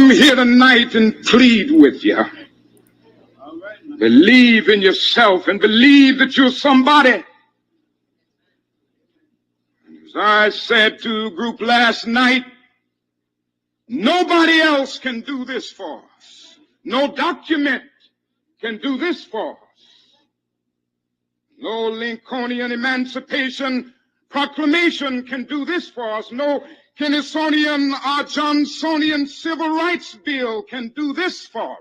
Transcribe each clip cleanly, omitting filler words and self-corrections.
come here tonight and plead with you. Believe in yourself and believe that you're somebody. As I said to a group last night, nobody else can do this for us. No document can do this for us. No Lincolnian Emancipation Proclamation can do this for us. No Kennisonian or Johnsonian Civil Rights Bill can do this for us.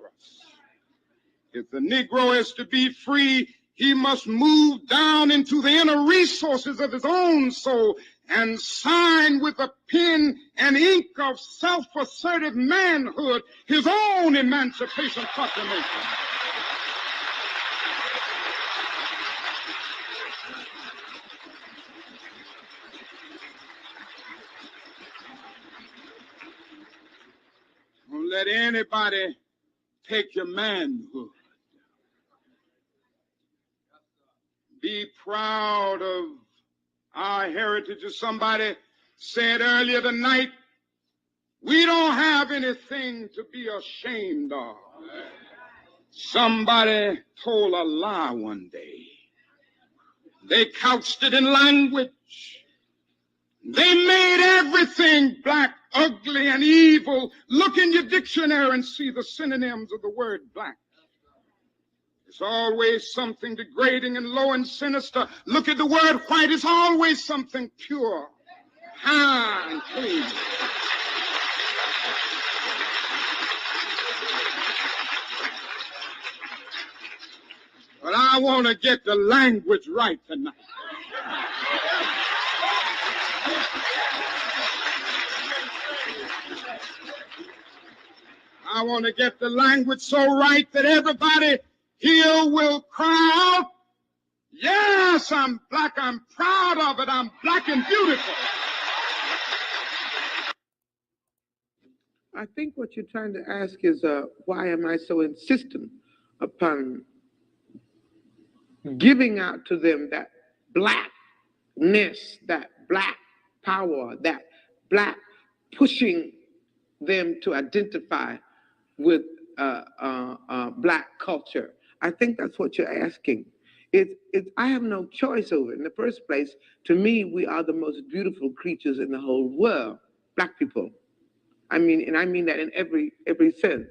If the Negro is to be free, he must move down into the inner resources of his own soul and sign with a pen and ink of self-assertive manhood his own Emancipation Proclamation. Don't let anybody take your manhood. Be proud of our heritage. As somebody said earlier tonight, we don't have anything to be ashamed of. Somebody told a lie one day. They couched it in language. They made everything black, ugly, and evil. Look in your dictionary and see the synonyms of the word black. It's always something degrading and low and sinister. Look at the word white. It's always something pure, high, and clean. But I want to get the language right tonight. I want to get the language so right that everybody here will cry out, yes, I'm black, I'm proud of it, I'm black and beautiful. I think what you're trying to ask is, why am I so insistent upon giving out to them that blackness, that black power, that black pushing them to identify with black culture? I think that's what you're asking. I have no choice over it. In the first place, to me, we are the most beautiful creatures in the whole world, black people. I mean, and I mean that in every sense,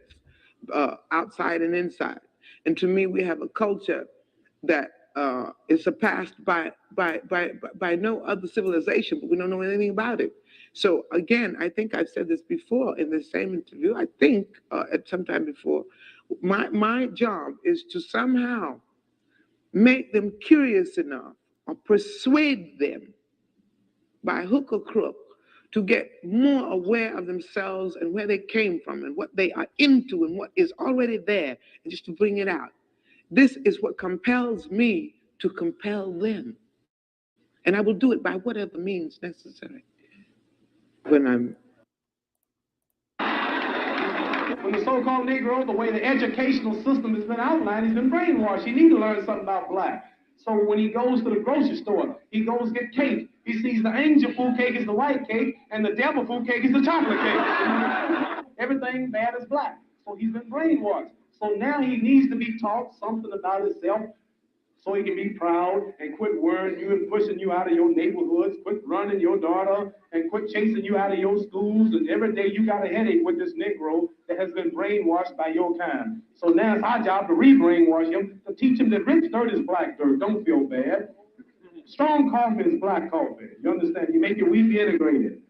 outside and inside. And to me, we have a culture that is surpassed by no other civilization, but we don't know anything about it. So again, I think I've said this before in the same interview. I think at some time before, my job is to somehow make them curious enough or persuade them by hook or crook to get more aware of themselves and where they came from and what they are into and what is already there, and just to bring it out. This is what compels me to compel them. And I will do it by whatever means necessary. When the so-called Negro, the way the educational system has been outlined, he's been brainwashed. He needs to learn something about black. So when he goes to the grocery store, he goes get cake. He sees the angel food cake is the white cake, and the devil food cake is the chocolate cake. Everything bad is black. So he's been brainwashed. So now he needs to be taught something about himself so he can be proud and quit worrying you and pushing you out of your neighborhoods, quit running your daughter, and quit chasing you out of your schools. And every day you got a headache with this Negro that has been brainwashed by your kind. So now it's our job to re-brainwash him, to teach him that rich dirt is black dirt. Don't feel bad. Strong coffee is black coffee. You understand? You make your wheat integrated.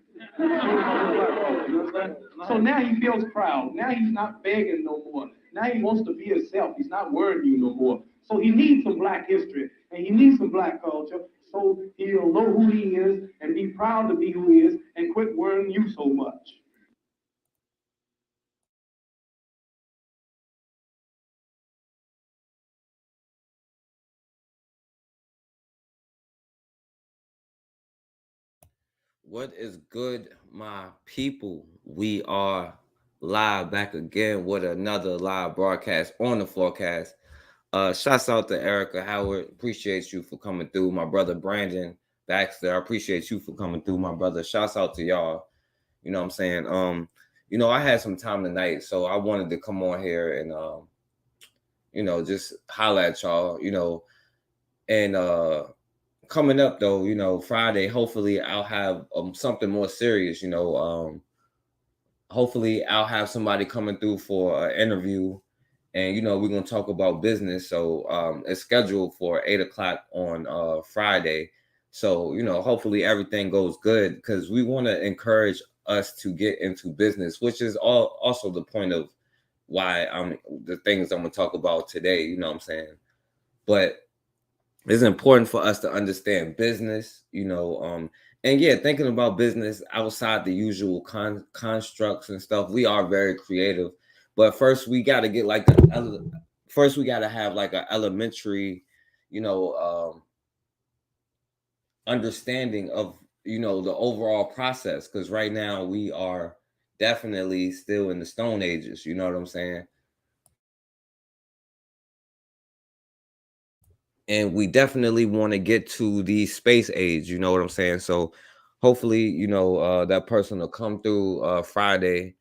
So now he feels proud. Now he's not begging no more. Now he wants to be himself. He's not worrying you no more. So he needs some black history, and he needs some black culture, so he'll know who he is and be proud to be who he is and quit worrying you so much. What is good, my people? We are live back again with another live broadcast on the forecast. Shouts out to Erica Howard. Appreciate you for coming through. My brother Brandon Baxter. I appreciate you for coming through, my brother. Shouts out to y'all. You know what I'm saying? you know, I had some time tonight, so I wanted to come on here and you know, just holler at y'all, you know, and coming up though, you know, Friday, hopefully I'll have something more serious, you know. Hopefully I'll have somebody coming through for an interview, and you know, we're gonna talk about business. So it's scheduled for 8 o'clock on Friday. So, you know, hopefully everything goes good because we want to encourage us to get into business, which is also the point of why I'm the things I'm gonna talk about today, you know what I'm saying? But it's important for us to understand business, you know, and yeah, thinking about business outside the usual constructs and stuff. We are very creative, but first we got to get like first we got to have like an elementary, you know, understanding of, you know, the overall process, because right now we are definitely still in the Stone Ages, you know what I'm saying? And we definitely want to get to the space age, you know what I'm saying? So hopefully, you know, that person will come through Friday.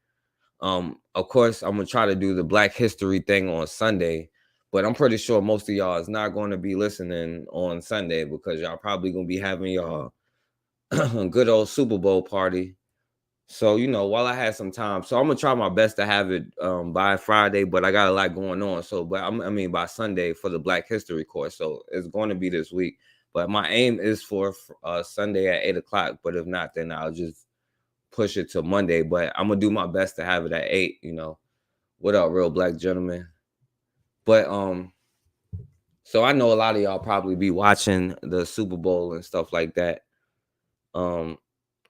Of course, I'm gonna try to do the Black History thing on Sunday, but I'm pretty sure most of y'all is not going to be listening on Sunday because y'all probably gonna be having y'all good old Super Bowl party. So, you know, while I had some time, so I'm gonna try my best to have it by Friday, but I got a lot going on. So, but I mean by Sunday for the Black History course. So it's going to be this week. But my aim is for Sunday at 8 o'clock. But if not, then I'll just push it to Monday. But I'm gonna do my best to have it at 8. You know, what up, real black gentlemen? But so I know a lot of y'all probably be watching the Super Bowl and stuff like that. Um,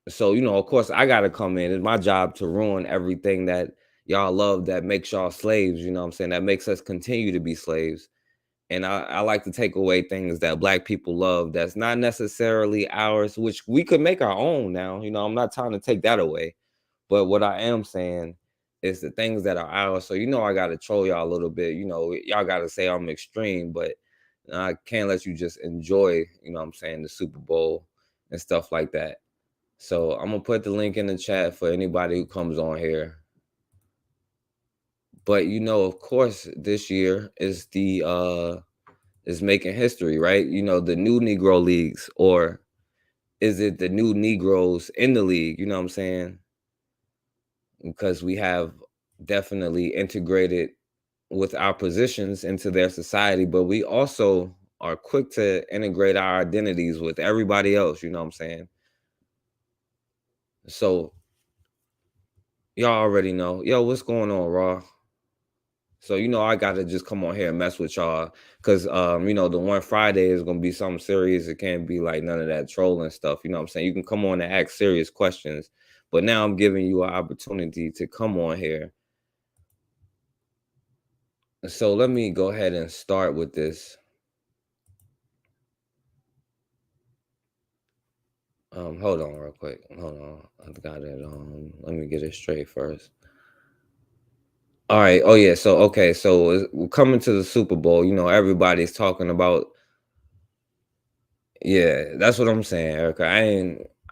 So, you know, of course, I got to come in. It's my job to ruin everything that y'all love that makes y'all slaves. You know what I'm saying? That makes us continue to be slaves. And I like to take away things that Black people love that's not necessarily ours, which we could make our own now. You know, I'm not trying to take that away. But what I am saying is the things that are ours. So, you know, I got to troll y'all a little bit. You know, y'all got to say I'm extreme, but I can't let you just enjoy, you know what I'm saying, the Super Bowl and stuff like that. So I'm gonna put the link in the chat for anybody who comes on here. But you know, of course, this year is making history, right? You know, the new Negro leagues, or is it the new Negroes in the league? You know what I'm saying? Because we have definitely integrated with our positions into their society, but we also are quick to integrate our identities with everybody else, you know what I'm saying? So y'all already know. Yo, what's going on, Raw? So, you know, I gotta just come on here and mess with y'all. Cause you know, the one Friday is gonna be something serious. It can't be like none of that trolling stuff. You know what I'm saying? You can come on and ask serious questions. But now I'm giving you an opportunity to come on here. So let me go ahead and start with this. Hold on real quick. Hold on. I got it. Let me get it straight first. All right. Oh yeah. So okay. So we're coming to the Super Bowl. You know, everybody's talking about. Yeah, that's what I'm saying, Erica.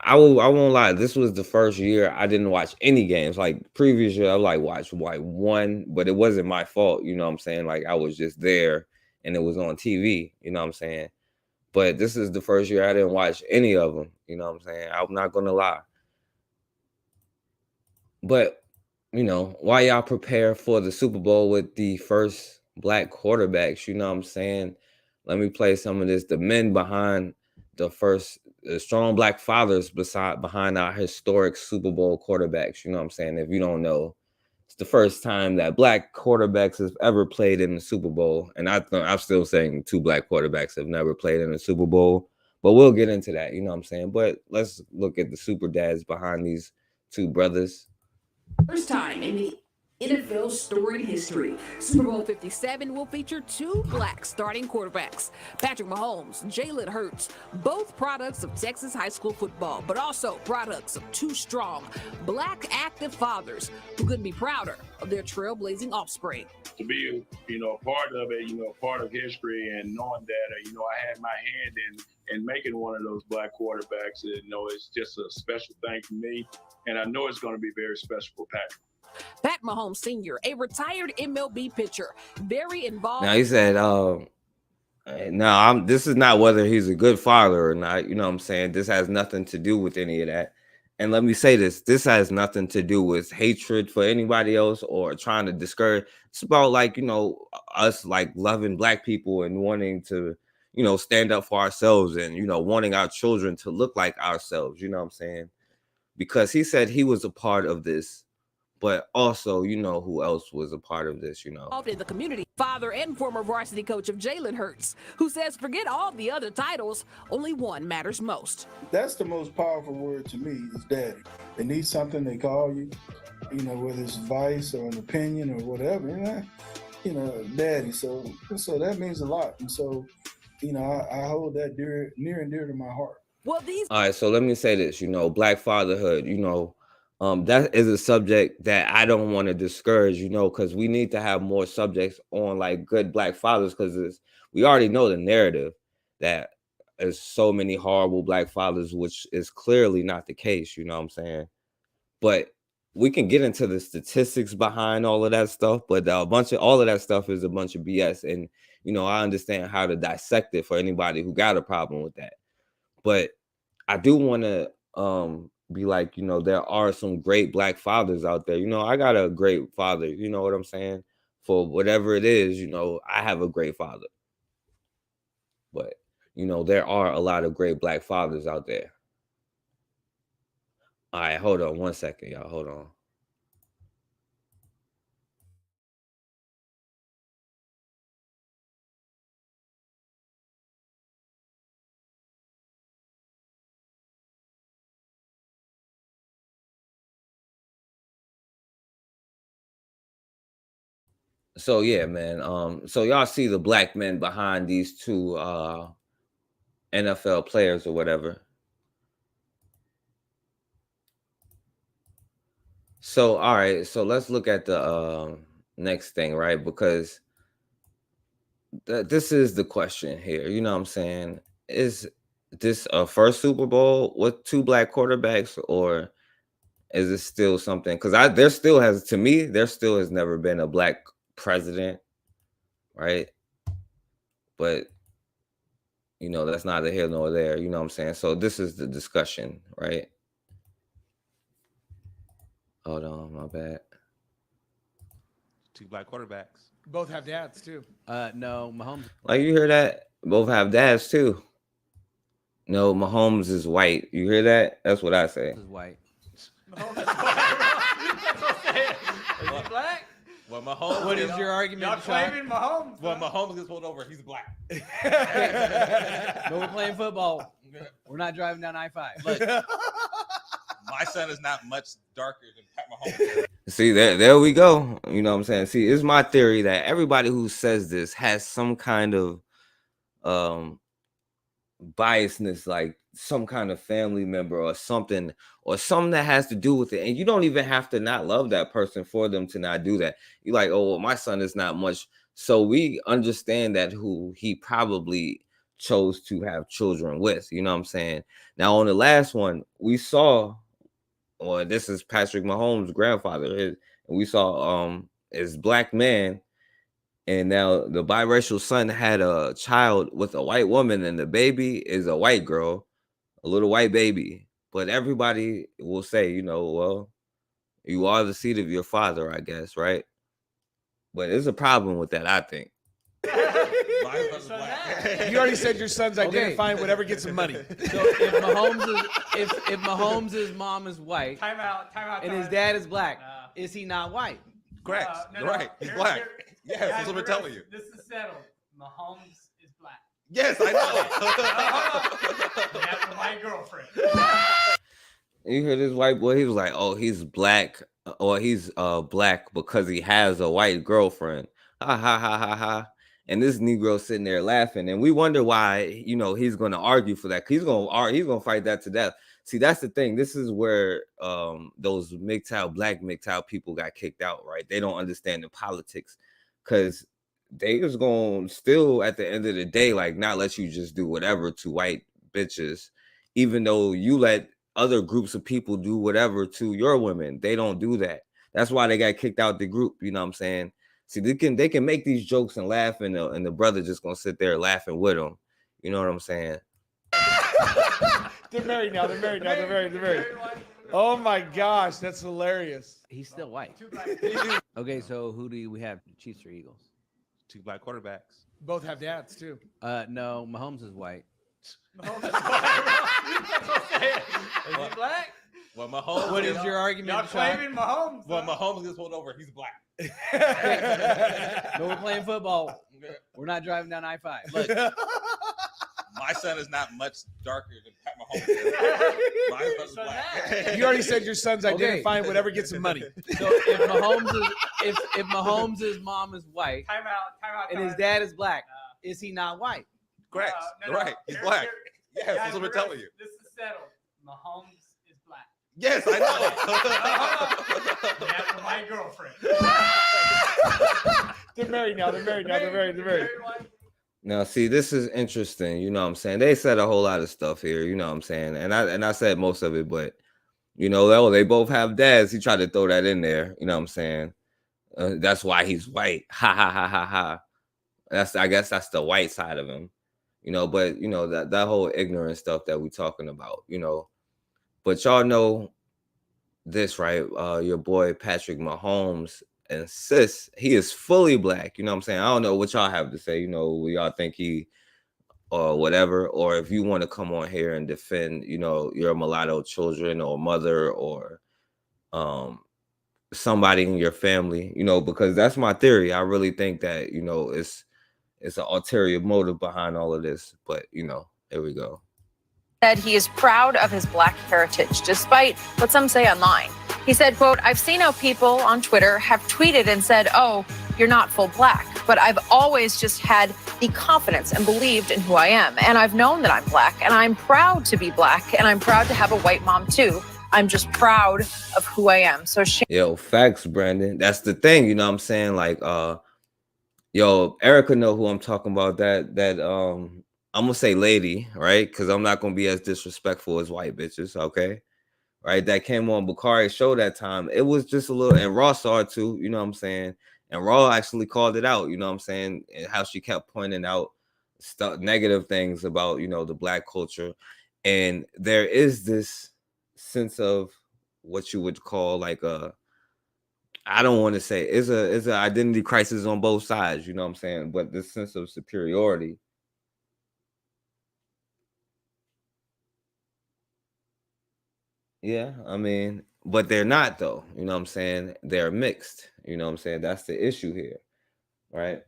I won't lie. This was the first year I didn't watch any games. Like previous year, I like watched like one, but it wasn't my fault. You know what I'm saying? Like I was just there and it was on TV. You know what I'm saying? But this is the first year I didn't watch any of them. You know what I'm saying? I'm not gonna lie. But you know, why y'all prepare for the Super Bowl with the first Black quarterbacks? You know what I'm saying? Let me play some of this. The men behind the strong Black fathers behind our historic Super Bowl quarterbacks. You know what I'm saying? If you don't know, it's the first time that Black quarterbacks have ever played in the Super Bowl. And I'm still saying two Black quarterbacks have never played in the Super Bowl. But we'll get into that. You know what I'm saying? But let's look at the super dads behind these two brothers. First time in the NFL's storied history, Super Bowl 57 will feature two Black starting quarterbacks, Patrick Mahomes, Jalen Hurts, both products of Texas high school football, but also products of two strong Black active fathers who couldn't be prouder of their trailblazing offspring. To be, a part of it, part of history, and knowing that, I had my hand in making one of those Black quarterbacks, it's just a special thing for me, and I know it's going to be very special for Patrick. Pat Mahomes Sr., a retired MLB pitcher, very involved. Now he said, no, this is not whether he's a good father or not. You know what I'm saying? This has nothing to do with any of that. And let me say this has nothing to do with hatred for anybody else or trying to discourage. It's about like, us like loving black people and wanting to, stand up for ourselves and, wanting our children to look like ourselves. You know what I'm saying? Because he said he was a part of this. But also, who else was a part of this, Involved in the community, father and former varsity coach of Jalen Hurts, who says forget all the other titles, only one matters most. That's the most powerful word to me is daddy. They need something, they call you, whether it's advice or an opinion or whatever, daddy. So that means a lot. And so, I hold that near and dear to my heart. Well, all right, so let me say this, Black fatherhood, that is a subject that I don't want to discourage, because we need to have more subjects on like good Black fathers, because we already know the narrative that there's so many horrible Black fathers, which is clearly not the case, you know what I'm saying? But we can get into the statistics behind all of that stuff, but all of that stuff is a bunch of BS. And, I understand how to dissect it for anybody who got a problem with that. But I do want to be like, there are some great Black fathers out there. I got a great father, you know what I'm saying? For whatever it is, I have a great father. But, there are a lot of great Black fathers out there. All right, hold on 1 second, y'all. Hold on. So yeah, man. So y'all see the Black men behind these two NFL players or whatever. So all right, so let's look at the next thing, right? Because this is the question here. You know what I'm saying? Is this a first Super Bowl with two Black quarterbacks, or is it still something? Because there still has never been a Black president, right? But that's neither here nor there. You know what I'm saying? So this is the discussion, right? Hold on, my bad. Two Black quarterbacks. Both have dads too. No, Mahomes. Like, you hear that? Both have dads too. No, Mahomes is white. You hear that? That's what I say. Is white. Mahomes is white. Is he black? Well, Mahomes. What is your argument? Y'all claiming Mahomes? Well, Mahomes gets pulled over. He's black. But we're playing football. We're not driving down I-5. Look. My son is not much darker than Pat Mahomes. See, there we go. You know what I'm saying? See, it's my theory that everybody who says this has some kind of biasness, like some kind of family member or something that has to do with it. And you don't even have to not love that person for them to not do that. You're like, oh, well, my son is not much. So we understand that who he probably chose to have children with. You know what I'm saying? Now, on the last one, we saw, or this is Patrick Mahomes' grandfather, and we saw his Black man. And now the biracial son had a child with a white woman, and the baby is a white girl, a little white baby. But everybody will say, well, you are the seed of your father, I guess, right? But there's a problem with that, I think. You already said your son's identifying whatever gets him money. So if Mahomes' mom is white, Time out. and his dad is black, is he not white? Correct. You're right. He's black. Yes, that's what we're telling you. This is settled. Mahomes is black. Yes, I know. That's my girlfriend. You hear this white boy? He was like, "Oh, he's black, or he's black because he has a white girlfriend." Ha ha ha ha ha. And this Negro sitting there laughing, and we wonder why, he's going to argue for that. He's going to fight that to death. See, that's the thing. This is where those black MGTOW people got kicked out, right? They don't understand the politics, because they was going to still, at the end of the day, like, not let you just do whatever to white bitches, even though you let other groups of people do whatever to your women. They don't do that. That's why they got kicked out the group. You know what I'm saying? See, they can make these jokes and laugh, and the brother just gonna sit there laughing with them. You know what I'm saying? They're married now. They're married now. They're married. Oh my gosh, that's hilarious. He's still white. Okay, so who do we have? Chiefs or Eagles? 2 black quarterbacks. Both have dads too. No, Mahomes is white. Is he black? Well, Mahomes. What is your argument? Y'all claiming Mahomes? Well, Mahomes gets pulled over. He's black. But we're playing football. We're not driving down I-5. Look, my son is not much darker than Pat Mahomes. My son's black. You already said your son's identifying whatever gets him money. So if Mahomes' mom is white Time out. and his dad is black, is he not white? Correct. No, Right. He's black. Yes, Guys, that's what we're telling you. This is settled. Mahomes is black. Yes, I You have my girlfriend. They're married now. They're married. Now, see, this is interesting. You know what I'm saying? They said a whole lot of stuff here. You know what I'm saying? And I said most of it, but you know, they both have dads. He tried to throw that in there. You know what I'm saying? That's why he's white. Ha ha ha ha ha. I guess that's the white side of him. You know, but you know that whole ignorant stuff that we talking about. You know, but y'all know this, right? Your boy Patrick Mahomes insists he is fully black. You know what I'm saying? I don't know what y'all have to say. You know, y'all think he or whatever, or if you want to come on here and defend, you know, your mulatto children or mother or somebody in your family, you know, because that's my theory. I really think that, you know, it's an ulterior motive behind all of this. But, you know, here we go. Said he is proud of his black heritage, despite what some say online. He said, quote, "I've seen how people on Twitter have tweeted and said, oh, you're not full black, but I've always just had the confidence and believed in who I am. And I've known that I'm black, and I'm proud to be black, and I'm proud to have a white mom too. I'm just proud of who I am." So yo, facts, Brandon. That's the thing, you know what I'm saying? Like, yo, Erica know who I'm talking about. That I'm gonna say lady, right? Because I'm not gonna be as disrespectful as white bitches, okay? Right? That came on Bakari's show that time. It was just a little, and Raw saw it too, you know what I'm saying? And Raw actually called it out, you know what I'm saying? And how she kept pointing out stuff, negative things about, you know, the black culture. And there is this sense of what you would call like I don't want to say it's an identity crisis on both sides, you know what I'm saying? But this sense of superiority. Yeah, I mean, but they're not though, you know what I'm saying? They're mixed, you know what I'm saying? That's the issue here, right?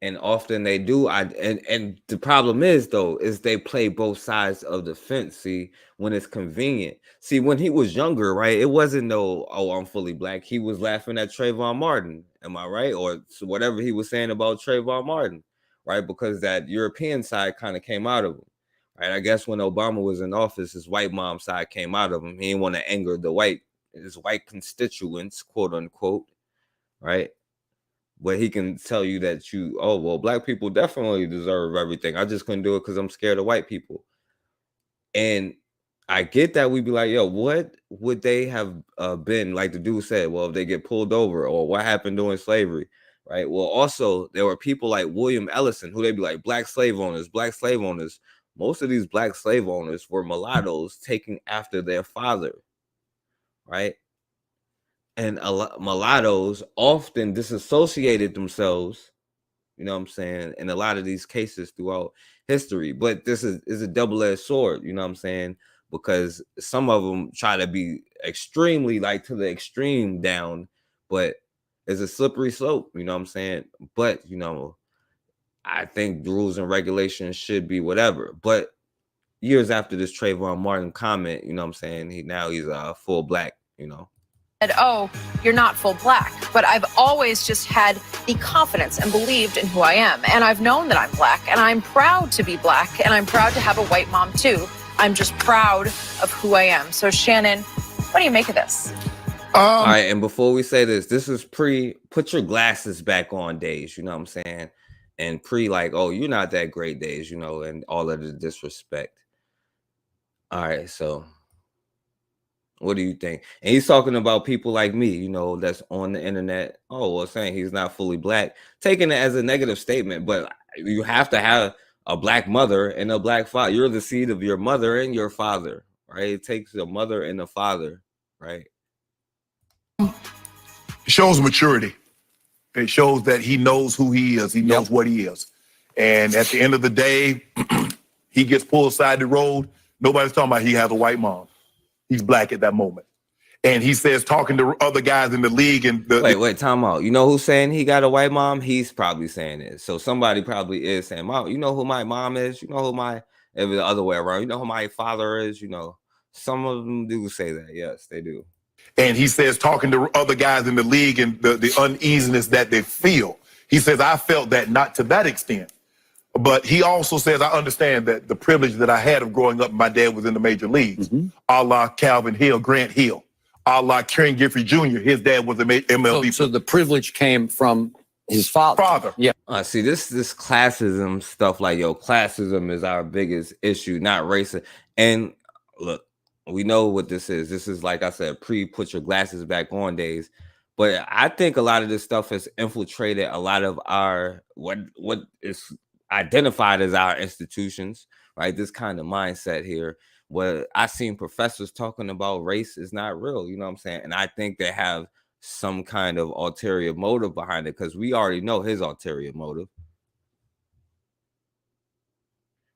And often they do. And the problem is though, is they play both sides of the fence. See, when it's convenient. See, when he was younger, right? It wasn't no, oh, I'm fully black. He was laughing at Trayvon Martin. Am I right? Or whatever he was saying about Trayvon Martin, right? Because that European side kind of came out of him. Right. I guess when Obama was in office, his white mom side came out of him. He didn't want to anger his white constituents, quote unquote. Right. But he can tell you that black people definitely deserve everything. I just couldn't do it because I'm scared of white people. And I get that we'd be like, yo, what would they have been like? The dude said, well, if they get pulled over, or what happened during slavery. Right. Well, also, there were people like William Ellison who they'd be like black slave owners. Most of these black slave owners were mulattoes taking after their father, right? And mulattoes often disassociated themselves, you know what I'm saying, in a lot of these cases throughout history. But this is a double-edged sword, you know what I'm saying? Because some of them try to be extremely, like to the extreme down, but it's a slippery slope, you know what I'm saying? But, you know, I think the rules and regulations should be whatever. But years after this Trayvon Martin comment, you know what I'm saying, he's full black, you know. Said, oh, you're not full black, but I've always just had the confidence and believed in who I am. And I've known that I'm black, and I'm proud to be black, and I'm proud to have a white mom too. I'm just proud of who I am. So Shannon, what do you make of this? All right, and before we say this is put your glasses back on days, you know what I'm saying? And like, oh, you're not that great days, you know, and all of the disrespect. All right, so What do you think? And he's talking about people like me, you know, that's on the internet. Oh, well, saying he's not fully black, taking it as a negative statement. But you have to have a black mother and a black father. You're the seed of your mother and your father, right? It takes a mother and a father, right? It shows maturity. It shows that he knows who he is. He knows what he is. And at the end of the day, he gets pulled aside the road. Nobody's talking about he has a white mom. He's black at that moment. And he says, talking to other guys in the league and wait, time out. You know who's saying he got a white mom? He's probably saying it. So somebody probably is saying, Mom, you know who my mom is? You know who my, if the other way around, you know who my father is? You know, some of them do say that. Yes, they do. And he says, talking to other guys in the league and the uneasiness that they feel. He says, I felt that not to that extent. But he also says, I understand that the privilege that I had of growing up, my dad was in the major leagues, a la Calvin Hill, Grant Hill, a la Ken Griffey Jr. His dad was an MLB. So the privilege came from his father. Yeah. See, this classism stuff, like, yo, classism is our biggest issue, not racism. And look, we know what this is. This is, like I said, put your glasses back on days. But I think a lot of this stuff has infiltrated a lot of our what is identified as our institutions, right? This kind of mindset here, where I've seen professors talking about race is not real, you know what I'm saying? And I think they have some kind of ulterior motive behind it, because we already know his ulterior motive.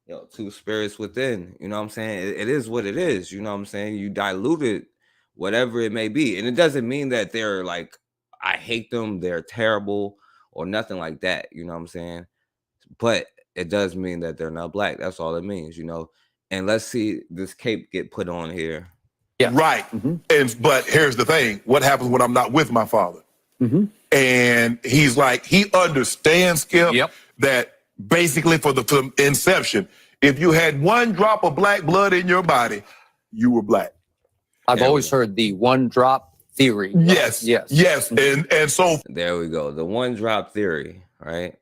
Yo, two spirits within, you know what I'm saying? It is what it is, you know what I'm saying? You diluted whatever it may be. And it doesn't mean that they're like, I hate them, they're terrible, or nothing like that, you know what I'm saying? But it does mean that they're not black. That's all it means, you know. And let's see this cape get put on here. Yeah. Right. But here's the thing. What happens when I'm not with my father? And he's like, he understands, Skip, that basically from inception, if you had one drop of black blood in your body, you were black. I've always heard the one drop theory. Yes. And so there we go. The one drop theory, right?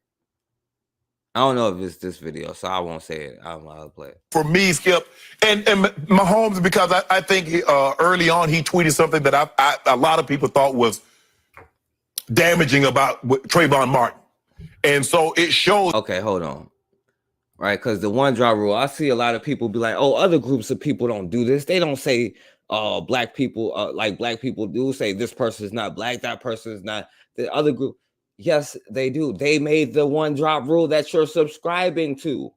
I don't know if it's this video, so I won't say it. I don't know how to play it. For me, Skip, and Mahomes, because I think early on he tweeted something that a lot of people thought was damaging about Trayvon Martin. And so it shows. Okay, hold on. Right, because the one drop rule, I see a lot of people be like, oh, other groups of people don't do this. They don't say black people, like black people do say this person is not black, that person is not. The other group. Yes, they do. They made the one drop rule that you're subscribing to.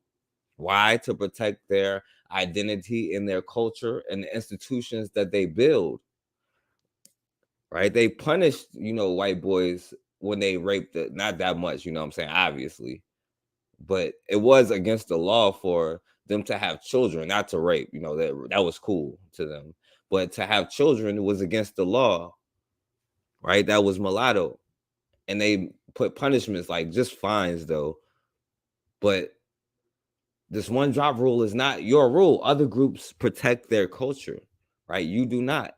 Why? To protect their identity and their culture and the institutions that they build. Right? They punished, you know, white boys when they raped not that much, you know what I'm saying, obviously. But it was against the law for them to have children, not to rape, you know, that was cool to them. But to have children was against the law. Right? That was mulatto. And they put punishments like just fines, though. But this one drop rule is not your rule. Other groups protect their culture, right? You do not.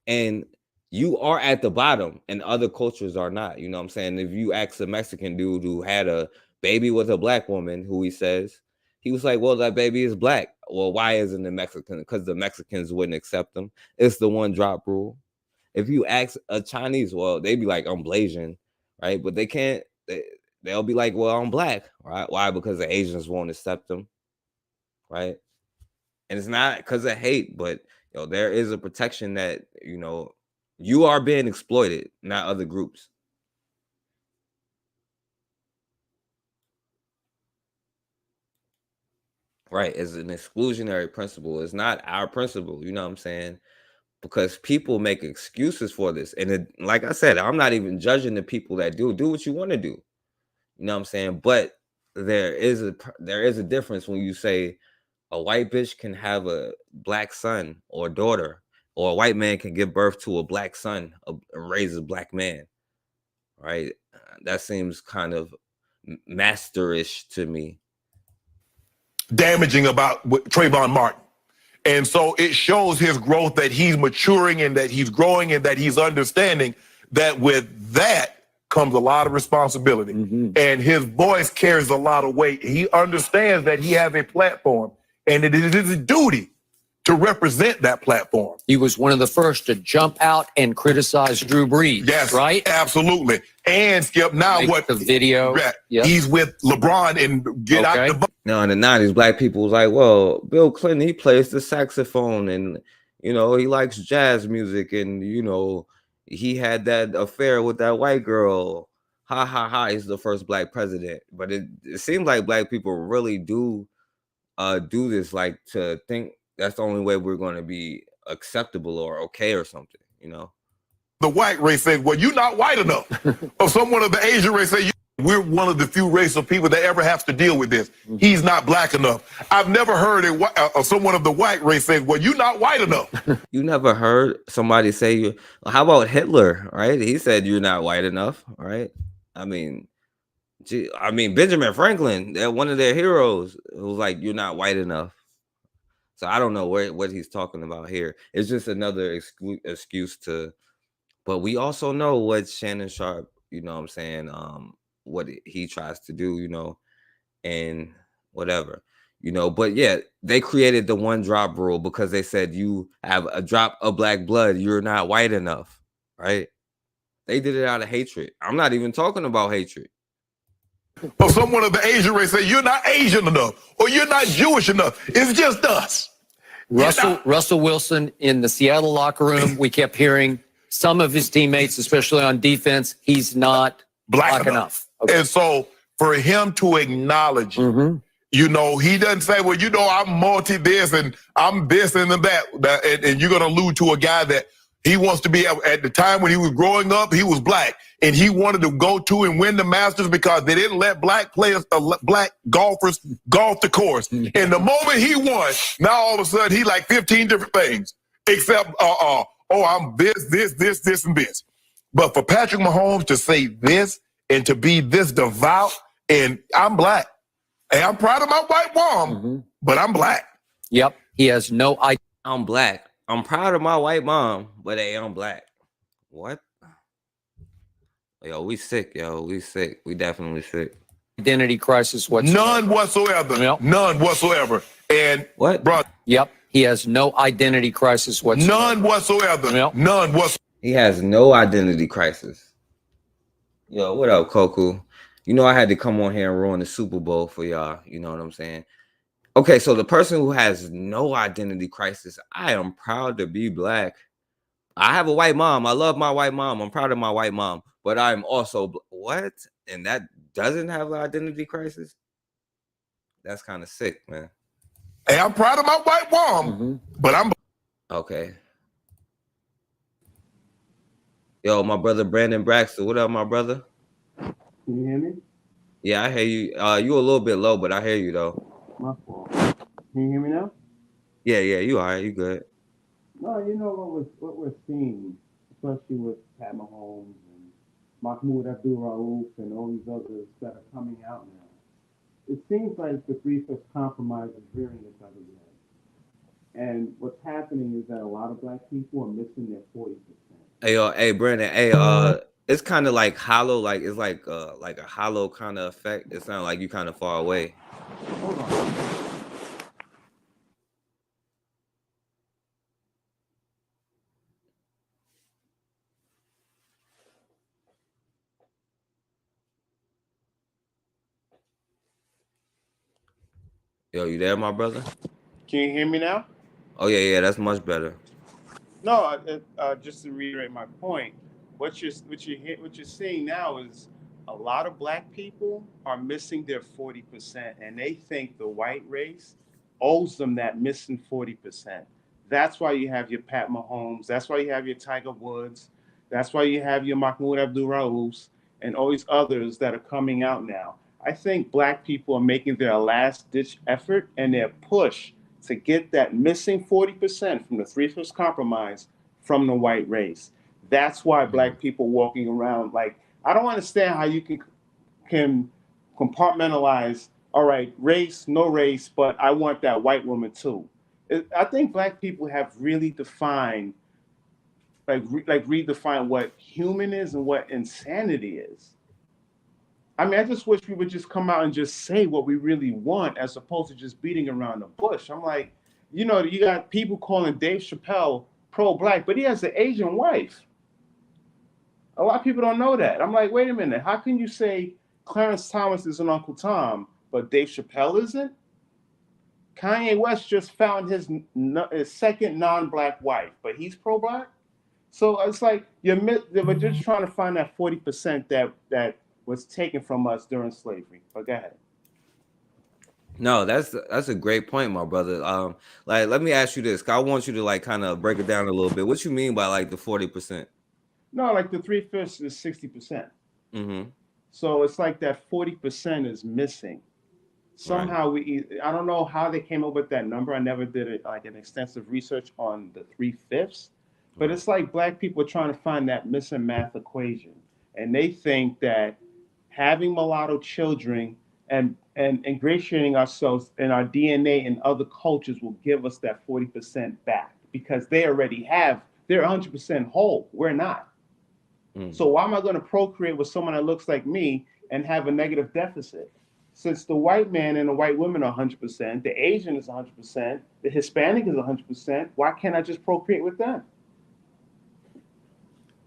And you are at the bottom and other cultures are not. You know what I'm saying? If you ask a Mexican dude who had a baby with a black woman, who he says, he was like, well, that baby is black. Well, why isn't it Mexican? Because the Mexicans wouldn't accept them. It's the one drop rule. If you ask a Chinese, well, they'd be like, I'm Blasian. Right, but they can't. They'll be like, "Well, I'm black." Right? Why? Because the Asians won't accept them. Right, and it's not because of hate, but you know, there is a protection that you know you are being exploited, not other groups. Right, it's an exclusionary principle. It's not our principle. You know what I'm saying? Because people make excuses for this. And like I said, I'm not even judging the people that do what you want to do. You know what I'm saying? But there is a difference when you say a white bitch can have a black son or daughter, or a white man can give birth to a black son and raise a black man. Right? That seems kind of masterish to me. Damaging about Trayvon Martin. And so it shows his growth, that he's maturing and that he's growing and that he's understanding that with that comes a lot of responsibility. And his voice carries a lot of weight. He understands that he has a platform and it is his duty to represent that platform. He was one of the first to jump out and criticize Drew Brees. Yes, right? Absolutely. And Skip, now Make what the video? Yep. He's with LeBron and get out the vote. Now in the 90s, black people was like, well, Bill Clinton, he plays the saxophone and, you know, he likes jazz music and, you know, he had that affair with that white girl. Ha, ha, ha, he's the first black president. But it seems like black people really do this, like to think that's the only way we're going to be acceptable or okay or something, you know? The white race says, well, you're not white enough. Or someone of the Asian race says, we're one of the few race of people that ever have to deal with this. He's not black enough. I've never heard someone of the white race say, well, you're not white enough. You never heard somebody say, how about Hitler, right? He said, you're not white enough, right? I mean, Benjamin Franklin, they're one of their heroes, was like, you're not white enough. So I don't know what he's talking about here. It's just another excuse to, but we also know what Shannon Sharp, you know what I'm saying, what he tries to do, you know, and whatever, you know. But yeah, they created the one drop rule because they said you have a drop of black blood, you're not white enough, right? They did it out of hatred. I'm not even talking about hatred. Or someone of the Asian race say, you're not Asian enough, or you're not Jewish enough. It's just us. Russell Wilson in the Seattle locker room, we kept hearing some of his teammates, especially on defense, he's not black enough. Okay. And so for him to acknowledge, you know, he doesn't say, well, you know, I'm multi this and I'm this and that. And you're going to allude to a guy that he wants to be, at the time when he was growing up, he was black. And he wanted to go to and win the Masters because they didn't let black players, black golfers golf the course. And the moment he won, now all of a sudden he like 15 different things, except, I'm this, and this. But for Patrick Mahomes to say this and to be this devout, and I'm black. And I'm proud of my white mom, but I'm black. Yep. He has no idea. I'm black. I'm proud of my white mom, but hey, I'm black. What? Yo, we sick, yo. We sick. We definitely sick. Identity crisis whatsoever. None whatsoever. Yep. None whatsoever. And what? Bro. Yep. He has no identity crisis whatsoever. None whatsoever. Yep. None whatsoever. He has no identity crisis. Yo, what up, Koku? You know I had to come on here and ruin the Super Bowl for y'all. You know what I'm saying? Okay, so the person who has no identity crisis, I am proud to be black. I have a white mom. I love my white mom. I'm proud of my white mom. But I'm also, what? And that doesn't have an identity crisis? That's kind of sick, man. Hey, I'm proud of my white mom, but I'm... Okay. Yo, my brother Brandon Braxton. What up, my brother? Can you hear me? Yeah, I hear you. You a little bit low, but I hear you, though. My fault. Can you hear me now? Yeah, you all right. You good. No, you know what we're seeing, especially with Pat Mahomes and Mahmoud Abdul-Rauf and all these others that are coming out now. It seems like the three-fifths compromise is rearing its ugly head. And what's happening is that a lot of black people are missing their 40%. Hey, Brandon. Hey, it's kind of like hollow. Like it's like a hollow kind of effect. It sounds like you kind of far away. Hold on. Yo, you there, my brother? Can you hear me now? Oh yeah, that's much better. No, just to reiterate my point, what you're seeing now is a lot of black people are missing their 40%, and they think the white race owes them that missing 40%. That's why you have your Pat Mahomes. That's why you have your Tiger Woods. That's why you have your Mahmoud Abdul-Raufs and all these others that are coming out now. I think black people are making their last-ditch effort and their push to get that missing 40% from the three-fifths compromise from the white race. That's why black people walking around like, I don't understand how you can compartmentalize, all right, race, no race, but I want that white woman too. I think black people have really defined, redefine what human is and what insanity is. I mean, I just wish we would just come out and just say what we really want as opposed to just beating around the bush. I'm like, you know, you got people calling Dave Chappelle pro-black, but he has an Asian wife. A lot of people don't know that. I'm like, wait a minute. How can you say Clarence Thomas is an Uncle Tom, but Dave Chappelle isn't? Kanye West just found his second non-black wife, but he's pro-black. So it's like we're just trying to find that 40% that was taken from us during slavery. But go ahead. No, that's a great point, my brother. Like, let me ask you this. 'Cause I want you to like kind of break it down a little bit. What you mean by like the 40%? No, like the 3/5 is 60%. Mm-hmm. So it's like that 40% is missing. Somehow I don't know how they came up with that number. I never did like an extensive research on the 3/5, but it's like black people are trying to find that missing math equation, and they think that having mulatto children and ingratiating ourselves in our DNA in other cultures will give us that 40% back because they're 100% whole. We're not. So why am I going to procreate with someone that looks like me and have a negative deficit? Since the white man and the white women are 100%, the Asian is 100%, the Hispanic is 100%, why can't I just procreate with them?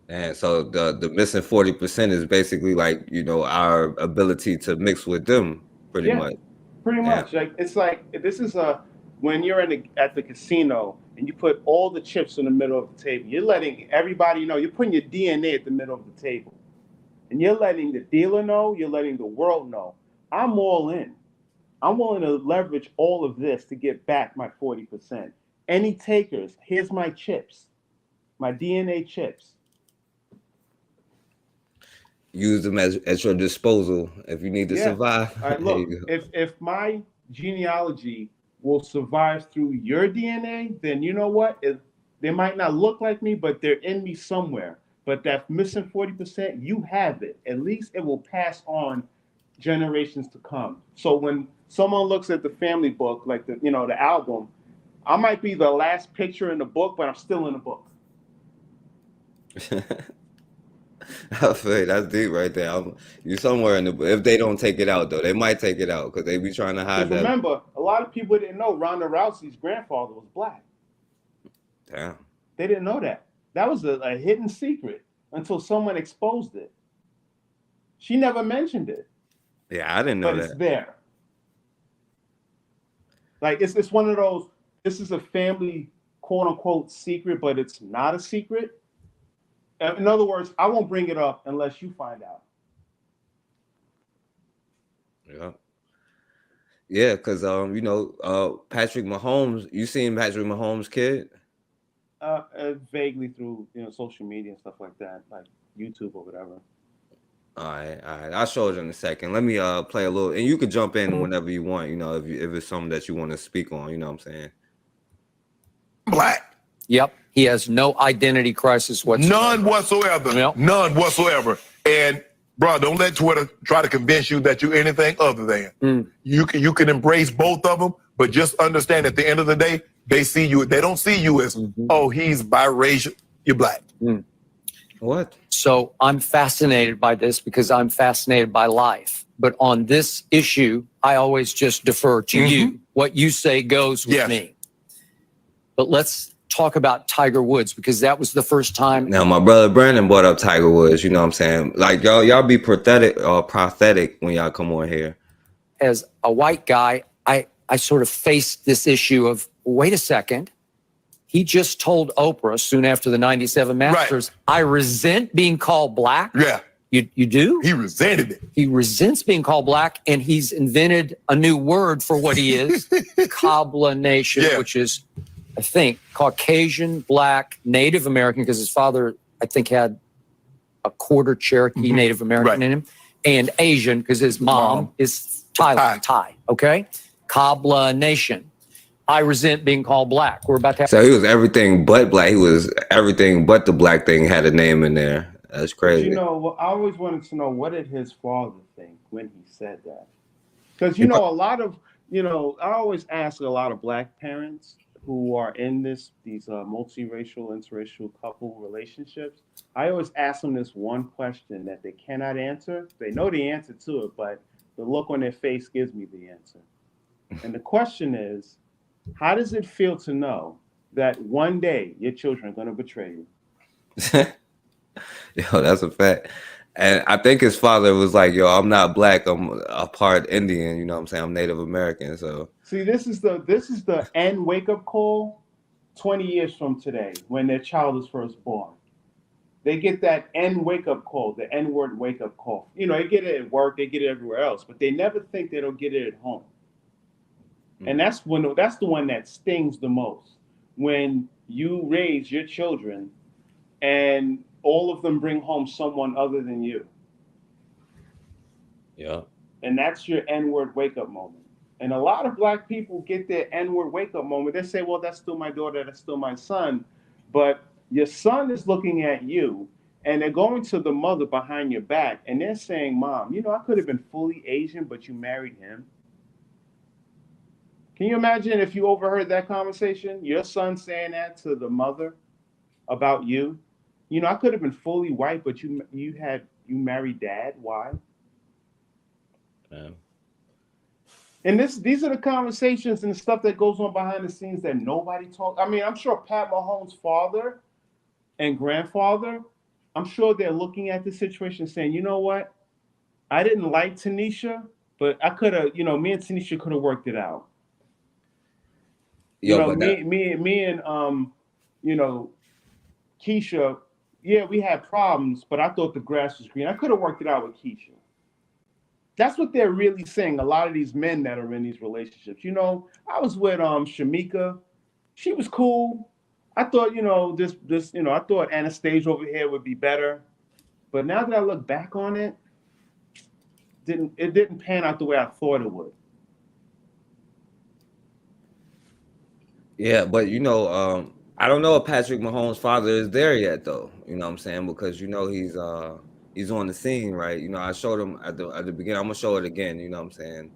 And so the missing 40% is basically like, you know, our ability to mix with them pretty much. Pretty much. Like it's like this is when you're at the casino and you put all the chips in the middle of the table, you're letting everybody know, you're putting your DNA at the middle of the table. And you're letting the dealer know, you're letting the world know. I'm all in. I'm willing to leverage all of this to get back my 40%. Any takers, here's my chips, my DNA chips. Use them at your disposal if you need to survive. All right, look, if my genealogy will survive through your DNA, then you know what? They might not look like me, but they're in me somewhere. But that missing 40%, you have it. At least it will pass on generations to come. So when someone looks at the family book, like the album, I might be the last picture in the book, but I'm still in the book. I feel that's deep right there. You somewhere in the. If they don't take it out though, they might take it out because they be trying to hide that. Remember, a lot of people didn't know Ronda Rousey's grandfather was black. Damn. They didn't know that. That was a hidden secret until someone exposed it. She never mentioned it. Yeah, I didn't know that. But it's there. Like it's one of those. This is a family quote unquote secret, but it's not a secret. In other words, I won't bring it up unless you find out. Yeah. Yeah, because Patrick Mahomes, you seen Patrick Mahomes' kid? Vaguely through social media and stuff like that, like YouTube or whatever. All right. I'll show it in a second. Let me play a little, and you could jump in whenever you want. If it's something that you want to speak on, you know what I'm saying? Black. Yep. He has no identity crisis whatsoever. None whatsoever. Yep. None whatsoever. And bro, don't let Twitter try to convince you that you're anything other than. You can embrace both of them, but just understand at the end of the day, they don't see you as, oh, he's biracial, you're black. What? So I'm fascinated by this because I'm fascinated by life. But on this issue, I always just defer to you. What you say goes with me. But let's talk about Tiger Woods because that was the first time. Now, my brother Brandon brought up Tiger Woods. You know what I'm saying? Like y'all be prophetic when y'all come on here. As a white guy, I sort of faced this issue of, wait a second. He just told Oprah soon after the 97 Masters, I resent being called black. Yeah. You do? He resented it. He resents being called black, and he's invented a new word for what he is, combination, which is, I think, Caucasian, black, Native American, because his father, I think, had a quarter Cherokee Native American in him, and Asian, because his mom is Thai. Okay? Kabla Nation. I resent being called black. We're about to have. So he was everything but black. He was everything but the black thing had a name in there. That's crazy. I always wanted to know, what did his father think when he said that? Because, a lot of, I always ask a lot of black parents who are in these multiracial, interracial couple relationships. I always ask them this one question that they cannot answer. They know the answer to it, but the look on their face gives me the answer. And the question is, How does it feel to know that one day your children are going to betray you? Yo, that's a fact. And I think his father was like, yo, I'm not black, I'm a part Indian, you know what I'm saying? I'm Native American, so. See, this is the end wake up call 20 years from today when their child is first born. They get that end wake up call, the N word wake up call. You know, they get it at work, they get it everywhere else, but they never think they'll get it at home. And that's the one that stings the most. When you raise your children and all of them bring home someone other than you. Yeah. And that's your N-word wake-up moment. And a lot of black people get their N-word wake-up moment. They say, well, that's still my daughter, that's still my son. But your son is looking at you, and they're going to the mother behind your back, and they're saying, Mom, you know, I could have been fully Asian, but you married him. Can you imagine if you overheard that conversation? Your son saying that to the mother about you? You know, I could have been fully white, but you married dad. Why? And these are the conversations and the stuff that goes on behind the scenes that nobody talks. I mean, I'm sure Pat Mahomes' father and grandfather, I'm sure they're looking at the situation saying, you know what? I didn't like Tanisha, but I could have, you know, me and Tanisha could have worked it out. Yo, you know, but me and you know, Keisha, yeah, we had problems, but I thought the grass was green. I could have worked it out with Keisha. That's what they're really saying. A lot of these men that are in these relationships. You know, I was with Shamika. She was cool. I thought, you know, this, you know, I thought Anastasia over here would be better. But now that I look back on it, it didn't pan out the way I thought it would. Yeah, but you know, I don't know if Patrick Mahomes' father is there yet though. You know what I'm saying? Because you know he's on the scene, right? You know, I showed him at the beginning. I'm gonna show it again, you know what I'm saying?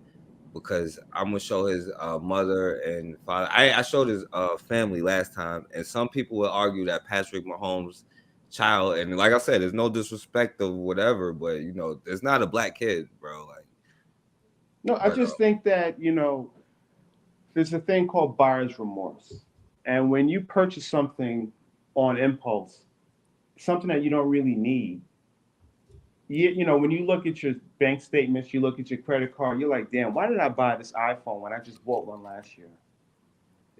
Because I'm gonna show his mother and father. I showed his family last time, and some people would argue that Patrick Mahomes' child, and like I said, there's no disrespect or whatever, but you know, it's not a black kid, bro. Like, no, I just think that, you know, there's a thing called buyer's remorse. And when you purchase something on impulse, something that you don't really need, you know, when you look at your bank statements, you look at your credit card, you're like, damn, why did I buy this iPhone when I just bought one last year?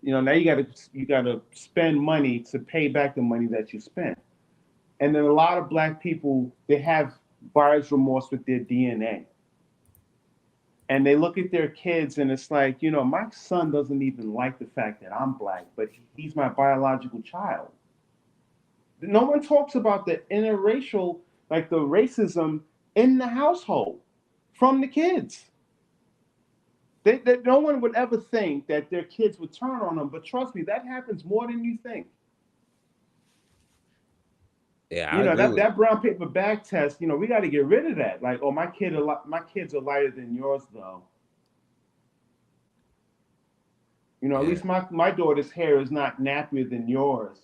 You know, now you gotta spend money to pay back the money that you spent. And then a lot of black people, they have buyer's remorse with their DNA. And they look at their kids and it's like, you know, my son doesn't even like the fact that I'm black, but he's my biological child. No one talks about the interracial, like the racism in the household from the kids. No one would ever think that their kids would turn on them, but trust me, that happens more than you think. Yeah, you know, that brown paper bag test, you know, we got to get rid of that. Like, oh, my kids are lighter than yours, though. You know, at least my daughter's hair is not nappier than yours.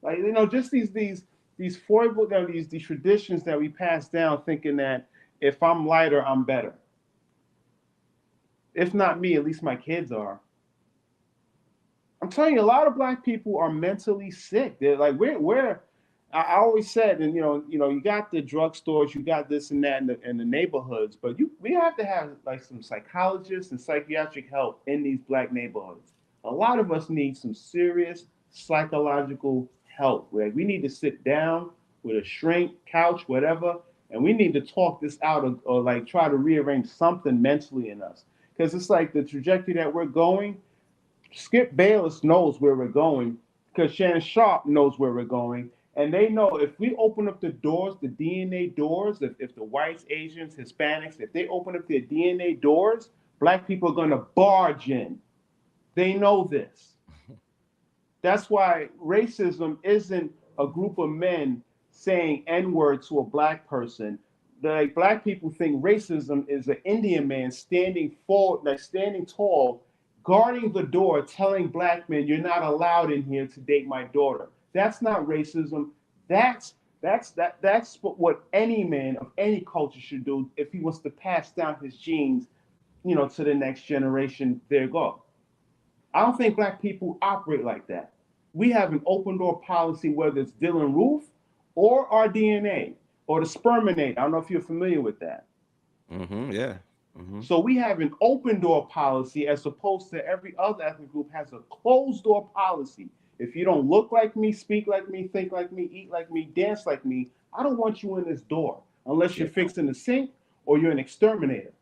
Like, you know, just these foible, these traditions that we pass down, thinking that if I'm lighter, I'm better. If not me, at least my kids are. I'm telling you, a lot of black people are mentally sick. They're like, I always said, and you know, you got the drugstores, you got this and that in the neighborhoods, but we have to have like some psychologists and psychiatric help in these black neighborhoods. A lot of us need some serious psychological help. Like, we need to sit down with a shrink, couch, whatever, and we need to talk this out or like try to rearrange something mentally in us. Because it's like the trajectory that we're going, Skip Bayless knows where we're going because Shannon Sharp knows where we're going. And they know if we open up the doors, the DNA doors, if the whites, Asians, Hispanics, if they open up their DNA doors, black people are going to barge in. They know this. That's why racism isn't a group of men saying N-word to a black person. Like, black people think racism is an Indian man standing forward, like standing tall, guarding the door, telling black men, you're not allowed in here to date my daughter. That's not racism. That's what any man of any culture should do if he wants to pass down his genes, you know, to the next generation. There you go. I don't think black people operate like that. We have an open door policy, whether it's Dylan Roof or our DNA or the sperminate. I don't know if you're familiar with that. Yeah. So we have an open door policy as opposed to every other ethnic group has a closed door policy. If you don't look like me, speak like me, think like me, eat like me, dance like me, I don't want you in this door unless you're fixing the sink or you're an exterminator.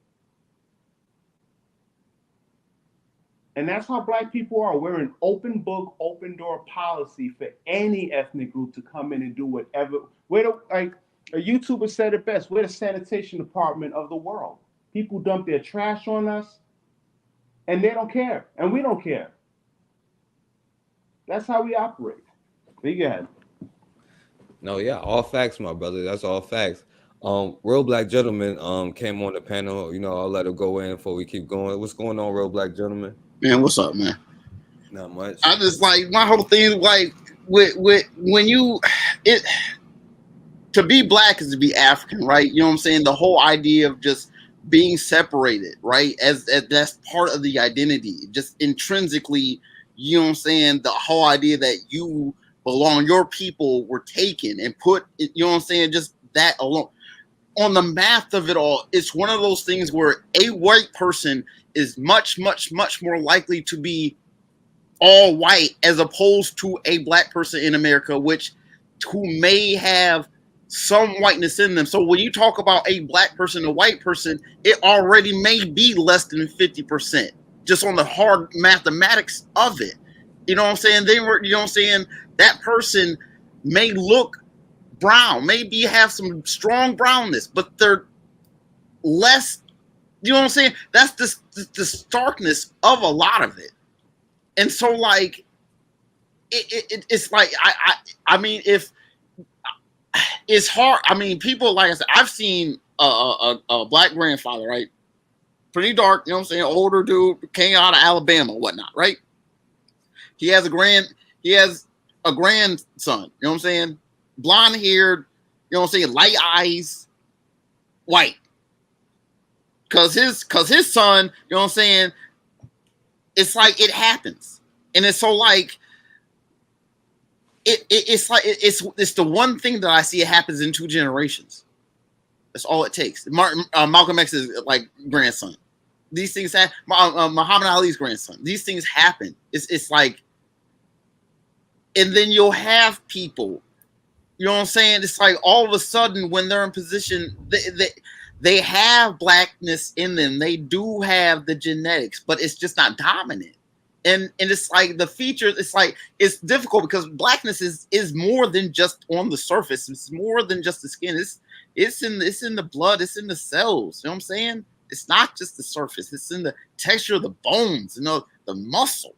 And that's how black people are. We're an open book, open door policy for any ethnic group to come in and do whatever. Like a YouTuber said it best, we're the sanitation department of the world. People dump their trash on us and they don't care. And we don't care. That's how we operate. There you go. No, yeah, all facts, my brother. That's all facts. Real Black Gentleman came on the panel. You know, I'll let him go in before we keep going. What's going on, Real Black Gentleman? Man, what's up, man? Not much. I just like my whole thing is like with when you to be black is to be African, right? You know what I'm saying? The whole idea of just being separated, right? As that's part of the identity, just intrinsically, you know what I'm saying? The whole idea that you belong, your people were taken and put, you know what I'm saying? Just that alone. On the math of it all, it's one of those things where a white person is much, much, much more likely to be all white as opposed to a black person in America, who may have some whiteness in them. So when you talk about a black person, a white person, it already may be less than 50%, just on the hard mathematics of it. You know what I'm saying? You know what I'm saying? That person may look brown, maybe have some strong brownness, but they're less, you know what I'm saying? That's the starkness of a lot of it. And so like, it's like, I mean, if it's hard, I mean, people, like I said, I've seen a black grandfather, right? Pretty dark, you know what I'm saying? Older dude, came out of Alabama, whatnot, right? He has a grandson, you know what I'm saying? Blonde haired, you know what I'm saying? Light eyes, white. Cause his son, you know what I'm saying? It's like it happens. And it's so like it's like it's the one thing that I see it happens in 2 generations. That's all it takes. Malcolm X's like grandson. These things happen. Muhammad Ali's grandson. These things happen. It's like, and then you'll have people, you know what I'm saying? It's like all of a sudden when they're in position, they have blackness in them. They do have the genetics, but it's just not dominant. And it's like the features, it's like, it's difficult because blackness is more than just on the surface. It's more than just the skin. It's in the blood. It's in the cells. You know what I'm saying? It's not just the surface. It's in the texture of the bones, you know, the muscle,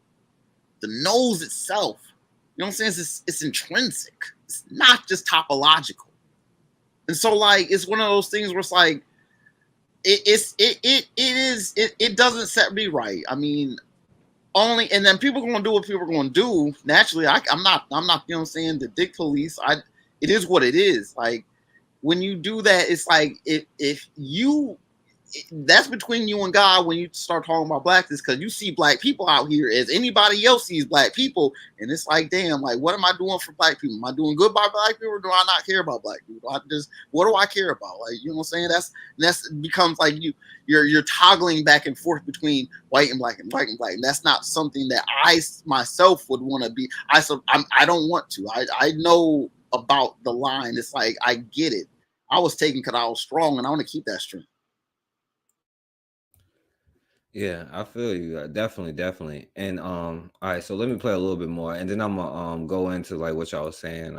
the nose itself. You know what I'm saying? It's intrinsic. It's not just topological. And so like, it's one of those things where it's like, it doesn't set me right. I mean, and then people are going to do what people are going to do. Naturally, I'm not, you know what I'm saying, the dick police. It is what it is. Like, when you do that, it's like, that's between you and God when you start talking about blackness, because you see black people out here as anybody else sees black people, and it's like, damn, like, what am I doing for black people? Am I doing good by black people, or do I not care about black people? What do I care about? Like, you know what I'm saying? That's becomes like you're toggling back and forth between white and black and white and black, and that's not something that I myself would want to be. I don't want to. I know about the line. It's like, I get it. I was taken because I was strong, and I want to keep that strength. Yeah, I feel you. Definitely. And all right, so let me play a little bit more, and then I'm gonna go into like what y'all was saying.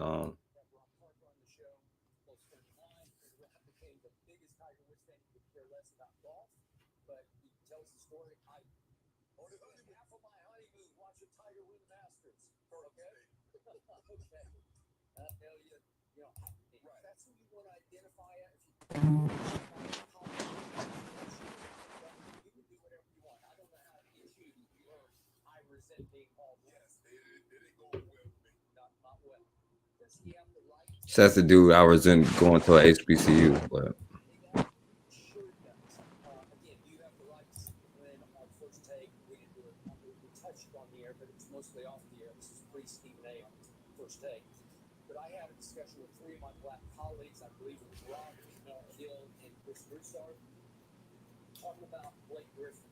So that's the dude I was in going to a HBCU, but briefly off the air. This is pre-Stephen A. on First Take. But I had a discussion with three of my black colleagues. I believe it was Rob, Hill, and Chris Broussard, talking about Blake Griffin.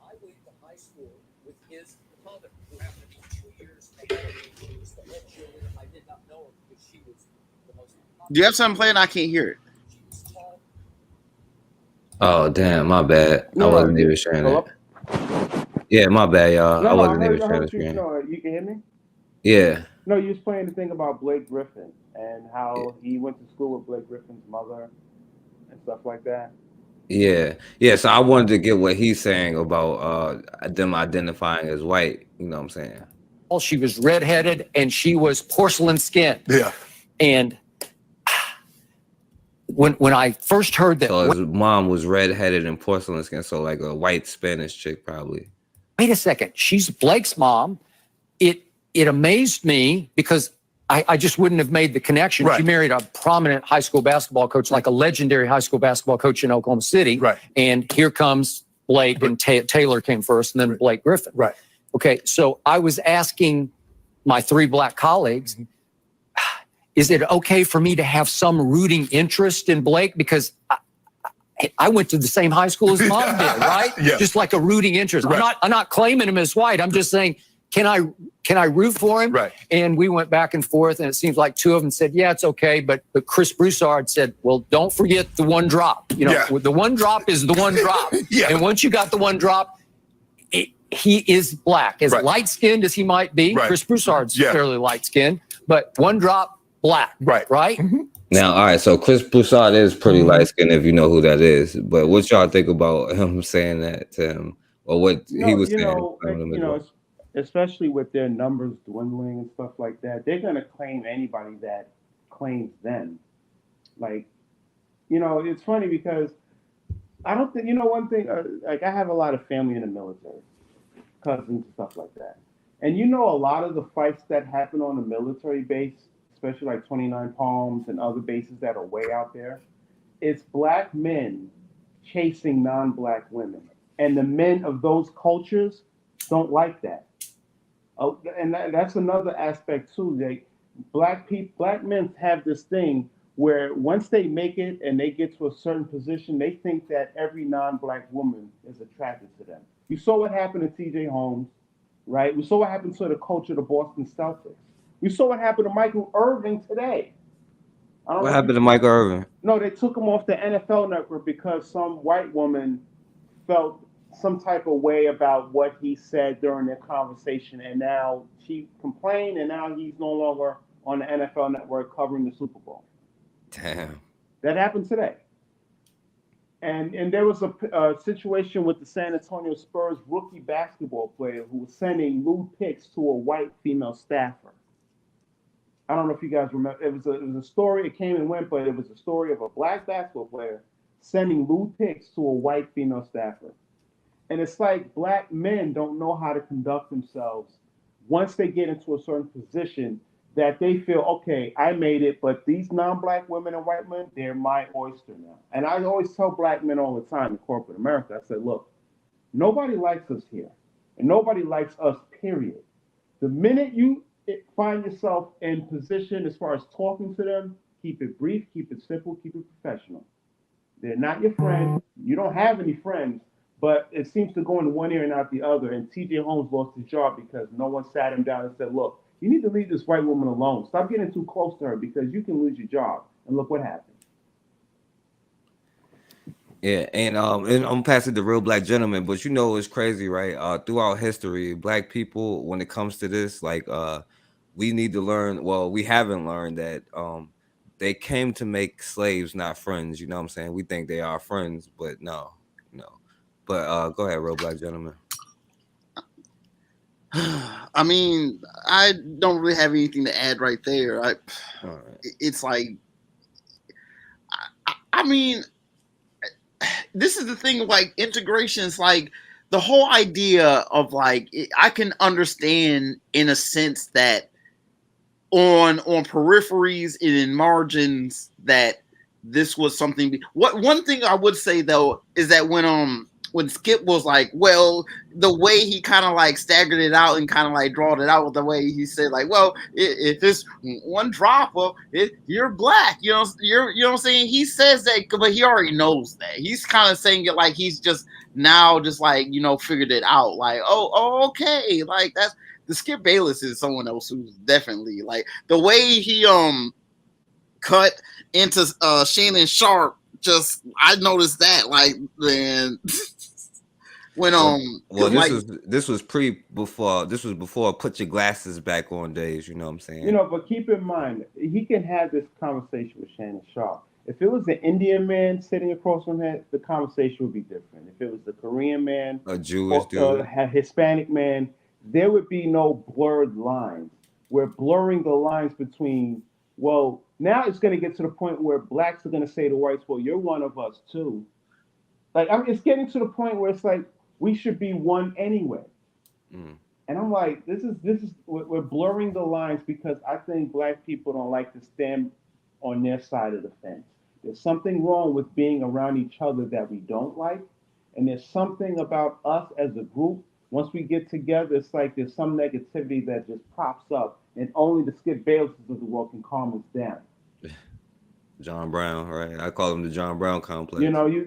I went to high school with his mother, who happened to be 2 years ahead of me. She was the head cheerleader. I did not know her because she was the most. Do you have something playing? I can't hear it. Oh damn, my bad. I wasn't even sharing Hello? that. Yeah, my bad, y'all. I No, wasn't even I sharing the heard you. screen. No, you can hear me? Yeah. No, you was playing the thing about Blake Griffin and how he went to school with Blake Griffin's mother and stuff like that. Yeah. So I wanted to get what he's saying about them identifying as white. You know what I'm saying? She was redheaded and she was porcelain skin. Yeah. And when I first heard that, So his mom was redheaded and porcelain skin, so like a white Spanish chick probably. wait a second, she's Blake's mom. It amazed me because I just wouldn't have made the connection. Right. She married a prominent high school basketball coach, like a legendary high school basketball coach in Oklahoma City. Right. And here comes Blake, and Taylor came first, and then Blake Griffin. Right. Okay, so I was asking my three black colleagues, is it okay for me to have some rooting interest in Blake? Because I went to the same high school as mom did, right? Yeah. Just like a rooting interest. Right. I'm not claiming him as white. I'm just saying, can I root for him? Right. And we went back and forth, and it seems like two of them said, yeah, it's okay. But Chris Broussard said, well, don't forget the one drop. You know, Yeah. the one drop is the one drop. Yeah. And once you got the one drop, he is black. As Right. light-skinned as he might be, Right. Chris Broussard's Yeah. fairly light-skinned, but one drop, black. Right. Right? Now, all right, so Chris Broussard is pretty light skinned if you know who that is. But what y'all think about him saying that to him, or what he was saying? Especially with their numbers dwindling and stuff like that, they're gonna claim anybody that claims them. Like, it's funny because I don't think one thing. Like, I have a lot of family in the military, cousins and stuff like that, and a lot of the fights that happen on a military base, especially like 29 Palms and other bases that are way out there, it's black men chasing non-black women, and the men of those cultures don't like that. And that's another aspect too. Black men have this thing where once they make it and they get to a certain position, they think that every non-black woman is attracted to them. You saw what happened to T.J. Holmes, right? We saw what happened to the coach of the Boston Celtics. We saw what happened to Michael Irvin today. What happened to Michael Irvin? No, they took him off the NFL Network because some white woman felt some type of way about what he said during their conversation, and now she complained, and now he's no longer on the NFL Network covering the Super Bowl. Damn. That happened today. And there was a situation with the San Antonio Spurs rookie basketball player who was sending lewd pics to a white female staffer. I don't know if you guys remember. It was a story. It came and went, but it was a story of a black basketball player sending lewd pics to a white female staffer. And it's like black men don't know how to conduct themselves once they get into a certain position that they feel, okay, I made it, but these non-black women and white men, they're my oyster now. And I always tell black men all the time in corporate America, I said, look, nobody likes us here, and nobody likes us, period. The minute you find yourself in position as far as talking to them, keep it brief, keep it simple, keep it professional. They're not your friend. You don't have any friends, but it seems to go in one ear and out the other. And T.J. Holmes lost his job because no one sat him down and said, look, you need to leave this white woman alone. Stop getting too close to her because you can lose your job. And look what happened. Yeah, and I'm passing the real black gentleman, but it's crazy, right? Throughout history, black people, when it comes to this, like we need to learn. Well, we haven't learned that they came to make slaves, not friends. You know what I'm saying? We think they are friends, but no. But go ahead, real black gentleman. I mean, I don't really have anything to add right there. All right. It's like, I mean, this is the thing of like integration. Is like the whole idea of like, I can understand in a sense that on peripheries and in margins that this was something. One thing I would say though is that when when Skip was like, well, the way he kind of like staggered it out and kind of like drawed it out with the way he said, like, well, if it's one drop, well, you're black, you know what I'm saying? He says that, but he already knows that. He's kind of saying it like he's just now just like, you know, figured it out. Like, oh, okay, like that's the Skip Bayless is someone else who's definitely like the way he cut into Shannon Sharp. Just I noticed that like then. When well this was before put your glasses back on days, you know what I'm saying? You know, but keep in mind, he can have this conversation with Shannon Sharp. If it was an Indian man sitting across from him, the conversation would be different. If it was a Korean man, a Jewish dude, a Hispanic man, there would be no blurred lines. We're blurring the lines between, well, now it's going to get to the point where blacks are going to say to whites, well, you're one of us too. Like, it's getting to the point where it's like, we should be one anyway. And I'm like, this is we're blurring the lines because I think black people don't like to stand on their side of the fence. There's something wrong with being around each other that we don't like. And there's something about us as a group. Once we get together, it's like there's some negativity that just pops up. And only the Skip Baylesses of the world can calm us down. John Brown, right? I call him the John Brown complex. You know, you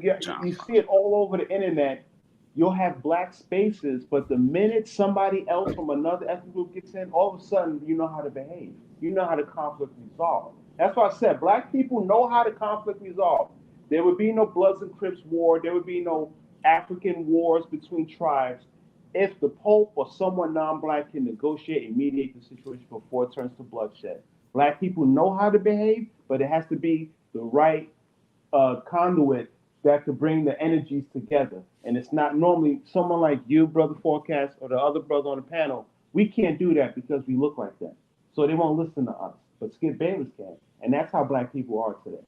see it all over the internet. You'll have black spaces, but the minute somebody else from another ethnic group gets in, all of a sudden you know how to behave. You know how to conflict resolve. That's why I said black people know how to conflict resolve. There would be no Bloods and Crips war. There would be no African wars between tribes if the Pope or someone non-black can negotiate and mediate the situation before it turns to bloodshed. Black people know how to behave, but it has to be the right conduit that could bring the energies together. And it's not normally someone like you, Brother Forecast, or the other brother on the panel. We can't do that because we look like that. So they won't listen to us. But Skip Bayless can. And that's how black people are today.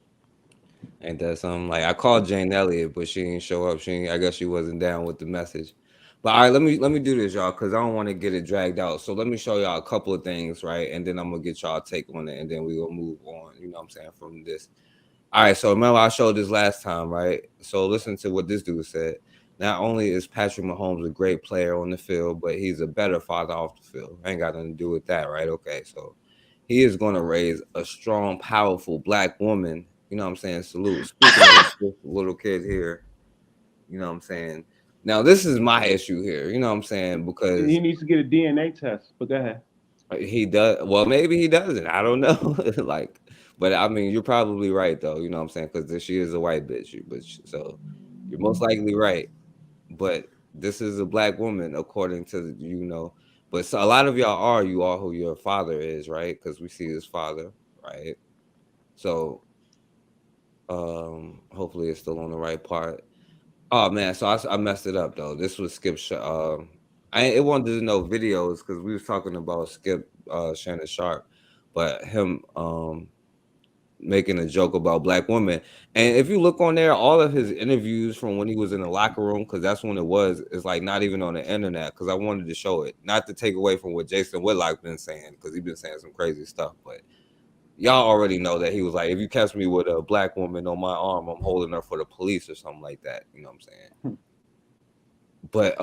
Ain't that something? Like I called Jane Elliott, but she didn't show up. I guess she wasn't down with the message. But all right, let me do this, y'all, because I don't want to get it dragged out. So let me show y'all a couple of things, right? And then I'm gonna get y'all take on it, and then we will move on, you know what I'm saying, from this. All right, so remember I showed this last time, right? So listen to what this dude said. Not only is Patrick Mahomes a great player on the field, but he's a better father off the field. Ain't got nothing to do with that, right? Okay, so he is going to raise a strong, powerful black woman. You know what I'm saying? Salute. Speaking of this little kid here, you know what I'm saying? Now, this is my issue here. You know what I'm saying? Because he needs to get a DNA test. But go ahead. He does. Well, maybe he doesn't. I don't know. Like, but I mean, you're probably right, though. You know what I'm saying? Because she is a white bitch. So you're most likely right. But this is a black woman, according to, you know. But so a lot of y'all are who your father is, right? Because we see his father, right? So hopefully it's still on the right part. Oh man, so I messed it up though. This was Skip. It wanted to know videos because we was talking about Skip Shannon Sharp, but him making a joke about black women. And if you look on there, all of his interviews from when he was in the locker room, because that's when it was, is like not even on the internet. Because I wanted to show it, not to take away from what Jason Whitlock been saying, because he's been saying some crazy stuff, but. Y'all already know that he was like, if you catch me with a black woman on my arm, I'm holding her for the police or something like that. You know what I'm saying? But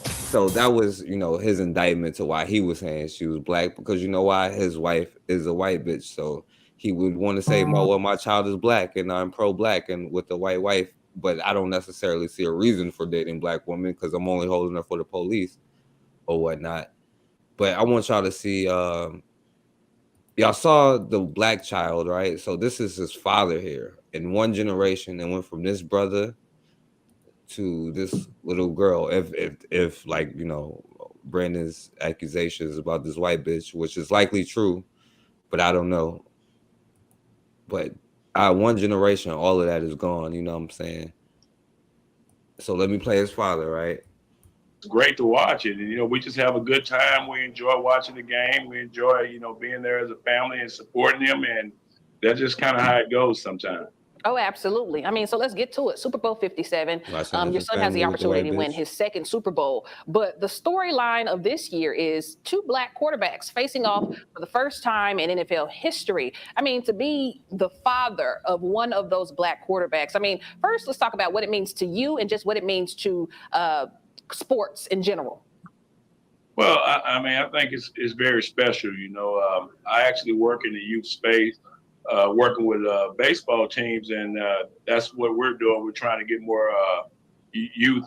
so that was, you know, his indictment to why he was saying she was black, because you know why? His wife is a white bitch. So he would want to say, well, my child is black and I'm pro-black and with a white wife, but I don't necessarily see a reason for dating black women because I'm only holding her for the police or whatnot. But I want y'all to see y'all saw the black child, right? So this is his father here. In one generation, and went from this brother to this little girl. If like, you know, Brandon's accusations about this white bitch, which is likely true, but I don't know. But one generation, all of that is gone. You know what I'm saying? So let me play his father, right? It's great to watch it. And, you know, we just have a good time. We enjoy watching the game. We enjoy, you know, being there as a family and supporting them. And that's just kind of how it goes sometimes. Oh, absolutely. I mean, so let's get to it. Super Bowl 57. Your son has the family with the white opportunity to win bitch. his second Super Bowl. But the storyline of this year is two black quarterbacks facing off for the first time in NFL history. I mean, to be the father of one of those black quarterbacks. I mean, first, let's talk about what it means to you and just what it means to sports in general. Well, I mean, I think it's very special. You know, I actually work in the youth space, working with baseball teams, and that's what we're doing. We're trying to get more youth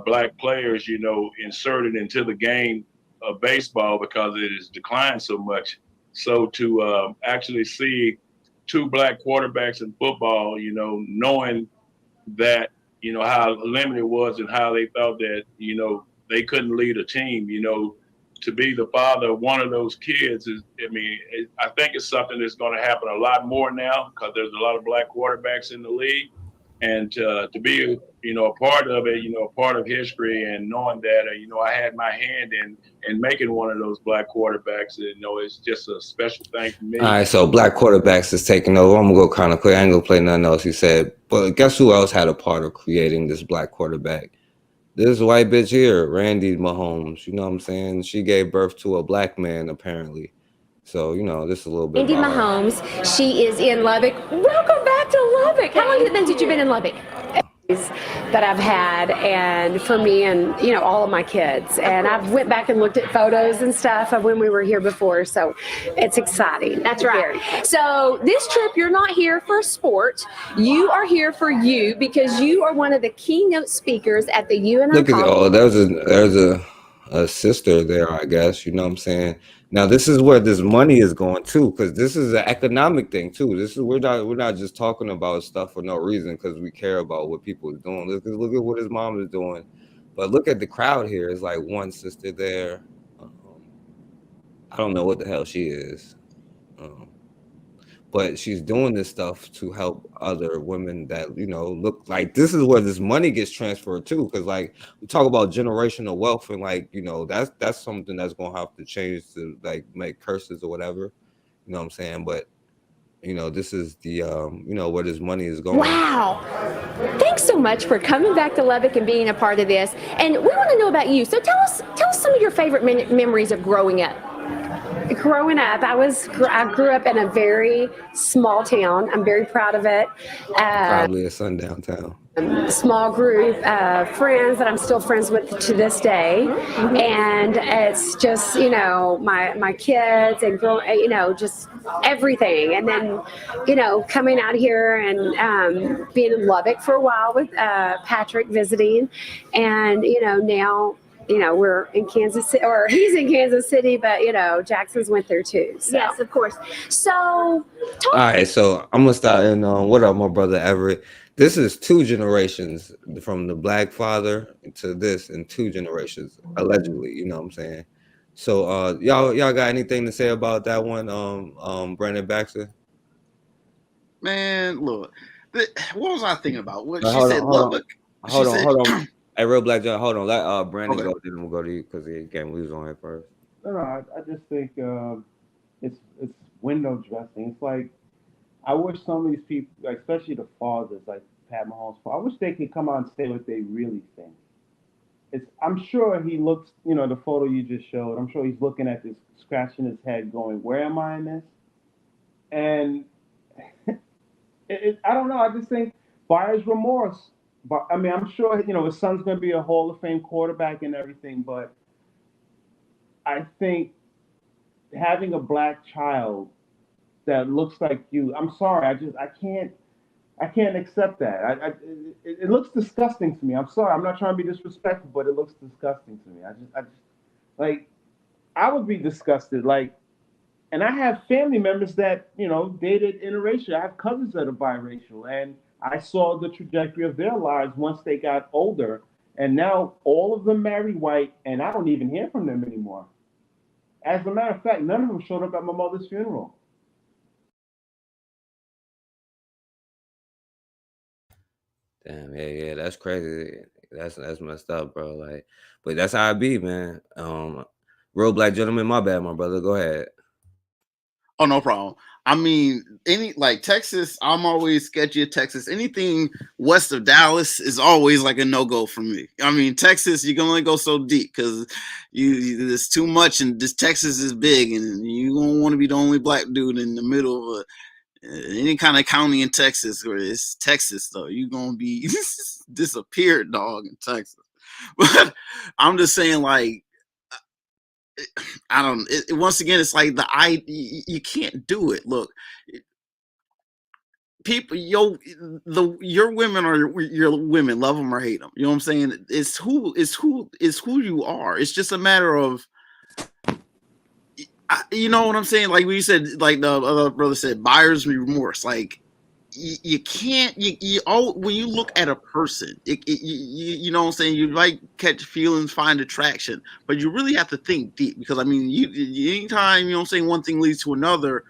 black players, you know, inserted into the game of baseball because it has declined so much. So to actually see two black quarterbacks in football, you know, knowing that, you know, how limited it was and how they thought that, you know, they couldn't lead a team, you know, to be the father of one of those kids is, I mean, I think it's something that's going to happen a lot more now because there's a lot of black quarterbacks in the league. And to be, you know, a part of it, you know, a part of history and knowing that, you know, I had my hand in making one of those black quarterbacks, you know, it's just a special thing for me. All right, so black quarterbacks is taking over. I'm gonna go kind of quick. I ain't gonna play nothing else he said. But guess who else had a part of creating this black quarterback? This white bitch here, Randy Mahomes. You know what I'm saying? She gave birth to a black man, apparently. So, you know, this is a little bit Randy about her. Mahomes. She is in Lubbock. Welcome back to Lubbock. How long has it been since you've been in Lubbock? That I've had, and for me and, you know, all of my kids. And I've went back and looked at photos and stuff of when we were here before, so it's exciting. That's right. So this trip, you're not here for sport. You are here for you because you are one of the keynote speakers at the UNI Look at conference. oh, there's a sister there, I guess. You know what I'm saying? Now this is where this money is going too, because this is an economic thing too. This is we're not just talking about stuff for no reason because we care about what people are doing. Look at what his mom is doing, but look at the crowd here. It's like one sister there. I don't know what the hell she is. But she's doing this stuff to help other women that, you know, look like this is where this money gets transferred to. Because like we talk about generational wealth and like, you know, that's something that's going to have to change to like make curses or whatever. You know what I'm saying? But, you know, this is the, you know, where this money is going. Wow. Thanks so much for coming back to Lubbock and being a part of this. And we want to know about you. So tell us some of your favorite memories of growing up. Growing up, I grew up in a very small town. I'm very proud of it. Probably a sundown town. Small group of friends that I'm still friends with to this day, and it's just, you know, my kids and you know, just everything. And then, you know, coming out here and being in Lubbock for a while with Patrick visiting, and you know, now, you know, we're in Kansas City, or he's in Kansas City, but you know, Jackson's went there too. So. Yes, of course. So, all right, so I'm gonna start. And what up, my brother Everett? This is 2 generations from the black father to this, in 2 generations, allegedly. You know what I'm saying? So, y'all got anything to say about that one, Brandon Baxter? Man, look, what was I thinking about? What she Hold said, Lubbock. Hold on. Hey, real black John, hold on. Let Brandon go, then we'll go to you because he can't lose on it first. No, I just think it's window dressing. It's like, I wish some of these people, like, especially the fathers, like Pat Mahomes, I wish they could come out and say what they really think. I'm sure he looks, you know, the photo you just showed, I'm sure he's looking at this, scratching his head, going, where am I in this? And I don't know. I just think buyer's remorse. But I mean, I'm sure, you know, his son's going to be a Hall of Fame quarterback and everything. But I think having a black child that looks like you, I'm sorry, I can't accept that. It looks disgusting to me. I'm sorry. I'm not trying to be disrespectful, but it looks disgusting to me. I just like, I would be disgusted. Like, and I have family members that, you know, dated interracial. I have cousins that are biracial, and I saw the trajectory of their lives once they got older. And now all of them marry white, and I don't even hear from them anymore. As a matter of fact, none of them showed up at my mother's funeral. Damn, yeah, that's crazy. That's messed up, bro. Like, but that's how it be, man. Real black gentleman, my bad, my brother. Go ahead. Oh, no problem. I mean, Texas, I'm always sketchy of Texas. Anything west of Dallas is always like a no-go for me. I mean, Texas, you can only go so deep because there's too much, and this Texas is big, and you don't want to be the only black dude in the middle of any kind of county in Texas where it's Texas, though. You're going to be disappeared, dog, in Texas. But I'm just saying, like, I don't. Once again, it's like you can't do it. Look, people, your women are your women. Love them or hate them. You know what I'm saying? It's who you are. It's just a matter of, you know what I'm saying? Like when you said, like the other brother said, buyer's remorse. Like you can't. When you look at a person, you know what I'm saying. You like catch feelings, find attraction, but you really have to think deep because I mean, anytime you know what I'm saying, one thing leads to another.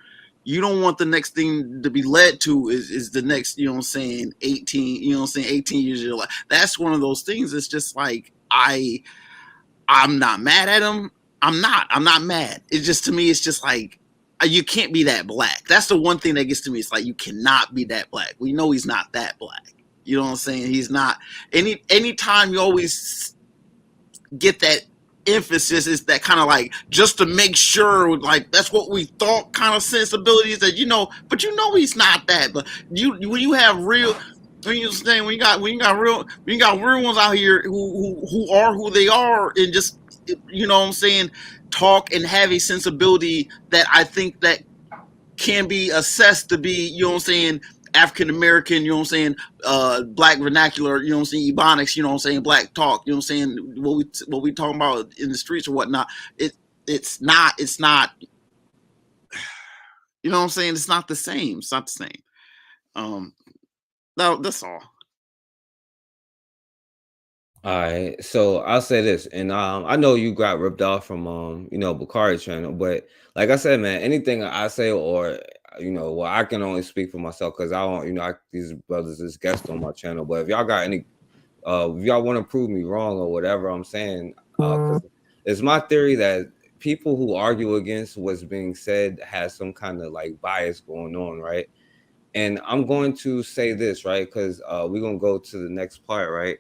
You don't want the next thing to be led to is the next, you know what I'm saying, 18, you know what I'm saying, 18 years of your life. That's one of those things. It's just like I'm not mad at him. I'm not mad. It's just, to me, it's just like you can't be that black. That's the one thing that gets to me. It's like you cannot be that black. We know he's not that black. You know what I'm saying? He's not. Anytime you always get that emphasis, is that kind of like just to make sure, like that's what we thought kind of sensibilities that but he's not that. But when you have real, when you understand, when you got real ones out here who are who they are, and just you know what I'm saying, talk and have a sensibility that I think that can be assessed to be, you know what I'm saying, African American, you know what I'm saying, black vernacular, you know what I'm saying, Ebonics, you know what I'm saying, black talk, you know what I'm saying, what we talking about in the streets or whatnot. It's not, you know what I'm saying, it's not the same. It's not the same. No, that's all. All right, so I'll say this, and I know you got ripped off from Bakari's channel, but like I said, man, anything I say or well, I can only speak for myself because I don't, these brothers is guests on my channel. But if y'all got any, if y'all want to prove me wrong or whatever I'm saying, 'cause it's my theory that people who argue against what's being said has some kind of like bias going on, right? And I'm going to say this, right, because we're gonna go to the next part, right?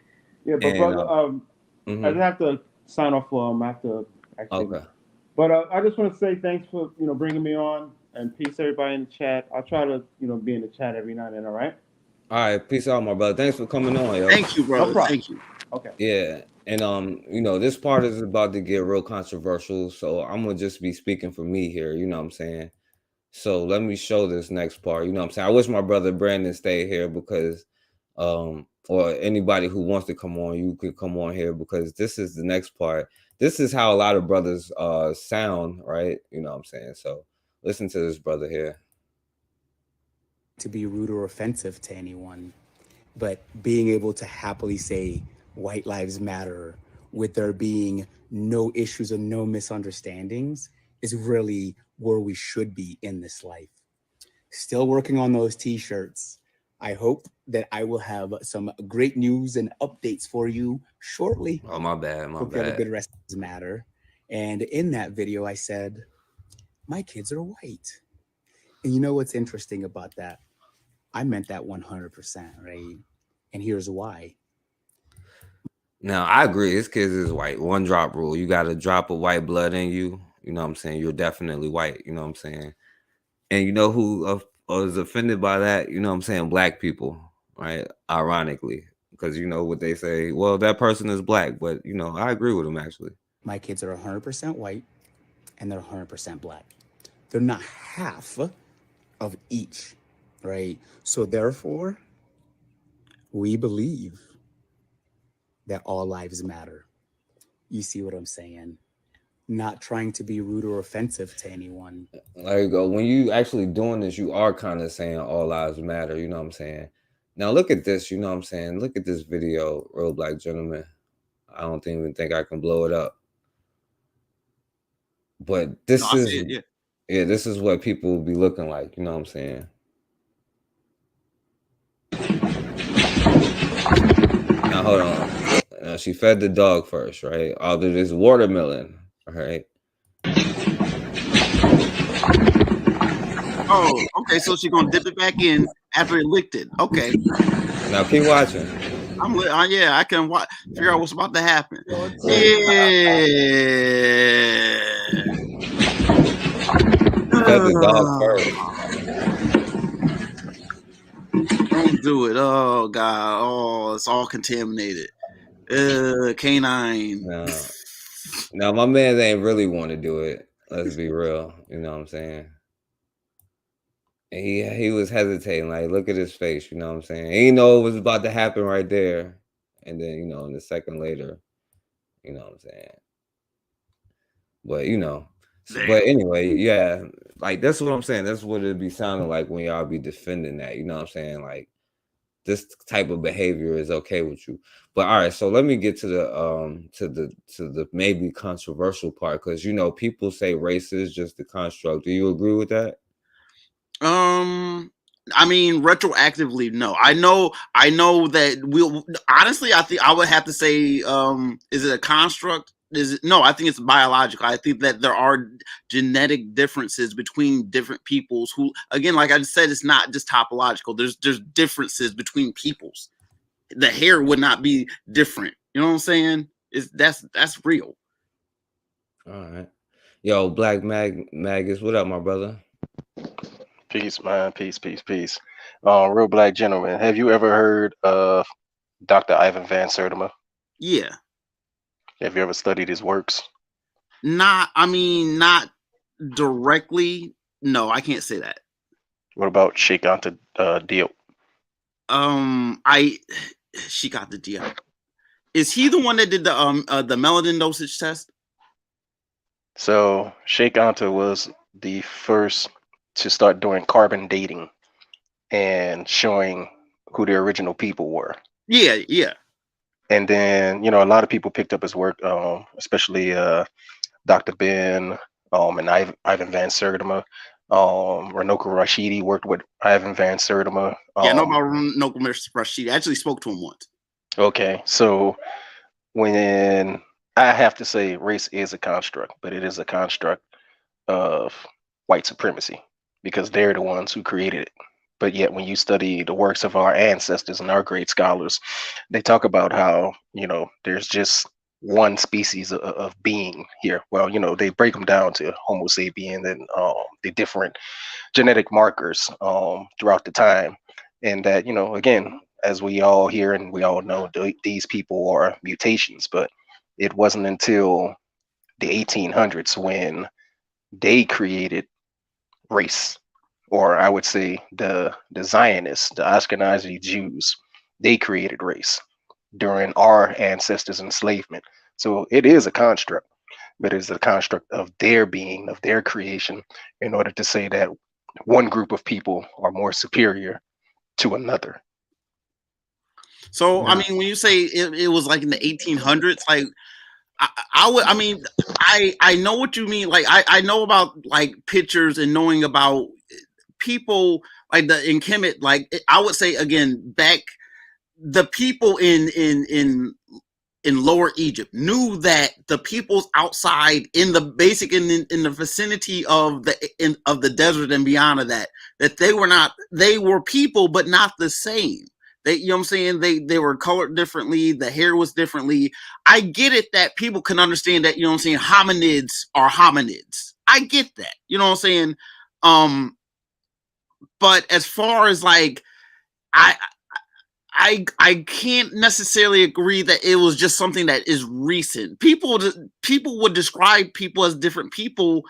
Yeah, but brother, I just have to sign off for him. I have to actually. Okay. But I just want to say thanks for bringing me on, and peace everybody in the chat. I'll try to be in the chat every now and then. All right. All right, peace out, my brother. Thanks for coming on, yo. Thank you, brother. No problem. Thank you. Okay. Yeah, and this part is about to get real controversial, so I'm gonna just be speaking for me here. You know what I'm saying? So let me show this next part. You know what I'm saying? I wish my brother Brandon stayed here because, or anybody who wants to come on, you could come on here because this is the next part. This is how a lot of brothers sound, right? You know what I'm saying? So listen to this brother here. To be rude or offensive to anyone, but being able to happily say white lives matter with there being no issues or no misunderstandings is really where we should be in this life. Still working on those t-shirts. I hope that I will have some great news and updates for you shortly. Oh, my bad, Hope you have a good rest of matter. And in that video, I said, my kids are white. And you know what's interesting about that? I meant that 100%, right? And here's why. Now, I agree. His kids is white. One drop rule. You got a drop of white blood in you. You know what I'm saying? You're definitely white. You know what I'm saying? And you know who was offended by that? You know what I'm saying? Black people, right? Ironically, because you know what they say. Well, that person is black, but I agree with them actually. My kids are 100% white, and they're 100% black. They're not half of each, right? So therefore, we believe that all lives matter. You see what I'm saying? Not trying to be rude or offensive to anyone. Like when you actually doing this, you are kind of saying all lives matter. You know what I'm saying? Now look at this. You know what I'm saying? Look at this video, Real Black Gentleman. I don't even think I can blow it up. But this this is what people will be looking like. You know what I'm saying? Now hold on. Now she fed the dog first, right? Out of this watermelon, all right? Oh, okay. So she's gonna dip it back in after it licked it. Okay. Now keep watching. Yeah, I can figure out what's about to happen. Yeah. Fed the dog first. Don't do it. Oh God. Oh, it's all contaminated. Canine. Now my man ain't really want to do it. Let's be real. You know what I'm saying? And he was hesitating. Like, look at his face. You know what I'm saying? He know it was about to happen right there. And then, in a second later, you know what I'm saying? But, but anyway, yeah, like, that's what I'm saying. That's what it'd be sounding like when y'all be defending that. You know what I'm saying? Like, this type of behavior is okay with you. But all right, so let me get to the maybe controversial part, because people say race is just the construct. Do you agree with that? I mean, retroactively, no. I know that honestly, I think I would have to say, is it a construct? No, I think it's biological. I think that there are genetic differences between different peoples who, again, like I just said, it's not just topological. There's differences between peoples. The hair would not be different. You know what I'm saying? That's real. All right. Yo, Black Magus, what up, my brother? Peace, man. Peace. Real Black Gentleman. Have you ever heard of Dr. Ivan Van Sertima? Yeah. Have you ever studied his works? Not directly. No, I can't say that. What about Sheikh Anta Diop? Sheikh Anta Diop. Is he the one that did the melanin dosage test? So Sheikh Anta was the first to start doing carbon dating and showing who the original people were. Yeah. And then, a lot of people picked up his work, especially Dr. Ben and Ivan Van Sertima. Ranoka Rashidi worked with Ivan Van Sertima. Yeah, I know about Ranoka Rashidi. I actually spoke to him once. Okay, so when I have to say race is a construct, but it is a construct of white supremacy because they're the ones who created it. But yet when you study the works of our ancestors and our great scholars, they talk about how, there's just one species of being here. Well, they break them down to Homo sapien and the different genetic markers throughout the time. And that, again, as we all hear and we all know, these people are mutations. But it wasn't until the 1800s when they created race, or I would say the Zionists, the Ashkenazi Jews, they created race during our ancestors' enslavement. So it is a construct, but it's a construct of their being, of their creation, in order to say that one group of people are more superior to another. So, I mean, when you say it was like in the 1800s, like I know what you mean. Like I know about like pictures and knowing about people like in Kemet. Like I would say again, back the people in Lower Egypt knew that the peoples outside in the vicinity of the desert and beyond of that they were people but not the same. They, you know what I'm saying? They were colored differently. The hair was differently. I get it that people can understand that, you know what I'm saying? Hominids are hominids. I get that. You know what I'm saying? But as far as like, I can't necessarily agree that it was just something that is recent. People would describe people as different people.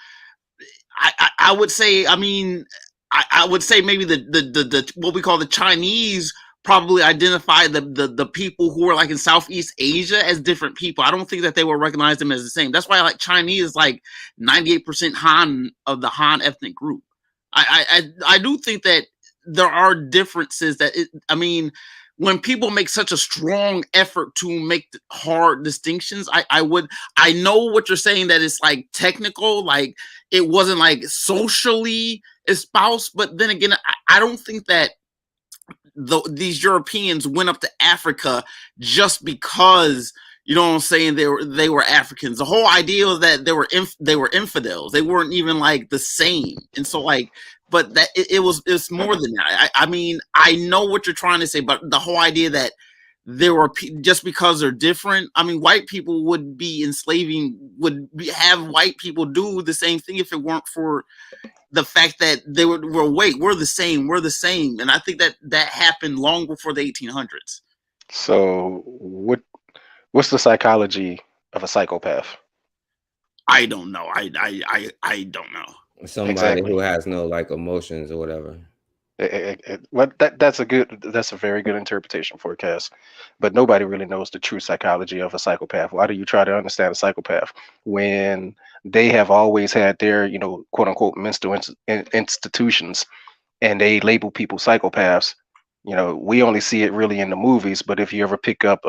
I would say, I mean, I would say maybe the what we call the Chinese probably identify the people who are like in Southeast Asia as different people. I don't think that they will recognize them as the same. That's why like Chinese is like 98% Han of the Han ethnic group. I do think that there are differences that I mean, when people make such a strong effort to make hard distinctions, I know what you're saying, that it's like technical, like it wasn't like socially espoused, but then again, I don't think that these Europeans went up to Africa just because, you know what I'm saying, they were Africans. The whole idea was that they were infidels. They weren't even like the same. And so like but that it's more than that. I mean, I know what you're trying to say, but the whole idea that there were just because they're different. I mean, white people would be enslaving, have white people do the same thing if it weren't for the fact that they were we're the same, and I think that happened long before the 1800s. So what's the psychology of a psychopath? I don't know. I don't know. Somebody who has no like emotions or whatever. Well, that's a very good interpretation for a cast, but nobody really knows the true psychology of a psychopath. Why do you try to understand a psychopath when they have always had their, quote unquote, mental institutions, and they label people psychopaths? We only see it really in the movies, but if you ever pick up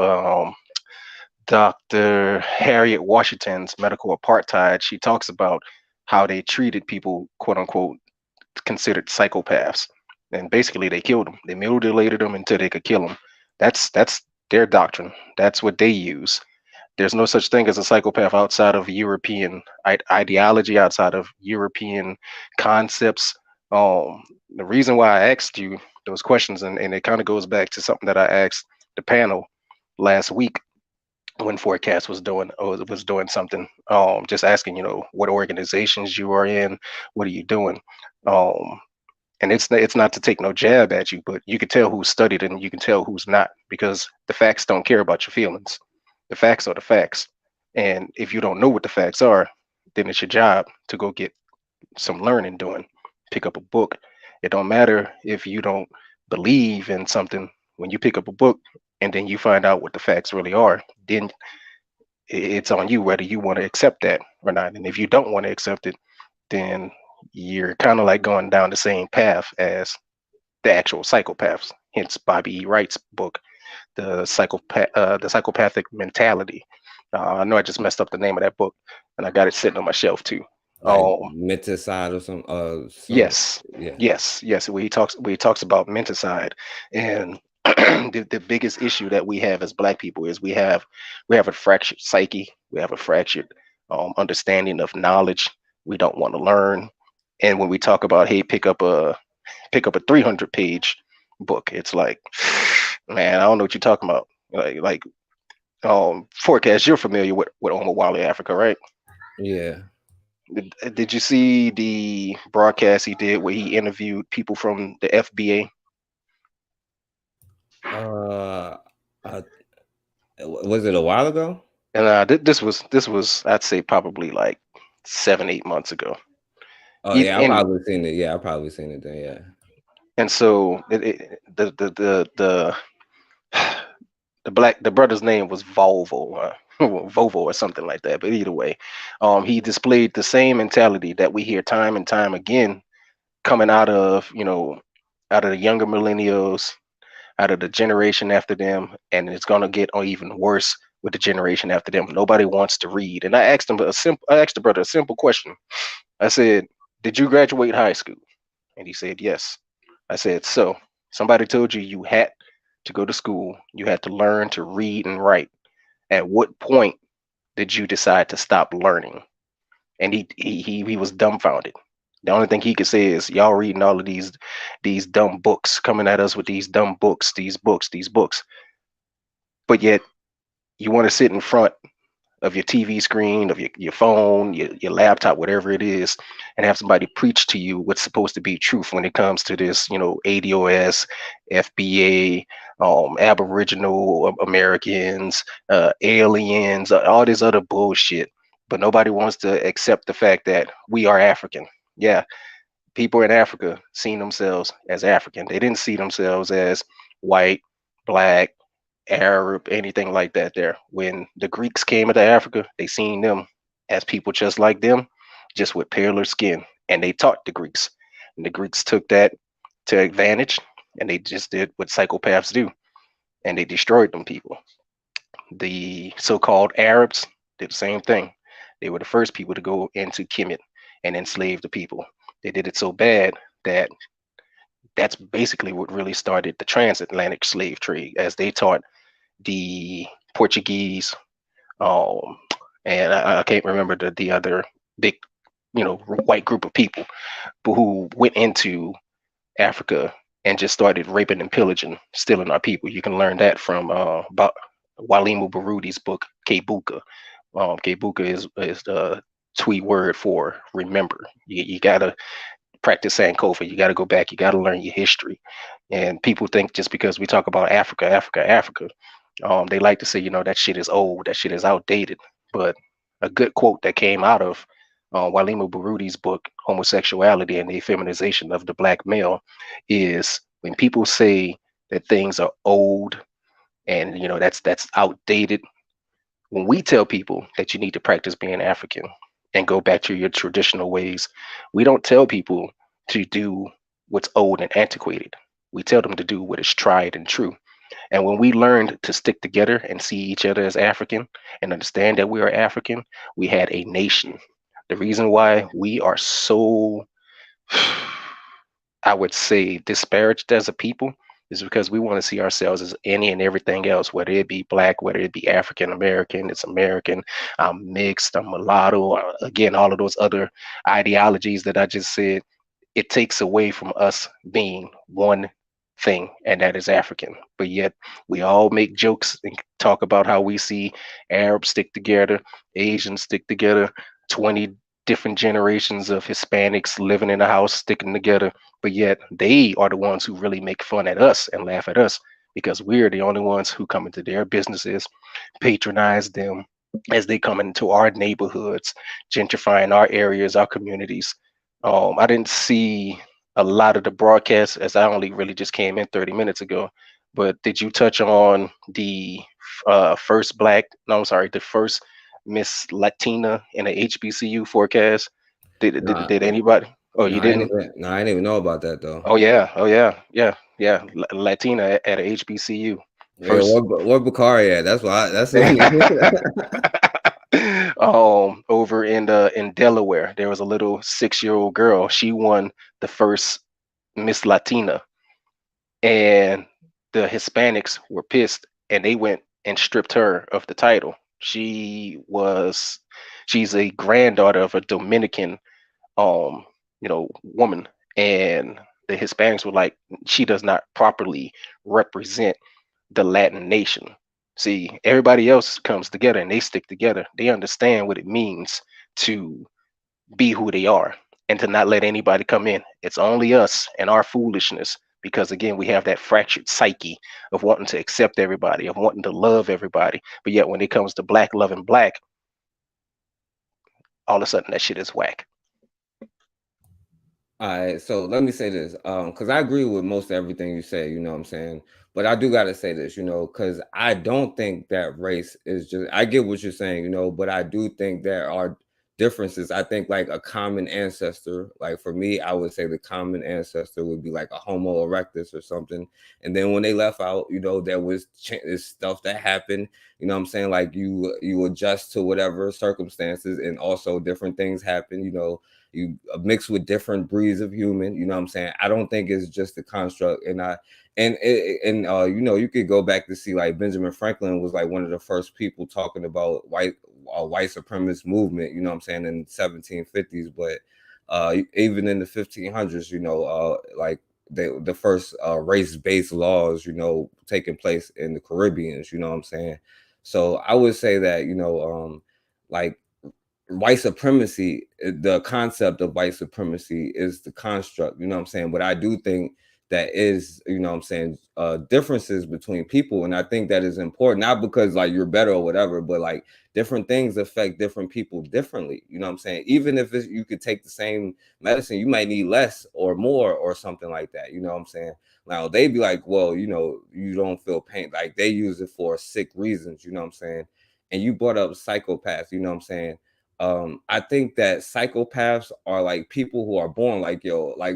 Dr. Harriet Washington's Medical Apartheid, she talks about how they treated people, quote unquote, considered psychopaths, and basically they killed them. They mutilated them until they could kill them. That's their doctrine. That's what they use. There's no such thing as a psychopath outside of European ideology, outside of European concepts. The reason why I asked you those questions, and it kind of goes back to something that I asked the panel last week when Forecast was doing something, just asking, what organizations you are in, what are you doing? And it's not to take no jab at you, but you can tell who's studied and you can tell who's not, because the facts don't care about your feelings. The facts are the facts. And if you don't know what the facts are, then it's your job to go get some learning doing. Pick up a book. It don't matter if you don't believe in something. When you pick up a book and then you find out what the facts really are, then it's on you whether you want to accept that or not. And if you don't want to accept it, then you're kind of like going down the same path as the actual psychopaths. Hence Bobby E. Wright's book, the psychopathic mentality. I know I just messed up the name of that book, and I got it sitting on my shelf too. Like menticide or some. Yes, yeah. yes. Where he talks about menticide, and the biggest issue that we have as Black people is we have a fractured psyche. We have a fractured understanding of knowledge. We don't want to learn. And when we talk about, hey, pick up a 300-page book, it's like, man, I don't know what you're talking about. Forecast, you're familiar with Omawale Africa, right? Yeah. Did you see the broadcast he did where he interviewed people from the FBA? Was it a while ago? And this was I'd say probably like 7-8 months ago. Oh yeah, I've probably seen it. Yeah, I've probably seen it then. Yeah. And so the brother's name was Volvo, Volvo or something like that. But either way, he displayed the same mentality that we hear time and time again coming out of the younger millennials, out of the generation after them, and it's gonna get even worse with the generation after them. Nobody wants to read. And I asked the brother a simple question. I said, "Did you graduate high school?" And he said, "Yes." I said, "So somebody told you had to go to school, you had to learn to read and write. At what point did you decide to stop learning?" And he was dumbfounded. The only thing he could say is, "Y'all reading all of these dumb books, coming at us with these dumb books, these books. But yet you want to sit in front of your TV screen, of your phone, your laptop, whatever it is, and have somebody preach to you what's supposed to be truth when it comes to this, ADOS, FBA, Aboriginal Americans, aliens, all this other bullshit." But nobody wants to accept the fact that we are African. Yeah, people in Africa seen themselves as African. They didn't see themselves as white, Black, Arab, anything like that there. When the Greeks came into Africa, they seen them as people just like them, just with paler skin. And they taught the Greeks. And the Greeks took that to advantage, and they just did what psychopaths do. And they destroyed them people. The so-called Arabs did the same thing. They were the first people to go into Kemet and enslave the people. They did it so bad that that's basically what really started the transatlantic slave trade, as they taught the Portuguese, and I can't remember the other big white group of people, but who went into Africa and just started raping and pillaging, stealing our people. You can learn that from Walimu Baruti's book, Kebuka. Kebuka is the Twi word for remember. You gotta practice Sankofa. You gotta go back. You gotta learn your history. And people think just because we talk about Africa, they like to say, that shit is old, that shit is outdated. But a good quote that came out of Walimu Baruti's book, Homosexuality and the Feminization of the Black Male, is when people say that things are old and that's outdated. When we tell people that you need to practice being African and go back to your traditional ways, we don't tell people to do what's old and antiquated. We tell them to do what is tried and true. And when we learned to stick together and see each other as African and understand that we are African, we had a nation. The reason why we are so, I would say, disparaged as a people is because we want to see ourselves as any and everything else, whether it be Black, whether it be African American, it's American, I'm mixed, I'm mulatto, again, all of those other ideologies that I just said. It takes away from us being one thing, and that is African. But yet we all make jokes and talk about how we see Arabs stick together, Asians stick together, 20 different generations of Hispanics living in a house sticking together, but yet they are the ones who really make fun at us and laugh at us because we're the only ones who come into their businesses, patronize them as they come into our neighborhoods, gentrifying our areas, our communities. I didn't see a lot of the broadcast as I only really just came in 30 minutes ago, but did you touch on the first the first Miss Latina in a HBCU forecast? Did anybody? Oh, you didn't? I didn't even know about that though. Oh yeah. Latina at a HBCU. Yeah, where Bakari at? That's why. That's over in Delaware, there was a little 6-year-old girl. She won the first Miss Latina, and the Hispanics were pissed, and they went and stripped her of the title. She's a granddaughter of a Dominican woman, and the Hispanics were like, she does not properly represent the Latin nation. See, everybody else comes together and they stick together. They understand what it means to be who they are and to not let anybody come in. It's only us and our foolishness, because again, we have that fractured psyche of wanting to accept everybody, of wanting to love everybody. But yet when it comes to Black loving Black, all of a sudden that shit is whack. All right, so let me say this, because I agree with most everything you say, you know what I'm saying? But I do got to say this, because I don't think that race is just, I get what you're saying, but I do think there are differences. I think like a common ancestor, like for me, I would say the common ancestor would be like a Homo erectus or something. And then when they left out, there was stuff that happened, you know what I'm saying? Like you adjust to whatever circumstances, and also different things happen, you mix with different breeds of human, you know what I'm saying? I don't think it's just a construct. And you could go back to see like Benjamin Franklin was like one of the first people talking about white supremacist movement, you know what I'm saying, in the 1750s. But even in the 1500s, like the first race-based laws, taking place in the Caribbeans, you know what I'm saying? So I would say that, like white supremacy, the concept of white supremacy is the construct, you know what I'm saying? But I do think that is, you know what I'm saying, differences between people. And I think that is important, not because like you're better or whatever, but like different things affect different people differently. You know what I'm saying? Even if you could take the same medicine, you might need less or more or something like that. You know what I'm saying? Now they be like, well, you don't feel pain. Like they use it for sick reasons, you know what I'm saying? And you brought up psychopaths, you know what I'm saying? I think that psychopaths are like people who are born like, if I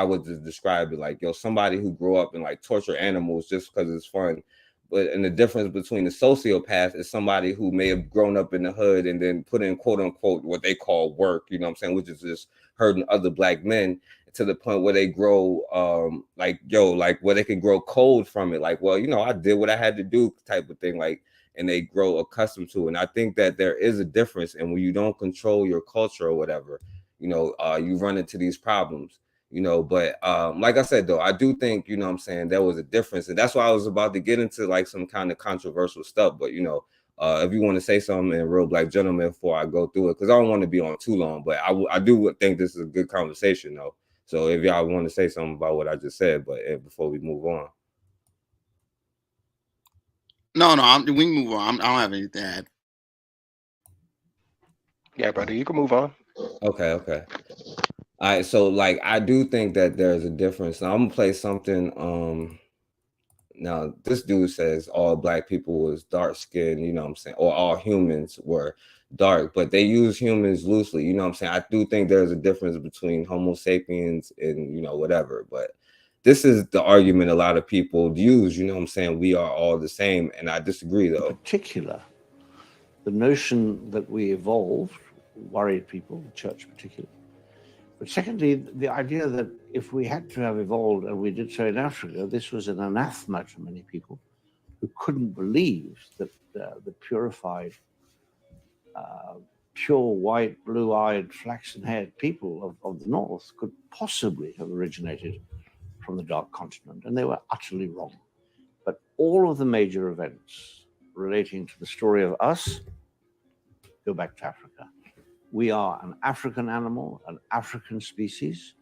was to describe it, like, somebody who grew up and like torture animals just because it's fun. But and the difference between the sociopath is somebody who may have grown up in the hood and then put in quote unquote what they call work, you know what I'm saying, which is just hurting other Black men to the point where they grow where they can grow cold from it. Like, well, I did what I had to do type of thing. Like, and they grow accustomed to. And I think that there is a difference, and when you don't control your culture or whatever, you run into these problems. But like I said, though, I do think, I'm saying, there was a difference, and that's why I was about to get into like some kind of controversial stuff. But if you want to say something in Real Black Gentleman before I go through it, because I don't want to be on too long, but I do think this is a good conversation, though. So if y'all want to say something about what I just said, but before we move on. No, we can move on. I don't have anything to add. Yeah, brother, you can move on. Okay. All right, so like I do think that there's a difference. Now I'm gonna play something. Now this dude says all Black people was dark skinned, you know what I'm saying, or all humans were dark, but they use humans loosely, you know what I'm saying. I do think there's a difference between Homo sapiens and whatever, but this is the argument a lot of people use, you know what I'm saying. We are all the same, and I disagree though. In particular, the notion that we evolved worried people, the church particularly. But secondly, the idea that if we had to have evolved, and we did so in Africa, this was an anathema to many people who couldn't believe that the purified, pure white, blue-eyed, flaxen-haired people of the North could possibly have originated from the Dark Continent, and they were utterly wrong. But all of the major events relating to the story of us go back to Africa. We are an African animal, an African species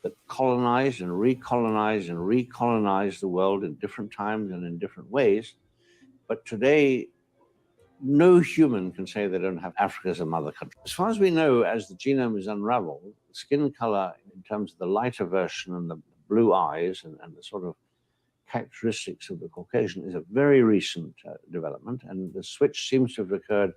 that colonized and recolonized and recolonized the world in different times and in different ways. But today, no human can say they don't have Africa as a mother country. As far as we know, as the genome is unraveled, skin color in terms of the lighter version and the blue eyes and the sort of characteristics of the Caucasian is a very recent development, and the switch seems to have occurred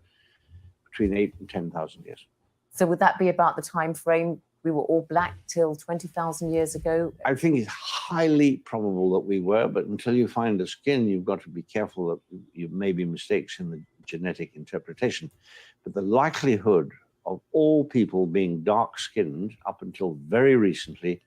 between 8,000 and 10,000 years. So would that be about the time frame we were all Black till 20,000 years ago? I think it's highly probable that we were, but until you find the skin, you've got to be careful that you may be mistakes in the genetic interpretation. But the likelihood of all people being dark-skinned up until very recently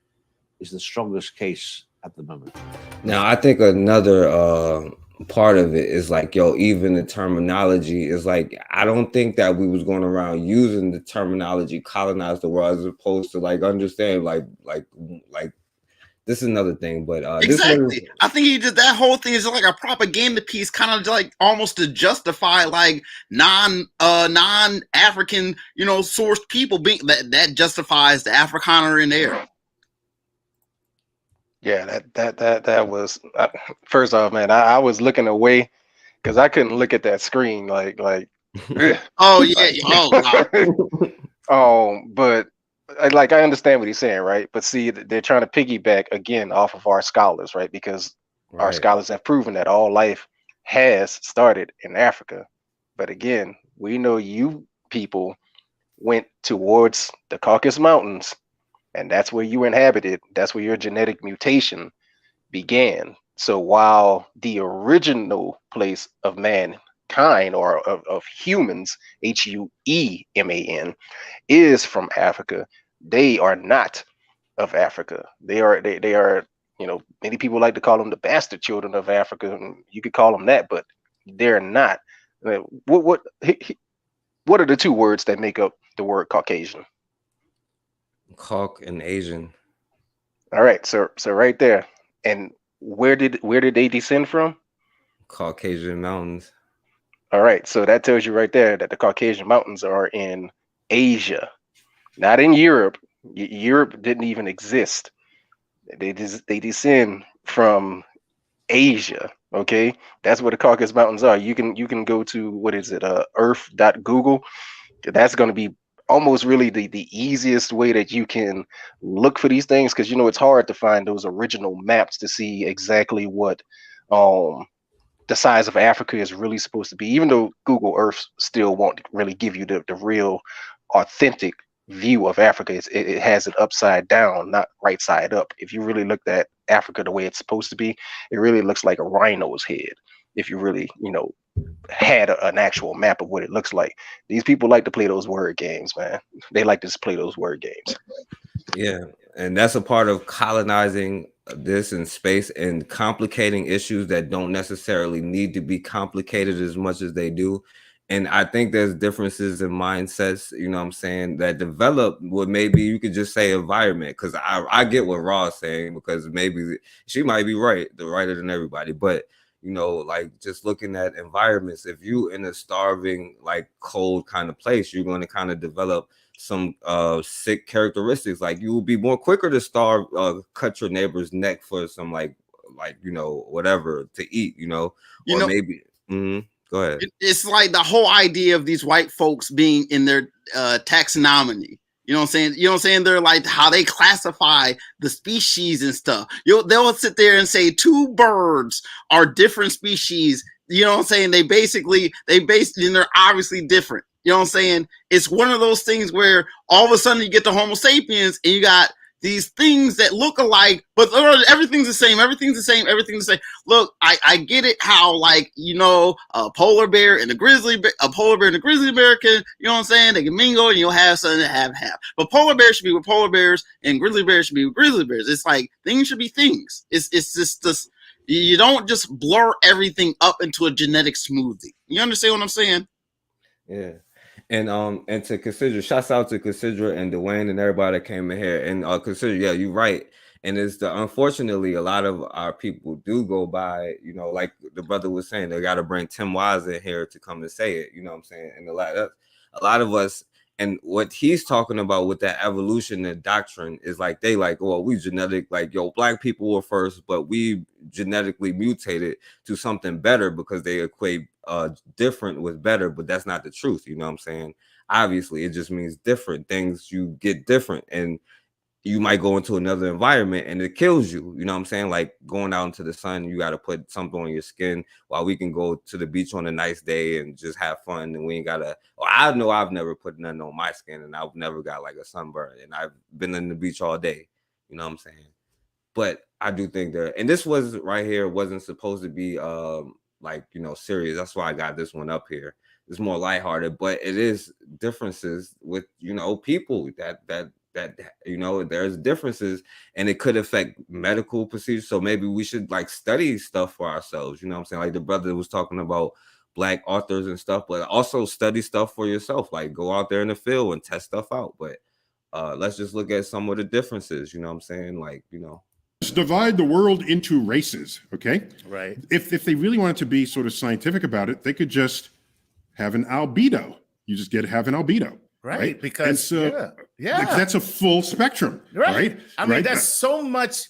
is the strongest case at the moment. Now, I think another part of it is like, even the terminology is like, I don't think that we was going around using the terminology colonize the world as opposed to like understand like this is another thing, but exactly. I think he did that whole thing is like a propaganda piece, kind of like almost to justify like non-African, sourced people being that justifies the Afrikaner in there. Yeah, that was first off, man. I was looking away because I couldn't look at that screen. Like. Oh yeah. But I understand what he's saying, right? But see, they're trying to piggyback again off of our scholars, right? Because our scholars have proven that all life has started in Africa. But again, we know you people went towards the Caucasus Mountains. And that's where you inhabited. That's where your genetic mutation began. So while the original place of mankind or of humans, HUEMAN, is from Africa, they are not of Africa. They are, many people like to call them the bastard children of Africa. And you could call them that, but they're not. What are the two words that make up the word Caucasian? Cauc and Asian. All right, so right there. And where did they descend from? Caucasian mountains. All right, so that tells you right there that the Caucasian mountains are in Asia, not in Europe. Europe didn't even exist. They descend from Asia. Okay, that's where the Caucasus Mountains are. You can go to, what is it, earth.google. That's going to be almost really the easiest way that you can look for these things, because it's hard to find those original maps to see exactly what the size of Africa is really supposed to be, even though Google Earth still won't really give you the real authentic view of Africa. It has it upside down, not right side up. If you really looked at Africa the way it's supposed to be, it really looks like a rhino's head. If you really, had an actual map of what it looks like. These people like to play those word games, man. They like to play those word games. Yeah, And that's a part of colonizing this in space and complicating issues that don't necessarily need to be complicated as much as they do. And I think there's differences in mindsets, you know what I'm saying, that develop what maybe you could just say environment. Because I get what Raw's saying, because maybe she might be right, the righter than everybody. But, you know, like just looking at environments, if you in a starving, like cold kind of place, you're going to kind of develop some sick characteristics. Like you will be more quicker to starve, cut your neighbor's neck for some like you know, whatever to eat, you know, or maybe go ahead. It's like the whole idea of these white folks being in their taxonomy. You know what I'm saying? You know what I'm saying? They're like how they classify the species and stuff. They'll sit there and say 2 birds are different species. You know what I'm saying? They basically, and they're obviously different. You know what I'm saying? It's one of those things where all of a sudden you get the Homo sapiens and you got these things that look alike, but everything's the same. Everything's the same. Everything's the same. Look, I get it. How, like, you know, a polar bear and a grizzly bear can, you know what I'm saying? They can mingle and you'll have something to have. But polar bears should be with polar bears and grizzly bears should be with grizzly bears. It's like things should be things. It's just this. You don't just blur everything up into a genetic smoothie. You understand what I'm saying? Yeah. And to consider, shouts out to Consider and Dwayne and everybody that came in here. And Consider, yeah, you're right. And it's unfortunately a lot of our people do go by, you know, like the brother was saying, they got to bring Tim Wise in here to come and say it, you know what I'm saying? And a lot of us, and what he's talking about with that evolution and doctrine is like, they like, well, we genetic, like, yo, black people were first, but we genetically mutated to something better because they equate different with better, but that's not the truth. You know what I'm saying? Obviously, it just means different things. You get different, and you might go into another environment and it kills you. You know what I'm saying? Like going out into the sun, you got to put something on your skin, while we can go to the beach on a nice day and just have fun. And we ain't got to, I know I've never put nothing on my skin and I've never got like a sunburn, and I've been in the beach all day. You know what I'm saying? But I do think that, and this was right here, wasn't supposed to be like, you know, serious. That's why I got this one up here. It's more lighthearted, but it is differences with, you know, people that you know, there's differences, and it could affect medical procedures. So maybe we should like study stuff for ourselves. You know what I'm saying? Like the brother was talking about black authors and stuff, but also study stuff for yourself. Like go out there in the field and test stuff out. But let's just look at some of the differences. You know what I'm saying? Like, you know, divide the world into races, okay? Right. If they really wanted to be sort of scientific about it, they could just have an albedo. You just have an albedo. Right. Because and so, yeah. That's a full spectrum. Right. I mean, that's so much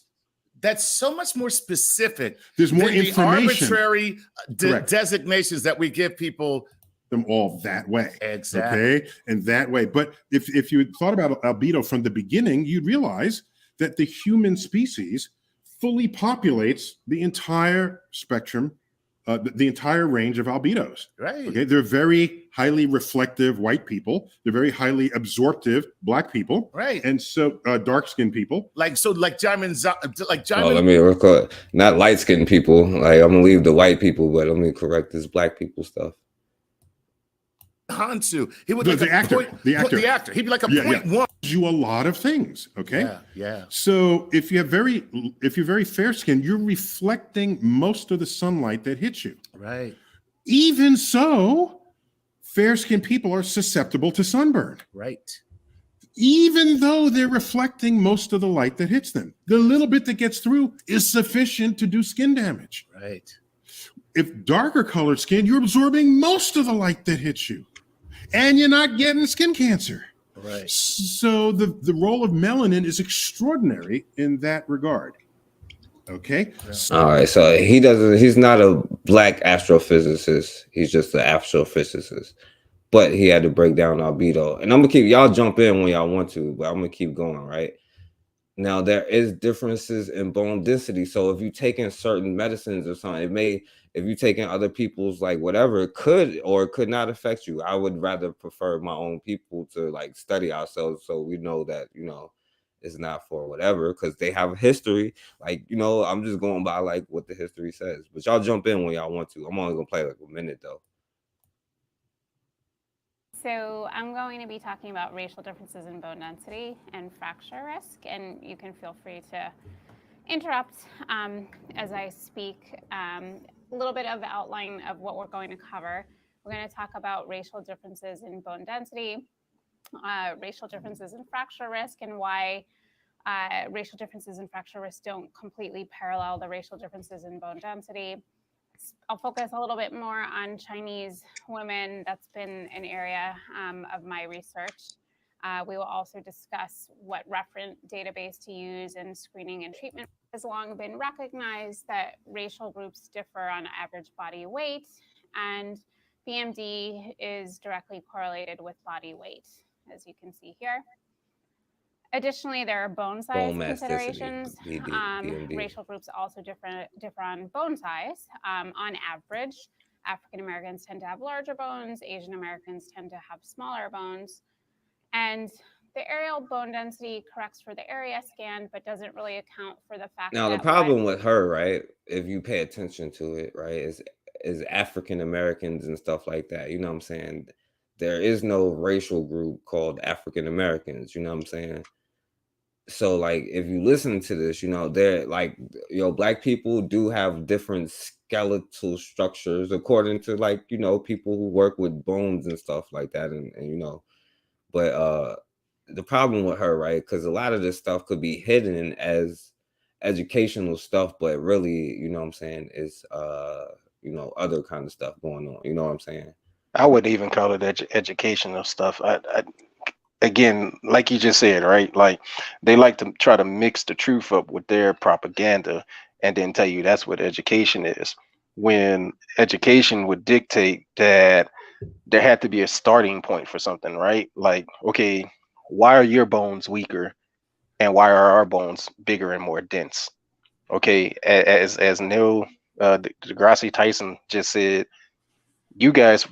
more specific. There's more than information. The arbitrary designations that we give people. Them all that way. Exactly. Okay. And that way. But if you thought about albedo from the beginning, you'd realize that the human species fully populates the entire spectrum, the entire range of albedos. Right. Okay. They're very highly reflective white people. They're very highly absorptive black people. Right. And so dark-skinned people. Like Jamin. Oh, let me record. Not light-skinned people. Like I'm gonna leave the white people, but let me correct this black people stuff. Hansu. He would The actor. He'd be like a 0.1. You a lot of things. Okay. Yeah. So if you're very fair skinned, you're reflecting most of the sunlight that hits you. Right. Even so, fair skinned people are susceptible to sunburn. Right. Even though they're reflecting most of the light that hits them, the little bit that gets through is sufficient to do skin damage. Right. If darker colored skin, you're absorbing most of the light that hits you, and you're not getting skin cancer. Right. So the role of melanin is extraordinary in that regard. Okay. Yeah. All right. So he's not a black astrophysicist. He's just an astrophysicist. But he had to break down albedo. And I'm gonna keep y'all jump in when y'all want to, but I'm gonna keep going, right? Now there is differences in bone density. So if you taking certain medicines or something, if you taking other people's like whatever, it could or it could not affect you. I would rather prefer my own people to like study ourselves so we know that, you know, it's not for whatever, because they have a history. Like, you know, I'm just going by like what the history says. But y'all jump in when y'all want to. I'm only gonna play like a minute though. So I'm going to be talking about racial differences in bone density and fracture risk, and you can feel free to interrupt as I speak. A little bit of outline of what we're going to cover. We're going to talk about racial differences in bone density, racial differences in fracture risk, and why racial differences in fracture risk don't completely parallel the racial differences in bone density. I'll focus a little bit more on Chinese women. That's been an area of my research. We will also discuss what reference database to use in screening and treatment. It has long been recognized that racial groups differ on average body weight, and BMD is directly correlated with body weight, as you can see here. Additionally, there are bone size Bone considerations. BMD. Racial groups also differ on bone size. On average, African Americans tend to have larger bones, Asian Americans tend to have smaller bones. And the aerial bone density corrects for the area scan, but doesn't really account for the fact Now that the problem with her, right, if you pay attention to it, right, is African Americans and stuff like that. You know what I'm saying? There is no racial group called African Americans. You know what I'm saying? So like if you listen to this, you know, they're like, black people do have different skeletal structures according to, like, people who work with bones and stuff like that, and but the problem with her, right, because a lot of this stuff could be hidden as educational stuff, but really, you know what I'm saying, is other kind of stuff going on. You know what I'm saying? I would even call it educational stuff. Again, like you just said, right? Like they like to try to mix the truth up with their propaganda and then tell you that's what education is. When education would dictate that there had to be a starting point for something, right? Like, okay, why are your bones weaker and why are our bones bigger and more dense? Okay, as Neil deGrasse Tyson just said, you guys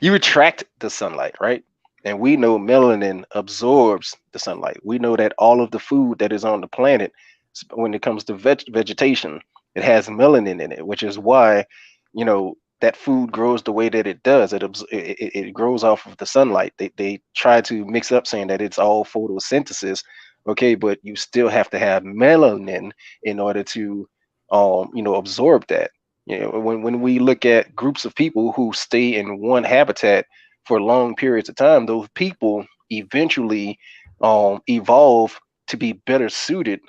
you attract the sunlight, right? And we know melanin absorbs the sunlight. We know that all of the food that is on the planet, when it comes to vegetation, it has melanin in it, which is why, that food grows the way that it does. It grows off of the sunlight. They try to mix up saying that it's all photosynthesis, okay, but you still have to have melanin in order to, absorb that. When we look at groups of people who stay in one habitat for long periods of time, those people eventually evolve to be better suited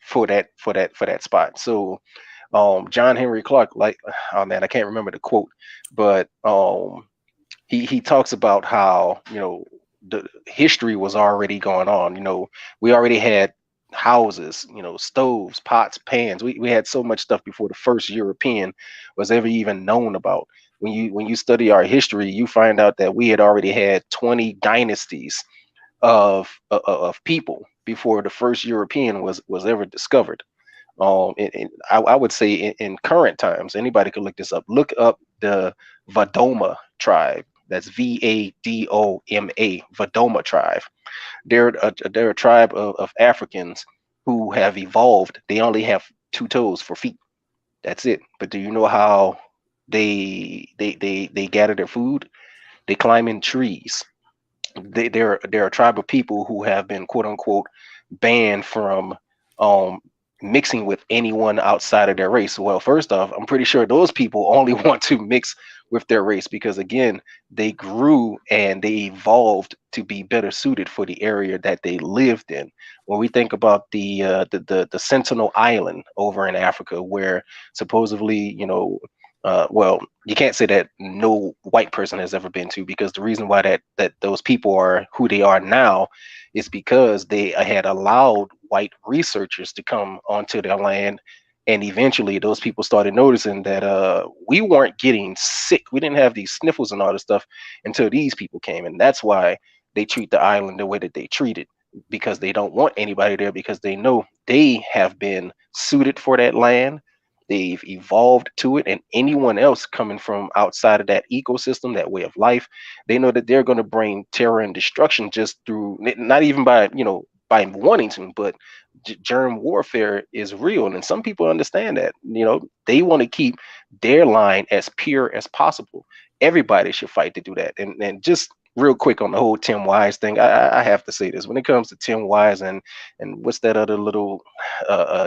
for that spot. So John Henry Clark, like, oh man, I can't remember the quote, but he talks about how the history was already going on. We already had houses, stoves, pots, pans. We had so much stuff before the first European was ever even known about. When you study our history, you find out that we had already had 20 dynasties of people before the first European was ever discovered. And I would say in current times, anybody could look this up. Look up the Vadoma tribe. That's Vadoma, Vadoma tribe. They're a tribe of Africans who have evolved. They only have 2 toes for feet. That's it. But do you know how they gather their food? They climb in trees. They're a tribe of people who have been, quote unquote, banned from mixing with anyone outside of their race. Well, first off, I'm pretty sure those people only want to mix with their race because, again, they grew and they evolved to be better suited for the area that they lived in. When we think about the Sentinel Island over in Africa, where supposedly, well, you can't say that no white person has ever been to, because the reason why that those people are who they are now is because they had allowed white researchers to come onto their land, and eventually those people started noticing that we weren't getting sick. We didn't have these sniffles and all this stuff until these people came, and that's why they treat the island the way that they treat it, because they don't want anybody there, because they know they have been suited for that land. They've evolved to it, and anyone else coming from outside of that ecosystem, that way of life, they know that they're going to bring terror and destruction just through, not even by wanting to, but germ warfare is real. And some people understand that, they want to keep their line as pure as possible. everybody should fight to do that. And just real quick on the whole Tim Wise thing, I have to say this. When it comes to Tim Wise and what's that other little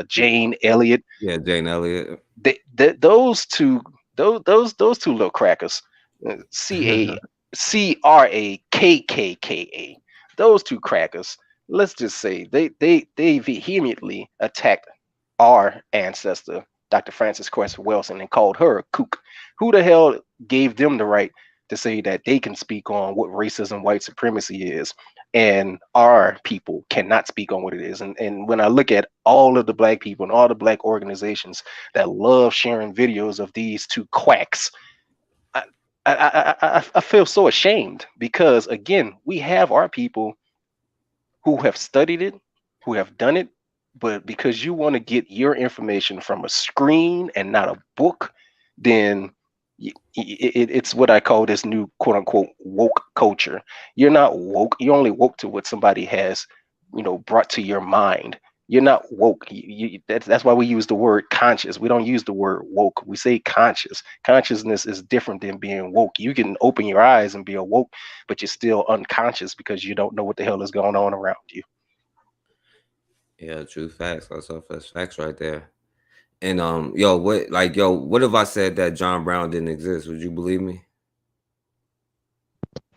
Jane Elliott? Yeah, Jane Elliott. Those two little crackers, CRAKKKA, those two crackers. Let's just say they vehemently attacked our ancestor, Dr. Frances Cress Welsing, and called her a kook. Who the hell gave them the right to say that they can speak on what racism, white supremacy is, and our people cannot speak on what it is? And when I look at all of the black people and all the black organizations that love sharing videos of these two quacks, I feel so ashamed, because again, we have our people who have studied it, who have done it, but because you want to get your information from a screen and not a book, then it's what I call this new quote unquote woke culture. You're not woke. You're only woke to what somebody has, brought to your mind. You're not woke. That's why we use the word conscious. We don't use the word woke. We say conscious. Consciousness is different than being woke. You can open your eyes and be awoke, but you're still unconscious because you don't know what the hell is going on around you. Yeah, true facts. That's facts right there. And what if I said that John Brown didn't exist? Would you believe me?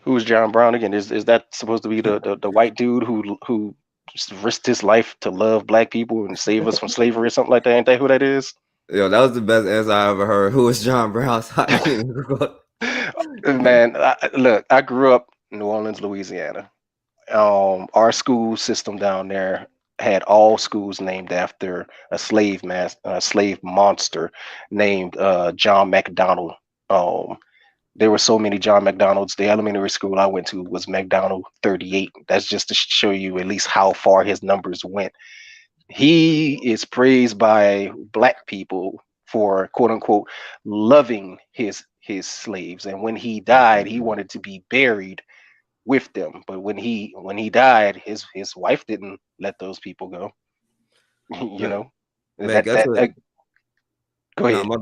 Who's John Brown again? Is that supposed to be the white dude who risked his life to love black people and save us from slavery or something like that? Ain't that who that is? Yo, that was the best answer I ever heard. Who is John Brown? Man, look, I grew up in New Orleans, Louisiana. Our school system down there had all schools named after a slave monster named John McDonald. There were so many John McDonalds. The elementary school I went to was McDonald 38. That's just to show you at least how far his numbers went. He is praised by black people for quote unquote loving his slaves. And when he died, he wanted to be buried with them. But when he died, his wife didn't let those people go. Man, Go ahead. My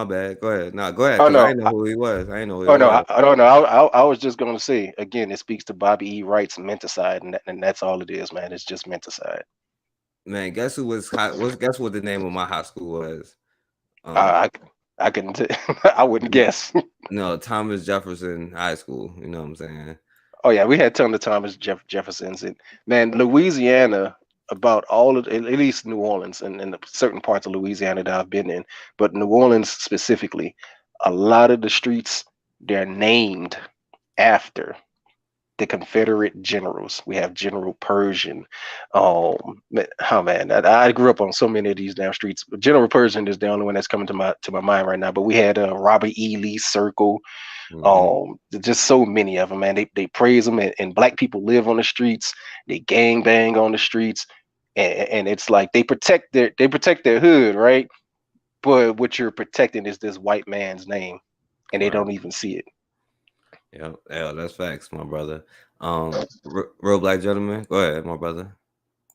bad. Go ahead. No, go ahead. Oh, no. I didn't know who he was. I didn't know who he Oh no, was. I was just going to say again, it speaks to Bobby E. Wright's menticide, and that's all it is, man. It's just menticide. Man, guess who was hot? Guess what the name of my high school was? I couldn't. I wouldn't guess. No, Thomas Jefferson High School. You know what I'm saying? Oh yeah, we had a ton of Thomas Jeffersons. And man, Louisiana, about all of, at least New Orleans and certain parts of Louisiana that I've been in, but New Orleans specifically, a lot of the streets, they're named after the Confederate generals. We have General Pershing. Oh man, I grew up on so many of these damn streets. But General Pershing is the only one that's coming to my mind right now. But we had Robert E. Lee Circle. Just so many of them, man. They praise them, and black people live on the streets. They gang bang on the streets, and it's like they protect their hood, right? But what you're protecting is this white man's name, and they don't even see it. Yeah, that's facts, my brother. Real black gentleman, go ahead, my brother.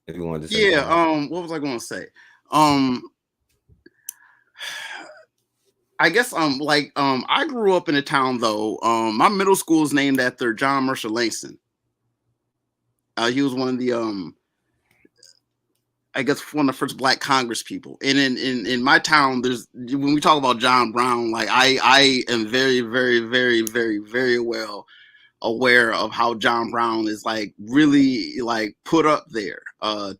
If you wanted to say something. What was I going to say? I guess I grew up in a town though. My middle school is named after John Mercer Langston. He was one of the I guess one of the first black Congress people. And in my town, when we talk about John Brown, like I am very, very, very, very, very well aware of how John Brown is like really like put up there.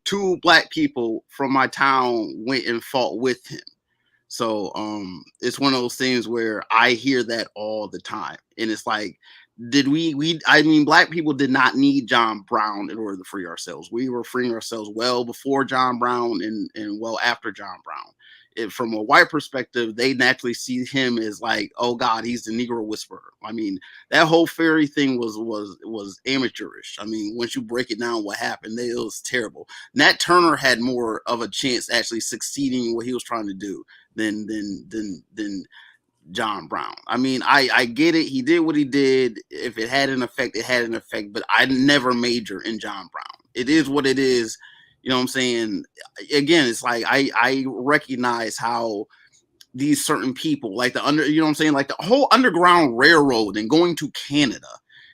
2 black people from my town went and fought with him. So it's one of those things where I hear that all the time. And it's like, black people did not need John Brown in order to free ourselves. We were freeing ourselves well before John Brown and well after John Brown. From a white perspective, they naturally see him as like, oh God, he's the Negro whisperer. I mean, that whole fairy thing was amateurish. I mean, once you break it down, what happened, it was terrible. Nat Turner had more of a chance actually succeeding in what he was trying to do than John Brown. I mean, I get it. He did what he did. If it had an effect, it had an effect. But I never major in John Brown. It is what it is. You know what I'm saying? Again, it's like I recognize how these certain people, like you know what I'm saying, like the whole Underground Railroad and going to Canada.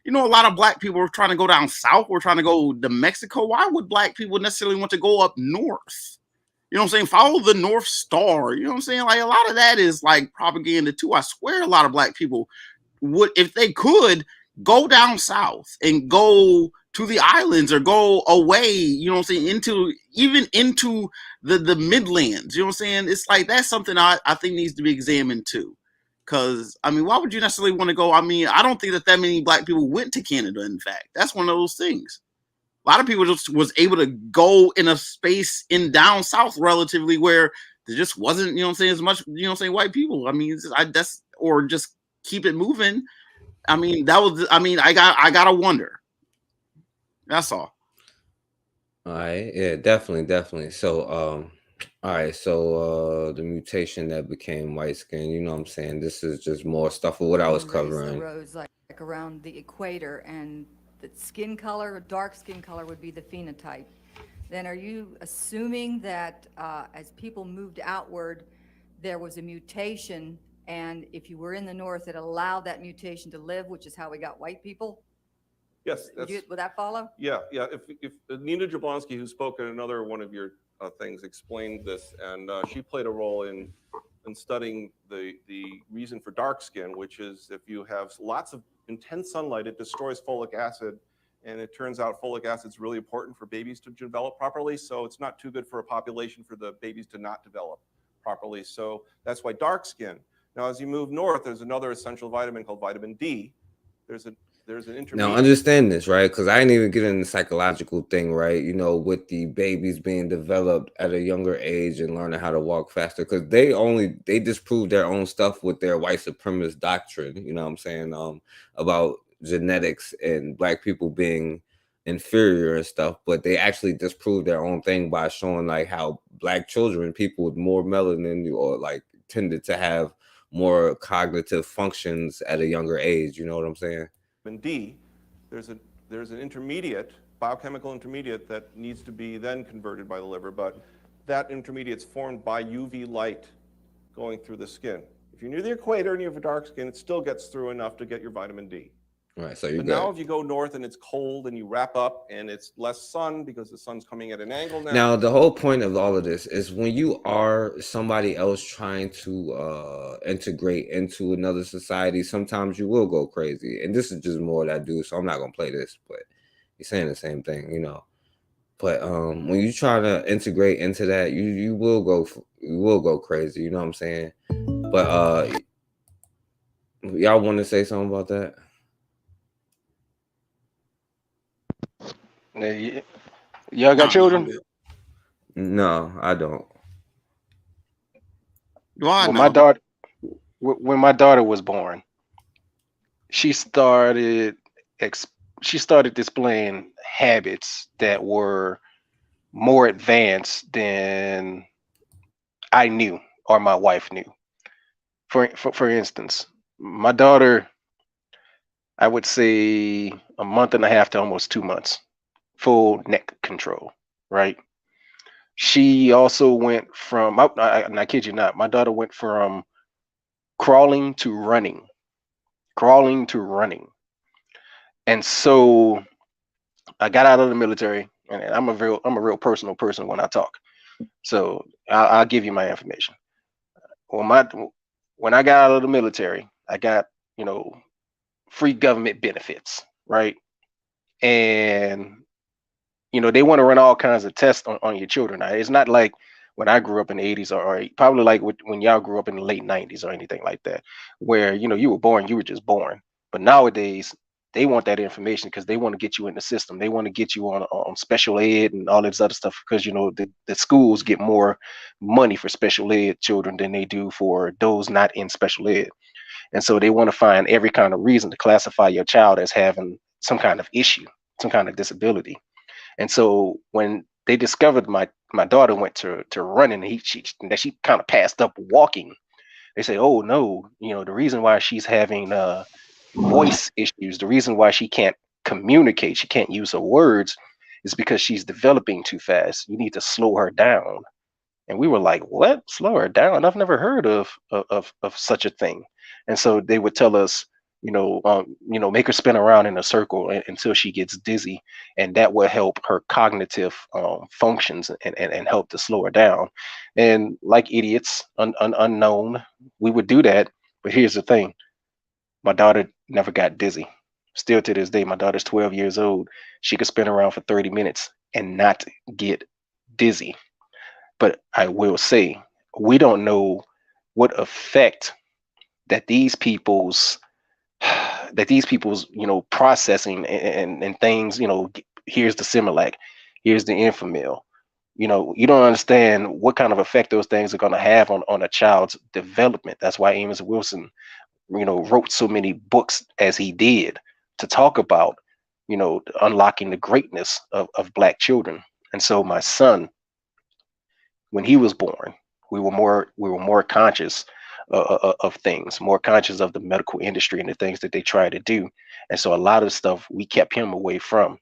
You know, a lot of black people were trying to go down south. We're trying to go to Mexico. Why would black people necessarily want to go up north? You know what I'm saying? Follow the North Star. You know what I'm saying? Like a lot of that is like propaganda too. I swear a lot of black people would, if they could, go down south and go to the islands or go away, you know what I'm saying, into the Midlands. You know what I'm saying? It's like that's something I think needs to be examined too. Because, I mean, why would you necessarily want to go? I mean, I don't think that many black people went to Canada, in fact. That's one of those things. A lot of people just was able to go in a space in down south relatively where there just wasn't, you know what I'm saying, as much, you know what I'm saying, white people. I mean, or just keep it moving. I mean, I gotta wonder. That's all. All right. Yeah, definitely. So, all right, so the mutation that became white skin, you know what I'm saying? This is just more stuff of what I was covering. Arose like around the equator, and the skin color, dark skin color, would be the phenotype. Then are you assuming that as people moved outward, there was a mutation, and if you were in the north, it allowed that mutation to live, which is how we got white people? Yes. Would that follow? Yeah. If Nina Jablonski, who spoke in another one of your things, explained this, and she played a role in studying the reason for dark skin, which is if you have lots of intense sunlight, it destroys folic acid, and it turns out folic acid is really important for babies to develop properly. So it's not too good for a population for the babies to not develop properly. So that's why dark skin. Now, as you move north, there's another essential vitamin called vitamin D. There's an intermediate. Now, understand this, right? Because I didn't even get in the psychological thing, right? You know, with the babies being developed at a younger age and learning how to walk faster, because they disproved their own stuff with their white supremacist doctrine, you know what I'm saying, about genetics and black people being inferior and stuff, but they actually disproved their own thing by showing like how black children, people with more melanin or like tended to have more cognitive functions at a younger age, you know what I'm saying? D, there's an intermediate, biochemical intermediate that needs to be then converted by the liver, but that intermediate's formed by UV light going through the skin. If you're near the equator and you have a dark skin, it still gets through enough to get your vitamin D. Right, so you're good. Now if you go north and it's cold and you wrap up and it's less sun because the sun's coming at an angle now. Now, the whole point of all of this is when you are somebody else trying to integrate into another society, sometimes you will go crazy. And this is just more that I do, so I'm not going to play this, but you're saying the same thing, you know. But when you try to integrate into that, you will go crazy, you know what I'm saying? But y'all want to say something about that? Y'all got children? No, I don't. Well, when my daughter was born, she started displaying habits that were more advanced than I knew or my wife knew. For instance, my daughter, I would say a month and a half to almost 2 months. Full neck control, right? She also went from, I kid you not, my daughter went from crawling to running. And so I got out of the military, and I'm a real personal person when I talk. So I'll give you my information. When I got out of the military, I got, free government benefits, right? And they want to run all kinds of tests on your children. Now, it's not like when I grew up in the 80s or probably like when y'all grew up in the late 90s or anything like that, where, you were born, you were just born. But nowadays, they want that information because they want to get you in the system. They want to get you on special ed and all this other stuff because, the schools get more money for special ed children than they do for those not in special ed. And so they want to find every kind of reason to classify your child as having some kind of issue, some kind of disability. And so when they discovered my daughter went to running, that she kind of passed up walking, they say, oh no, the reason why she's having voice issues, the reason why she can't communicate, she can't use her words, is because she's developing too fast. You need to slow her down. And we were like, what? Slow her down? I've never heard of such a thing. And so they would tell us, make her spin around in a circle until she gets dizzy, and that will help her cognitive functions and help to slow her down. And like idiots, unknown, we would do that. But here's the thing: my daughter never got dizzy. Still to this day, my daughter's 12 years old. She could spin around for 30 minutes and not get dizzy. But I will say, we don't know what effect that these people's processing and things, here's the Similac, here's the Infamil. You don't understand what kind of effect those things are going to have on a child's development. That's why Amos Wilson, wrote so many books as he did to talk about, unlocking the greatness of Black children. And so my son, when he was born, we were more conscious of things, more conscious of the medical industry and the things that they try to do. And so a lot of stuff we kept him away from.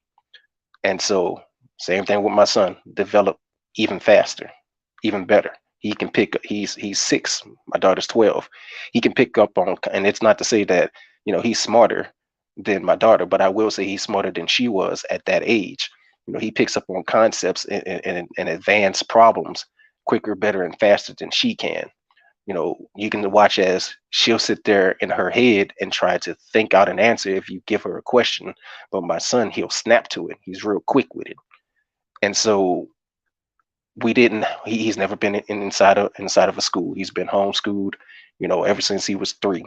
And so same thing with my son, develop even faster, even better. He can he's 6, my daughter's 12. He can pick up on, and it's not to say that, he's smarter than my daughter, but I will say he's smarter than she was at that age. He picks up on concepts and advanced problems quicker, better, and faster than she can. You can watch as she'll sit there in her head and try to think out an answer if you give her a question. But my son, he'll snap to it. He's real quick with it. And so he's never been inside of a school. He's been homeschooled, ever since he was 3.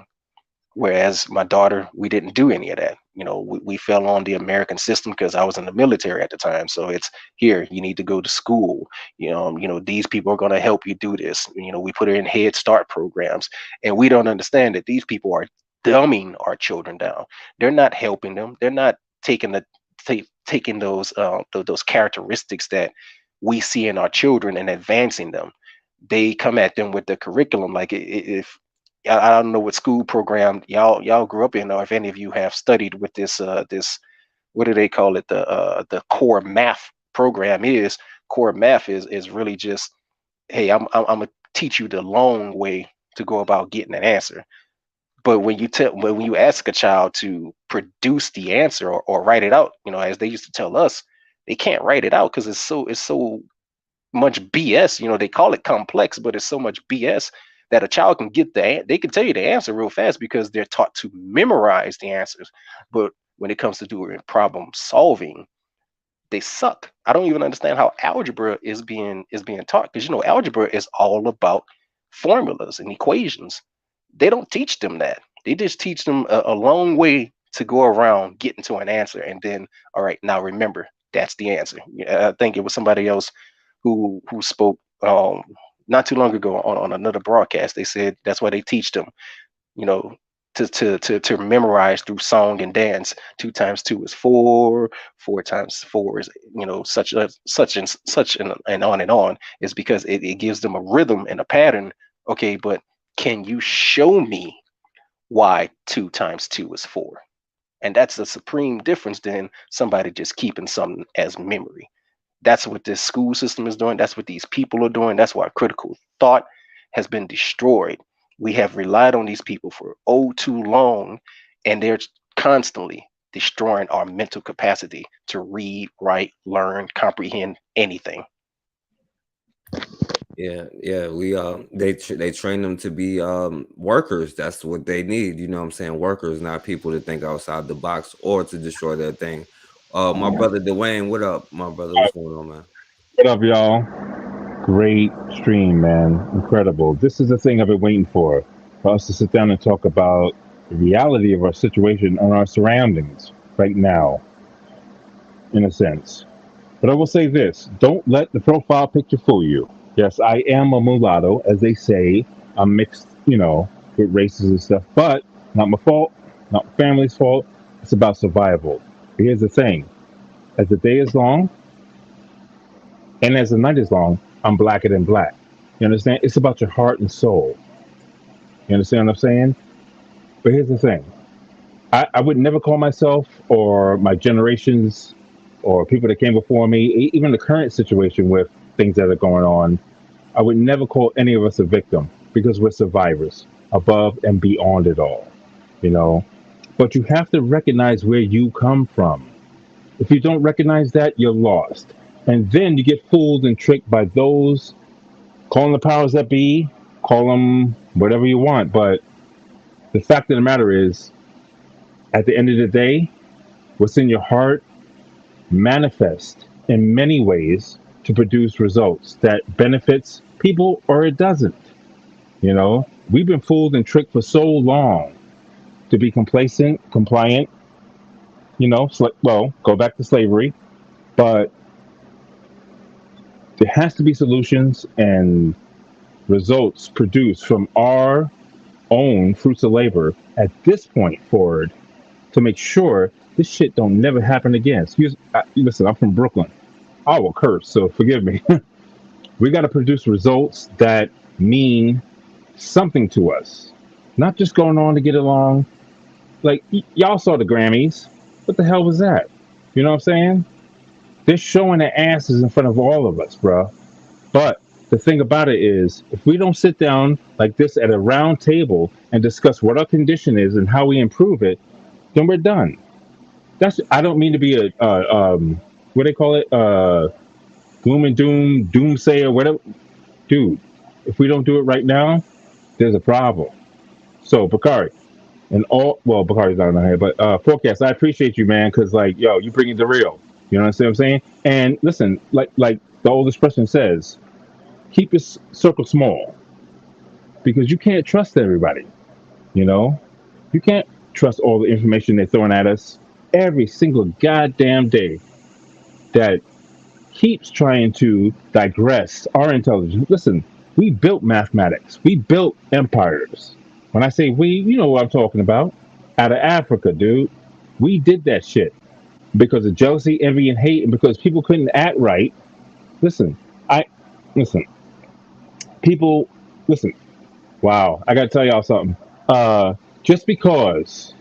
Whereas my daughter, we didn't do any of that. We fell on the American system because I was in the military at the time. So it's here, you need to go to school. These people are going to help you do this. We put her in Head Start programs, and we don't understand that these people are dumbing our children down. They're not helping them. They're not taking those characteristics that we see in our children and advancing them. They come at them with the curriculum. Like if I don't know what school program y'all grew up in, or if any of you have studied with this what do they call it, the core math program is. Core math is really just, hey, I'm gonna teach you the long way to go about getting an answer. But when you ask a child to produce the answer or write it out, as they used to tell us, they can't write it out because it's so much BS. They call it complex, but it's so much BS that a child can they can tell you the answer real fast because they're taught to memorize the answers. But when it comes to doing problem solving, they suck. I don't even understand how algebra is being taught, because algebra is all about formulas and equations. They don't teach them that. They just teach them a long way to go around getting to an answer, and then, all right, now remember, that's the answer. I think it was somebody else who spoke not too long ago on another broadcast. They said that's why they teach them, to memorize through song and dance. 2 times 2 is 4. 4 times 4 is such and on, is because it gives them a rhythm and a pattern. Okay, but can you show me why 2 times 2 is 4? And that's the supreme difference than somebody just keeping something as memory. That's what this school system is doing. That's what these people are doing. That's why critical thought has been destroyed. We have relied on these people for too long, and they're constantly destroying our mental capacity to read, write, learn, comprehend anything. Yeah. We they train them to be workers. That's what they need. You know what I'm saying? Workers, not people to think outside the box or to destroy their thing. My brother Dwayne, what up, my brother? What's going on, man? What up, y'all? Great stream, man. Incredible. This is the thing I've been waiting for us to sit down and talk about the reality of our situation and our surroundings right now, in a sense. But I will say this: don't let the profile picture fool you. Yes, I am a mulatto, as they say. I'm mixed, with races and stuff, but not my fault, not my family's fault. It's about survival. But here's the thing: as the day is long, and as the night is long, I'm blacker than black. You understand? It's about your heart and soul. You understand what I'm saying? But here's the thing: I would never call myself or my generations or people that came before me, even the current situation with things that are going on, I would never call any of us a victim because we're survivors above and beyond it all, you know. But you have to recognize where you come from. If you don't recognize that, you're lost. And then you get fooled and tricked by those, call them the powers that be, call them whatever you want. But the fact of the matter is, at the end of the day, what's in your heart manifests in many ways to produce results that benefits people or it doesn't. You know, we've been fooled and tricked for so long to be complacent, compliant, you know, well, go back to slavery, but there has to be solutions and results produced from our own fruits of labor at this point forward to make sure this shit don't never happen again. Listen, I'm from Brooklyn. I will curse, so forgive me. We got to produce results that mean something to us, not just going on to get along. Like y'all saw the Grammys. What the hell was that? You know what I'm saying? They're showing their asses in front of all of us, bro. But the thing about it is, if we don't sit down like this at a round table and discuss what our condition is and how we improve it, then we're done. That's. I don't mean to be what they call it, gloom and doomsayer, whatever. Dude, if we don't do it right now, there's a problem. So Bakari, and all well, Bakari's not in here, but forecast. I appreciate you, man, because like, yo, you bring it the real. You know what I'm saying? And listen, like the old expression says, keep your circle small because you can't trust everybody. You know, you can't trust all the information they're throwing at us every single goddamn day that keeps trying to digress our intelligence. Listen, we built mathematics, we built empires. When I say we, you know what I'm talking about. Out of Africa, dude. We did that shit because of jealousy, envy, and hate, and because people couldn't act right. Listen, I listen. People, listen. Wow, I gotta tell y'all something. Just because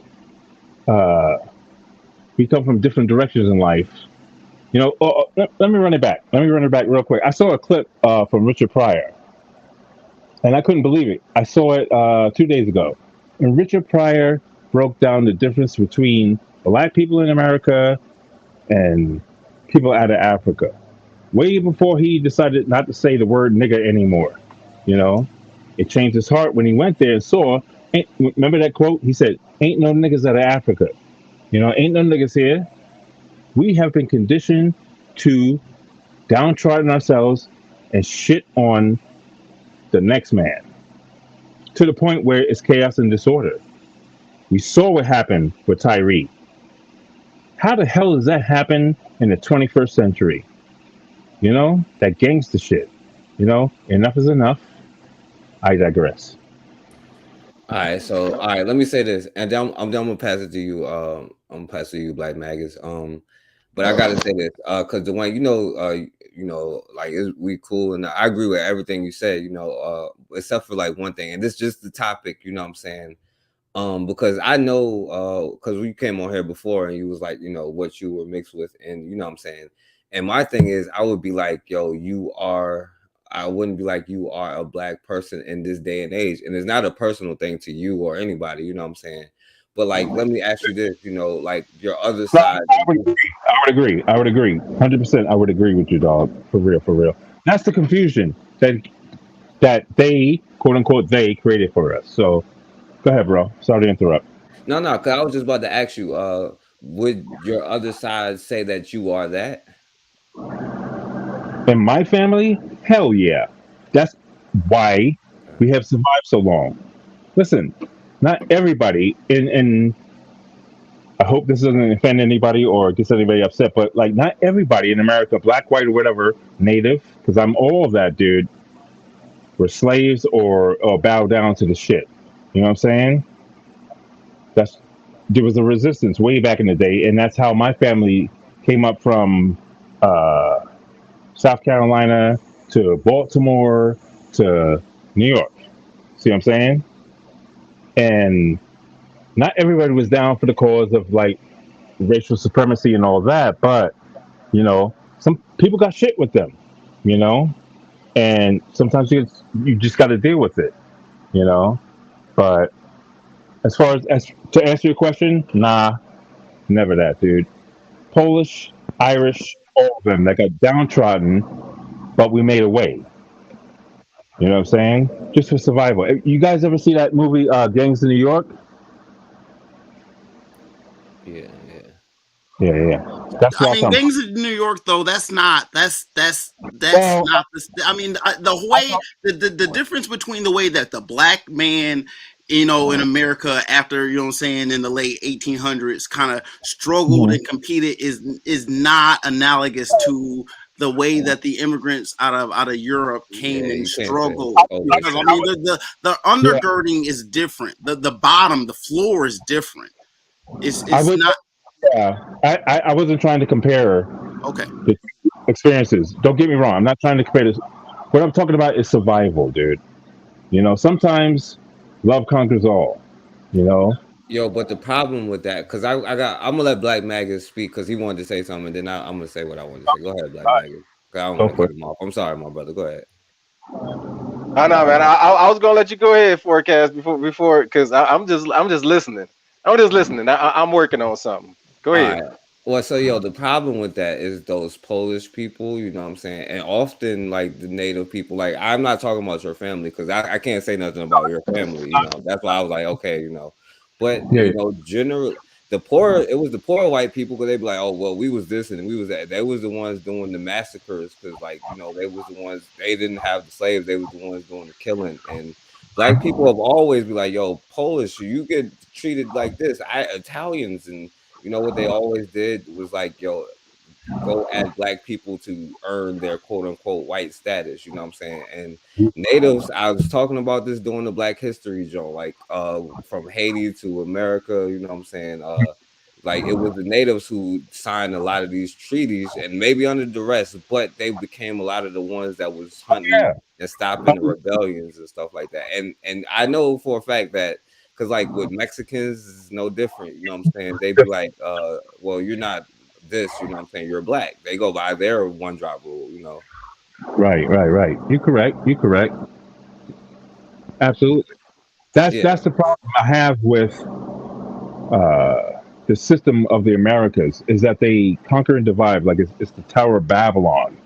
uh, we come from different directions in life, you know. Let me run it back. Let me run it back real quick. I saw a clip from Richard Pryor, and I couldn't believe it. I saw it 2 days ago, and Richard Pryor broke down the difference between black people in America and people out of Africa. Way before he decided not to say the word nigger anymore. You know, it changed his heart when he went there and saw. Remember that quote? He said, "Ain't no niggas out of Africa. You know, ain't no niggas here." We have been conditioned to downtrodden ourselves and shit on the next man to the point where it's chaos and disorder. We saw what happened with Tyree. How the hell does that happen in the 21st century? You know, that gangster shit. You know, enough is enough. I digress. All right, let me say this, and then I'm gonna pass it to you. I'm gonna pass it to you, Black Maggots. But I gotta say this, because Dwayne, like we cool, and I agree with everything you said. You know, except for like one thing, and this is just the topic. You know what I'm saying? Because I know, because we came on here before, and you was like, you know, what you were mixed with, and you know what I'm saying. And my thing is, I would be like, yo, I wouldn't be like you are a black person in this day and age. And it's not a personal thing to you or anybody, you know what I'm saying? But like, let me ask you this, you know, like your other side. I would agree. 100%. I would agree with you, dog. For real, for real. That's the confusion that they, quote unquote, they created for us. So go ahead, bro. Sorry to interrupt. No, because I was just about to ask you, would your other side say that you are that? In my family, hell yeah. That's why we have survived so long. Listen, not everybody, and I hope this doesn't offend anybody or gets anybody upset, but like not everybody in America, black, white, or whatever, native, because I'm all of that, dude, were slaves or bow down to the shit. You know what I'm saying? There was a resistance way back in the day, and that's how my family came up from uh, South Carolina to Baltimore to New York. See what I'm saying? And not everybody was down for the cause of like racial supremacy and all that, but you know, some people got shit with them, you know. and sometimes you just got to deal with it, you know. But as far as to answer your question, nah, never that, dude. Polish, Irish, all of them that got downtrodden, but we made a way. You know what I'm saying? Just for survival. You guys ever see that movie, Gangs of New York? Yeah, yeah. Yeah. That's I what I'm mean, talking Gangs of New York, though, that's not Well, not the. I mean, the way the difference between the way that the black man, in America after, what I'm saying, in the late 1800s kind of struggled Mhm. and competed is not analogous to the way that the immigrants out of Europe came Yeah, and you can't say struggled, always because I say mean that. the Yeah, undergirding is different. The bottom, the floor is different. I It's would. not Yeah, I wasn't trying to compare okay. the experiences. Don't get me wrong. I'm not trying to compare this. What I'm talking about is survival, dude. You know, sometimes love conquers all. You know. Yo, but the problem with that, because I'm gonna let Black Maggot speak because he wanted to say something, then I'm gonna say what I wanted to say. Go ahead, Black Maggot. 'Cause I don't Go want to for cut it. him off. I'm sorry, my brother. Go ahead. I know, man. I was gonna let you go ahead, forecast before because I'm just listening. I'm just listening. I'm working on something. Go All ahead. right. Well, so yo, the problem with that is those Polish people, you know what I'm saying? And often like the native people, like I'm not talking about your family because I can't say nothing about your family, you know. That's why I was like, okay, you know. But Yeah. general the poor, it was the poor white people because they'd be like, oh well, we was this and we was that. They was the ones doing the massacres because like, they was the ones they didn't have the slaves, they was the ones doing the killing. And black people have always been like, yo, Polish, you get treated like this. Italians and what they always did was like, yo, go at black people to earn their quote unquote white status, you know what I'm saying? And natives, I was talking about this during the Black History Joe, like from Haiti to America, you know what I'm saying? Like it was the natives who signed a lot of these treaties and maybe under duress, but they became a lot of the ones that was hunting Yeah. and stopping the rebellions and stuff like that. And I know for a fact that because like with Mexicans is no different, you know what I'm saying? They be like, well, you're not this, you know what I'm saying? You're black. They go by their one drop rule, you know. Right. You're correct. You're correct. Absolutely. That's Yeah. that's the problem I have with the system of the Americas is that they conquer and divide. Like it's the Tower of Babylon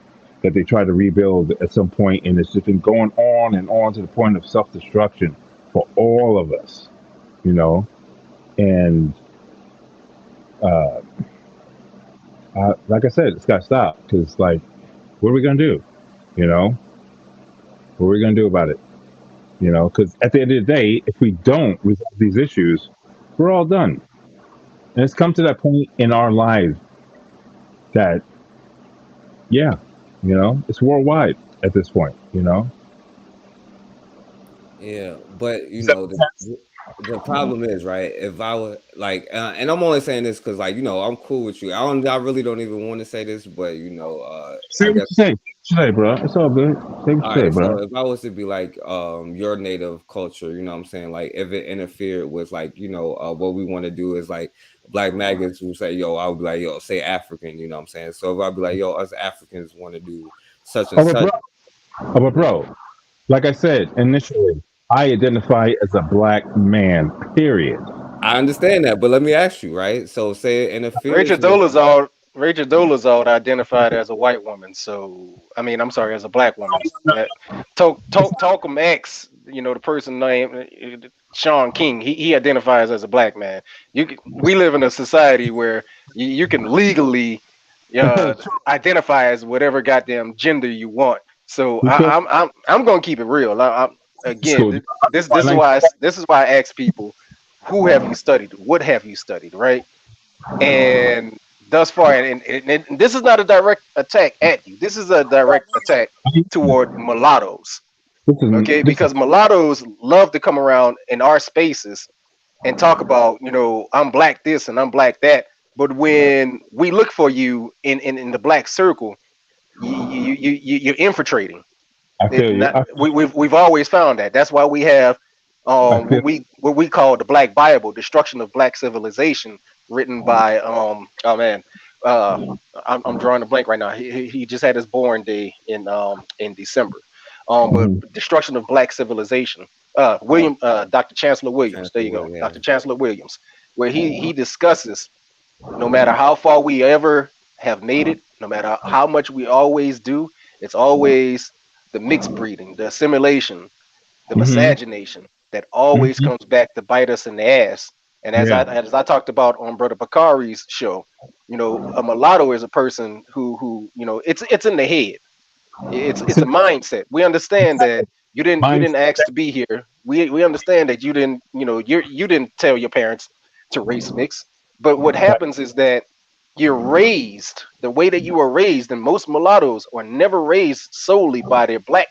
that they try to rebuild at some point, and it's just been going on and on to the point of self destruction for all of us. You know, and uh, like I said, it's got to stop because like, what are we gonna do? You know, what are we gonna do about it? You know, because at the end of the day, if we don't resolve these issues, we're all done. And it's come to that point in our lives that, yeah, it's worldwide at this point, Yeah, but Does that make sense? the problem is, right? If I were like, and I'm only saying this because, like, I'm cool with you. I really don't even want to say this, but Say I what guess. you say. Say, bro. It's all good. Say what you All say, right, bro. so if I was to be like your native culture, you know what I'm saying? Like if it interfered with like, what we want to do is like black maggots who say, yo, I would be like, yo, say African, you know what I'm saying? So if I'd be like, yo, us Africans want to do such and Oh, but such. bro. Like I said initially, I identify as a black man, period. I understand that, but let me ask you, right? So say it interferes with Rachel Dolezal identified as a white woman. So I mean, I'm sorry, as a black woman. Talcum X, the person named Sean King, he identifies as a black man. We live in a society where you can legally uh, identify as whatever goddamn gender you want. So You feel I'm gonna keep it real. Again, school? this is why I ask people, who have you studied? What have you studied? Right? And thus far, and this is not a direct attack at you. This is a direct attack toward mulattoes. Okay, This is because mulattoes love to come around in our spaces and talk about, I'm black this and I'm black that. But when we look for you in the black circle, you're infiltrating. I feel you. We've always found that. That's why we have I feel what we call the Black Bible, Destruction of Black Civilization, written by oh man, uh I'm drawing a blank right now. He just had his born day in December. but destruction of black civilization. Dr. Chancellor Williams. There you go, Yeah. Dr. Chancellor Williams, where he discusses no matter how far we ever have made it, no matter how much we always do, it's always the mixed breeding, the assimilation, the miscegenation that always comes back to bite us in the ass. And as I talked about on Brother Bakari's show, you know, a mulatto is a person who you know, it's in the head. It's a mindset. We understand that you didn't ask to be here. We understand that you didn't, you know, you didn't tell your parents to race mix. But what happens is that you're raised the way that you were raised, and most mulattoes are never raised solely by their black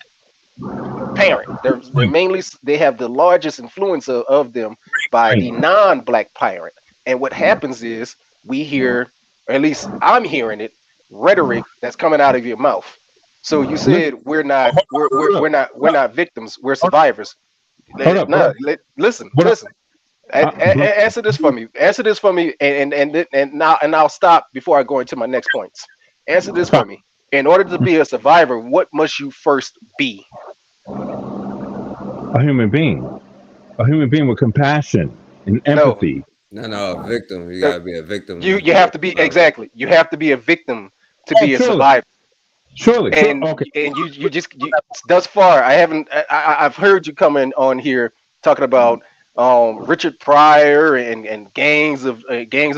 parent. They're mainly, they have the largest influence of them by the non-black parent. And what happens is we hear, or at least I'm hearing it, rhetoric that's coming out of your mouth. So you said we're not victims, we're survivors. Listen. Answer this for me. Answer this for me, and I'll stop before I go into my next points. Answer this for me. In order to be a survivor, what must you first be? A human being with compassion and empathy. No, a victim. You gotta be a victim. You have to be exactly. You have to be a victim to be a survivor. Surely. And you thus far I've heard you coming on here talking about Richard Pryor and gangs of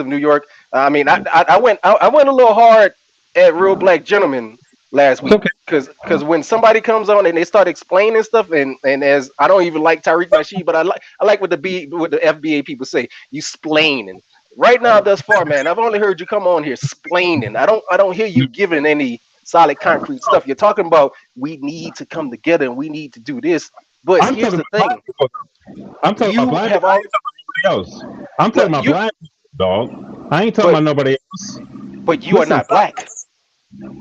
New York. I mean, I went a little hard at Real Black Gentlemen last week because when somebody comes on and they start explaining stuff, and as I don't even like Tariq Nasheed, but I like what the FBA people say, you splaining. Right now, thus far, man, I've only heard you come on here splaining. I don't hear you giving any solid concrete stuff. You're talking about we need to come together and we need to do this. But here's the thing. I'm talking about black people. Else. I'm talking about black people, dog. I ain't talking about nobody else. But you are not black.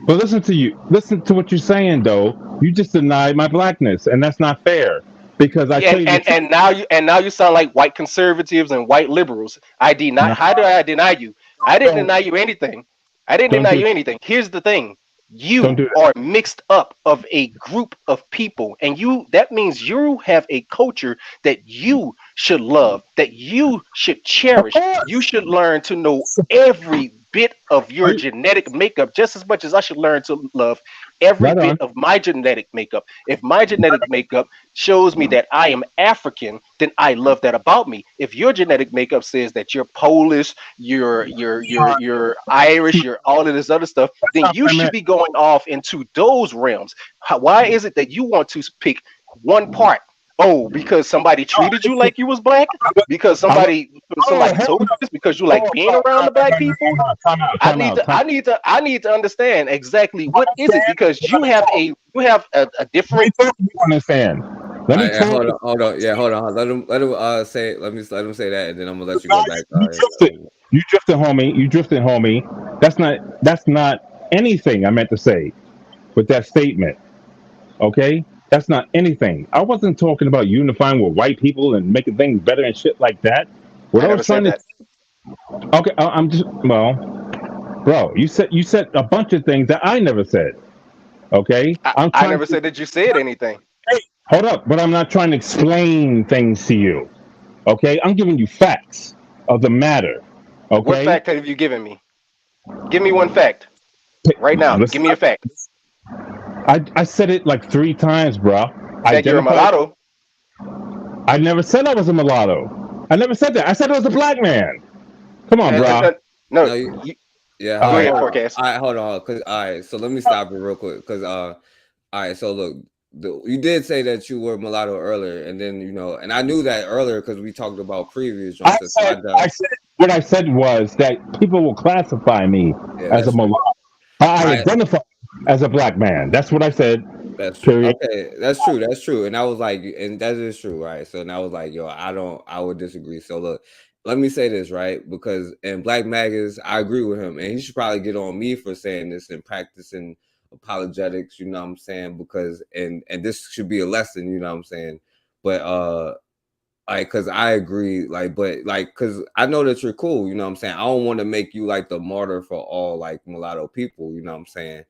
But listen to what you're saying, though. You just denied my blackness, and that's not fair. Because now you sound like white conservatives and white liberals. How did I deny you? I didn't deny you anything. Here's the thing. You are mixed up of a group of people, and that means you have a culture that you should love, that you should cherish. You should learn to know every bit of your genetic makeup just as much as I should learn to love every bit of my genetic makeup. If my genetic makeup shows me that I am African, then I love that about me. If your genetic makeup says that you're Polish, you're Irish, you're all of this other stuff, then you should be going off into those realms. Why is it that you want to pick one part? Oh, because somebody treated you like you was black? Because somebody told you this? Because you like being around the black people? I need to understand exactly what is it, because you have a different. Understand? Hold on. Yeah, hold on. Let him say. Let him say that, and then I'm gonna let you go back. You drifted, homie. That's not anything I meant to say with that statement. Okay. That's not anything. I wasn't talking about unifying with white people and making things better and shit like that. What I was trying to. Okay, I'm just bro. You said a bunch of things that I never said. Okay, I never said that you said anything. Hey, hold up, but I'm not trying to explain things to you. Okay, I'm giving you facts of the matter. Okay. What fact have you given me? Give me one fact right now. Give me a fact. I said it like 3 times, bro. That you're a mulatto. I never said I was a mulatto. I never said that. I said I was a black man. Come on, bro. No. Yeah. Go ahead, forecast. All right, hold on. All right, so let me stop it real quick. All right, so look, you did say that you were mulatto earlier, and then and I knew that earlier because we talked about previous. What I said was that people will classify me as a mulatto. I identify as a black man. That's what I said. That's true. Okay, that's true. That's true. And I was like, and that is true, right? So now I was like, I would disagree. So look, let me say this, right? Because in Black Magus, I agree with him, and he should probably get on me for saying this and practicing apologetics. You know what I'm saying? Because and this should be a lesson. You know what I'm saying? But because I agree, because I know that you're cool. You know what I'm saying? I don't want to make you like the martyr for all like mulatto people. You know what I'm saying?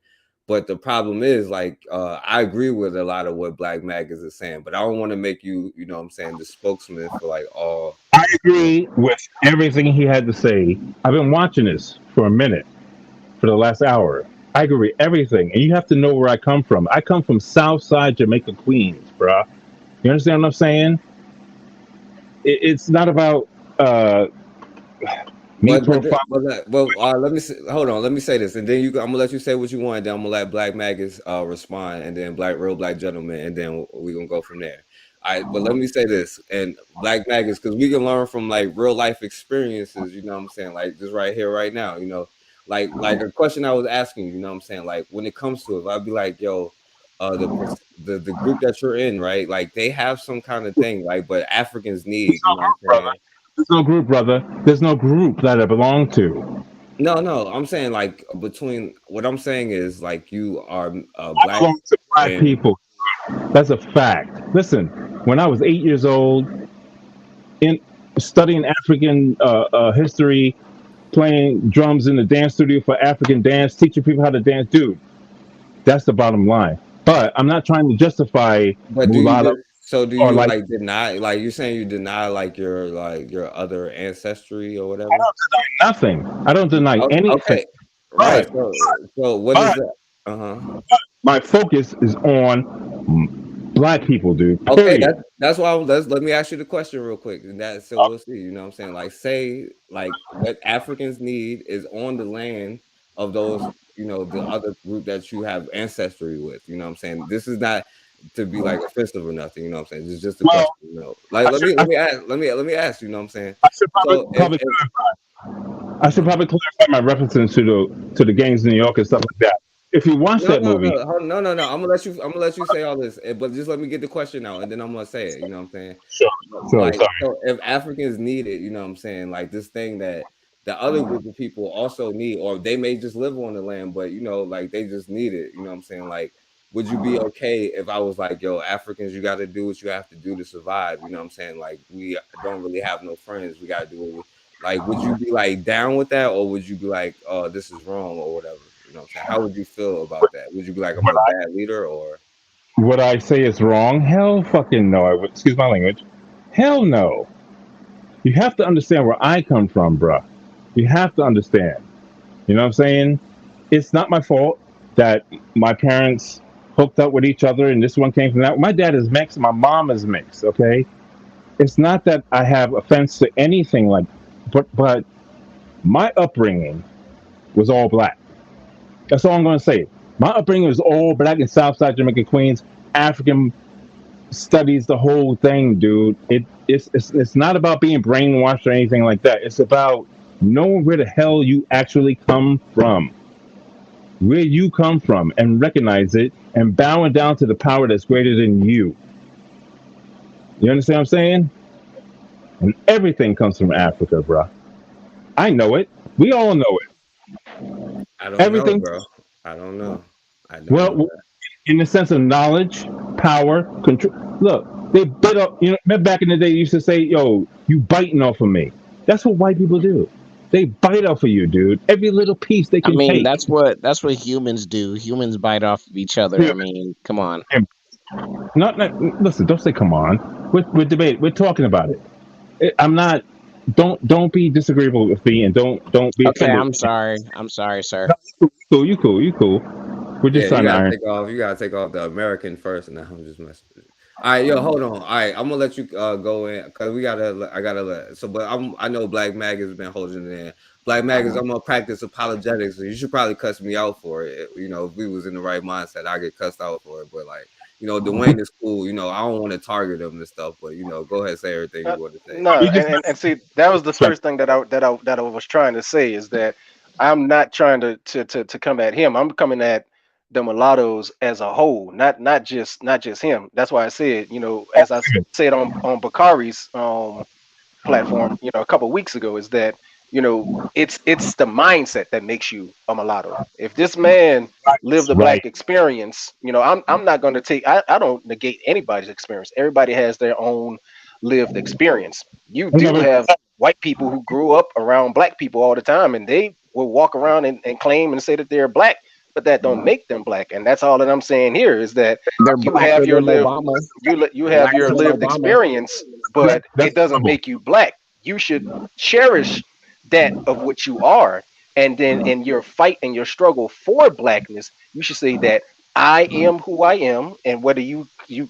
But the problem is, like, I agree with a lot of what Black Maggots is saying, but I don't want to make you, you know what I'm saying, the spokesman for like all. I agree with everything he had to say. I've been watching this for a minute, for the last hour. I agree with everything. And you have to know where I come from. I come from Southside Jamaica, Queens, bruh. You understand what I'm saying? It's not about me profiling. Let me hold on. Let me say this, and then I'm gonna let you say what you want. Then I'm gonna let Black Maggots respond, and then Real Black Gentleman, and then we're gonna go from there. All right, but let me say this, and Black Maggots, because we can learn from like real life experiences. You know what I'm saying? Like just right here, right now. You know, like a question I was asking. You know what I'm saying? Like when it comes to it, I'd be like, yo, the group that you're in, right? Like they have some kind of thing, like, but Africans need. You know what I'm saying? There's no group, brother. There's no group that I belong to. No, I'm saying like between what I'm saying is like you are I black. belong to black people. That's a fact. Listen, when I was 8 years old, in studying African history, playing drums in the dance studio for African dance, teaching people how to dance, dude. That's the bottom line. But I'm not trying to justify But mulatto do or you like. like deny, like you're saying you deny like your other ancestry or whatever? I don't deny nothing. I don't deny anything. Okay, right. So what is that? My focus is on black people, dude. Okay, Period. that's why let me ask you the question real quick, and that so we'll see. You know what I'm saying? Like say like what Africans need is on the land of those, you know, the other group that you have ancestry with. You know what I'm saying? This is not to be like offensive or nothing. You know what I'm saying? It's just a question. You know, like let me ask. You know what I'm saying? I should probably clarify. I should probably clarify my references to the gangs in New York and stuff like that. If you watch that movie, no. I'm gonna let you say all this, but just let me get the question out, and then I'm gonna say it. You know what I'm saying? Sorry. So if Africans need it, you know what I'm saying, like this thing that the other group of people also need, or they may just live on the land, but you know, like they just need it. You know what I'm saying? Like, would you be okay if I was like, yo, Africans, you got to do what you have to do to survive? You know what I'm saying? Like, we don't really have no friends. We got to do what we like. Would you be like down with that, or would you be like, oh, this is wrong, or whatever? You know what I'm saying? How would you feel about that? Would you be like, I'm a bad leader, or would I say it's wrong? Hell fucking no. I would. Excuse my language. Hell no. You have to understand where I come from, bruh. You have to understand. You know what I'm saying? It's not my fault that my parents hooked up with each other and this one came from that. My dad is mixed, my mom is mixed, okay? It's not that I have offense to anything like, but my upbringing was all black. That's all I'm going to say. My upbringing was all black in Southside Jamaica, Queens, African studies, the whole thing, dude. It's not about being brainwashed or anything like that. It's about knowing where the hell you actually come from, where you come from, and recognize it, and bowing down to the power that's greater than you. You understand what I'm saying? And everything comes from Africa, bro. I know it. We all know it. I don't know, bro. I don't know. Well, in the sense of knowledge, power, control. Look, they bit up. You know, remember back in the day, you used to say, "Yo, you biting off of me." That's what white people do. They bite off of you, dude. Every little piece they can take. That's what humans do. Humans bite off of each other. I mean, come on. Not listen. Don't say come on. We're debating. We're talking about it. I'm not. Don't be disagreeable with me, and don't be Okay, offended. I'm sorry, sir. No, you cool. We're just trying to iron. You gotta take off the American first, and I'm just messing with you. All right, yo, hold on. All right, I'm gonna let you go in because I gotta let. So, but I know Black Mag has been holding it in. Black Mag is I'm gonna practice apologetics, so you should probably cuss me out for it. You know, if we was in the right mindset, I get cussed out for it. But like, you know, Dwayne is cool. You know, I don't want to target him and stuff, but you know, go ahead, say everything you want to say. No, and see, that was the first thing that I was trying to say is that I'm not trying to come at him. I'm coming at the mulattoes as a whole, not just him. That's why I said, you know, as I said on Bakari's platform, you know, a couple of weeks ago, is that, you know, it's the mindset that makes you a mulatto. If this man lived a black experience, you know, I'm not going to take. I don't negate anybody's experience. Everybody has their own lived experience. You do have white people who grew up around black people all the time, and they will walk around and claim and say that they're black but that don't make them black. And that's all that I'm saying here is that They're you blacker have your than lived Obama. you have your Blacker than lived Obama. experience, but That's it doesn't trouble. make you black. You should cherish that of what you are, and then in your fight and your struggle for blackness, you should say that I am who I am, and whether you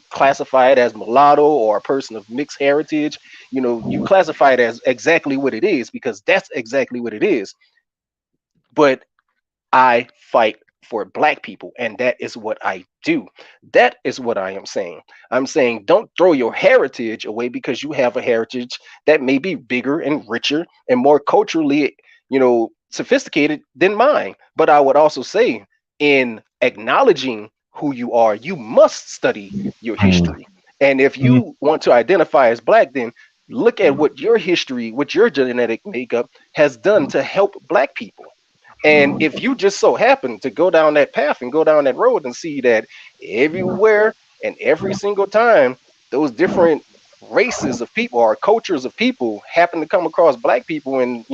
classify it as mulatto or a person of mixed heritage, you classify it as exactly what it is because that's exactly what it is. But I fight for black people, and that is what I do. That is what I am saying. I'm saying don't throw your heritage away because you have a heritage that may be bigger and richer and more culturally, sophisticated than mine. But I would also say, in acknowledging who you are, you must study your history. And if you want to identify as black, then look at what your history, what your genetic makeup has done to help black people. And if you just so happen to go down that path and go down that road and see that everywhere and every single time those different races of people or cultures of people happen to come across black people and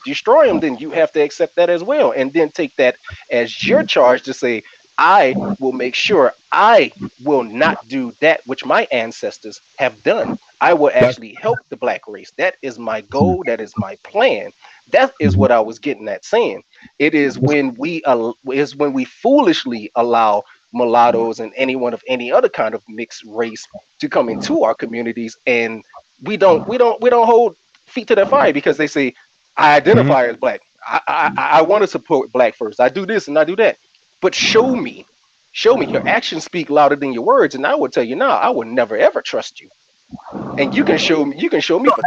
destroy them, then you have to accept that as well, and then take that as your charge to say, I will make sure I will not do that which my ancestors have done. I will actually help the black race. That is my goal. That is my plan. That is what I was getting at saying. It is when we foolishly allow mulattoes and anyone of any other kind of mixed race to come into our communities, and we don't hold feet to the fire because they say I identify as black. I want to support black first. I do this and I do that, but show me your actions speak louder than your words, and I will tell you now, I will never ever trust you. And you can show me for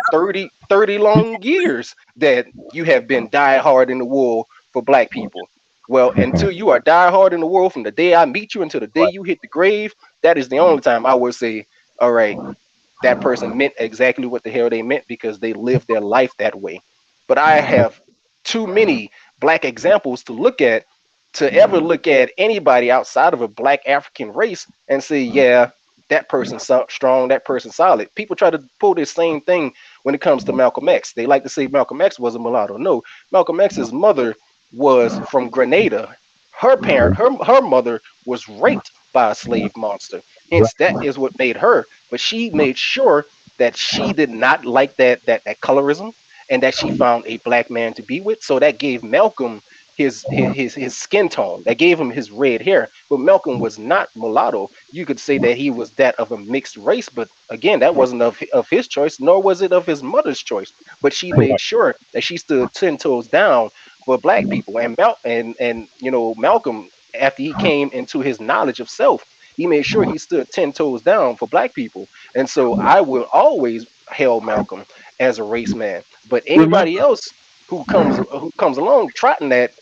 30 long years that you have been die hard in the wool for black people. Well, until you are die hard in the wool from the day I meet you until the day you hit the grave, that is the only time I would say, all right, that person meant exactly what the hell they meant because they lived their life that way. But I have too many black examples to look at to ever look at anybody outside of a black African race and say, yeah, that person's strong, that person's solid. People try to pull this same thing when it comes to Malcolm X. They like to say Malcolm X was a mulatto. No, Malcolm X's mother was from Grenada. Her mother was raped by a slave monster. Hence, that is what made her. But she made sure that she did not like that colorism, and that she found a black man to be with. So that gave Malcolm his skin tone. That gave him his red hair. But Malcolm was not mulatto. You could say that he was that of a mixed race, but again, that wasn't of his choice, nor was it of his mother's choice. But she made sure that she stood 10 toes down for black people. And Malcolm, after he came into his knowledge of self, he made sure he stood 10 toes down for black people. And so I will always hail Malcolm as a race man. But anybody else who comes along trotting that,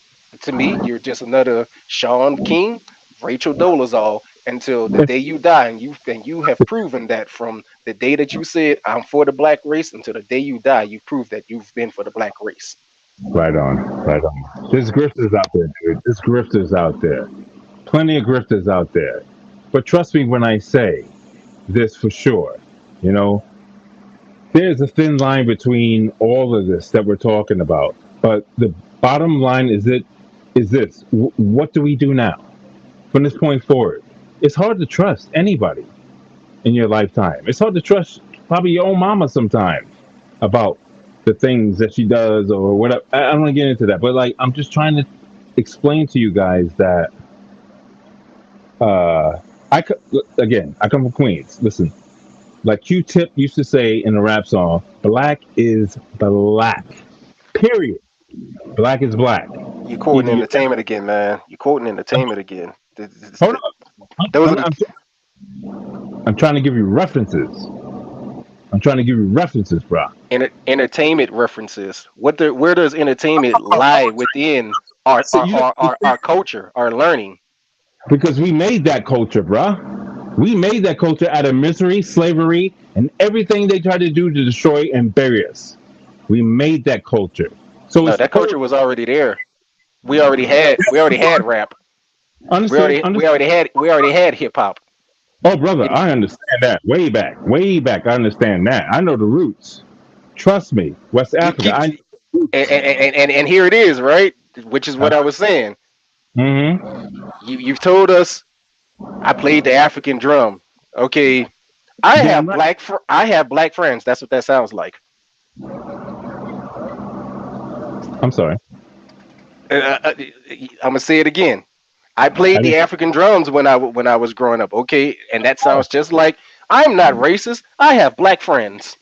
to me, you're just another Sean King, Rachel Dolezal, until the day you die, and you have proven that from the day that you said I'm for the black race until the day you die, you prove that you've been for the black race. Right on, right on. There's grifters out there, dude. There's grifters out there. Plenty of grifters out there. But trust me when I say this for sure. You know, there's a thin line between all of this that we're talking about. But the bottom line is this. What do we do now from this point forward? It's hard to trust anybody in your lifetime. It's hard to trust probably your own mama sometimes about the things that she does or whatever. I don't want to get into that, but like I'm just trying to explain to you guys that again, I come from Queens. Listen, like Q-Tip used to say in a rap song, black is black. Period. Black is black. You're quoting entertainment again, man. You're quoting entertainment again. Hold on. I'm trying to give you references. Bro. Entertainment references. Where does entertainment lie within our culture, our learning? Because we made that culture, bro. We made that culture out of misery, slavery, and everything they tried to do to destroy and bury us. We made that culture. So no, that culture was already there. We already had rap. Understood. We already had hip hop. Oh, brother, I understand that. Way back. I understand that. I know the roots. Trust me, West Africa. And here it is, right? Which is what I was saying. Mm-hmm. You've told us I played the African drum. Okay, I Damn have right. I have black friends. That's what that sounds like. I'm sorry. I'm gonna say it again. I I played the didn't. African drums when I was growing up. Okay, and that sounds just like I'm not racist. I have black friends.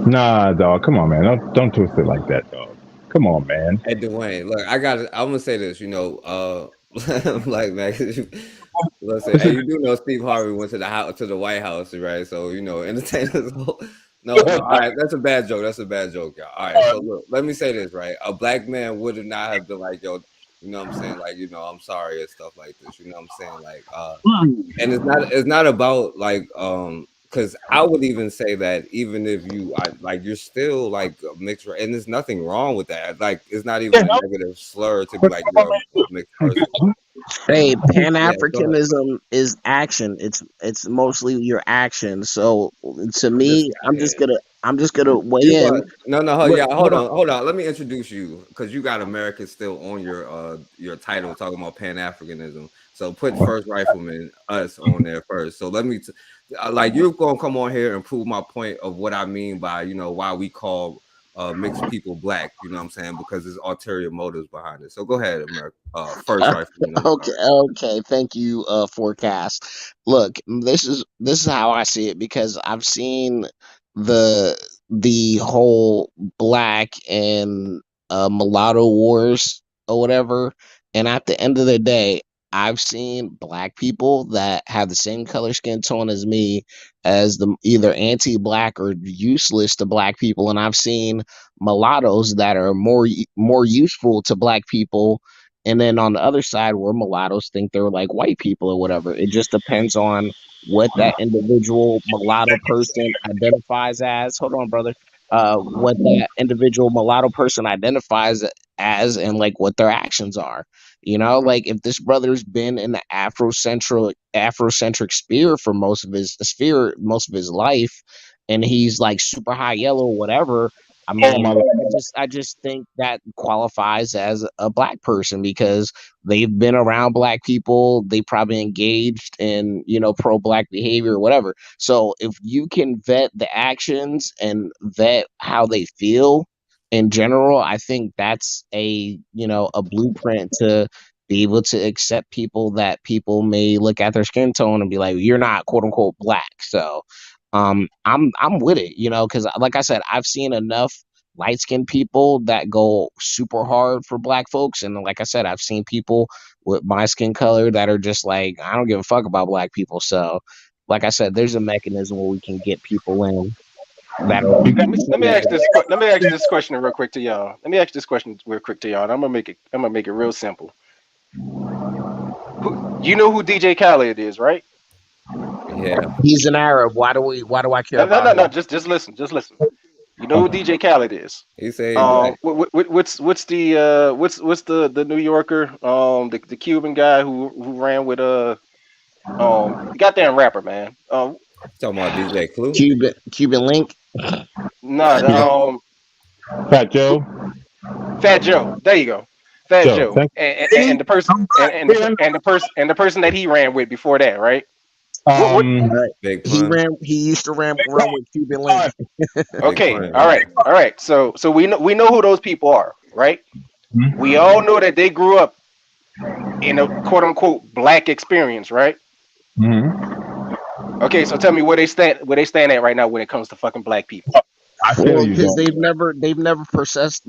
Nah, dog. Come on, man. Don't twist it like that, dog. Come on, man. Hey Dwayne, look, I'm gonna say this, like man, listen, This hey, is you do know Steve Harvey went to the house to the White House, right? So entertainers. No, all right, that's a bad joke. That's a bad joke, y'all. All right, so look, let me say this, right? A black man would not have been like, yo, you know what I'm saying? Like, I'm sorry and stuff like this. You know what I'm saying? Like, and it's not about like because I would even say that even if you're still like a mixed and there's nothing wrong with that. Like it's not even a negative slur to be like you're a mixed person. Hey, Pan Yeah, go ahead. Africanism is action. It's mostly your action. So to This me, guy here. I'm just gonna weigh You in. yeah, Hold on. hold on. Let me introduce you because you got American still on your title talking about Pan Africanism. So put First Rifleman us on there first. So let me like you're gonna come on here and prove my point of what I mean by why we call mixed people black. You know what I'm saying? Because there's ulterior motives behind it. So go ahead, America. First Rifleman. I'm Okay, sorry. okay. Thank you, Forecast. Look, this is how I see it because I've seen the the whole black and mulatto wars or whatever, and at the end of the day, I've seen black people that have the same color skin tone as me as the either anti-black or useless to black people, and I've seen mulattoes that are more useful to black people, and then on the other side, where mulattoes think they're like white people or whatever. It just depends on what that individual mulatto person identifies as. Hold on, brother. What that individual mulatto person identifies as, and like what their actions are. Like if this brother's been in the Afrocentric sphere for most of his life, and he's like super high yellow or whatever. I Oh mean, my lord. I just think that qualifies as a black person because they've been around black people. They probably engaged in, pro black behavior or whatever. So if you can vet the actions and vet how they feel in general, I think that's a blueprint to be able to accept people that people may look at their skin tone and be like, you're not quote unquote black. So I'm with it, because like I said, I've seen enough light skinned people that go super hard for black folks. And like I said, I've seen people with my skin color that are just like, I don't give a fuck about black people. So like I said, there's a mechanism where we can get people in that are Let me ask this question real quick to y'all. Let me ask this question real quick to y'all. And I'm gonna make it real simple. You know who DJ Khaled is, right? Yeah. He's an Arab. Why do I care about him? No. Just listen. You know who DJ Khaled is? He say black. What's the New Yorker, the Cuban guy who ran with the goddamn rapper, man. Talking about DJ Clue. Cuban Link. Nah, Fat Joe. Fat Joe. There you go. Fat Joe. Joe. And the person and the person that he ran with before that, right? Big He pun. used to run with Cuban Link. Okay, all right. So we know who those people are, right? We all know that they grew up in a quote unquote black experience, right? Okay, so tell me where they stand at right now when it comes to fucking black people. Well, because they've never professed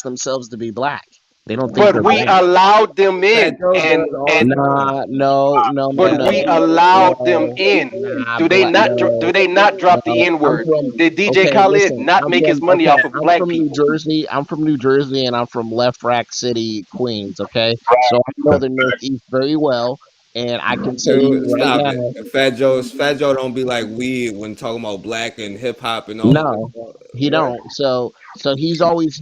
themselves to be black. They don't think But they're we black. allowed them in, No. But we allowed them in. Do they not drop the N word? Did DJ Khaled not make his money off of black people? I'm from New Jersey, and I'm from Left Rack City, Queens. Okay, so I know the Northeast very well, and I can tell you Dude, right stop now. it. Fat Joe don't be like weird when talking about black and hip hop and all No, of that. he What? don't. So he's always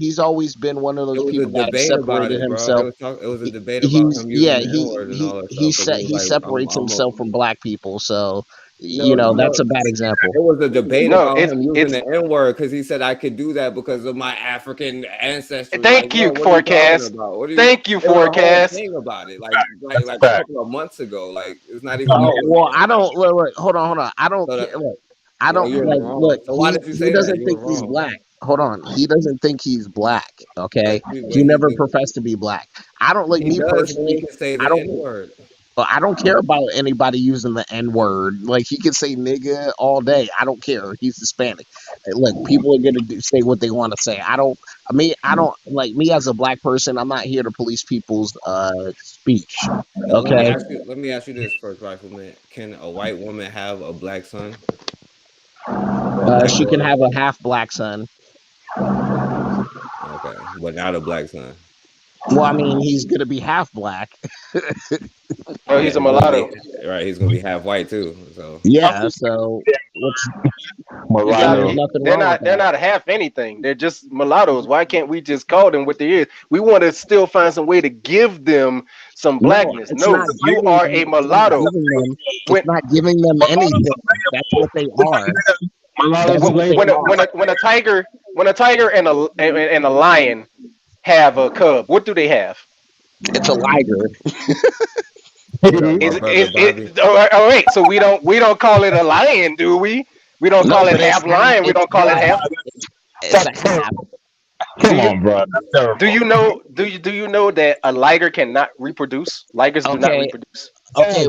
been one of It those was a people that have debate about separated it, bro. himself. It was a debate about him using the N word and all that stuff. Because he was He like, separates himself from black people. So That's a bad example. It was a debate No, about him using it's the N word because he said I could do that because of my African ancestry. Thank you, what are you talking Forecast. about? What are you? Thank you, There was a whole Forecast. thing about it, like a couple of months ago. Like it's not even. Well, I don't look. Hold on. I don't care. Look, I don't you're like. wrong. Look, So why did you he say that? doesn't You think were he's wrong. black. Hold on. He doesn't think he's black. Okay. But He never he professed to be black. I don't like he me does. He personally. can say I the N don't. word. But I don't care about anybody using the N word. Like he can say nigga all day. I don't care. He's Hispanic. Look, people are gonna say what they want to say. I don't like me as a black person. I'm not here to police people's speech. So Okay. let me ask you this first, Rifleman. Can a white woman have a black son? She can have a half black son. Okay, but not a black son. Well, I mean, he's gonna be half black. Oh, he's a mulatto. Right, he's gonna be half white too. So yeah, so Exactly. nothing They're wrong not. with They're that. not half anything. They're just mulattoes. Why can't we just call them what they is? We want to still find some way to give them some blackness. It's No, not you giving are them. a It's not mulatto. giving them. When It's not giving them anything. That's what they are. That's what they when a, are. when a tiger and a lion have a cub, what do they have? It's a liger. All right? So we don't call it a lion, do we? We don't call it but it's half lion. We It's don't call it half. It's a half. Come on, bro. Do you know? Do you know that a liger cannot reproduce? Ligers do not Okay. reproduce. Okay.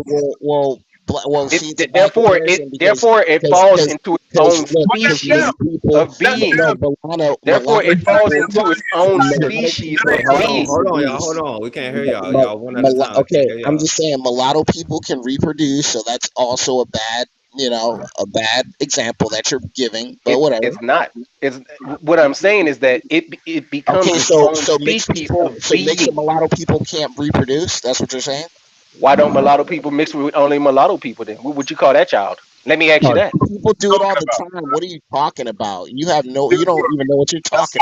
See, it's a bad comparison Therefore it falls into its own species people of being. Therefore, it falls into its own species of being. Hold on, y'all. Hold on. We can't hear y'all. Y'all one at a time. Okay, Can't hear I'm y'all. just saying mulatto people can reproduce, so that's also a bad example that you're giving. But whatever. It's not. It's what I'm saying is that it becomes Okay, its own so mixed species people, of so mixed being. mulatto people can't reproduce. That's what you're saying. Why don't mulatto people mix with only mulatto people? Then what would you call that child? Let me ask you that. People do it all the time. What are you talking about? You don't even know what you're talking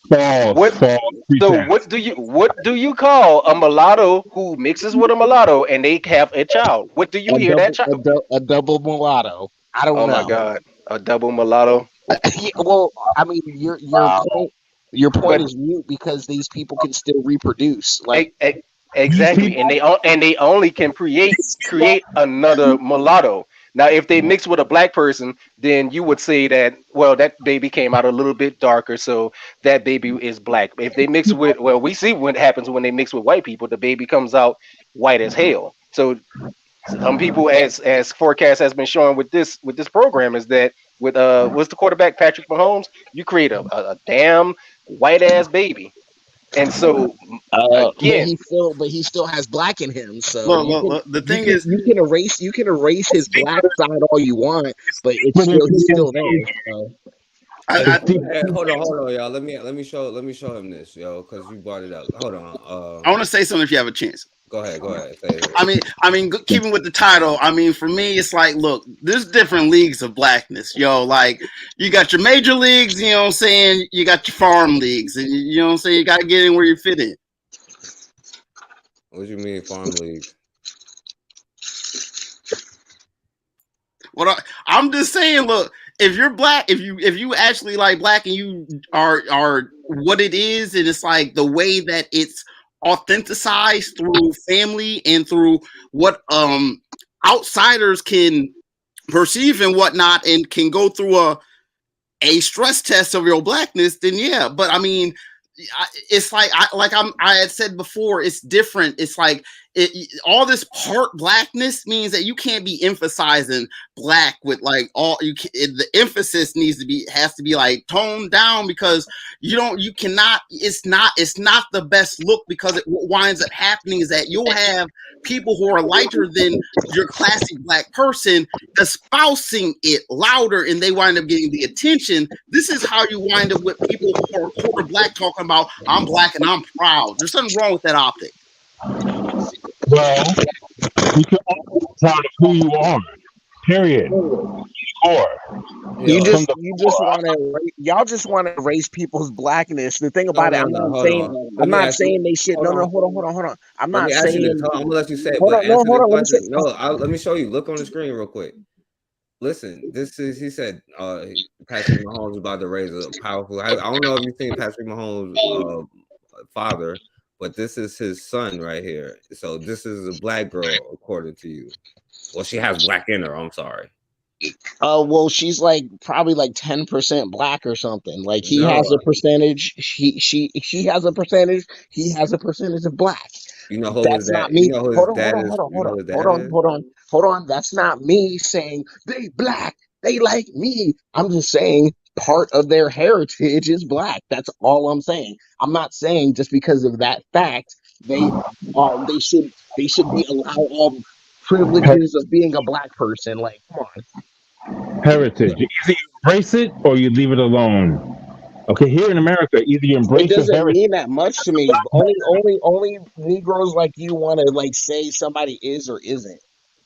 about. What do you call a mulatto who mixes with a mulatto and they have a child? What do you hear that child? A double mulatto. I don't Oh know. my God, a double mulatto. Yeah, well, I mean, your point is mute because these people can still reproduce. Like Exactly, and they only can create another mulatto. Now, if they mix with a black person, then you would say that, well, that baby came out a little bit darker, so that baby is black. If they mix with, well, we see what happens when they mix with white people. The baby comes out white as hell. So some people, as Forecast has been showing with this program, is that with what's the quarterback, Patrick Mahomes, you create a damn white ass baby. And so again, but he still has black in him. So Look, the thing is, you can erase his black side all you want, but he's still there. So. Hey, hold on, y'all. Let me show him this, yo, because you brought it up. Hold on. I want to say something if you have a chance. Go ahead. Say it. I mean, keeping with the title. I mean, for me, it's like, look, there's different leagues of blackness, yo. Like, you got your major leagues, you know what I'm saying? You got your farm leagues, and you know what I'm saying? You got to get in where you fit in. What do you mean, farm leagues? I'm just saying, look, if you're black, if you actually like black and you are what it is, and it's like the way that it's authenticized through family and through what outsiders can perceive and whatnot, and can go through a stress test of your blackness, then yeah. But I mean, it's like I had said before, it's different. It's like all this part blackness means that you can't be emphasizing black with like the emphasis has to be like toned down, because you cannot, it's not the best look, because what winds up happening is that you'll have people who are lighter than your classic black person espousing it louder, and they wind up getting the attention. This is how you wind up with people who are quarter black talking about, I'm black and I'm proud. There's something wrong with that optic. Well, you can also be proud of who you are. Period. You just want to, y'all just want to erase people's blackness. The thing about it, I'm not saying they should. No, hold on. I'm gonna let you say it. But answer the question. No, let me show you. Look on the screen real quick. Listen, this is he said Patrick Mahomes is about to raise a powerful. I don't know if you've seen Patrick Mahomes' father, but this is his son right here. So this is a black girl, according to you. Well, she has black in her. I'm sorry. Well, she's like probably like 10% black or something. Like he No, has a percentage, she has a percentage, he has a percentage of black. you know who his That's dad. not You me. know who his Hold on, hold dad on, is. hold on, You hold know on, who his hold dad on, is. hold on, hold on. That's not me saying they black, they like me. I'm just saying part of their heritage is black. That's all I'm saying. I'm not saying just because of that fact they should be allowed all the privileges of being a black person. Like, come on. Heritage. Either you embrace it or you leave it alone. Okay, here in America, either you It embrace your doesn't heritage. mean that much to me. Only Negroes like you want to like say somebody is or isn't.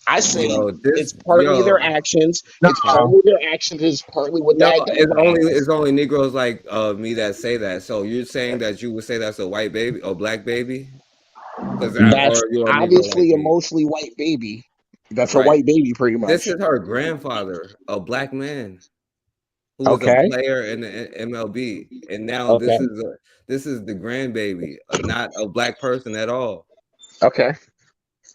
I say it's partly their actions. It's partly their actions. It's partly what they No, identify as. it's only Negroes like me that say that. So you're saying that you would say that's a white baby or black baby? That's Or you're a Negro like obviously a me, mostly white baby. That's a right? white baby, pretty This much. is her grandfather, a black man who was a Okay. player in the MLB, and now Okay. this is the grandbaby, not a black person at all. Okay.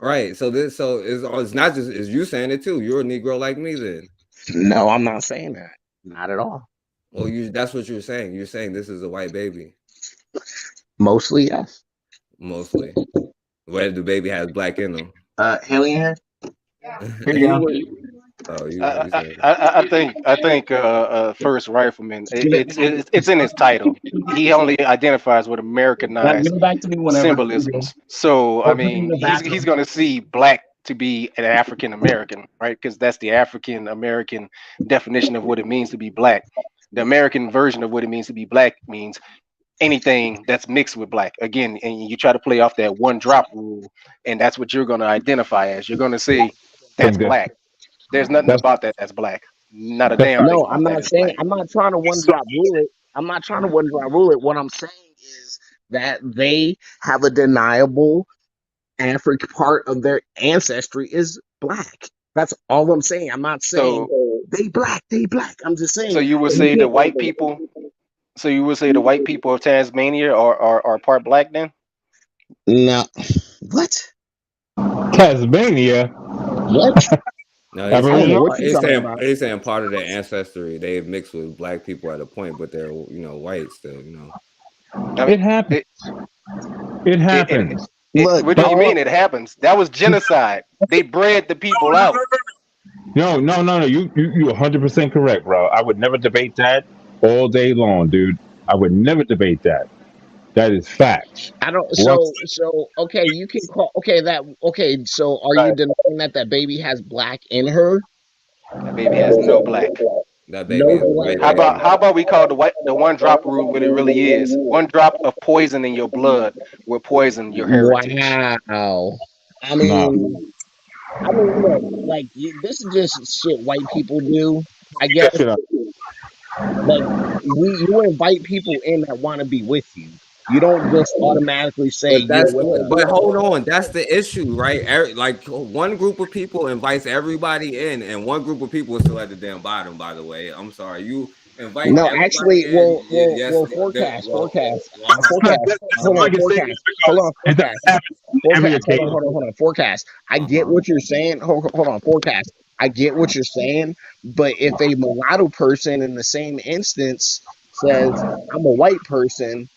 Right. So it's not just is you saying it too. You're a Negro like me then. No, I'm not saying that. Not at all. Well, that's what you're saying. You're saying this is a white baby. Mostly, yes. Mostly. Where the baby has black in them. Haley here. Here you go. Oh, I think first rifleman. It's in his title. He only identifies with Americanized Give it back to me whenever. symbolisms. So I Or put it in mean, the he's bathroom. going to see black to be an African American, right? Because that's the African American definition of what it means to be black. The American version of what it means to be black means anything that's mixed with black. Again, and you try to play off that one drop rule, and that's what you're going to identify as. You're going to say that's black. There's nothing about that that's black. Not a damn thing No, I'm about that not is saying. black. I'm not trying to one drop rule it. I'm not trying to one drop rule it. What I'm saying is that they have a deniable African part of their ancestry is black. That's all I'm saying. I'm not saying they black. They black. I'm just So saying you would you say the can't. white people. So you would say the white people of Tasmania are part black then? No. What? Tasmania. What? No, I don't know what you're talking about. he's saying part of their ancestry they mixed with black people at a point, but they're white still. It happens. It happens. Look, What do you mean it happens? That was genocide. They bred the people out. No. You 100% correct, bro. I would never debate that all day long, dude. I would never debate that. That is facts. I don't. Once So okay. You can call. Okay. That. Okay. So are you denying that that baby has black in her? That baby has no black. That baby No is a black. white baby. How about we call the one drop rule what it really is? One drop of poison in your blood will poison your heritage. Wow. I no. mean, look, like this is just shit white people do. I That guess. shit up. Like you invite people in that want to be with you. You don't just automatically say you're with us. But hold on, that's the issue, right? Like one group of people invites everybody in, and one group of people is still at the damn bottom. By the way, I'm sorry, you invite No, everybody actually, in. Yes, forecast. well, Hold on, forecast. Hold on, forecast. Every Forecast. occasion. Hold on. Forecast. I get what you're saying. Hold on, forecast. I get what you're saying, but if a mulatto person in the same instance says, "I'm a white person,"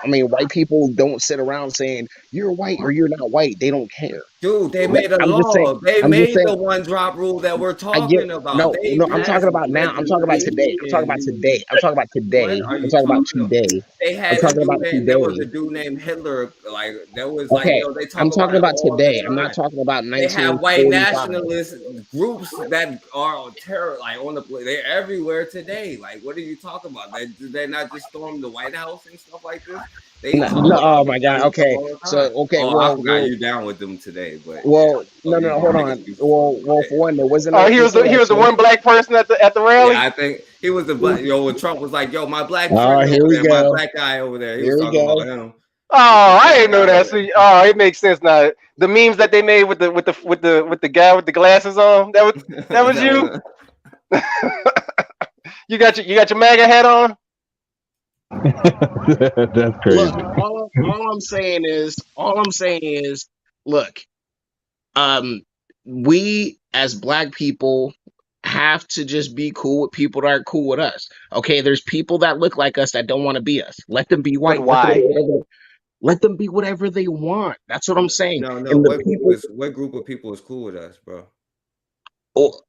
I mean, white people don't sit around saying you're white or you're not white. They don't care. dude, they made a I'm just saying. law. They I'm just made saying. the one drop rule that we're I get talking about. no, They no. I'm talking passed about now. I'm talking about today. I'm talking about legislation. today. I'm talking about What today. are I'm you talking about talking about? today. They I'm had a talking dude about named, there was today. a dude named Hitler. Like there was Okay, they I'm talk about talking it about all the today. I'm not time. talking about They have white 1945. nationalist groups that are terror, like on the they're everywhere today. Like, what are you talking about? They not just storm the White House and stuff like this. They No, talk about oh these my God. groups Okay, all the so time. okay. Oh, I forgot you down with them today, but yeah. So you Hold make on. excuses for them. Well, for one, there wasn't an He was the insurrection. one black person at the Yeah, rally. I think he was the black. When Trump was like, "Yo, my black Oh, friend here over we there, my go. black guy over there," he Here was we talking go. about him. Oh, I didn't know that. See, oh, it makes sense now. The memes that they made with the guy with the glasses on. That was you. You got your MAGA hat on. That's crazy. Look, all I'm saying is, look, we as black people have to just be cool with people that are cool with us. Okay, there's people that look like us that don't want to be us. Let them be But white. why? Let them be whatever they want. That's what I'm saying. No. And the people, What group of people is cool with us, bro? oh,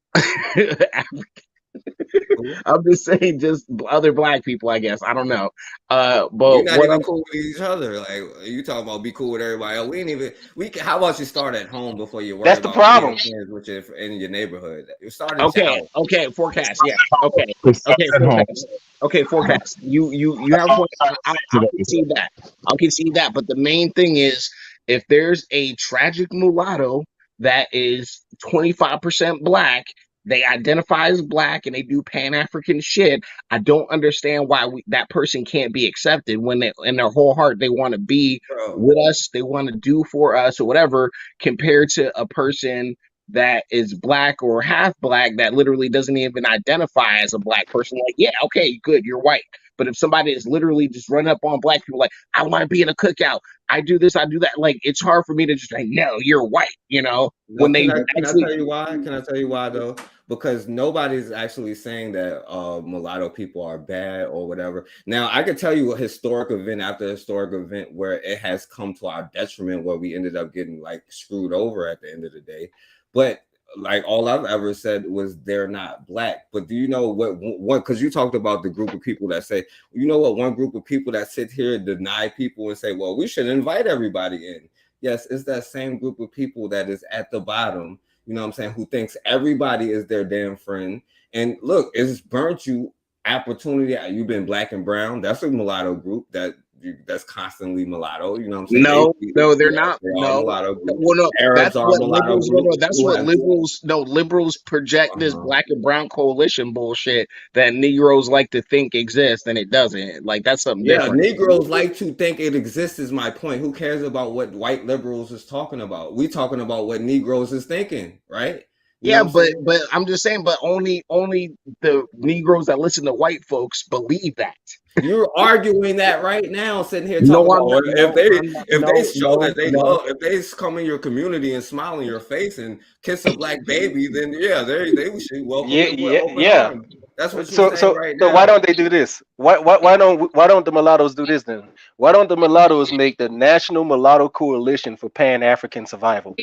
I'm just saying, just other black people, I guess. I don't know. You're But not what even I'm cool with each other. Like you talking about be cool with everybody else. We ain't even. How about you start at home before you worry That's the about being problem. friends with in your neighborhood? You start at your house. okay, forecast. Yeah. Okay. It starts at home. Forecast. Okay, forecast. You have a point. I'll concede that. I'll concede that. But the main thing is, if there's a tragic mulatto that is 25% black, they identify as black and they do Pan-African shit. I don't understand why that person can't be accepted when they, in their whole heart, they want to be with us, they want to do for us or whatever, compared to a person that is black or half black that literally doesn't even identify as a black person. Like, yeah, okay, good, you're white. But if somebody is literally just running up on black people like, I want to be in a cookout, I do this, I do that, like, it's hard for me to just say, no, you're white, No, when they can I actually. tell you why? Can I tell you why though? Because nobody's actually saying that mulatto people are bad or whatever. Now I could tell you a historic event after historic event where it has come to our detriment, where we ended up getting like screwed over at the end of the day. But like all I've ever said was they're not black. But do you know what? Because you talked about the group of people that say, you know what? One group of people that sit here and deny people and say, well, we should invite everybody in. Yes, it's that same group of people that is at the bottom, you know what I'm saying, who thinks everybody is their damn friend. And look, it's burnt you opportunity. You've been black and brown. That's a mulatto group that's constantly mulatto. You know what I'm saying? No, they're Yes, not. they are No, mulatto group. well, no, Arabs that's are what mulatto liberals. group. That's what liberals. No, liberals project this black and brown coalition bullshit that Negroes like to think exists, and it doesn't. Like, that's something Yeah, different. Negroes like to think it exists is my point. Who cares about what white liberals is talking about? We talking about what Negroes is thinking, right? You know Yeah, what I'm saying? but I'm just saying. But only the Negroes that listen to white folks believe that. You're arguing that right now, sitting here No, talking I'm about not. if No, I'm not. they No, show no, that they no. love, if they come in your community and smile in your face and kiss a black baby, then yeah, they should welcome Yeah, you with yeah, open yeah. arms. That's what you're So saying so right so why now. don't they do this? Why don't the mulattoes do this then? Why don't the mulattoes make the National Mulatto Coalition for Pan African Survival?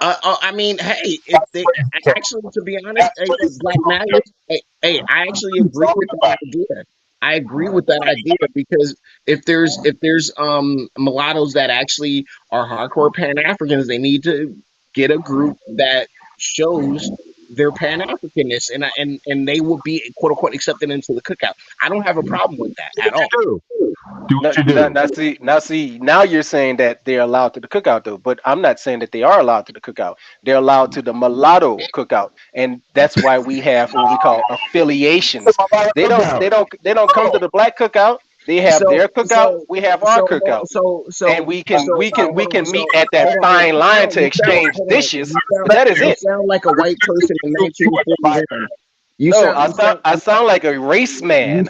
I mean, hey, if they actually, to be honest, hey, Black Matters, hey, I actually agree with that idea. I agree with that idea because if there's mulattoes that actually are hardcore Pan Africans, they need to get a group that shows their Pan Africanness, and they will be quote unquote accepted into the cookout. I don't have a problem with that at all. Do what you do. Now you're saying that they're allowed to the cookout though, but I'm not saying that they are allowed to the cookout. They're allowed to the mulatto cookout, and that's why we have what we call affiliations. They don't come to the black cookout. They have So their cookout. so We have our so hold on, cookout, and we can we can we hold on, can so meet at that hold on, fine line to you sound exchange hold on, dishes, but that is you it. sound like a white person in 1941. No, I sound like a race man.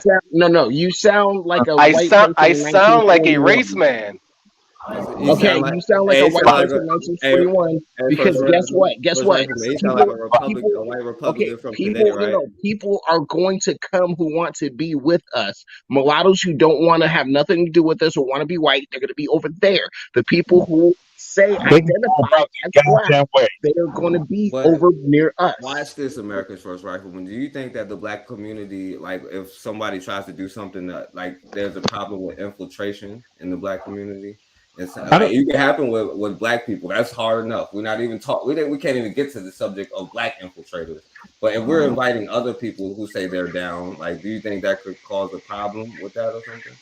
You sound like a white person I in sound like a 1941. race man. You Okay, sound like you sound like a you white sound like person in a 1941 because first guess what? Guess first what? Reformation. You sound like People, a Republican, people, a white okay, Republican from today, people, right? people are going to come who want to be with us. Mulattoes who don't want to have nothing to do with us or want to be white, they're going to be over there. The people who say They can go identify about as the black, goddamn way. they are going to be But over near us. watch this, America's First Rifleman. Do you think that the black community, like if somebody tries to do something that, like, there's a problem with infiltration in the black community? It's like it can happen with black people. That's hard enough. We're not even talk. We can't even get to the subject of black infiltrators. But if we're inviting other people who say they're down, like, do you think that could cause a problem with that or something?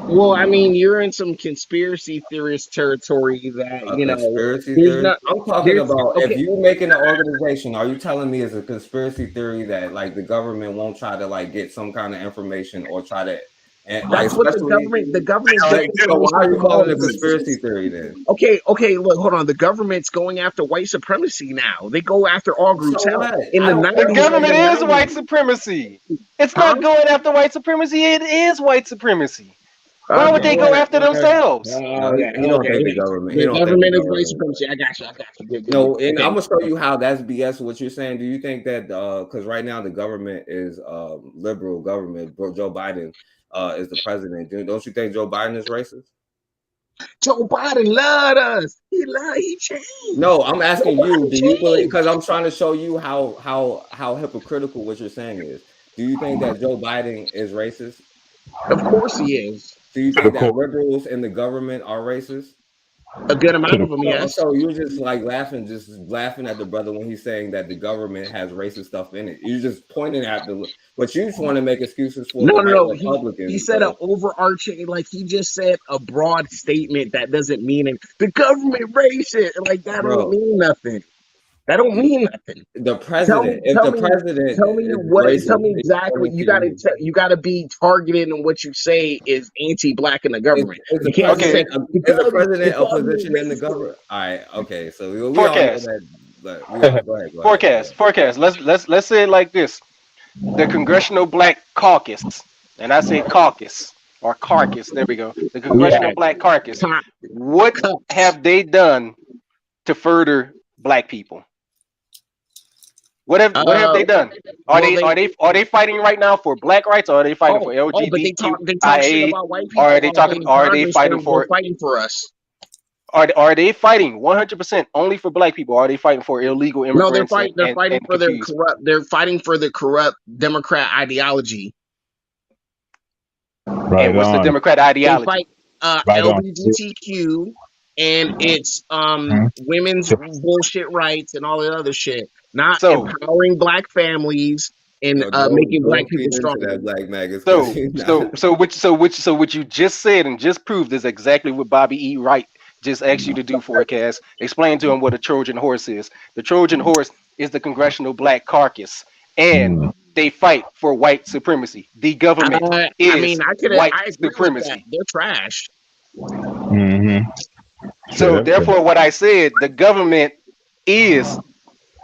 Well, I mean, you're in some conspiracy theorist territory that, A conspiracy there's theory? not, I'm talking there's, about if okay, you're making an organization, are you telling me it's a conspiracy theory that like the government won't try to like get some kind of information or try to And like That's what the especially government like, so why are you calling it a definition conspiracy theory then? Okay, look, hold on. The government's going after white supremacy now. They go after all groups. So Hell, what? in I the don't The 90s, government is white supremacy. It's huh? not going after white supremacy. It is white supremacy. Why would Okay, they go after themselves? No, he don't think the government. He The don't think the government is white government. supremacy. I got you. Good. No, and Okay. I'm gonna show you how that's BS. What you're saying? Do you think that because right now the government is liberal government, Joe Biden is the president? Don't you think Joe Biden is racist? Joe Biden loved us. He changed. No, I'm asking you. Biden Do you believe? changed. Because I'm trying to show you how hypocritical what you're saying is. Do you think that Joe Biden is racist? Of course he is. Do you think that liberals in the government are racist? A good amount of them, yes. So you're just like laughing at the brother when he's saying that the government has racist stuff in it. You're just pointing at but you just want to make excuses for the white Republicans. He said an overarching, like he just said a broad statement that doesn't mean it. The government racist, like that don't mean nothing. That don't mean nothing. The president, Tell me exactly. You gotta be targeted in what you say is anti-black in the government. Is the president a position in the government? All right, okay. So we all know Forecast. that. Go ahead. Forecast. Let's say it like this: the Congressional Black Caucus, and I say caucus or carcass. There we go. The Congressional Black Caucus. What have they done to further black people? What have they done? Are they fighting right now for black rights, or are they fighting for LGBTQIA? Or are they fighting for us? Are they fighting 100% only for black people? Or are they fighting for illegal immigrants? No, they're fighting for their corrupt. They're fighting for the corrupt Democrat ideology. Right. And what's the Democrat ideology? They fight LGBTQ and it's women's bullshit rights and all that other shit. Not empowering black families and making black people stronger. So what you just said and just proved is exactly what Bobby E. Wright just asked you to do, Forecast. Explain to him what a Trojan horse is. The Trojan horse is the Congressional Black Caucus, and they fight for white supremacy. The government is white supremacy. They're trash. So therefore, what I said, the government is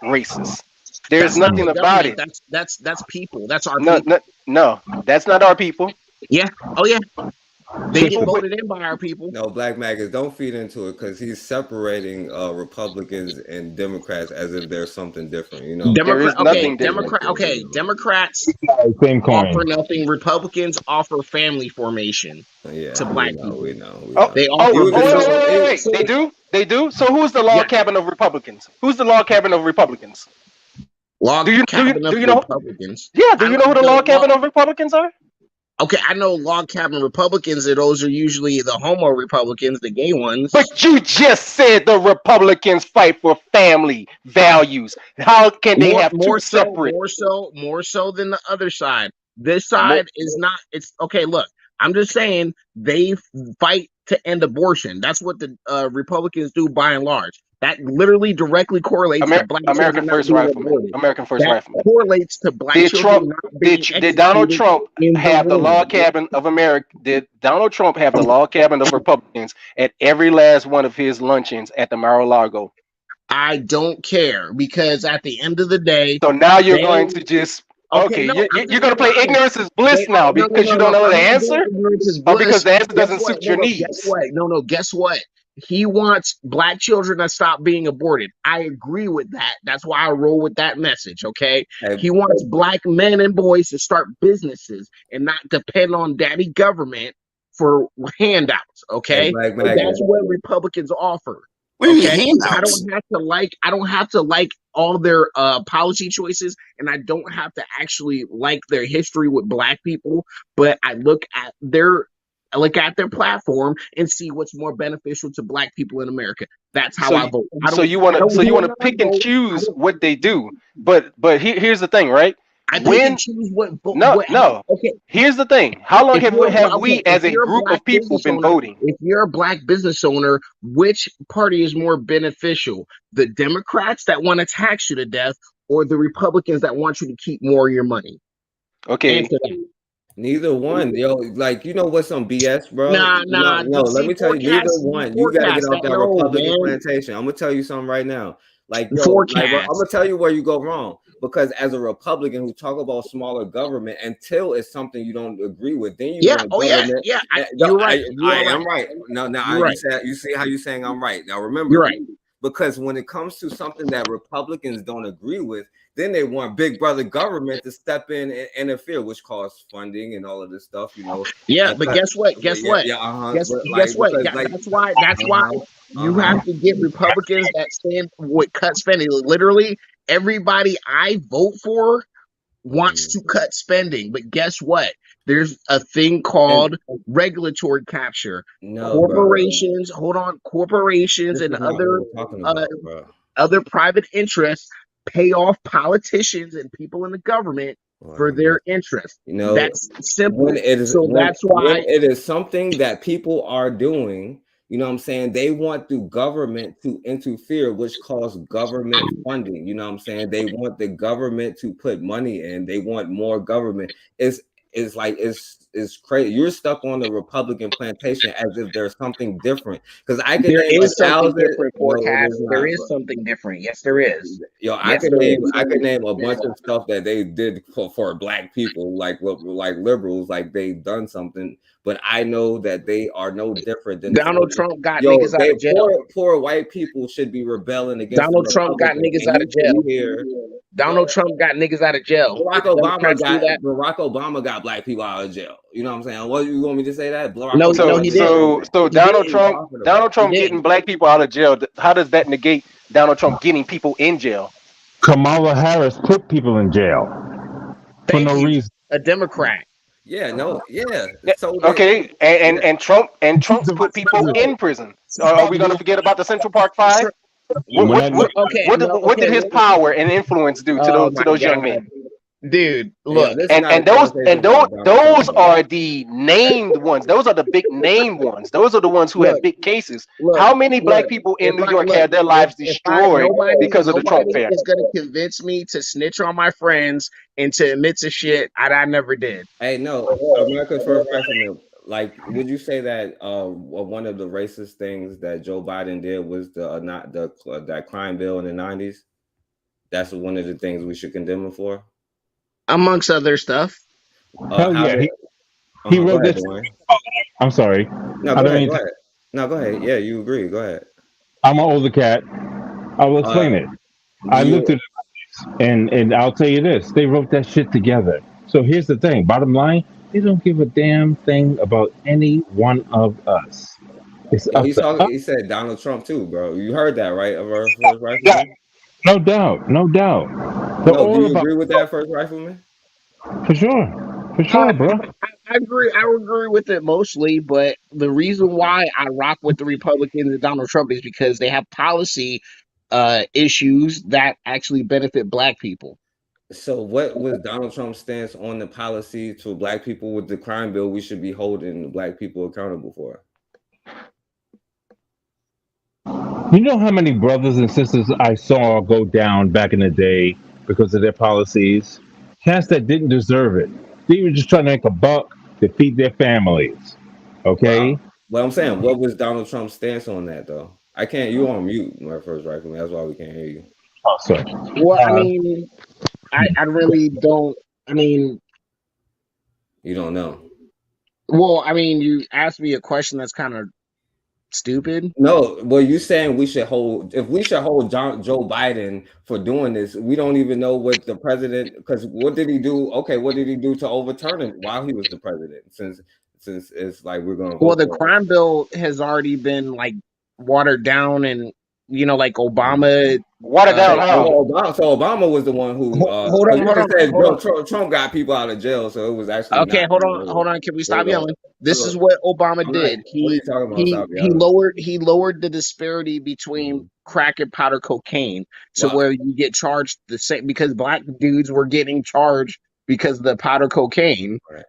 racist. There's nothing about it. That's people. That's our people. No, that's not our people. Yeah. Oh yeah. They get voted in by our people. No, Black Magus, don't feed into it because he's separating Republicans and Democrats as if there's something different. You know, Democrats same coin. Offer nothing. Republicans offer family formation to black people. We know. Wait. They do. So who's the log cabin of Republicans? Who's the log cabin of Republicans? Do you know Republicans? Yeah. Do you know who the log cabin of Republicans are? Okay, I know log cabin Republicans. Those are usually the homo Republicans, the gay ones. But you just said the Republicans fight for family values. How can they have two separate? More so than the other side. This side is not. It's okay. Look, I'm just saying they fight to end abortion. That's what the Republicans do by and large. That literally directly correlates to black American First Rifleman. American First Rifleman. Correlates to black children. Did Donald Trump have the log cabin of America? Did Donald Trump have the log cabin of Republicans at every last one of his luncheons at the Mar-a-Lago? I don't care because at the end of the day. So now you're going to just. Okay, you're going to play ignorance is bliss now because you don't know the answer, or because the answer doesn't suit your needs. Guess what? Guess what? He wants black children to stop being aborted. I agree with that. That's why I roll with that message, okay? He wants black men and boys to start businesses and not depend on daddy government for handouts, okay? That's what Republicans offer. Okay? I don't have to like all their policy choices, and I don't have to actually like their history with black people, but I look at their platform and see what's more beneficial to black people in America. That's how I vote. So you want to pick and choose what they do, but here's the thing, right? I pick and choose what. No. Okay. Here's the thing. How long have we as a group of people been voting? If you're a black business owner, which party is more beneficial? The Democrats that want to tax you to death, or the Republicans that want you to keep more of your money? Okay. Neither one, yo. Like, you know what's some BS, bro? No, no. Let me tell you, neither one. You got to get off that Republican plantation. I'm gonna tell you something right now. Like, yo, like, I'm gonna tell you where you go wrong. Because as a Republican who talk about smaller government, until it's something you don't agree with, then you want government. You're right. I am right. No, now You're you see how you saying I'm right. Now remember, You're right. because when it comes to something that Republicans don't agree with, then they want big brother government to step in and interfere, which costs funding and all of this stuff, you know. Yeah, but guess what? Guess what? Guess what? That's why you have to get Republicans that stand with cut spending. Literally, everybody I vote for wants to cut spending, but guess what? There's a thing called regulatory capture. Corporations, corporations and other private interests pay off politicians and people in the government for their interests. You know, that's simple. When it is, so that's why when it is something that people are doing, you know what I'm saying? They want the government to interfere, which costs government funding. You know what I'm saying? They want the government to put money in. They want more government. It's crazy. You're stuck on the Republican plantation as if there's something different. Because I can name something different. There is something different. Yes, there is. Yo, I could name a bunch of stuff that they did for black people, like liberals, like they've done something. But I know that they are no different than Donald Trump got niggas out of jail. Poor white people should be rebelling against Donald Trump got niggas out of jail. Donald Trump got niggas out of jail. Barack Obama got black people out of jail. You know what I'm saying? What you want me to say that? So Donald Trump getting black people out of jail. How does that negate Donald Trump getting people in jail? Kamala Harris put people in jail for no reason. A Democrat. Yeah, no, yeah. So okay, and Trump put people in prison. Are we going to forget about the Central Park Five? What did his power and influence do to those young men? Dude, look, and those are the named ones. Those are the big named ones. Those are the ones who have big cases. How many black people in New York had their lives destroyed because of the Trump affair? Is going to convince me to snitch on my friends and to admit to shit I never did. Hey, no, America's first president. Like, would you say that one of the racist things that Joe Biden did was that crime bill in the 90s? That's one of the things we should condemn him for, amongst other stuff. Hell yeah, he wrote this. I'm sorry. No, go ahead. No, go ahead. Yeah, you agree. Go ahead. I'm an older cat. I will explain it. I looked at it, and I'll tell you this: they wrote that shit together. So here's the thing. Bottom line. They don't give a damn thing about any one of us. He said Donald Trump too, bro. You heard that, right? Of our first rifleman? Yeah, no doubt. But do you agree with that, first rifleman? For sure, bro. I agree. I agree with it mostly, but the reason why I rock with the Republicans and Donald Trump is because they have policy issues that actually benefit black people. So what was Donald Trump's stance on the policy to black people with the crime bill we should be holding black people accountable for? You know how many brothers and sisters I saw go down back in the day because of their policies? Cats that didn't deserve it. They were just trying to make a buck to feed their families. Okay? Well, I'm saying, what was Donald Trump's stance on that, though? I can't, you on mute, my first rifleman. That's why we can't hear you. Oh, sorry. Well, I mean, I really don't. I mean, you don't know. Well, I mean, you asked me a question that's kind of stupid. No, well, you saying we should hold Joe Biden for doing this? We don't even know what the president, because what did he do? Okay, what did he do to overturn it while he was the president? Since it's like we're going to. Well, the crime bill has already been like watered down, and like Obama. Watered down how? So Obama was the one who. Hold on. Trump got people out of jail, so it was actually. Okay, hold on. Can we stop yelling? This is what Obama did. He lowered the disparity between crack and powder cocaine to where you get charged the same, because black dudes were getting charged because of the powder cocaine. Right.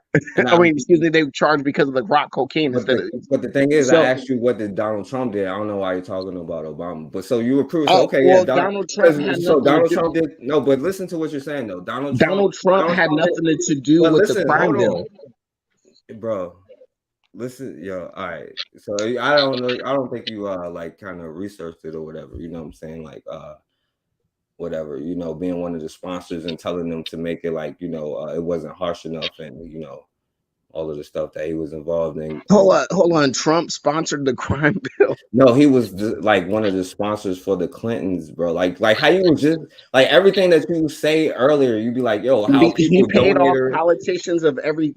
I mean, excuse me, they charged because of the rock cocaine. But the thing is, I asked you what did Donald Trump did. I don't know why you're talking about Obama. But so you approve. Okay, well, Donald Trump did. No, but listen to what you're saying though. Donald Trump had nothing to do with the crime bill. bro. Listen, yo, all right. So I don't know. I don't think you like kind of researched it or whatever. You know what I'm saying? Like whatever. You know, being one of the sponsors and telling them to make it like it wasn't harsh enough, and all of the stuff that he was involved in. Hold on. Trump sponsored the crime bill. No, he was like one of the sponsors for the Clintons, bro. Like how you was just like everything that you say earlier, you'd be like, yo, how He people paid off donated. politicians of every.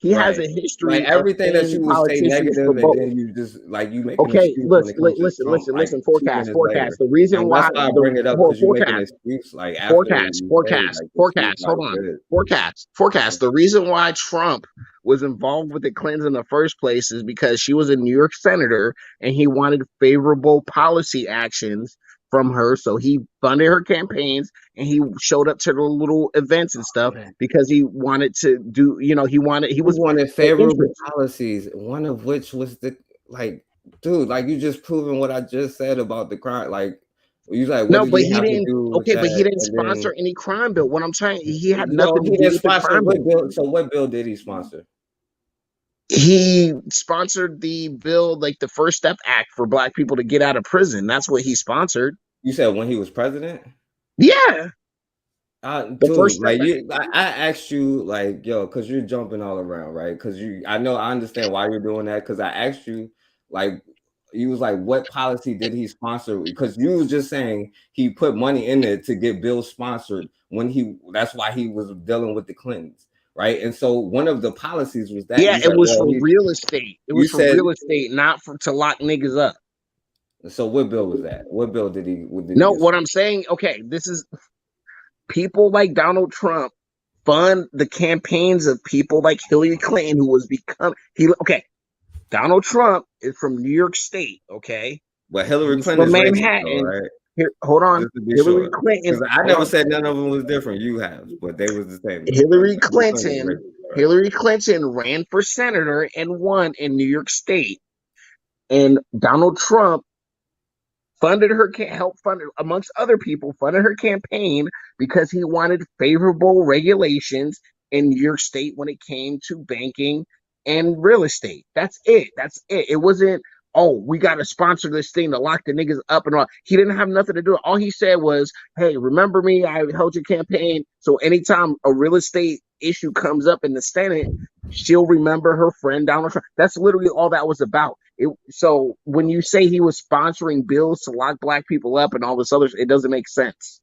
He has Right. a Like history of everything that paying you would say politicians for negative, and both. then you just like you make an Okay, excuse when it comes to Trump, like 2 Forecast. minutes later. The reason And why that's why I the bring it up hold because you make an forecast, excuse like after you say like the truth, like hold on, good. forecast. The reason why Trump was involved with the Clintons in the first place is because she was a New York senator and he wanted favorable policy actions from her. So he funded her campaigns and he showed up to the little events and stuff because he wanted to do, he was wanted the favorable interest. policies, one of which was the like, dude, like you just proving what I just said about the crime. Like you like, what No, did but he he have to didn't. do with Okay, but he that? didn't And then sponsor any crime bill. What I'm saying, he had no, nothing to he do didn't with the sponsor crime what bill. bill. So what bill did he sponsor? He sponsored the bill, like the First Step Act for Black people to get out of prison. That's what he sponsored. You said when he was president? Yeah, the First Dude, Step like Act. I asked you, like, yo, because you're jumping all around, right? Because I understand why you're doing that. Because I asked you, like, you was like, what policy did he sponsor? Because you was just saying he put money in it to get bills sponsored that's why he was dealing with the Clintons, right? And so one of the policies was that Yeah, you it said, was well, for real estate. It you was for said, real estate, not to lock niggas up. so what bill was that? What bill did he No, get? what I'm saying, okay, this is people like Donald Trump fund the campaigns of people like Hillary Clinton, who was Donald Trump is from New York State, okay? But Hillary He's Clinton from is racist, though, Manhattan. right? Here, hold on. Just to be Hillary sure, Clinton. because I Hold never on. said none of them was different. You have, but they was the same. Hillary Clinton is Clinton. racist, right? Hillary Clinton ran for senator and won in New York State, and Donald Trump funded her, helped fund, amongst other people, funded her campaign because he wanted favorable regulations in New York State when it came to banking and real estate. That's it. It wasn't, oh, we got to sponsor this thing to lock the niggas up and all. He didn't have nothing to do. All he said was, hey, remember me? I held your campaign. So anytime a real estate issue comes up in the Senate, she'll remember her friend Donald Trump. That's literally all that was about. So when you say he was sponsoring bills to lock Black people up and all this other, it doesn't make sense.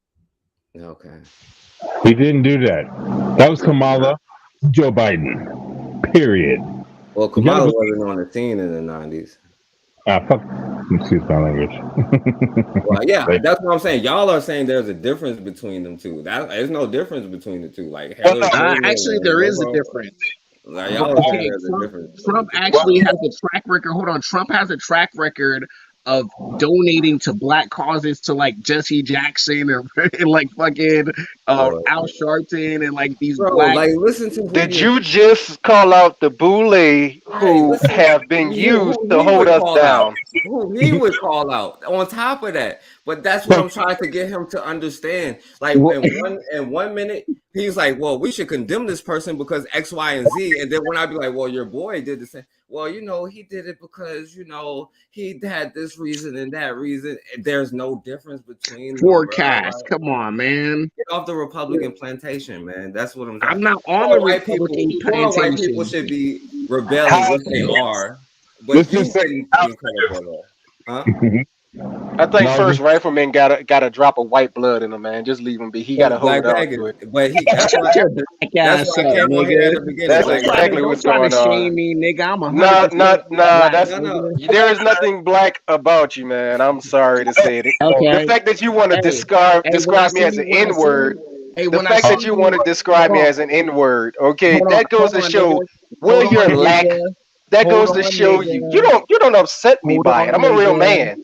Okay. He didn't do that. That was Kamala, Joe Biden. Period. Well, Kamala wasn't on the scene in the 90s. Fuck. Excuse my language. Well, yeah, that's what I'm saying. Y'all are saying there's a difference between them two. There's no difference between the two. Like Hillary Clinton Actually, there is a difference. Like y'all are saying Okay, there's a difference. Trump actually has a track record. Hold on, Trump has a track record of donating to Black causes, to like Jesse Jackson or and like fucking Al Sharpton and like these Black. Like, listen to. Did you just call out the boule who have been used to hold us down? Who he would call out on top of that. But that's what I'm trying to get him to understand. Like in one minute, he's like, well, we should condemn this person because X, Y, and Z. And then when I be like, well, your boy did the same. Well, he did it because, he had this reason and that reason. There's no difference between Forecast. Come on, man. Get off the Republican plantation, man. That's what I'm saying. I'm not on the Republican plantation. White people should be rebelling, which they are. But you shouldn't be called huh? I think First Rifleman gotta drop a white blood in him, man. Just leave him be. He gotta hold on to it. But that's why I came on here at the beginning. That's exactly what's going on. Shame me, nigga. I'm a there is nothing Black about you, man. I'm sorry to say it. Okay. The fact that you want to describe me as an N-word. The fact that you want to describe me as an N-word, okay, that goes to show where you're lack. That goes to show you don't upset me by it. I'm a real man.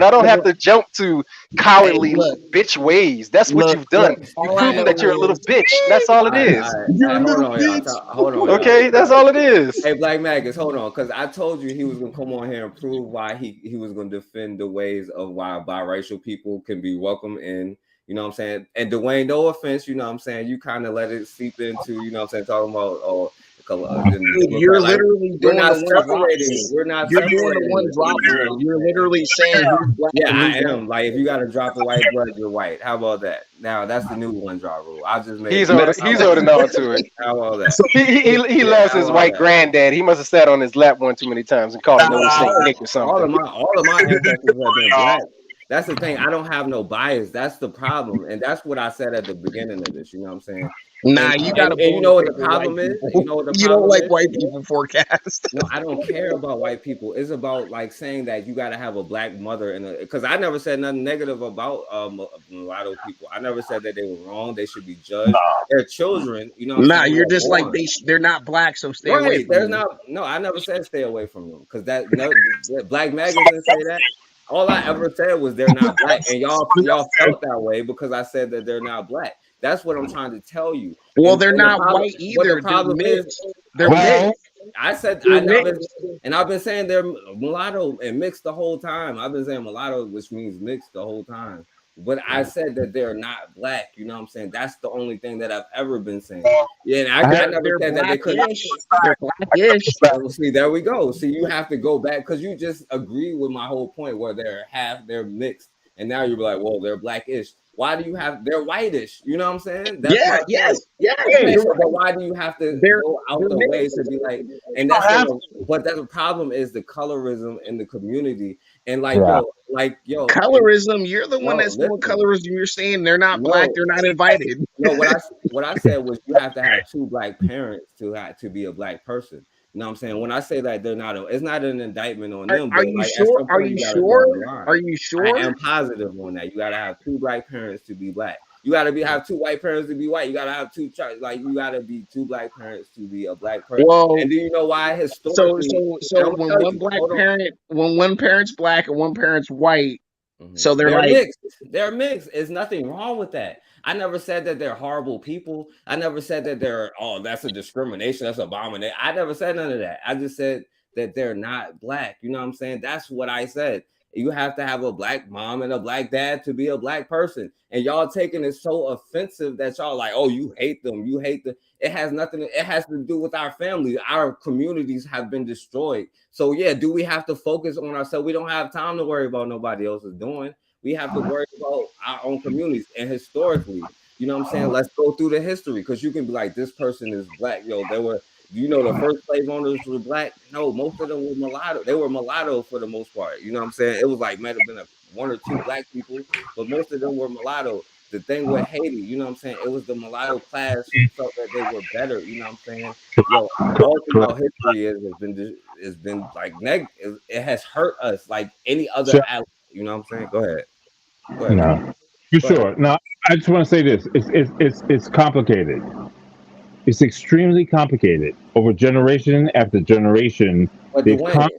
I don't have to jump to cowardly bitch ways. That's what you've done. You've proven that you're a little bitch. That's all it is. Hold on. Okay, that's all it is. Hey, Black Magus, hold on, because I told you he was gonna come on here and prove why he was gonna defend the ways of why biracial people can be welcome in. You know what I'm saying? And Dwayne, no offense, you know what I'm saying? You kind of let it seep into, you know what I'm saying, talking about color. Dude, you're Like, literally we're doing not the one drop separating. rule. We're not You're doing the separating one the drop people. rule. You're literally saying who's black Yeah, and I who's white. am. Like, if you got to drop a white blood, you're white. How about that? Now that's the new one drop rule. I just made. He's it. holding on to it. How about that? He Yeah, loves how his about white that? granddad. He must have sat on his lap one too many times and called him old Saint Nick or All something. of my ancestors have been black. That's the thing. I don't have no bias. That's the problem, and that's what I said at the beginning of this. You know what I'm saying? Nah, And, you gotta and you know what the bullshit with white problem is? people. You know what the You don't problem like is? white people forecast. No, I don't care about white people. It's about like saying that you got to have a black mother, and because I never said nothing negative about mulatto people. I never said that they were wrong. They should be judged. They're children. You know what I'm Nah, saying? you're They're just like born. they're not black, so stay away Right. from There's them. not. No, I never said stay away from them because that no, Black Magazine say that. All I ever said was they're not black, and y'all felt that way because I said that they're not black. That's what I'm trying to tell you. Well, And, they're and the not problem, white but the either. They're problem is, mixed. They're mixed. I said They're I've been saying they're mulatto and mixed the whole time. I've been saying mulatto, which means mixed the whole time. But I said that they're not black. You know what I'm saying? That's the only thing that I've ever been saying. Yeah, and I never They're said that they couldn't. blackish. They're blackish. So, see, there we go. See, you have to go back because you just agree with my whole point where they're mixed, and now you're like, well, they're blackish. Why do you have they're whitish? You know what I'm saying? That's Yeah, my yes, point. yes. Okay, You're so, right. but why do you have to They're go out they're the way mixed. to be like? And that's but that's the problem is the colorism in the community, and like Yeah. yo, Colorism. You're the one no, that's doing listen, colorism. You're saying they're not black. no, They're not invited. no. What I said was you have to have two black parents to be a black person. You know what I'm saying? When I say that they're not, it's not an indictment on them, Are but you like at sure? some Are point you you gotta draw sure? the line. Are you I sure? am positive on that. You gotta have two black parents to be black. You gotta have two white parents to be white. You gotta have you gotta be two black parents to be a black person. Well, And do you know why so historically? so I'm gonna when tell one you. black Hold on. parent, when one parent's black and one parent's white, so they're They're like, mixed. They're mixed. There's nothing wrong with that. I never said that they're horrible people. I never said that that's a discrimination, that's abomination. I never said none of that. I just said that they're not black. You know what I'm saying? That's what I said. You have to have a black mom and a black dad to be a black person. And y'all taking it so offensive that y'all like, oh, you hate them. You hate them. It has nothing. It has to do with our family. Our communities have been destroyed. So yeah, do we have to focus on ourselves? We don't have time to worry about nobody else is doing. We have to worry about our own communities. And historically, you know what I'm saying? Let's go through the history because you can be like, this person is black. Yo, the first slave owners were black. No, most of them were mulatto. They were mulatto for the most part. You know what I'm saying? It was like might have been one or two black people, but most of them were mulatto. The thing with Haiti, you know what I'm saying? It was the mulatto class who felt that they were better. You know what I'm saying? Yo, all throughout history has been like it has hurt us like any other Sure. ally. You know what I'm saying? Go ahead. No, for sure. No, I just want to say this: it's complicated. It's extremely complicated over generation after generation. But They've Dwayne,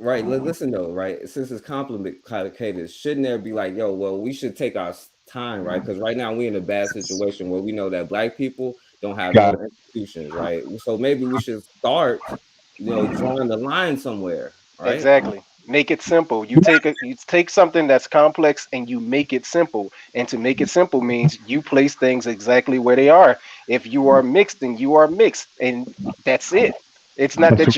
right? Listen though, right? Since it's complicated, shouldn't there be like, yo, well, we should take our time, right? Because right now we're in a bad situation where we know that black people don't have Got no institutions, right? So maybe we should start, drawing the line somewhere, right? Exactly. Make it simple. You take something that's complex and you make it simple. And to make it simple means you place things exactly where they are. If you are mixed, then you are mixed, and that's it. It's not that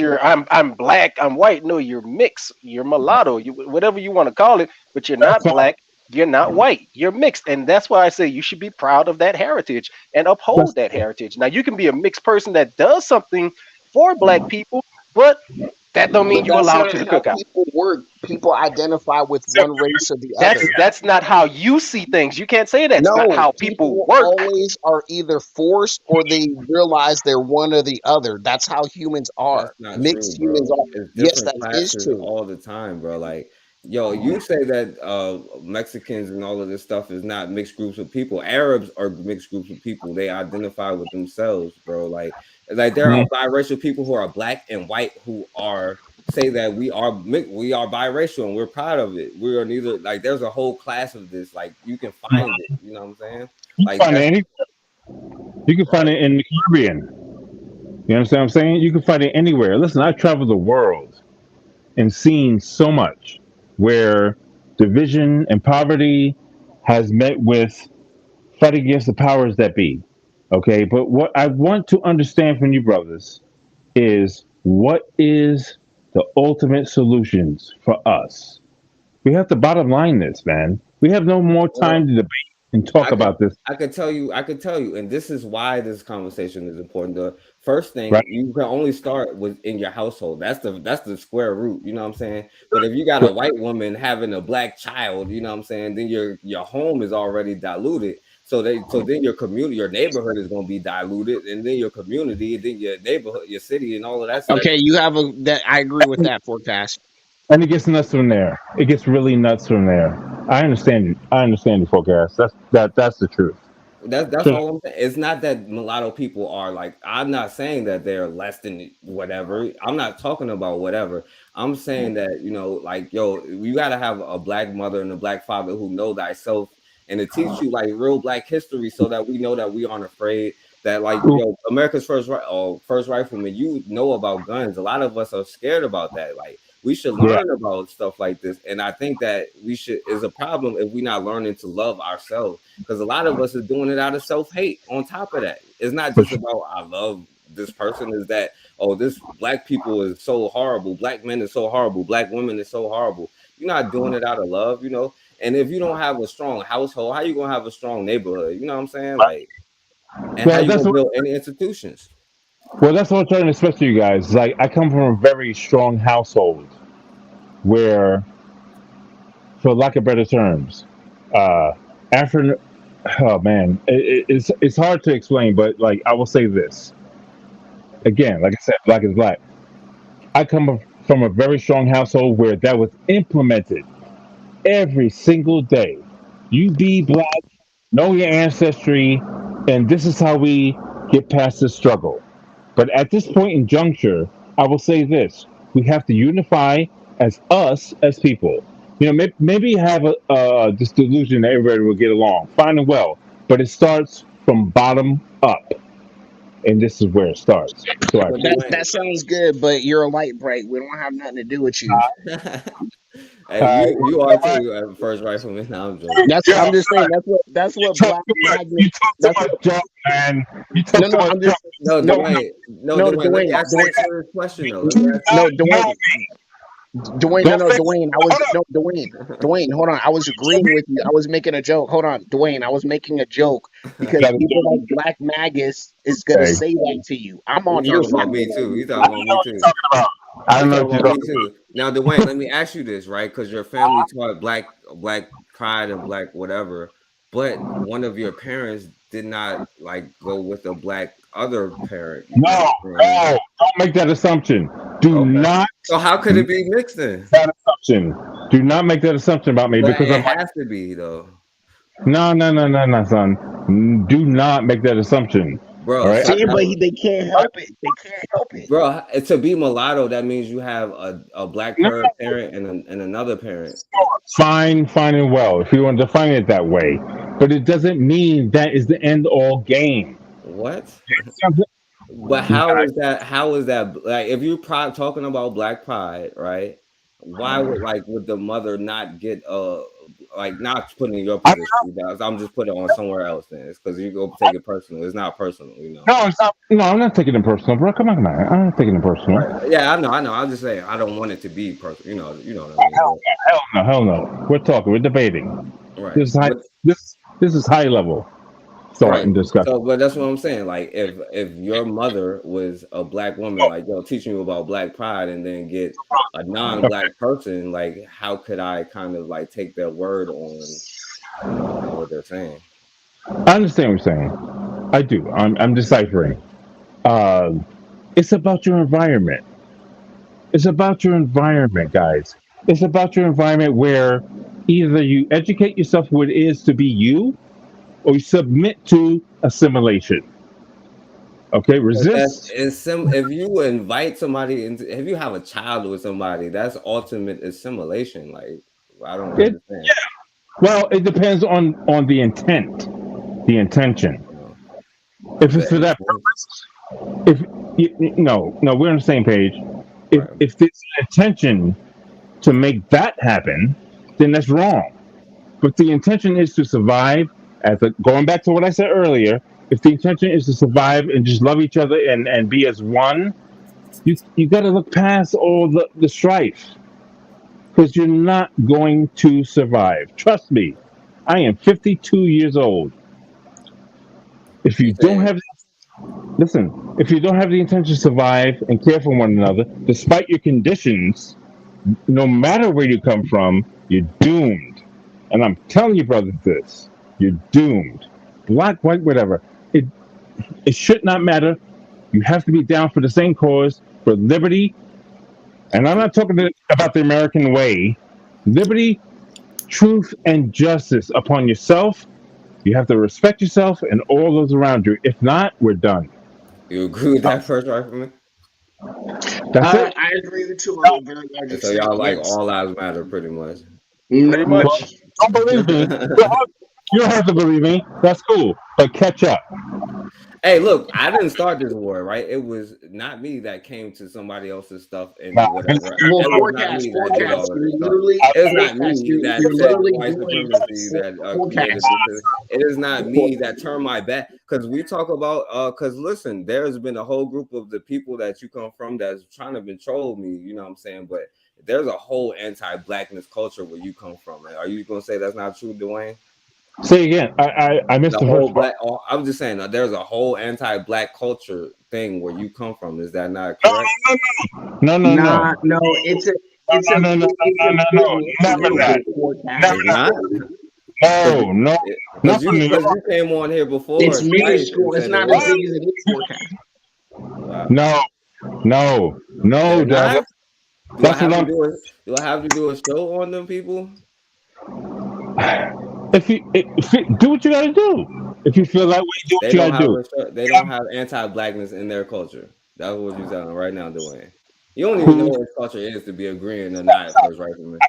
I'm black, I'm white. No, you're mixed. You're mulatto. Whatever you want to call it, but you're not black. You're not white. You're mixed, and that's why I say you should be proud of that heritage and uphold that heritage. Now you can be a mixed person that does something for black people, but that don't mean but you that's allowed not to the how cookout. people work. People identify with one race or the other. That's not how you see things. You can't say that's No, not how people work. always are either forced or they realize they're one or the other. That's how humans That's are. not Mixed true, humans bro. are. It's Yes, different that is classes true. all the time, bro. Like, yo, you say that Mexicans and all of this stuff is not mixed groups of people. Arabs are mixed groups of people. They identify with themselves, bro. Like there are biracial people who are black and white who say that we are biracial and we're proud of it. We are neither. Like, there's a whole class of this. Like, you can find it. You know what I'm saying? Like, find it anywhere. You can find it in the Caribbean. You understand what I'm saying? You can find it anywhere. Listen, I've traveled the world and seen so much where division and poverty has met with fight against the powers that be. Okay, but what I want to understand from you brothers is what is the ultimate solutions for us? We have to bottom line this, man. We have no more Well, time to debate and talk I could about this, I could tell you, and this is why this conversation is important. The first thing, right? you can only start with in your household. That's the square root, you know what I'm saying? But if you got a white woman having a black child, you know what I'm saying, then your home is already diluted. So then your community, your neighborhood is gonna be diluted, and then your community, then your neighborhood, your city, and all of that stuff. Okay, you have a that I agree with that forecast. And it gets nuts from there. It gets really nuts from there. I understand you. I understand you, forecast. That's the truth. That's Sure. all I'm saying. It's not that mulatto people are like, I'm not saying that they're less than whatever. I'm not talking about whatever. I'm saying that, like, yo, you gotta have a black mother and a black father who know thyself and to teach you like real black history so that we know that we aren't afraid. That like, America's first rifleman, you know about guns. A lot of us are scared about that. Like we should Yeah. learn about stuff like this. And I think that we should is a problem if we're not learning to love ourselves. Because a lot of us are doing it out of self-hate. On top of that, it's not just about I love this person. Is that this black people is so horrible, black men is so horrible, black women is so horrible. You're not doing it out of love, And if you don't have a strong household, how you gonna have a strong neighborhood? You know what I'm saying? Like, and how Well, you that's gonna what. build any institutions? Well, that's what I'm trying to express to you guys. Like, I come from a very strong household where, for lack of better terms, after. Oh man, it's hard to explain, but like I will say this again. Like I said, black is black. I come from a very strong household where that was implemented every single day. You be black, know your ancestry, and this is how we get past this struggle. But at this point in juncture, I will say this: we have to unify as us as people. Maybe have this delusion that everybody will get along, fine and well, but it starts from bottom up, and this is where it starts. So I But That sounds good, but you're a light bright. We don't have nothing to do with you. hey, you are too, first rifleman. No, I'm joking. I'm just saying that's what black you talk too that's much what junk, man. You talk no too no much I'm just No, no Dwayne. No, no Dwayne. Let me Dwayne ask you a serious question though. Let me ask no know Dwayne me. Dwayne, no, Don't no, say Dwayne. hold up. Dwayne. Hold on. I was agreeing with you. I was making a joke. Hold on, Dwayne. I was making a joke because people like Black Magus is gonna Okay. say that to you. I'm He on your talking side. about me too. He I talking don't about know me what you're too. talking about. I He don't know talking what you're about me talking too. Now, Dwayne, let me ask you this, right? Because your family taught black pride and black whatever, but one of your parents did not like go with a black other parent. No, no, don't make that assumption. Do Okay. not So how could it be mixed then? that assumption. Do not make that assumption about me But because it I'm like, has to be though, no, son. Do not make that assumption. All bro. right. See, but they can't help it. They can't help it. Bro, to be mulatto, that means you have a black No, parent and another parent. fine and well if you want to define it that way, but it doesn't mean that is the end all game. What? Something- But how is that? How is that? Like, if you're talking about black pride, right? Why would the mother not get not put in your I'm position? Guys, I'm just putting it on somewhere else. Then it's because you go take it personal. It's not personal. No, it's not. No, I'm not taking it personal, bro. Come on. I'm not taking it personal. Right? Yeah, I know. I'm just saying I don't want it to be personal. You know what I mean? Hell no. We're talking. We're debating. Right. This is high. But This is high level thought right. and discussion. So, but that's what I'm saying. Like, if your mother was a black woman, like, teaching you about black pride, and then get a non-black person, like, how could I kind of like take their word on, what they're saying? I understand what you're saying. I do. I'm deciphering. It's about your environment. It's about your environment, guys. It's about your environment where either you educate yourself what it is to be you, or you submit to assimilation. Okay, But that's resist. if you invite somebody into, if you have a child with somebody, that's ultimate assimilation. Like, I don't It, understand. well, it depends on the intent, the intention. If it's for that purpose, if no, we're on the same page. If there's an intention to make that happen, then that's wrong. But the intention is to survive. Going back to what I said earlier, if the intention is to survive and just love each other and be as one, You got to look past all the strife, because you're not going to survive. Trust me. I am 52 years old. If you don't have listen, if you don't have the intention to survive and care for one another, despite your conditions, no matter where you come from, you're doomed. And I'm telling you, brothers, this: you're doomed. Black, white, whatever. It should not matter. You have to be down for the same cause, for liberty. And I'm not talking about the American way. Liberty, truth, and justice upon yourself. You have to respect yourself and all those around you. If not, we're done. You agree with that first rifleman? That's it. I agree with you to a very large And so extent. y'all like Yes. all lives matter, pretty much. Pretty much. Well, don't believe me. You don't have to believe me. That's cool. But catch up. Hey, look, I didn't start this war, right? It was not me that came to somebody else's stuff and Nah, whatever. Well, It was not me that did all of this stuff. It was not me that said white supremacy that created this. It is not me that turned my back. Because we talk about, because listen, there's been a whole group of the people that you come from that's trying to control me, you know what I'm saying? But there's a whole anti-blackness culture where you come from. Are you going to say that's not true, Dwayne? Say again. I missed the whole first part. black. I'm just saying there's a whole anti-black culture thing where you come from. Is that not correct? No. No, it's a No. Never that. It's not. No. Because you came on here before. It's minuscule. twice It's and not said as big as it is forecast. Wow. No, Dad. Do I have to do a show on them people? If you do what you gotta do. If you feel that way, do what you gotta do. They don't have anti-blackness in their culture. That's what you're telling right now, Dwayne. You don't even know what culture is to be agreeing or not, first rifleman.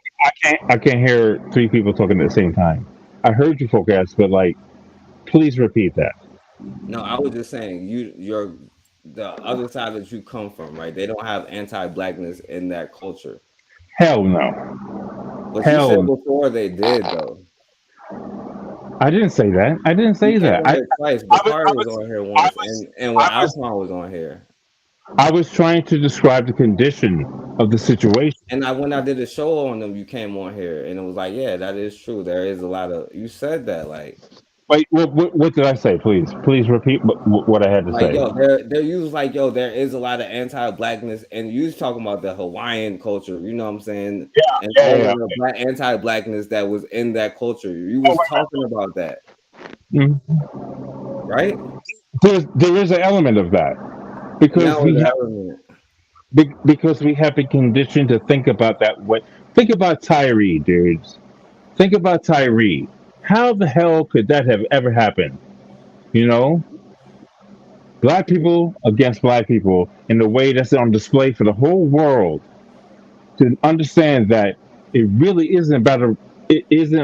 I can't hear three people talking at the same time. I heard you, Forecast, but please repeat that. No, I was just saying you're the other side that you come from, right? They don't have anti-blackness in that culture. Hell no. But you said before they did, though. I didn't say that. I didn't say that. Twice. Bakari was on here once, and when Alphon was on here. I was trying to describe the condition of the situation. And when I did a show on them, you came on here, and it was like, yeah, that is true. There is a lot of. You said that, like. Wait, what did I say? Please repeat what I had to say. Yo, they're used like, yo, there is a lot of anti-blackness, and you was talking about the Hawaiian culture, you know what I'm saying? Yeah. The anti-blackness that was in that culture. You was talking about that, right? There is an element of that because we have been conditioned to think about that way. Think about Tyree, dudes. Think about Tyree. How the hell could that have ever happened? You know? Black people against black people in the way that's on display for the whole world to understand that it really isn't a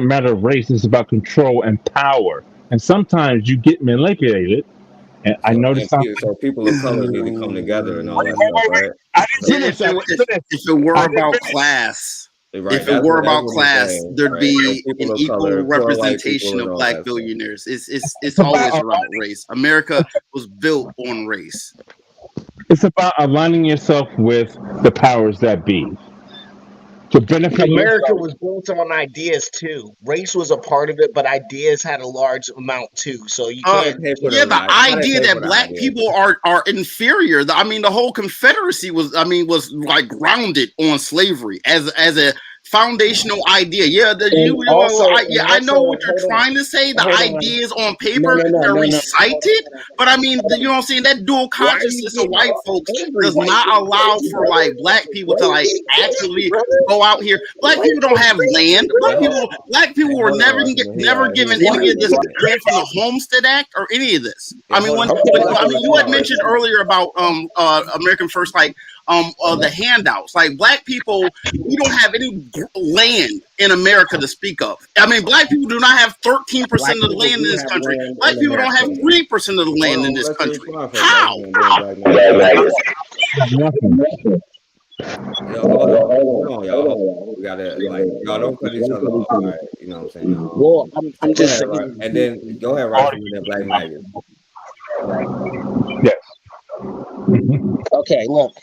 matter of race, it's about control and power. And sometimes you get manipulated. And I noticed so people of color need to come together and all that stuff, right? If it were about class, right. If it were about class, there'd be an equal representation of black billionaires. It's always around race. America was built on race. It's about aligning yourself with the powers that be. To benefit America was built on ideas too. Race was a part of it, but ideas had a large amount too. So you can't. The idea that black people are inferior. The whole Confederacy was like grounded on slavery as a foundational idea. I know what you're trying to say. The ideas on paper they're recited, but you know what I'm saying. That dual consciousness of white folks does not allow for black people to actually go out here. Black people don't have land. Black people were never given any of this land from the Homestead Act or any of this. You had mentioned earlier about American First, the handouts. Black people, we don't have any land in America to speak of. Black people do not have 13% of the land in this country. Black people don't have 3% of the land in this country. How? Hold on, y'all. We gotta y'all don't cut each other off, right? You know what I'm saying? Well, I'm just saying. Right. And then go ahead, right? And then Black Maggot. Yes. Okay, look.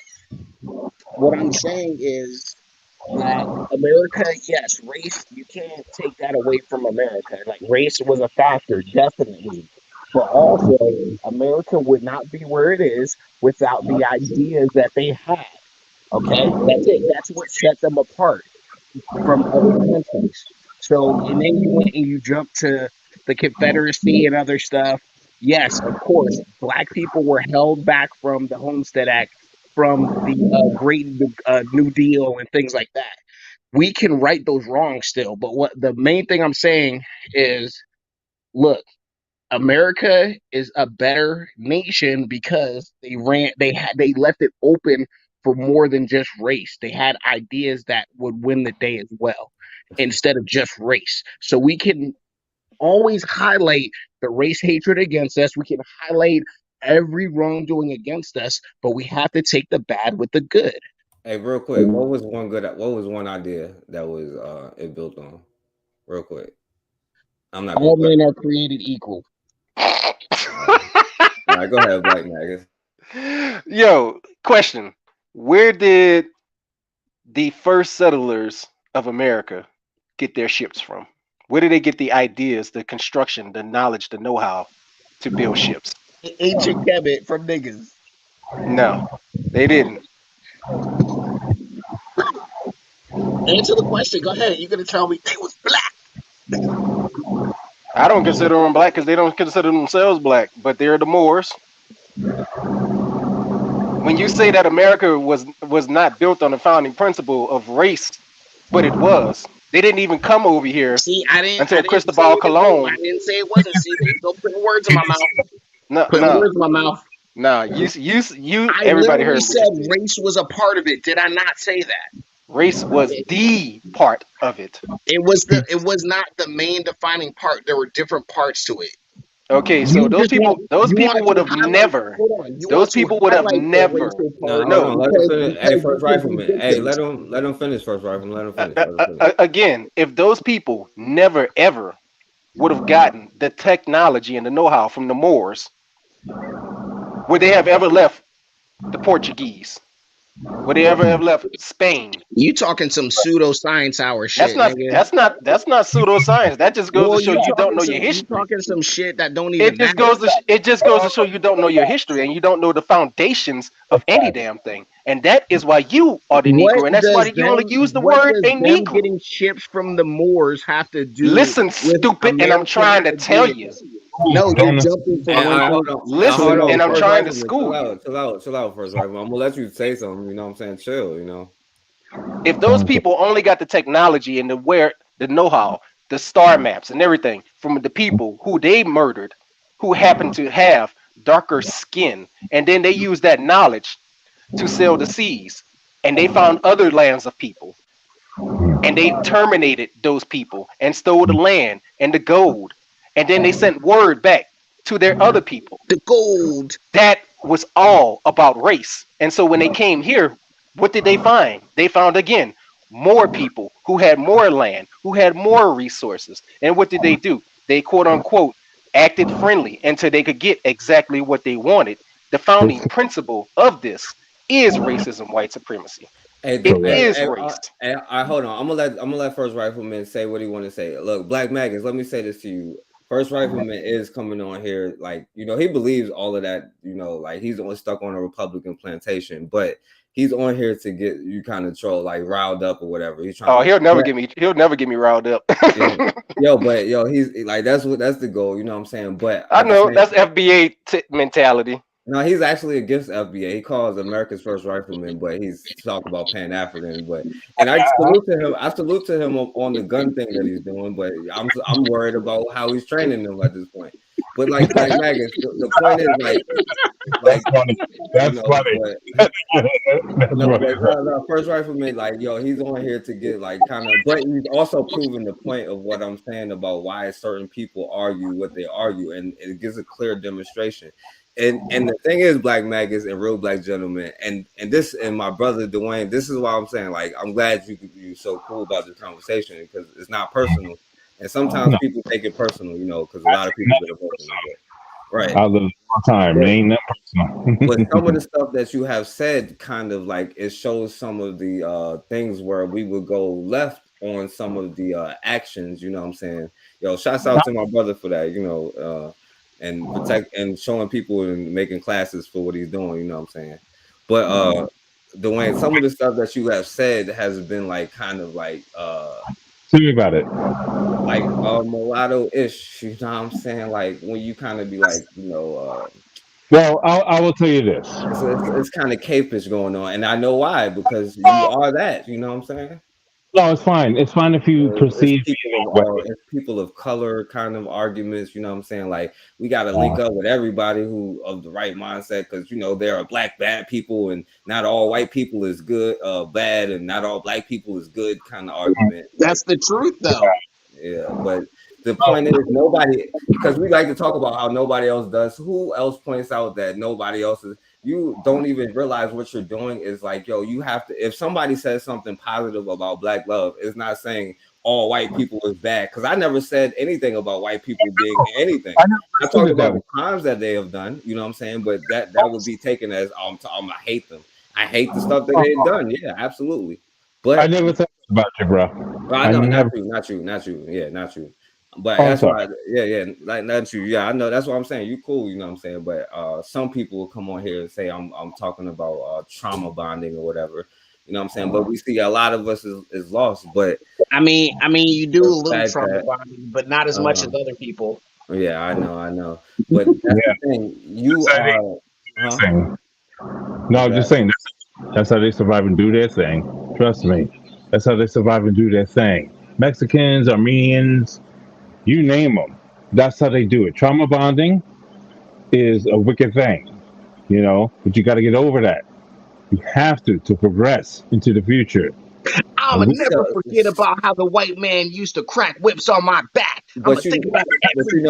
What I'm saying is that America, yes, race, you can't take that away from America. Like, race was a factor, definitely. But also, America would not be where it is without the ideas that they had. Okay? That's it. That's what set them apart from other countries. So, and then you went and you jumped to the Confederacy and other stuff. Yes, of course, black people were held back from the Homestead Act, from the New Deal and things like that. We can right those wrongs still, but what the main thing I'm saying is, look, America is a better nation because they left it open for more than just race. They had ideas that would win the day as well, instead of just race. So we can always highlight the race hatred against us. We can highlight every wrongdoing against us, but we have to take the bad with the good. Hey, real quick, what was one idea that was it built on? Real quick. I'm not All gonna men are created equal. All right, go ahead, Black Magus. Yo, question. Where did the first settlers of America get their ships from? Where did they get the ideas, the construction, the knowledge, the know-how to build ships? Ancient Kemet from niggas. No, they didn't. Answer the question. Go ahead. You're gonna tell me they was black. I don't consider them black because they don't consider themselves black, but they're the Moors. When you say that America was not built on the founding principle of race, but it was. They didn't even come over here until Cristobal Colon. I didn't say it wasn't. See, don't put words in my mouth. Put words in my mouth. Nah, you. I Everybody heard literally me. said race was a part of it. Did I not say that? Race was the part of it. It was not the main defining part. There were different parts to it. Okay, so those people would have never. Those people would have never. No, hold on. Let him finish. Hey, First Rifleman. Hey, let him finish. First Rifleman. Let him finish. Again, if those people never ever would have gotten the technology and the know-how from the Moors, would they have ever left the Portuguese? Would they ever have left Spain? You talking some pseudoscience hour shit? That's not pseudoscience. That just goes to show you don't know your history. You talking some shit that don't even. It just goes to show you don't know your history and you don't know the foundations of any damn thing. And that is why you are the Negro, and that's why you only use the word a Negro. Getting ships from the Moors have to do. Listen, stupid, and I'm trying to tell you. No, you're jumping from one thing. Listen, and I'm trying to school you. Chill out, First Rifleman. I'm gonna let you say something. You know what I'm saying? Chill. You know. If those people only got the technology and the know-how, the star maps and everything from the people who they murdered, who happened to have darker skin, and then they used that knowledge to sail the seas, and they found other lands of people, and they terminated those people and stole the land and the gold, and then they sent word back to their other people. The gold. That was all about race. And so when they came here, what did they find? They found, again, more people who had more land, who had more resources. And what did they do? They, quote unquote, acted friendly until they could get exactly what they wanted. The founding principle of this is racism, white supremacy. It is race. Hold on. I'm gonna let First Rifleman say what he want to say. Look, Black Magus, let me say this to you. First Rifleman is coming on here, like, you know, he believes all of that, you know, like he's only stuck on a Republican plantation, but he's on here to get you kind of troll, like riled up or whatever. He's trying. He'll never get me riled up. Yeah. He's like, that's the goal, you know what I'm saying? But I know that's FBA mentality. No, he's actually against FBA. He calls America's First Rifleman, but he's talking about Pan-African. And I salute to him on the gun thing that he's doing. But I'm worried about how he's training them at this point. But like Magus, the point is that's funny. That's funny. First Rifleman, like, yo, he's on here to get like kind of, but he's also proving the point of what I'm saying about why certain people argue what they argue, and it gives a clear demonstration. And the thing is, Black Magus and Real Black Gentlemen, and this, and my brother Dwayne, this is why I'm saying, like, I'm glad you're so cool about this conversation, because it's not personal. And sometimes people take it personal, you know, because a lot of people get it personal. Right. I live all time. It ain't that personal. But some of the stuff that you have said kind of like it shows some of the things where we would go left on some of the actions, you know what I'm saying? Yo, shouts out to my brother for that, you know, and protect and showing people and making classes for what he's doing, you know what I'm saying? But Dwayne, some of the stuff that you have said has been like kind of like Tell me about it. like mulatto-ish, you know what I'm saying? Like when you kind of be like, you know, Well, I will tell you this. it's kind of capish going on, and I know why, because you are that, you know what I'm saying? No, it's fine. It's fine if you perceive me in that way. It's people of color kind of arguments, you know what I'm saying? Like we got to link up with everybody who of the right mindset, because you know there are black bad people, and not all white people is good, bad, and not all black people is good kind of argument. That's the truth, though. Yeah, but the point is nobody, because we like to talk about how nobody else does. Who else points out that nobody else is? You don't even realize what you're doing is like, yo, you have to. If somebody says something positive about black love, it's not saying all white people is bad, because I never said anything about white people being anything. I talked about the crimes that they have done, you know what I'm saying? But that would be taken as I hate them. I hate the stuff that they've done. Yeah, absolutely. But I never thought about you, bro. well, I know, not you. Yeah, not you. But that's why, like not you. Yeah, I know. That's what I'm saying. You cool, you know what I'm saying. But some people will come on here and say I'm talking about trauma bonding or whatever. You know what I'm saying? But we see a lot of us is lost. But I mean, you do a little fact trauma that, bonding, but not as much as other people. yeah, I know. But that's the thing. You are. Huh? No, I'm just saying that's how they survive and do their thing. Trust me. That's how they survive and do their thing. Mexicans, Armenians, you name them. That's how they do it. Trauma bonding is a wicked thing, you know, but you got to get over that. You have to progress into the future. I'ma never forget about how the white man used to crack whips on my back. I'ma But you, think about it but every you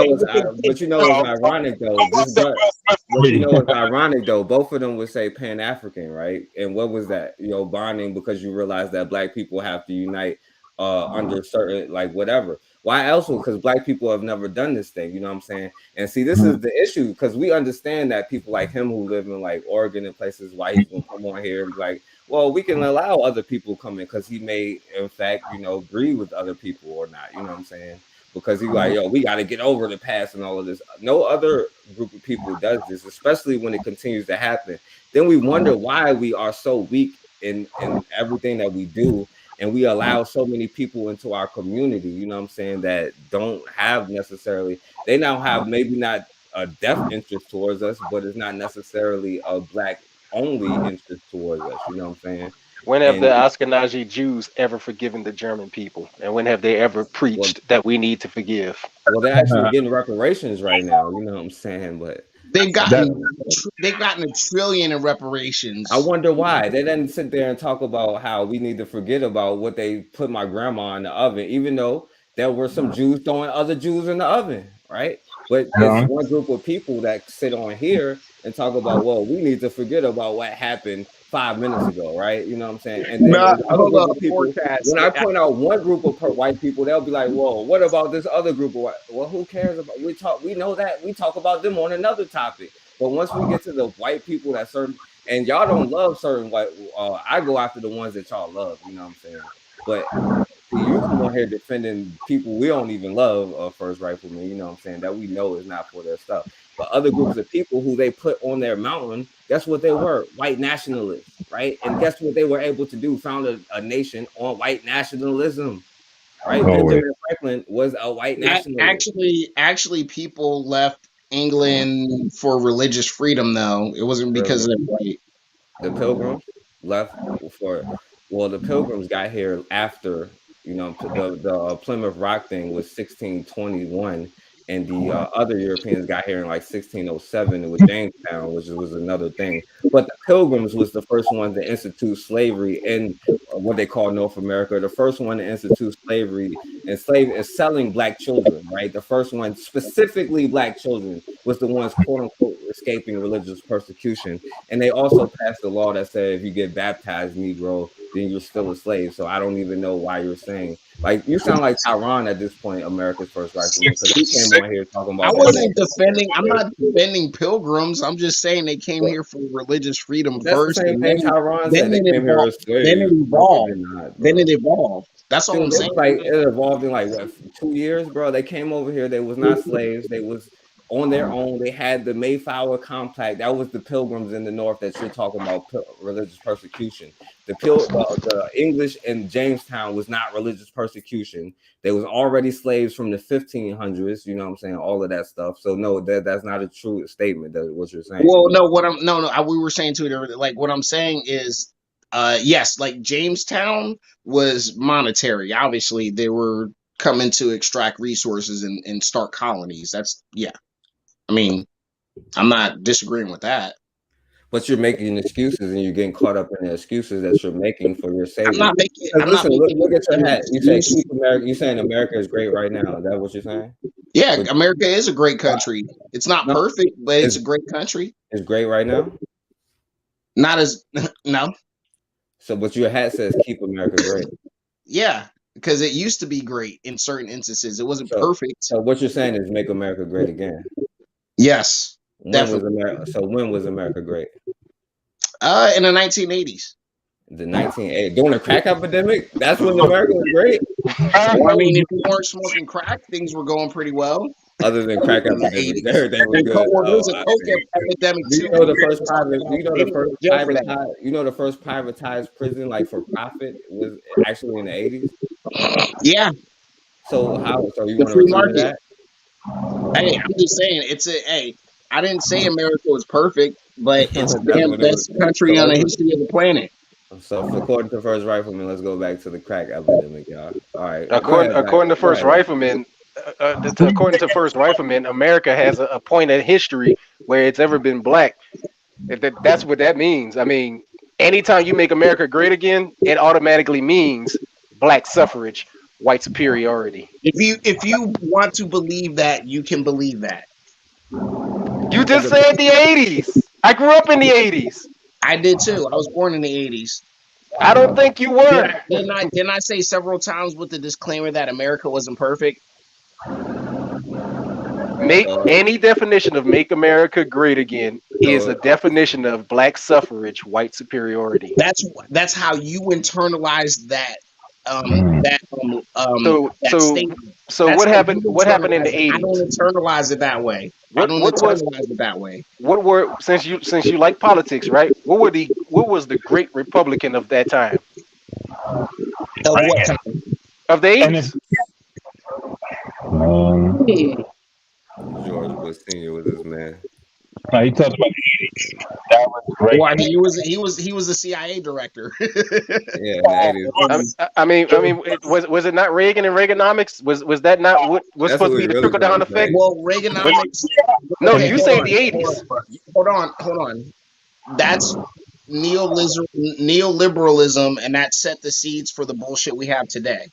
know day. what's ironic though. But you know what's ironic though. Both of them would say Pan African, right? And what was that? You know, bonding, because you realize that black people have to unite under certain like whatever. Why else? Because black people have never done this thing. You know what I'm saying? And see, this is the issue, because we understand that people like him who live in like Oregon and places, why he's gonna come on here and be like, well, we can allow other people to come in because he may, in fact, you know, agree with other people or not. You know what I'm saying? Because he's like, yo, we got to get over the past and all of this. No other group of people does this, especially when it continues to happen. Then we wonder why we are so weak in everything that we do, and we allow so many people into our community, you know what I'm saying, that don't have necessarily, they now have maybe not a deaf interest towards us, but it's not necessarily a black only interest towards us, you know what I'm saying? When have the Ashkenazi Jews ever forgiven the German people? And when have they ever preached that we need to forgive? Well, they're actually getting reparations right now, you know what I'm saying? But They've gotten $1 trillion in reparations. I wonder why they didn't sit there and talk about how we need to forget about what they put my grandma in the oven, even though there were some Jews throwing other Jews in the oven, right? But it's one group of people that sit on here and talk about, well, we need to forget about what happened 5 minutes ago, right? You know what I'm saying? And then there's other group of people. When I point out one group of white people, they'll be like, "Whoa, what about this other group of white?" Well, who cares about? We know that we talk about them on another topic. But once we get to the white people that certain, and y'all don't love certain white, I go after the ones that y'all love. You know what I'm saying? But see, you come on here defending people we don't even love, first riflemen, you know what I'm saying, that we know is not for their stuff. But other groups of people who they put on their mountain, guess what they were? White nationalists, right? And guess what they were able to do? Found a nation on white nationalism, right? Benjamin Franklin was a white nationalist. Actually, people left England for religious freedom, though. It wasn't because of white. The Pilgrims left for, well, the Pilgrims got here after, you know, the Plymouth Rock thing was 1621, and the other Europeans got here in like 1607 with Jamestown, which was another thing. But the Pilgrims was the first one to institute slavery in what they call North America. The first one to institute slavery, and slave is selling black children, right? The first one, specifically black children, was the ones quote unquote escaping religious persecution. And they also passed a law that said if you get baptized Negro, then you're still a slave. So I don't even know why you're saying, like, you sound like Tyron at this point, America's first rifleman, because he came on here talking I about wasn't defending. I'm not defending pilgrims. I'm just saying they came here for religious freedom That's the first, same and thing Tyron said. They it came here evolved. as Then it slaves. No, evolved. they did not, Then bro. it evolved. That's all Dude, I'm it saying. was like it evolved in like what 2 years, bro. They came over here. They was not slaves. They was on their own. They had the Mayflower Compact. That was the Pilgrims in the North that you're talking about religious persecution. The English in Jamestown was not religious persecution. They was already slaves from the 1500s. You know what I'm saying? All of that stuff. So no, that's not a true statement. That what you're saying. Well, no, we were saying to it earlier, like what I'm saying is, yes, like Jamestown was monetary. Obviously, they were coming to extract resources and start colonies. That's yeah. I mean, I'm not disagreeing with that. But you're making excuses and you're getting caught up in the excuses that you're making for your savior. I'm not making. Listen, look at your hat. You say keep America. You saying America is great right now? Is that what you're saying? Yeah, America is a great country. It's not perfect, but it's a great country. It's great right now. Not as no. So, but your hat says keep America great. Yeah, because it used to be great in certain instances. It wasn't perfect. So what you're saying is make America great again. Yes. When was America great? In the 1980s. The 1980s, during the crack epidemic. That's when America was great. Well, I mean, if you weren't smoking crack, things were going pretty well. Other than crack epidemic, everything was good. There was a coke epidemic too. You know the first private. You know the first privatized prison, like for profit, was actually in the 80s. Yeah. So how? So you The want to free return to market. that? Hey, I'm just saying, I didn't say America was perfect, but it's the damn best country on the history of the planet. So, according to First Rifleman, let's go back to the crack epidemic, y'all. All right. According to First Rifleman, according to First Rifleman, America has a point in history where it's ever been black. That's what that means. I mean, anytime you make America great again, it automatically means black suffrage, white superiority. If you want to believe that, you can believe that. You just said the 80s. I grew up in the 80s. I did too. I was born in the 80s. I don't think you were. Didn't I say several times with the disclaimer that America wasn't perfect? Any definition of make America great again is a definition of black suffrage, white superiority. That's how you internalize that. So what happened? What happened in the 80s? I don't internalize it that way. What were since you like politics, right? What was the great Republican of that time? Of what time? Of the 80s. George Bush Senior was this man. He talked about the 80s. That was great. Well, he was a CIA director. Yeah, in the 80s. I mean, was it not Reagan and Reaganomics? Was that not what was supposed to be the trickle down effect? Well, Reaganomics. No, you say the 80s. Hold on. That's neoliberalism, and that set the seeds for the bullshit we have today.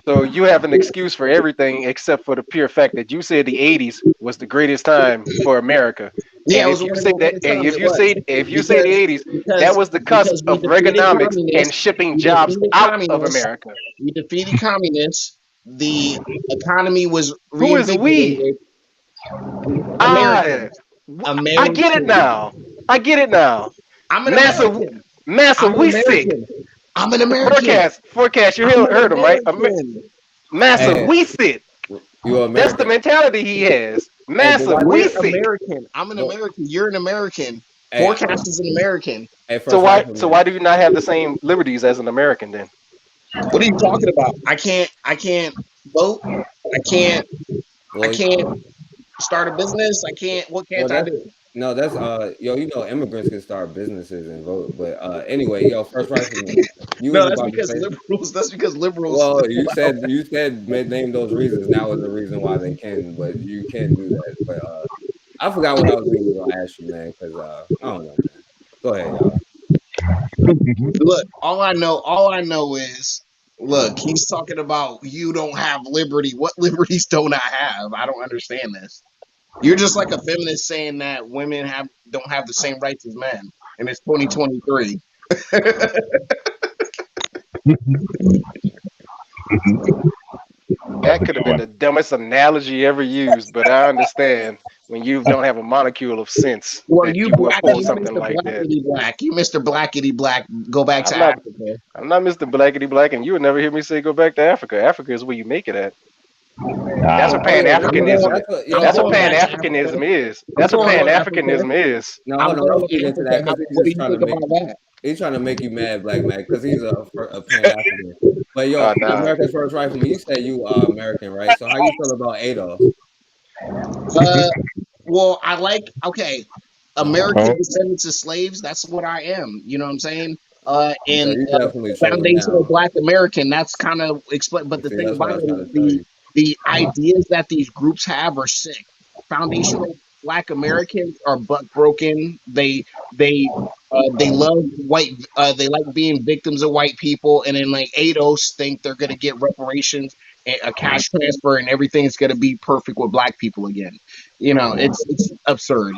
So you have an excuse for everything except for the pure fact that you said the 80s was the greatest time for America. Yeah, and if you say that, and if you say the 80s, that was the cusp of Reaganomics and shipping jobs out of America. We defeated communists. The economy was Who is we? I get it now. I'm an American. Massive, we sick. I'm an American. Forecast. You heard him, right? Massive, we sit. That's the mentality he has. Massive, we sit. American. I'm an American. You're an American. Forecast is an American. So why do you not have the same liberties as an American then? What are you talking about? I can't vote. I can't start a business. What can't I do? No, that's immigrants can start businesses and vote. But anyway, First Rifleman. That's because liberals. Well, you said name those reasons. Now is the reason why they can, but you can do that. But I forgot what I was really gonna ask you, man, because I don't know, man. Go ahead, y'all. Look, all I know is, look, he's talking about you don't have liberty. What liberties don't I have? I don't understand this. You're just like a feminist saying that women don't have the same rights as men, and it's 2023. That could have been the dumbest analogy ever used, but I understand when you don't have a molecule of sense Well, that you you will black, pull you something Mr. like that. Blackity Black. You Mr. Blackity Black. Go back to I'm not Africa. I'm not Mr. Blackity Black, and you would never hear me say go back to Africa. Africa is where you make it at. That's what Oh yeah, I'm going. Pan-Africanism. that's what, I'm yo, That's what going hold back to on. Africa. Pan-Africanism is. I'm That's what going to Africa. Pan-Africanism is. No, I'm hold on. going Let's to get into Africa. that because he's What do just you trying to think make about that? he's trying to make you mad, Black man, because he's a Pan African. But yo, Nah. America's First Rifleman, you say you are American, right? So how you feel about Adolf? Well, I like, okay, Uh-huh. American descendants of slaves. That's what I am. You know what I'm saying? So And you definitely trolling foundational now. Black American. That's kind of explain. But the See, thing that's what I about was it trying is to tell you. the ideas that these groups have are sick. Foundational Black Americans are butt broken. They love white. They like being victims of white people, and then like ADOS think they're gonna get reparations, a cash transfer, and everything's gonna be perfect with Black people again. You know, it's absurd.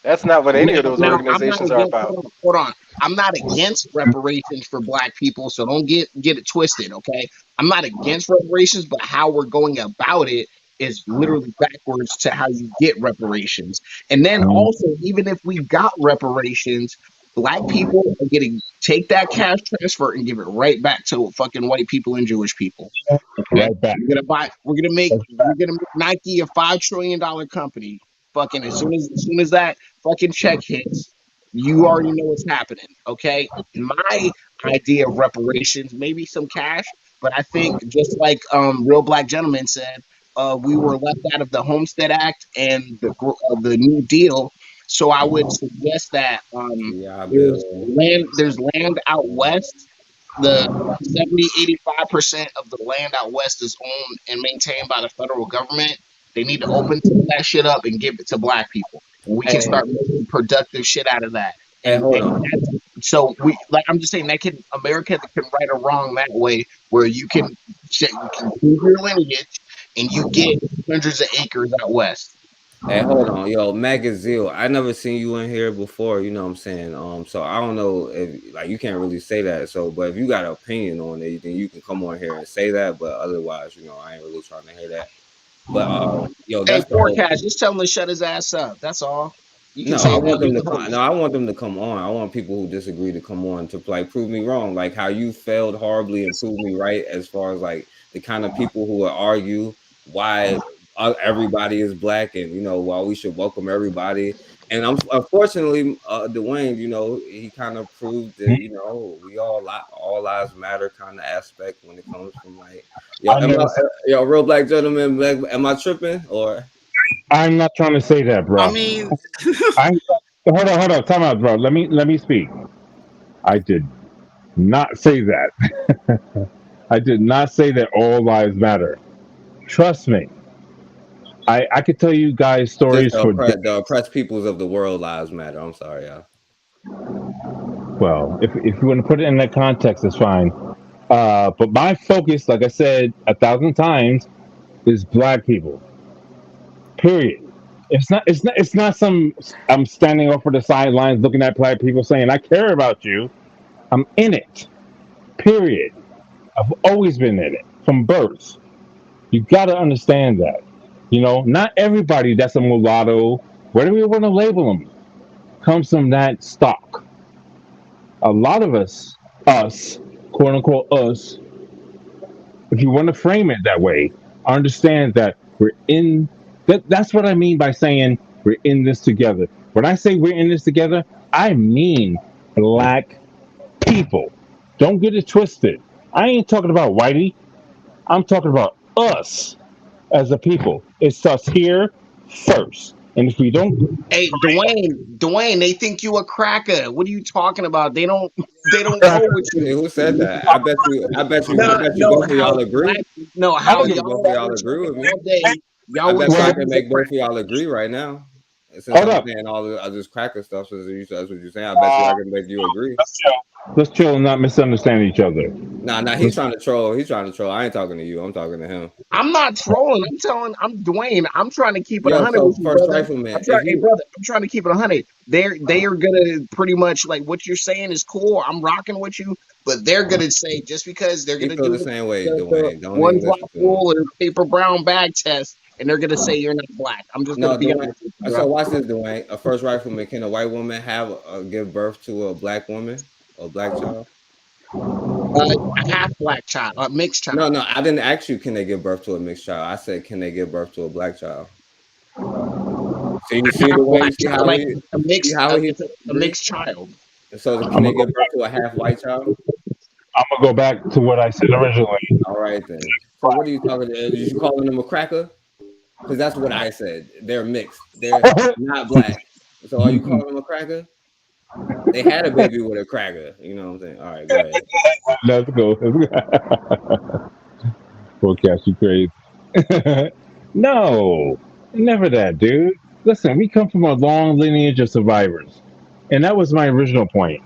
That's not what any of those Now, I'm not organizations are against. about. Hold on. I'm not against reparations for Black people, so don't get it twisted. Okay, I'm not against reparations, but how we're going about it is literally backwards to how you get reparations. And then also, even if we got reparations, Black people are getting take that cash transfer and give it right back to fucking white people and Jewish people. Okay, Right back. we're gonna make Nike a $5 trillion company. Fucking as soon as that fucking check hits, you already know what's happening. Okay, my idea of reparations, maybe some cash, but I think just like Real Black Gentleman said, we were left out of the Homestead Act and the New Deal. So I would suggest that Yeah, Bill. there's land out west. The 70-85% of the land out west is owned and maintained by the federal government. They need to open some of that shit up and give it to Black people, and we can Hey, start making productive shit out of that. hey, And, hold and on. so we, like I'm just saying, that can America can right or wrong that way, where you can prove your lineage and you get hundreds of acres out west. Hey, hold on, yo, Magazine. I never seen you in here before. You know what I'm saying? So I don't know if like you can't really say that. So, but if you got an opinion on it, then you can come on here and say that. But otherwise, I ain't really trying to hear that. But yo, Hey, that's the whole. forecast, just tell him to shut his ass up. That's all. You can No, say I it now. want them You to the come. host. No, I want them to come on. I want people who disagree to come on to like prove me wrong, like how you failed horribly and prove me right as far as like the kind of people who will argue why everybody is Black and why we should welcome everybody. And unfortunately, Dwayne, he kind of proved that we all lives matter kind of aspect when it comes from like I never said, Real Black Gentleman. Am I tripping or? I'm not trying to say that, bro. I mean, Hold on, time out, bro. Let me speak. I did not say that. I did not say that all lives matter. Trust me. I could tell you guys Just stories for the oppressed peoples of the world lives matter. I'm sorry, y'all. well, if you want to put it in that context, it's fine. But my focus, like I said 1,000 times, is Black people. Period. It's not some I'm standing off for the sidelines looking at Black people saying I care about you. I'm in it. Period. I've always been in it from birth. You got to understand that. Not everybody that's a mulatto, whatever you want to label them, comes from that stock. A lot of us, quote unquote, us, if you want to frame it that way, understand that we're in that's what I mean by saying we're in this together. When I say we're in this together, I mean Black people. Don't get it twisted. I ain't talking about whitey. I'm talking about us as a people. It starts here first. And if we don't, Hey, Dwayne, they think you a cracker. What are you talking about? They don't roll with Hey, you. who said that? I bet you No, both of y'all agree. I how bet you y'all both of were y'all agree talking with me. all day. I Y'all were bet you I saying can he's a make both of cracker. y'all agree right now. Since hold I'm up. saying all this cracker stuff, that's what you're saying. I bet you I can make you agree. Let's chill and not misunderstand each other. Nah, he's trying to troll. He's trying to troll. I ain't talking to you. I'm talking to him. I'm not trolling. I'm Dwayne. I'm trying to keep it Yo, 100 so with you, first brother. rifleman, I'm trying, if hey, you brother. I'm trying to keep it 100. They are gonna pretty much like what you're saying is cool. I'm rocking with you, but they're gonna say just because they're he gonna feel do the same way, the Dwayne. Don't one even drop listen to him. rule or paper brown bag test, and they're gonna say you're not black. I'm just gonna No, be Dwayne. honest with you, So bro. watch this, Dwayne. A first rifleman, can a white woman have give birth to a black woman or black child? A half black child, a mixed No, child. no, I didn't ask you can they give birth to a mixed child. I said can they give birth to a black child? See Half the way you black see child, how like he a mixed, he it's a mixed child. so I'm can gonna they go give birth to a half white child? back to what I said originally. All right then. So what are you talking? You calling them a cracker? Because that's what I said. They're mixed. They're not black. So are you calling them a cracker? They had a baby with a cracker. You know what I'm saying? All right, go ahead. Let's go. Forecast, you crazy. No, never that, dude. Listen, we come from a long lineage of survivors. And that was my original point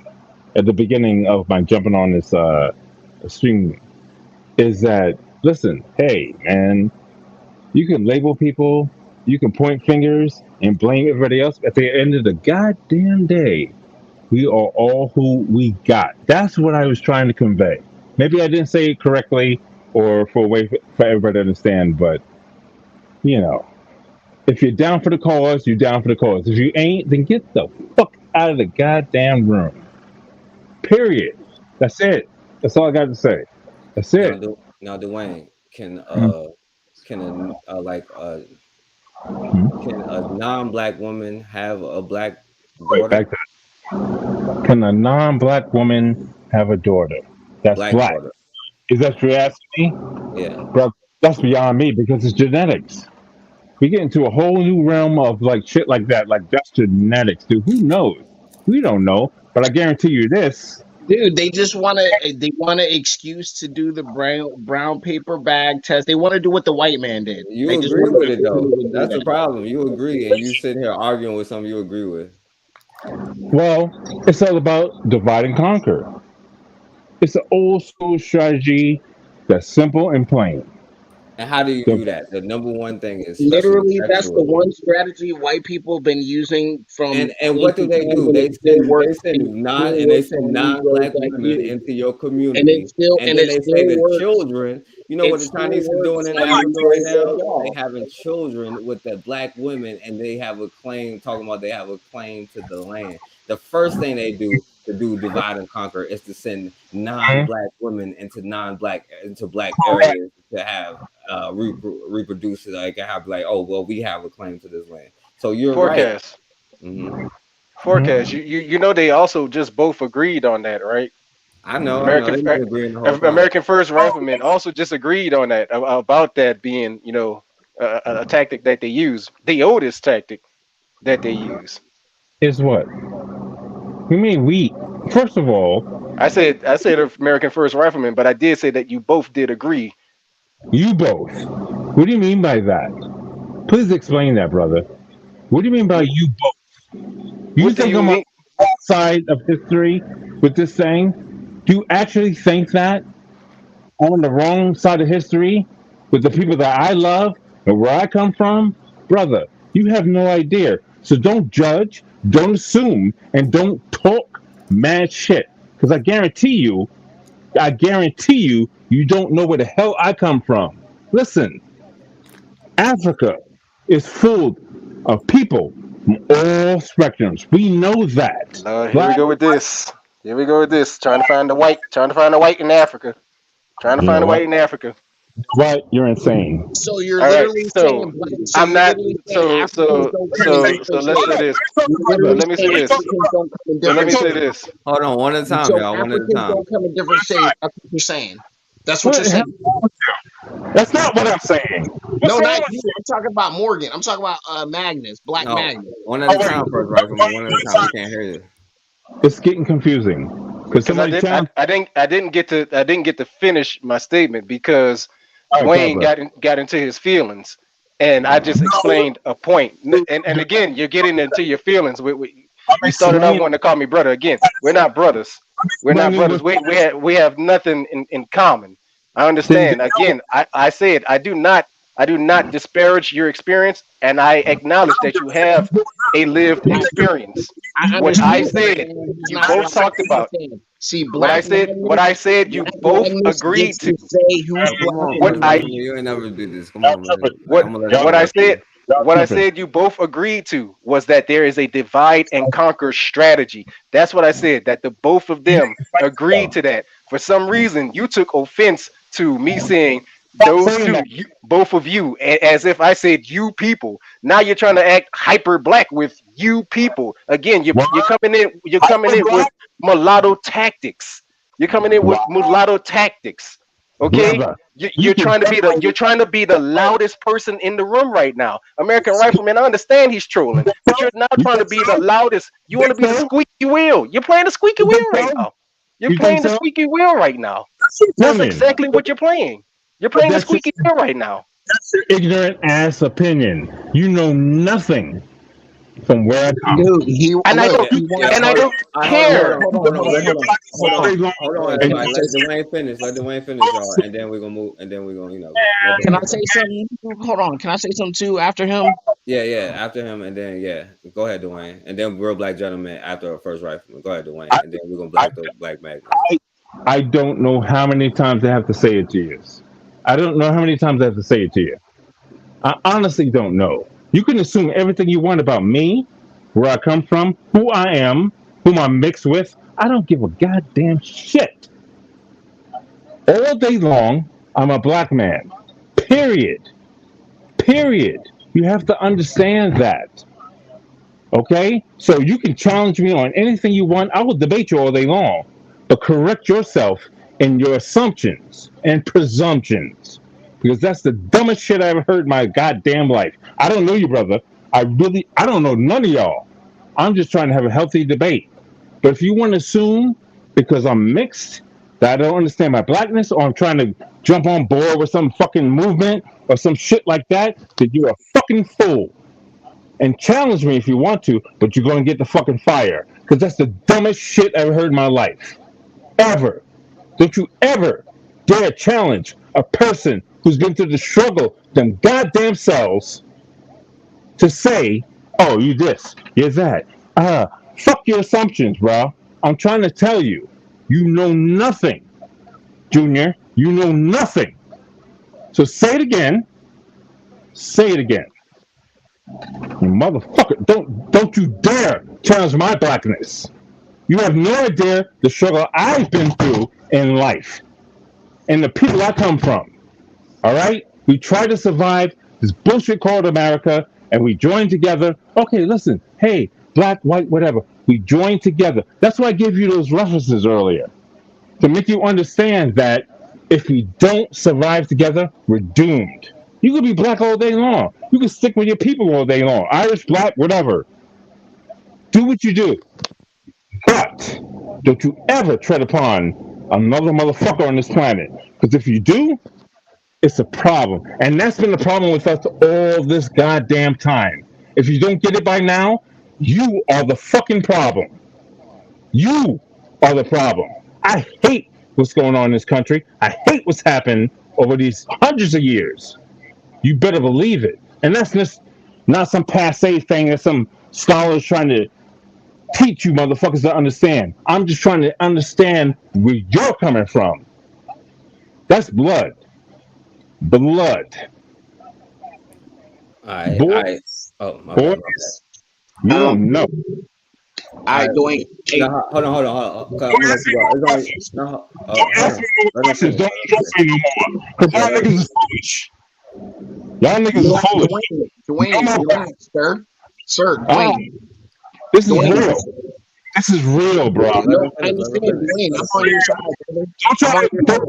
at the beginning of my jumping on this stream is that, listen, hey, man, you can label people, you can point fingers and blame everybody else. At the end of the goddamn day, we are all who we got. That's what I was trying to convey. Maybe I didn't say it correctly or for a way for everybody to understand, but you know, if you're down for the cause, you're down for the cause. If you ain't, then get the fuck out of the goddamn room. Period. That's it. That's all I got to say. That's it. Now, Dwayne, Mhm. can a like Mhm. can a non-black woman have a black Wait, daughter? back to can a non-black woman have a daughter that's Black black? daughter. Is that what you're asking me? Yeah. Bro, that's beyond me because it's genetics. We get into a whole new realm of like shit like that. Like that's genetics, dude. Who knows? We don't know. But I guarantee you this. Dude, they want an excuse to do the brown paper bag test. They want to do what the white man did. They You just agree want with it to though. do That's the that. problem. You agree, and you sitting here arguing with something you agree with. Well, it's all about divide and conquer. It's an old school strategy that's simple and plain. And how do you The do that? The number one thing is, especially Literally, that's the sexual. one strategy white people have been using from And what do ancient they times, do? and it still works. And it still They works send on Negroes non-black like women you. into your And it community, still and and then it they say still the works. children. You know It what the still Chinese is doing works in on Africa right Negroes like now? They y'all. having children with the black women, and they have a claim. Talking about they have a claim to the land. The first thing they do to do divide and conquer is to send non-black women into black areas to have reproduce, like have like, oh well, we have a claim to this land. So you're right. Forecast. Hmm. Forecast. You know they also just both agreed on that, right? I know. American They've been agreeing the whole time. American First Riflemen also just agreed on that about that being, a tactic that they use, the oldest tactic that they use. is what? You mean we? First of all, I said American First Riflemen, but I did say that you both did agree. you both. What do you mean by that? Please explain that, brother. What do you mean by What, you both? You what do think you I'm on mean? the wrong side of history with this thing? Do you actually think that I'm on the wrong side of history with the people that I love and where I come from? Brother, you have no idea. So don't judge, don't assume, and don't talk mad shit. Because I guarantee you, you don't know where the hell I come from. Listen, Africa is full of people from all spectrums. We know that. Lord, here we Black, go with this. Here we go with this. Trying to find the white in Africa. Trying to you find know the what? white in Africa. What? You're insane. So you're All right. literally saying So black. So I'm you're not. literally saying So Africans so don't come in so so different let's say shapes. this. You're So literally let me say saying this. Africans don't come in So let different me say shapes. this. Hold on, one at a time, So y'all. One at a Africans time. don't come in different shapes. That's what you're saying. That's what What you're the hell saying. is wrong with you? That's not what I'm saying. What's No, wrong not with you. you? I'm talking about Morgan. I'm talking about Magnus, Black No, Magnus. one at Oh, a wait. time, first rifleman. One at a time. We can't hear you. It's getting confusing because Because somebody challenged. I didn't get to finish my statement because All right, Dwayne brother. got into his feelings, and I just explained a point. And again, you're getting into your feelings. I'm You started off explaining. wanting to call me brother. Again, we're not brothers. We're not brothers. We have nothing in common. I understand. Again, I said I do not disparage your experience, and I acknowledge that you have a lived experience. What I said, you both talked about. See, What I said, you both agreed to. Come on, What I you ain't never do this. Come on, man. what I said you both agreed to was that there is a divide and conquer strategy. That's what I said, that the both of them agreed to that. For some reason, you took offense to me saying those two, both of you, as if I said you people. Now you're trying to act hyper black with you people. Again, you're coming in with mulatto tactics. You're coming in with mulatto tactics. Okay? You're trying to be the loudest person in the room right now. American Rifleman, I understand he's trolling, but you're not trying to be the loudest. You want to be the squeaky wheel. You're playing the squeaky wheel right now. You're playing the squeaky wheel right now. That's exactly what you're playing. You're playing the squeaky wheel right now. That's your ignorant ass opinion. You know nothing from where I come. Dude, I don't care. Hold on. Let Dwayne finish. Let Dwayne finish, y'all, and then we're gonna move. And then we're gonna, Can I say something? Hold on. Can I say something too after him? Yeah, after him, and then go ahead, Dwayne, and then Real Black Gentleman after our first rifleman. Go ahead, Dwayne, and then we're gonna black the Black Magnus. I don't know how many times I have to say it to you. I don't know how many times I have to say it to you. I honestly don't know. You can assume everything you want about me, where I come from, who I am, whom I'm mixed with. I don't give a goddamn shit. All day long, I'm a black man. Period. You have to understand that. Okay? So you can challenge me on anything you want. I will debate you all day long. But correct yourself in your assumptions and presumptions. Because that's the dumbest shit I ever heard in my goddamn life. I don't know you, brother. I don't know none of y'all. I'm just trying to have a healthy debate. But if you want to assume because I'm mixed that I don't understand my blackness, or I'm trying to jump on board with some fucking movement or some shit like that, then you're a fucking fool. And challenge me if you want to, but you're going to get the fucking fire. Because that's the dumbest shit I ever heard in my life. Ever. Don't you ever dare challenge a person who's been through the struggle them goddamn selves to say, oh, you this, you're that. Fuck your assumptions, bro. I'm trying to tell you, you know nothing, Junior. You know nothing. So say it again. Say it again. You motherfucker, don't you dare challenge my blackness. You have no idea the struggle I've been through in life and the people I come from. All right? We try to survive this bullshit called America, and we join together. Okay, listen. Hey, black, white, whatever. We join together. That's why I gave you those references earlier, to make you understand that if we don't survive together, we're doomed. You could be black all day long. You can stick with your people all day long. Irish, black, whatever. Do what you do. But don't you ever tread upon another motherfucker on this planet. Because if you do, it's a problem. And that's been the problem with us all this goddamn time. If you don't get it by now, you are the fucking problem. You are the problem. I hate what's going on in this country. I hate what's happened over these hundreds of years. You better believe it. And that's just not some passe thing that some scholars trying to teach you motherfuckers to understand. I'm just trying to understand where you're coming from. That's blood. Blood. Boys, you don't know. I doing. Hold on. Don't ask me no questions. Don't ask me no questions. Don't ask me no more. Because y'all niggas is foolish. Y'all niggas is foolish. Dwayne, sir, Dwayne. This is real. This is real, bro. No, I understand, Dwayne. I'm on your side, brother.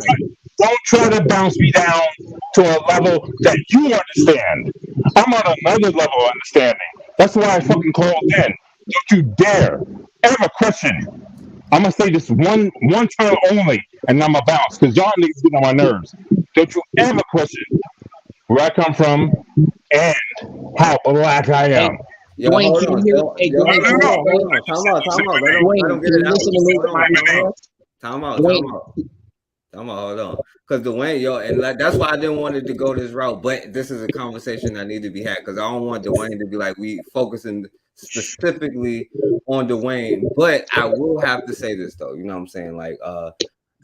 Don't try to bounce me down to a level that you understand. I'm on another level of understanding. That's why I fucking called in. Don't you dare ever question. I'm gonna say this one time only, and I'm gonna bounce because y'all niggas get on my nerves. Don't you ever question where I come from and how black I am. Yo, Dwayne, hold can you on. hear? Yo, Hey, yo, Dwayne, can you, hold on. Time out. Let him Dwayne, get can it you out. listen to me Hold with my on. response? Time out. Dwayne, Hold on. Because Dwayne, yo, and like, that's why I didn't want it to go this route. But this is a conversation that need to be had because I don't want Dwayne to be like we focusing specifically on Dwayne. But I will have to say this though. You know what I'm saying? Like,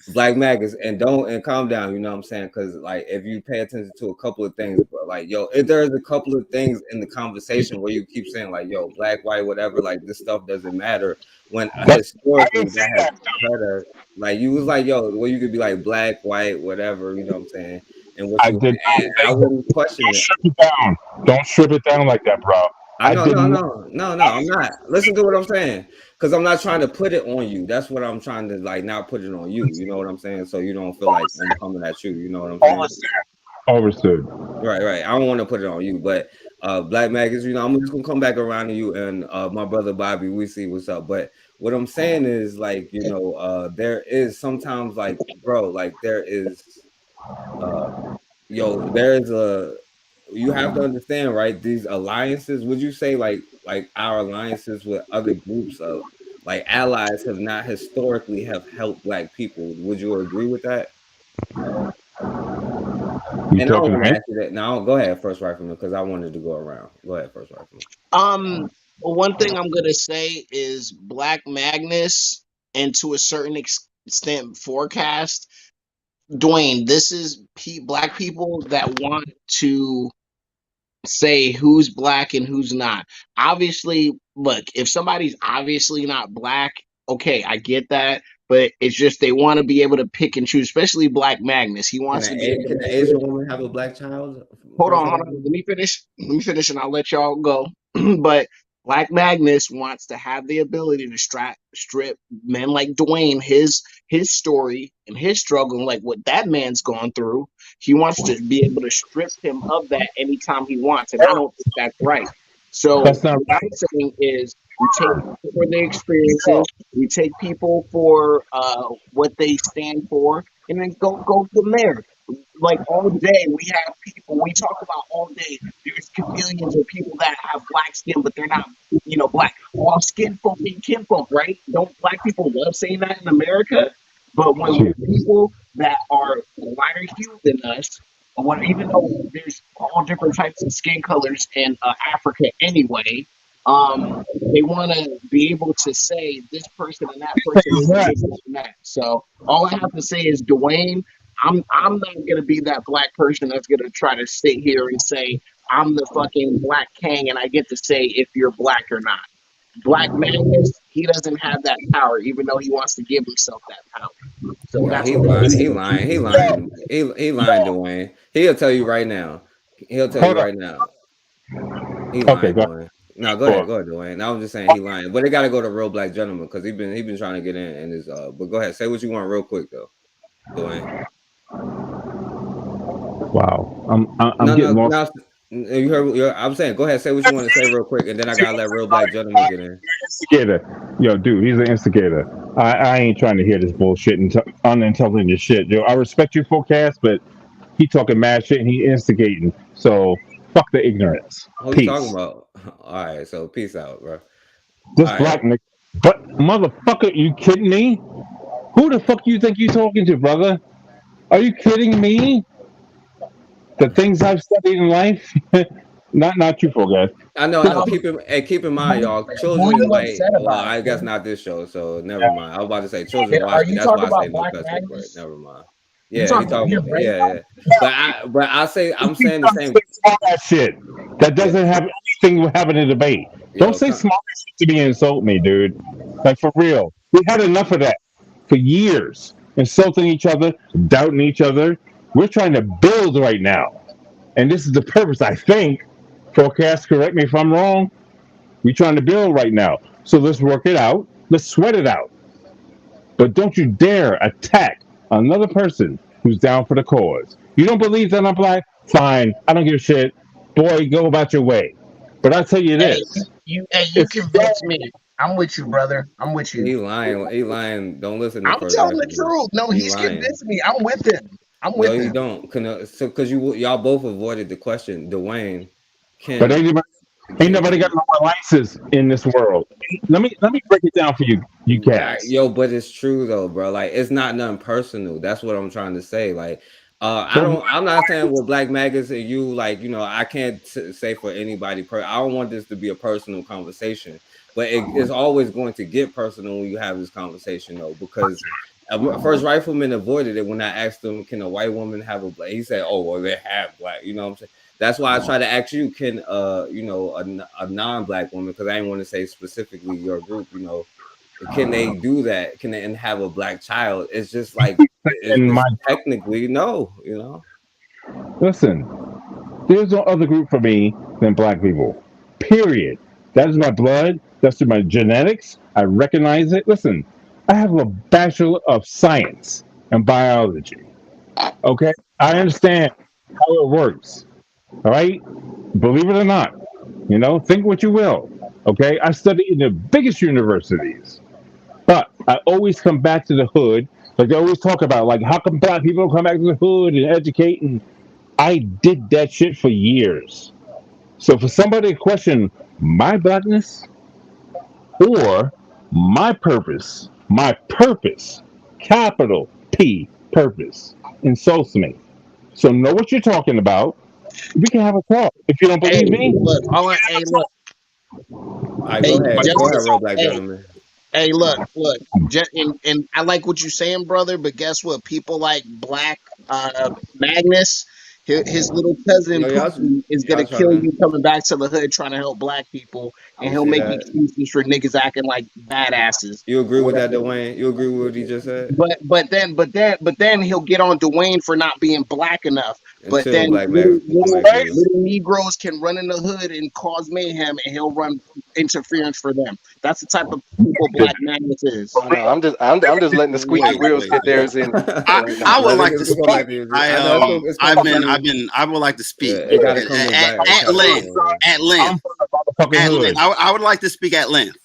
Black Magus, and calm down, you know what I'm saying? Because like if you pay attention to a couple of things, bro, like yo, if there's a couple of things in the conversation where you keep saying like yo, black, white, whatever, like this stuff doesn't matter. When historically that has better, like you was like yo, well you could be like black, white, whatever, you know what I'm saying? And what I you did. and I wouldn't question Don't it. strip it down. Don't strip it down like that, bro. I know, didn't. no, I'm not. Listen to what I'm saying, because I'm not trying to put it on you. That's what I'm trying to like, not put it on you. You know what I'm saying? So you don't feel like I'm coming at you. You know what I'm saying? Overstood. Right. I don't want to put it on you, but Black Magus, you know, I'm just gonna come back around to you and my brother Bobby. We see what's up. But what I'm saying is like, you know, there is sometimes like, bro, like there is, there is a. You have to understand, right? These alliances. Would you say like our alliances with other groups of like allies have not historically have helped black people? Would you agree with that? You And I don't talking want to to me? ask you that now. Go ahead, First Rifleman, because I wanted to go around. Go ahead, First Rifleman. Well, one thing I'm gonna say is Black Magnus, and to a certain extent, Forecast. Dwayne, this is black people that want to say who's black and who's not. Obviously, look, if somebody's obviously not black, okay, I get that. But it's just they want to be able to pick and choose, especially Black Magnus. He wants to be able Can to. an Asian woman have a black child? Hold on. Let me finish. And I'll let y'all go. But Black Magnus wants to have the ability to strip men like Dwayne, his story and his struggle, and like what that man's gone through. He wants to be able to strip him of that anytime he wants, and I don't think that's right. So That's not what I'm saying is, we take people for their experiences, we take people for what they stand for, and then go from there. Like all day, we have people. We talk about all day. There's chameleons or people that have black skin, but they're not, black. All skin folk and kin folk, right? Don't black people love saying that in America? But when we're people that are lighter hued than us, or what, even though there's all different types of skin colors in Africa anyway, they want to be able to say this person and that person is this and that. So all I have to say is, Dwayne, I'm not gonna be that black person that's gonna try to sit here and say I'm the fucking black king and I get to say if you're black or not. Black Magnus, he doesn't have that power, even though he wants to give himself that power. So Yeah, that's he what lying. I'm He saying. lying. He lying, Dwayne. He'll tell you right now. He'll tell you right now. He Okay, lying, go Dwayne. No, go ahead, Dwayne. I was just saying he lying, but it got to go to Real Black Gentleman because he been trying to get in and his. But go ahead, say what you want real quick though, Dwayne. Wow, I'm getting lost. You heard? I'm saying, go ahead, say what you want to say real quick, and then I gotta let Real Black Gentleman get in. Instigator, yo, dude, he's an instigator. I ain't trying to hear this bullshit and unintelligent shit, yo. I respect you, Forecast, but he talking mad shit and he instigating. So fuck the ignorance. Who you talking Peace. about? All right, so peace out, bro. This All black right. nigga. But motherfucker, you kidding me? Who the fuck you think you talking to, brother? Are you kidding me? The things I've studied in life, not you, Forecast. I know. Keep in mind, y'all. Who are Children you white. upset Well, about? I guess not this show. So never mind. I was about to say children Are watch it. you That's talking why I say about no Black pets were correct. Magnus? Never mind. You Yeah, he talking about talking him, about right? yeah. But I say I'm saying the same. All that shit that doesn't have anything with having a debate. Don't Yo, say smart shit to me and insult me, dude. Like for real. We had enough of that for years. Insulting each other, doubting each other. We're trying to build right now. And this is the purpose, I think. Forecast, correct me if I'm wrong. We're trying to build right now. So let's work it out. Let's sweat it out. But don't you dare attack another person who's down for the cause. You don't believe that I'm black? Fine. I don't give a shit. Boy, go about your way. But I tell you this. You convinced me. I'm with you, brother. I'm with you. he lying. He lying. Don't listen to I'm First telling the Rifleman. truth. No, He he's lying. convinced me. I'm with him. I'm No, with you him. don't. Because y'all both avoided the question. Dwayne, But anybody, Ain't nobody got no more licenses in this world. Let me break it down for you, you Right, cats. yo, but it's true though, bro. Like, it's not nothing personal. That's what I'm trying to say. Like, But I'm not saying with Black Maggots and you, like, I can't say for anybody. I don't want this to be a personal conversation, but it's always going to get personal when you have this conversation, though, because First Rifleman avoided it when I asked him, "Can a white woman have a black?" He said, "Oh, well, they have black." You know what I'm saying? That's why I try to ask you, can a non-black woman, because I didn't want to say specifically your group, can they do that? Can they and have a black child? It's just like it's technically no. Listen, there's no other group for me than black people. Period. That is my blood. That's in my genetics. I recognize it. Listen, I have a Bachelor of Science in biology. Okay? I understand how it works. All right? Believe it or not. Think what you will. Okay? I study in the biggest universities. But I always come back to the hood. Like they always talk about, like, how come black people don't come back to the hood and educate? And I did that shit for years. So for somebody to question my blackness or my purpose, capital P, purpose, insults me. So know what you're talking about. We can have a talk. If you don't Hey, believe me, look, hey, look, All right, hey, go ahead, Justice, real black hey, gentleman. hey, look, and I like what you're saying, brother. But guess what? People like Black Magnus, his little cousin Yo, Pookie is y'all gonna trying kill to. you coming back to the hood trying to help black people, and You he'll see make that? excuses for niggas acting like badasses You agree or with whatever. that, Dwayne? You agree with what he just said? But then he'll get on Dwayne for not being black enough. But Until then Black little Negroes can run in the hood and cause mayhem, and he'll run interference for them. That's the type of people Black Magnus is. Oh, no, I'm just letting the squeaky wheels get theirs in right now. I would like to Let's go back speak. to you. I know it's coming from you. I would like to speak It got to come with black. at length. At length. At length. I would like to speak at length.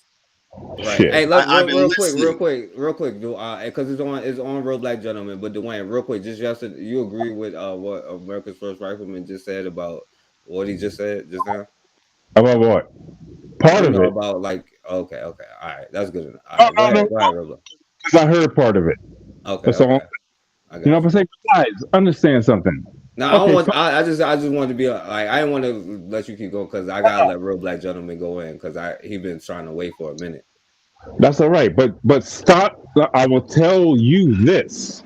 Right. Hey, look, I've been real listening. quick, because it's on Real Black Gentleman. But Dwayne, real quick, just yesterday, you agree with what America's First Rifleman just said about what he just said just now? about what? Part of it. About like okay, all right, that's good enough. All right, go ahead, Real Black. Because I heard part of it. Okay, That's all. I got But say besides, understand something. No, I don't want. I just wanted to be like, I didn't want to let you keep going because I gotta let Real Black Gentleman go in because he been trying to wait for a minute. That's all right. But stop. I will tell you this,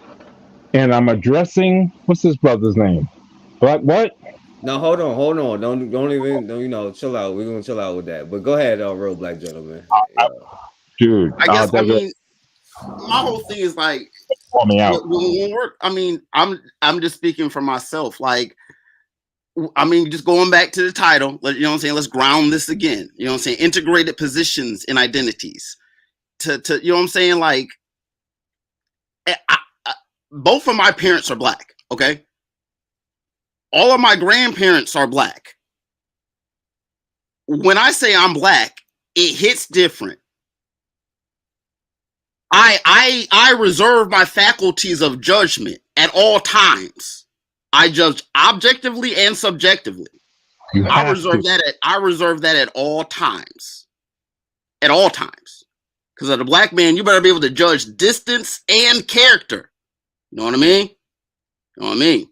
and I'm addressing what's his brother's name? Black what? No, hold on. Don't even chill out. We're gonna chill out with that. But go ahead, Real Black Gentleman. Dude, I guess I mean my whole thing is like call me out. I'm just speaking for myself. Like, I mean, just going back to the title, you know what I'm saying? Let's ground this again. You know what I'm saying? Integrated positions and identities. To you know what I'm saying? Like, both of my parents are black. Okay, all of my grandparents are black. When I say I'm black, it hits different. I reserve my faculties of judgment at all times. I judge objectively and subjectively. I reserve that at all times. At all times. Because as a black man, you better be able to judge distance and character. You know what I mean? You know what I mean?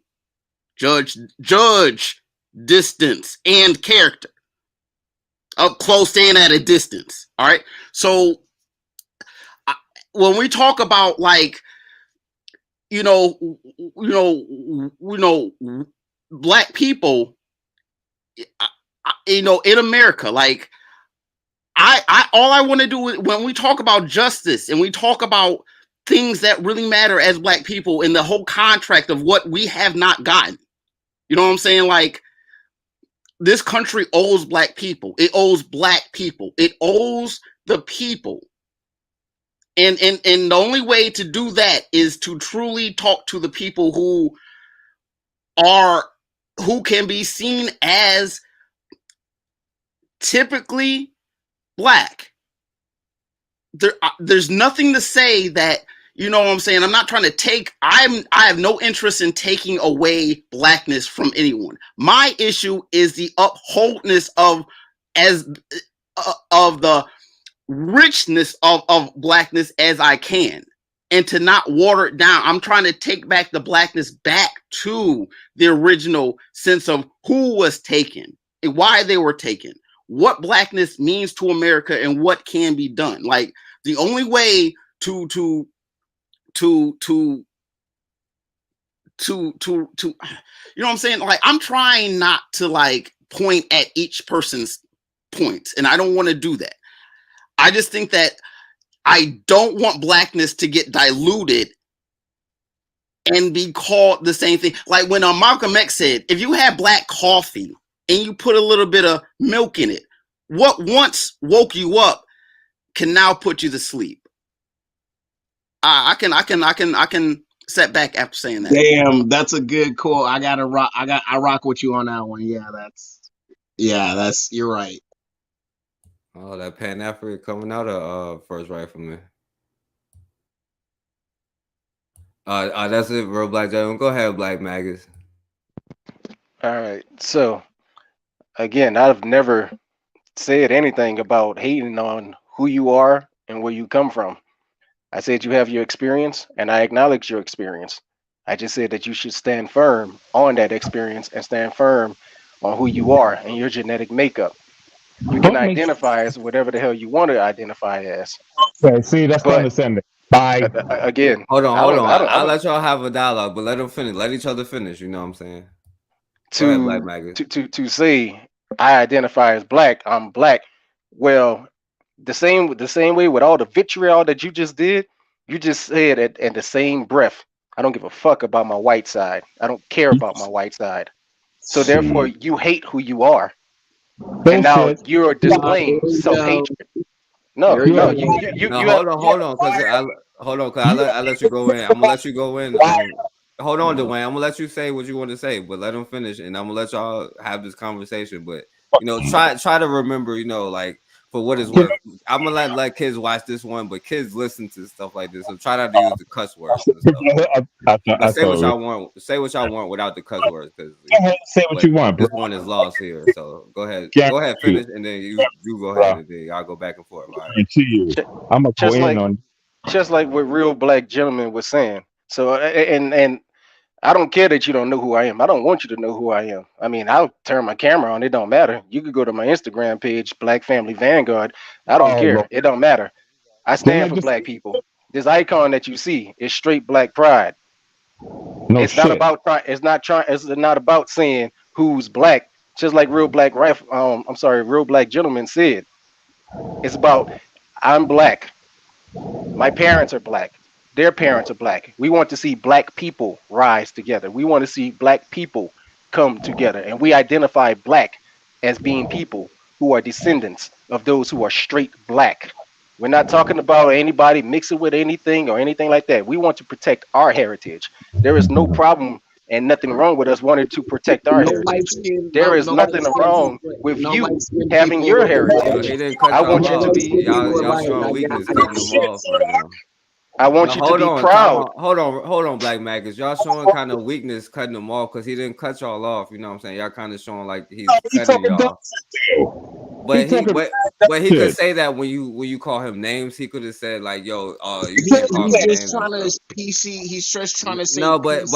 Judge distance and character. Up close and at a distance. All right. So when we talk about like, black people, in America, like I all I want to do is when we talk about justice and we talk about things that really matter as black people in the whole contract of what we have not gotten. You know what I'm saying? Like, this country owes black people. It owes black people. It owes the people. And the only way to do that is to truly talk to the people who can be seen as typically black. There's nothing to say that, you know what I'm saying? I'm not trying to I have no interest in taking away blackness from anyone. My issue is the upholdness of as of the richness of blackness as I can, and to not water it down. I'm trying to take back the blackness back to the original sense of who was taken and why they were taken, what blackness means to America, and what can be done. Like the only way to you know what I'm saying? Like I'm trying not to like point at each person's points, and I don't want to do that. I just think that I don't want blackness to get diluted and be called the same thing. Like when Malcolm X said, if you have black coffee and you put a little bit of milk in it, what once woke you up can now put you to sleep. I can set back after saying that. Damn, that's a good call. I rock with you on that one. That's you're right. Oh, that Pan African coming out of First Rifleman. That's it, Real Black Gentleman. Go ahead, Black Magus. All right. So again, I've never said anything about hating on who you are and where you come from. I said you have your experience, and I acknowledge your experience. I just said that you should stand firm on that experience and stand firm on who you are and your genetic makeup. You can identify as whatever the hell you want to identify as. Okay, see, that's condescending. Bye. Again, Hold on. I'll don't- let y'all have a dialogue, but let them finish. Let each other finish. You know what I'm saying? Go ahead, Black Magus. to say I identify as black, I'm black. Well, the same way with all the vitriol that you just did, you just said it in the same breath. I don't give a fuck about my white side. I don't care about my white side. So therefore, you hate who you are, and now you're displaying self-hatred. No, you hold on, cause I let you go in. I'm gonna let you go in. Hold on, Dwayne. I'm gonna let you say what you want to say, but let them finish, and I'm gonna let y'all have this conversation. But try to remember, like for what it's worth. I'm gonna let kids watch this one, but kids listen to stuff like this, so try not to use the cuss words and stuff. But say what y'all want. Say what y'all want without the cuss words, because say what you want, bro. This one is lost here, so go ahead. Go ahead, finish, and then you go ahead, and then y'all go back and forth. All right. I'm gonna go in on. Just like what Real Black Gentleman was saying. So and I don't care that you don't know who I am. I don't want you to know who I am. I mean, I'll turn my camera on. It don't matter. You could go to my Instagram page, Black Family Vanguard. I don't care. Lord. It don't matter. I stand for black people. This icon that you see is straight black pride. It's not about saying who's black. Just like Real Black Real Black Gentleman said. It's about I'm black. My parents are black. Their parents are black. We want to see black people rise together. We want to see black people come together. And we identify black as being people who are descendants of those who are straight black. We're not talking about anybody mixing with anything or anything like that. We want to protect our heritage. There is no problem and nothing wrong with us wanting to protect our heritage. There is nothing wrong with you having your heritage. I want you to be. Y'all showing weakness, cutting them off right now. I want you to be proud. Hold on, Black Magus. Y'all showing kind of weakness cutting them off because he didn't cut y'all off. You know what I'm saying? Y'all kind of showing like he's cutting y'all. But he could say that when you call him names, he could have said like, "Yo, you can't call me names." He's trying to PC. He's just trying to say no, but the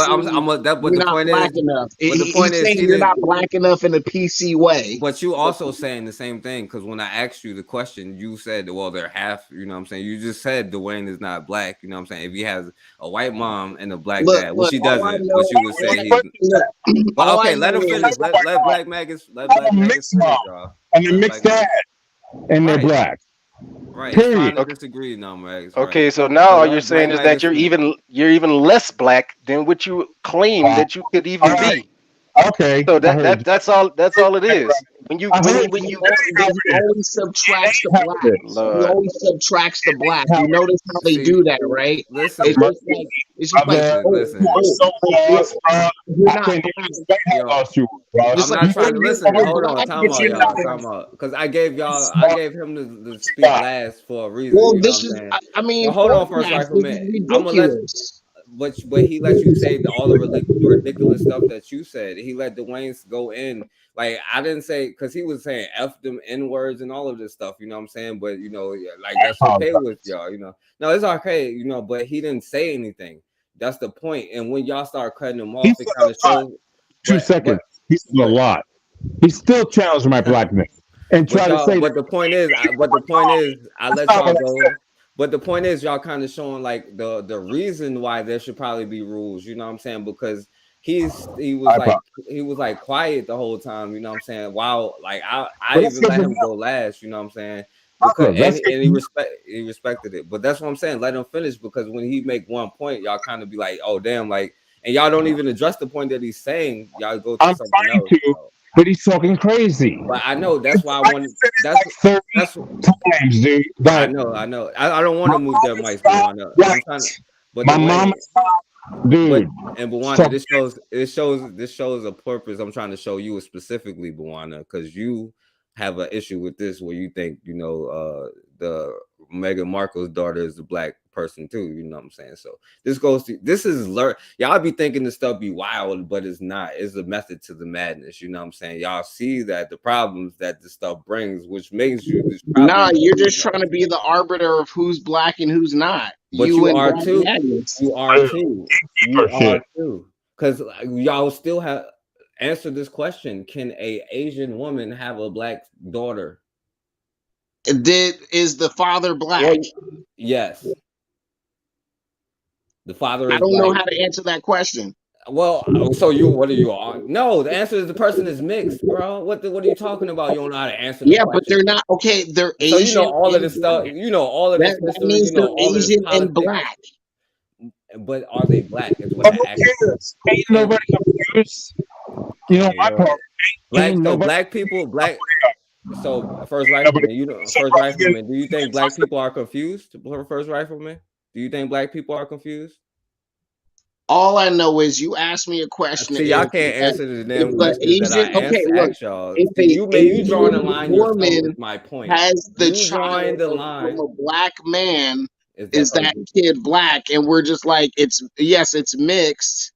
point is, you're not black enough in a PC way. But you also saying the same thing because when I asked you the question, you said, "Well, they're half." You know what I'm saying? You just said Dwayne is not black. You know what I'm saying? If he has a white mom and a black dad, which he doesn't, but you would say he's. Well, okay, let him finish. Let Black Magus finish, y'all. And you mix that, and they're black. Right. It's fine to disagree, no, Magus. Okay, so now all you're saying is that you're even less black than what you claim that you could even be. Okay. So that's all it is. When you always subtracts the black. He always subtracts the black. You notice how they do that, right? Listen, it's just like listen. I'm not trying to listen. Hold on, time out. Because I gave him the speak last for a reason. Well, you know this what is, I'm saying? I mean, hold on for a second, man. but he let you say all the ridiculous stuff that you said. He let Dwayne go in. Like, I didn't say, because he was saying F them N words and all of this stuff, you know what I'm saying? But, you know, like, that's okay with y'all, you know. No, it's okay, you know, but he didn't say anything. That's the point. And when y'all start cutting him off, it kind of shows. 2 seconds. He said a lot. He still challenged my blackness and try to say. But the point is, I let y'all go. But the point is, y'all kind of showing like the reason why there should probably be rules. You know what I'm saying? Because he was like quiet the whole time. You know what I'm saying? Wow, like I even let him go last. You know what I'm saying? Because and he respected it. But that's what I'm saying. Let him finish, because when he make one point, y'all kind of be like, oh damn, like, and y'all don't even address the point that he's saying. Y'all go to something else. But he's talking crazy. But I know that's why I wanted. That's times, dude. I know. I don't want to move their mics, Bwana. I'm trying to. But my mom, dude. And Bwana, this shows a purpose. I'm trying to show you specifically, Bwana, because you have an issue with this where you think, you know, the Meghan Markle's daughter is a black person too. You know what I'm saying? So this is y'all be thinking this stuff be wild, but it's not. It's a method to the madness. You know what I'm saying? Y'all see that the problems that this stuff brings, which makes you this problem. Nah, you're just trying to be the arbiter of who's black and who's not. But you are too. You are too. You are too. Because y'all still have answered this question: can a Asian woman have a black daughter? Is the father black? Yes. The father is I don't black. know how to answer that question. Well, so what are you on? No, the answer is the person is mixed, bro. What are you talking about? You don't know how to answer the question. But they're not okay. They're so Asian. You know all of this stuff. You know all of this history. Means you know they're all Asian of this and black. But are they black? Is what I asked. Ain't nobody confused. You know my part. Black people. So first rifleman, first rifleman. Do you think black people are confused? First rifleman, do you think black people are confused? All I know is you asked me a question. See, y'all can't answer the damn questions that I asked y'all. You drawing a line yourself is my point. Has the you drawing the line from a black man? Is that kid black? And we're just like, it's mixed.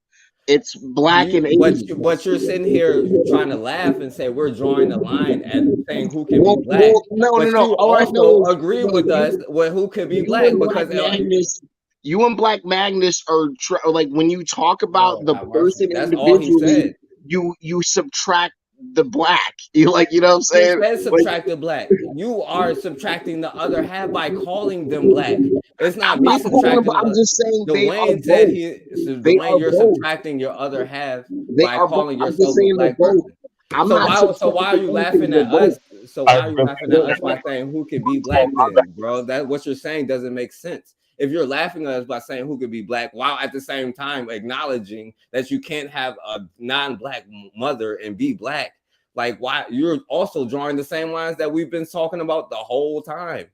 It's black and Asian. But you're sitting here trying to laugh and say we're drawing the line at saying who can be black. No. You also agree with us with who could be black, because you and Black Magnus are like, when you talk about the person individually, you subtract the black. You know what I'm saying? He said subtract the black. You are subtracting the other half by calling them black. It's not me subtracting. I'm just saying Dwayne said Dwayne, you're subtracting your other half by calling yourself a black person. So why are you laughing at us? So why are you laughing at us by saying who could be black then, bro? That what you're saying doesn't make sense. If you're laughing at us by saying who could be black, while at the same time acknowledging that you can't have a non-black mother and be black, like, why you're also drawing the same lines that we've been talking about the whole time.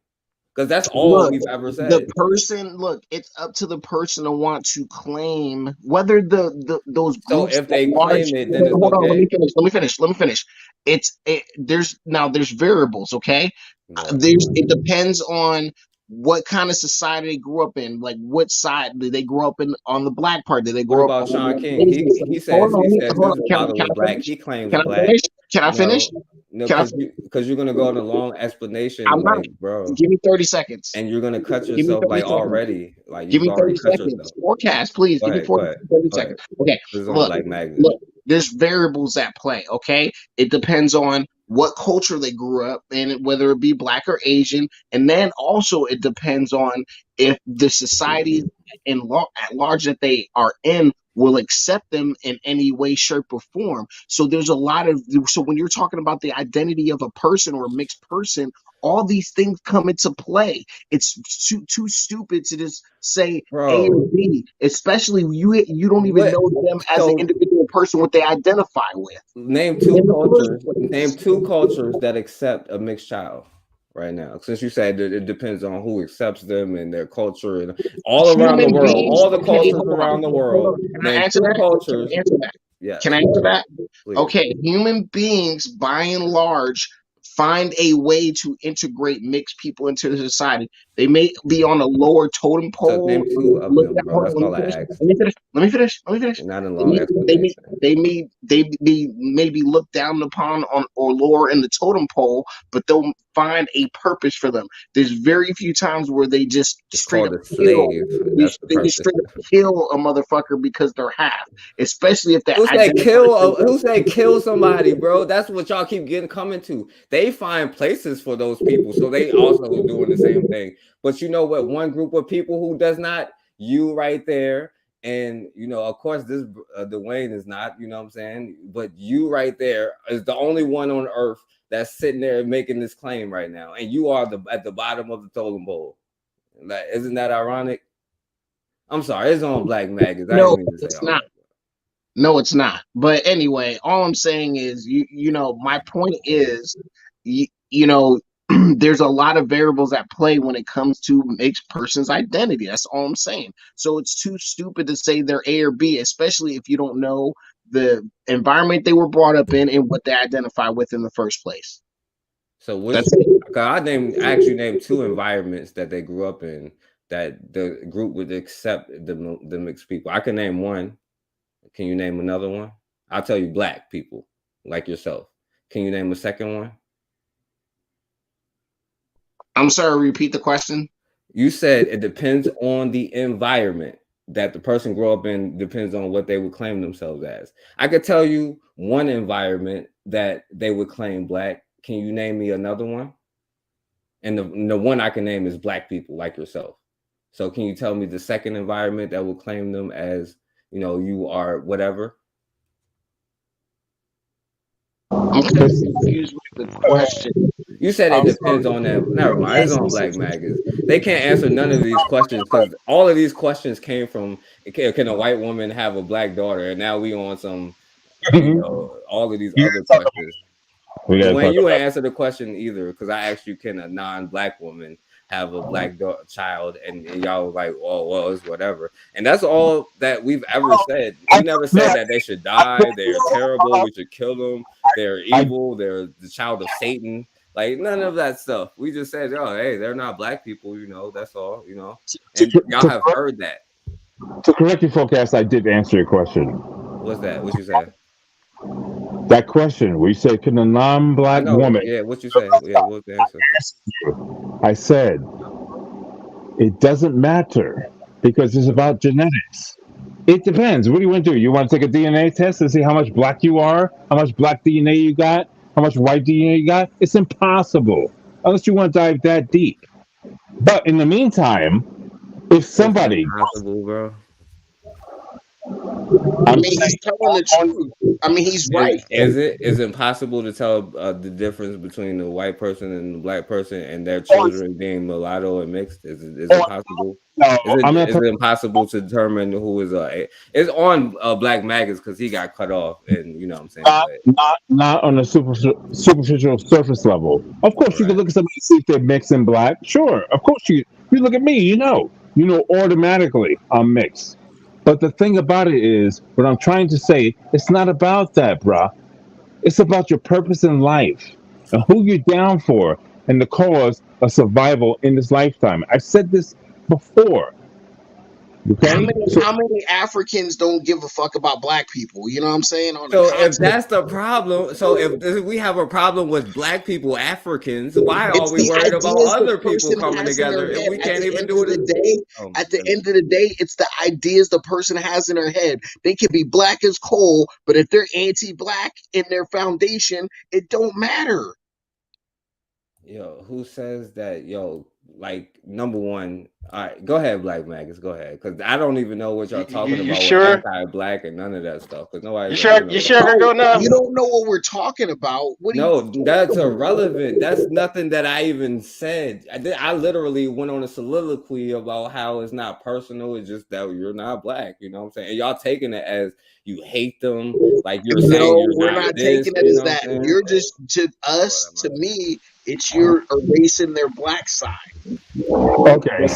Because that's all we've ever said. The person, it's up to the person to want to claim whether those groups. So if they claim it, then it's okay. Let me finish. There's variables, okay? It depends on what kind of society they grew up in. Like, what side did they grow up in? On the black part, did they grow up? What about Sean King? He says his father was black. He claims black. Can I finish? No, because you're gonna go on a long explanation, bro. Give me 30 seconds. And you're gonna cut yourself already. Like, give me 30 seconds. Forecast, please. Give me 30 seconds. Okay. Look, there's variables at play. Okay, it depends on what culture they grew up in, whether it be black or Asian, and then also it depends on if the society at large that they are in will accept them in any way, shape, or form. So there's a lot of, so when you're talking about the identity of a person or a mixed person, all these things come into play. It's too stupid to just say A or B, especially you don't even know them as an individual person, what they identify with. Name two cultures that accept a mixed child right now, since you said that it depends on who accepts them and their culture and all around the world, all the cultures around the world. Can I answer that? Yeah. Can I answer that? Please. Okay, human beings by and large find a way to integrate mixed people into the society. They may be on a lower totem So pole. name two of Look them, at, bro. hold on, That's let me all I finish. asked. Let me finish. Not a They long may, explanation. they be maybe looked down upon on or lower in the totem pole, but they'll find a purpose for them. There's very few times where they just It's straight up called a kill. slave. That's the They just purpose. straight up kill a motherfucker because they're half, especially if they Who said identify. Who said kill somebody, bro? That's what y'all keep coming to. They find places for those people, so they also doing the same thing. But you know what? One group of people who does not, you right there, and you know, of course, this Dwayne is not. You know what I'm saying? But you right there is the only one on earth that's sitting there making this claim right now, and you are at the bottom of the totem pole. Like, isn't that ironic? I'm sorry, it's on Black Maggots. I No, didn't mean to say it's all not. that. No, it's not. But anyway, all I'm saying is, you know, my point is, you know, there's a lot of variables at play when it comes to mixed person's identity. That's all I'm saying. So it's too stupid to say they're A or B, especially if you don't know the environment they were brought up in and what they identify with in the first place. So which That's it. I actually named two environments that they grew up in that the group would accept the mixed people. I can name one. Can you name another one? I'll tell you Black people like yourself. Can you name a second one? I'm sorry, repeat the question. You said it depends on the environment that the person grew up in, depends on what they would claim themselves as. I could tell you one environment that they would claim Black. Can you name me another one? And the one I can name is Black people like yourself. So can you tell me the second environment that will claim them as, you know, you are whatever? I'm kind of confused with the question. You said it depends on that. Never mind. It's on Black Maggots. They can't answer none of these questions because all of these questions came from can a white woman have a Black daughter? And now we on some, you know, all of these other questions. Dwayne, you ain't answer the question either because I asked you, can a non-Black woman have a Black child? And y'all was like, oh, well, it's whatever. And that's all that we've ever said. We never said that they should die. They're terrible. We should kill them. They're evil. They're the child of Satan. Like none of that stuff. We just said, oh, hey, they're not Black people. You know, that's all. You know, and y'all have heard that. To correct your forecast, I did answer your question. What's that? What you say? That question, we said, can a non-Black woman? Yeah, what you say? Yeah, what's the answer? I said, it doesn't matter because it's about genetics. It depends. What do you want to do? You want to take a DNA test and see how much Black you are, how much Black DNA you got, how much white DNA you got? It's impossible unless you want to dive that deep. But in the meantime, if somebody, it's impossible, bro. I mean, he's telling the truth. I mean, he's right. Is it impossible to tell the difference between the white person and the Black person and their children being mulatto and mixed? Is it possible? No, is it impossible to determine who is it's on Black Maggots because he got cut off, and you know what I'm saying. Not on a superficial surface level. Of course, you can look at somebody and see if they're mixed and Black. Sure, of course you look at me. You know automatically I'm mixed. But the thing about it is, what I'm trying to say, it's not about that, bruh. It's about your purpose in life and who you're down for and the cause of survival in this lifetime. I've said this before. Okay? How many Africans don't give a fuck about Black people? You know what I'm saying? So if that's the problem, so if we have a problem with Black people, Africans, why are we worried about other people coming together if we can't even do it? At the end of the day, it's the ideas the person has in their head. They can be Black as coal, but if they're anti-Black in their foundation, it don't matter. Yo, who says that? Yo, like number one, all right, go ahead, Black Maggots, go ahead, because I don't even know what y'all talking about sure? with anti-Black and none of that stuff. Because nobody. You sure? You sure? Go now. You don't know what we're talking about. That's irrelevant. That's nothing that I even said. I literally went on a soliloquy about how it's not personal. It's just that you're not Black. You know what I'm saying? And y'all taking it as you hate them, like you're saying you're we're not this, taking it as that. You're just to me, it's you're erasing their Black side. Okay.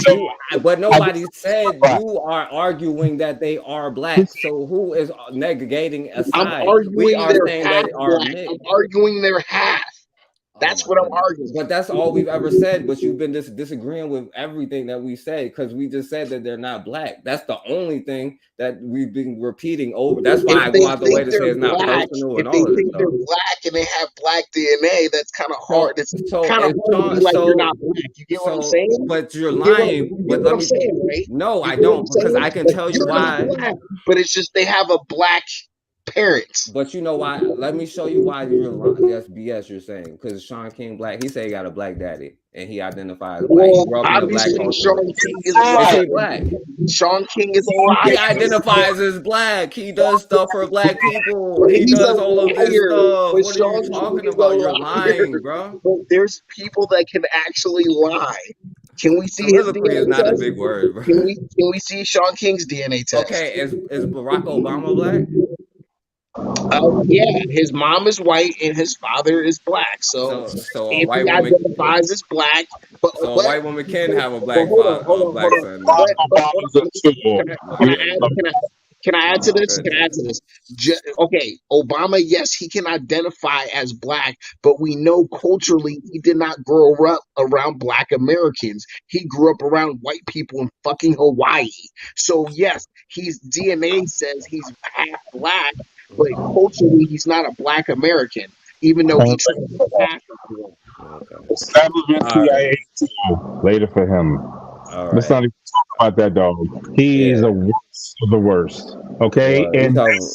But nobody said you are arguing that they are Black. So who is negating a side? I'm arguing We are they're saying half that they are Black. mixed. I'm arguing they're half. That's my what I'm goodness. arguing. But that's all we've ever said. But you've been disagreeing with everything that we say because we just said that they're not black. That's the only thing that we've been repeating over. That's why I If they go out the way think to say they're it's not black, personal if and they all of this think stuff. they're black and they have black DNA, that's kind of hard. It's So kind of it's hard to be like you're not black. You get what I'm saying? but you're You get what, lying. you But get what let I'm me. saying, right? No, You I get what I'm don't because saying? I can tell you You're not why. black, but it's just they have a black parents. But you know why? Let me show you why you're lying. That's BS you're saying. Because Sean King black, he said he got a black daddy and he identifies black. He Well, grew up in a black obviously culture. Sean King is Is black. he black? Sean King is a liar. He identifies as black. He does stuff for black people. But He he's a does all of this liar. stuff. But What are you Sean King talking is a about? You're liar. lying, bro. But there's people that can actually lie. Can we see his Soliloquy is DNA not a test? big word, bro. Can we see Sean King's DNA test? Okay, is Barack Obama black? Yeah, his mom is white and his father is black. So So a if he white woman. identifies as black, but So a white woman can have a but black father, black son. Then. but hold on. My goodness. Can I add to My this? Can I add goodness. to this? Okay, Obama, yes, he can identify as black, but we know culturally he did not grow up around black Americans. He grew up around white people in fucking Hawaii. So yes, his DNA says he's half black, but culturally he's not a black American, even though he tried to pass it to him. Establishment All right. CIA later for him. All Let's right. not even talk about that dog. He's the worst of the worst. Okay, Well, you and talking.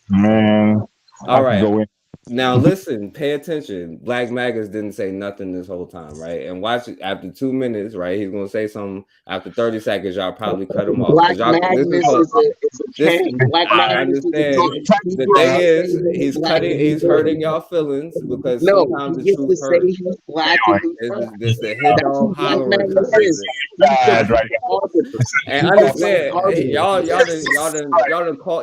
man, All I can right. go in. Now listen, pay attention. Black Magus didn't say nothing this whole time, right? And watch it after 2 minutes, right? He's gonna say something after 30 seconds. Y'all probably cut him off. Black Y'all, Magnus is a king. Black I Magnus is a understand. king. The thing is, he's hurting y'all feelings because No, sometimes he the gets truth to say hurts. he's black and he's This black. is the hit That's dog who Black hollering Magnus type is. shit. He's the arbiter. And He's understand, the arbiter.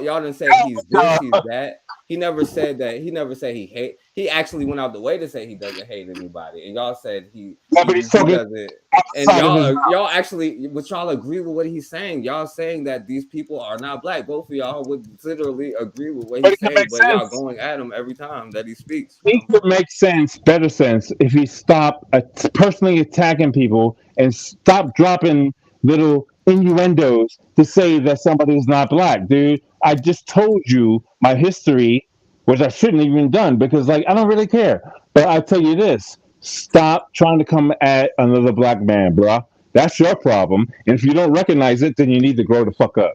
y'all done said he's this, he's that. He never said that. He never said he hate. He actually went out the way to say he doesn't hate anybody. And y'all said he doesn't. And y'all actually, but y'all agree with what he's saying. Y'all saying that these people are not black. Both of y'all would literally agree with what he's saying, but y'all going at him every time that he speaks. It would make sense, better sense, if he stopped personally attacking people and stop dropping little innuendos to say that somebody is not black, dude. I just told you my history, which I shouldn't have even done because, like, I don't really care. But I tell you this: stop trying to come at another black man, bruh. That's your problem. And if you don't recognize it, then you need to grow the fuck up.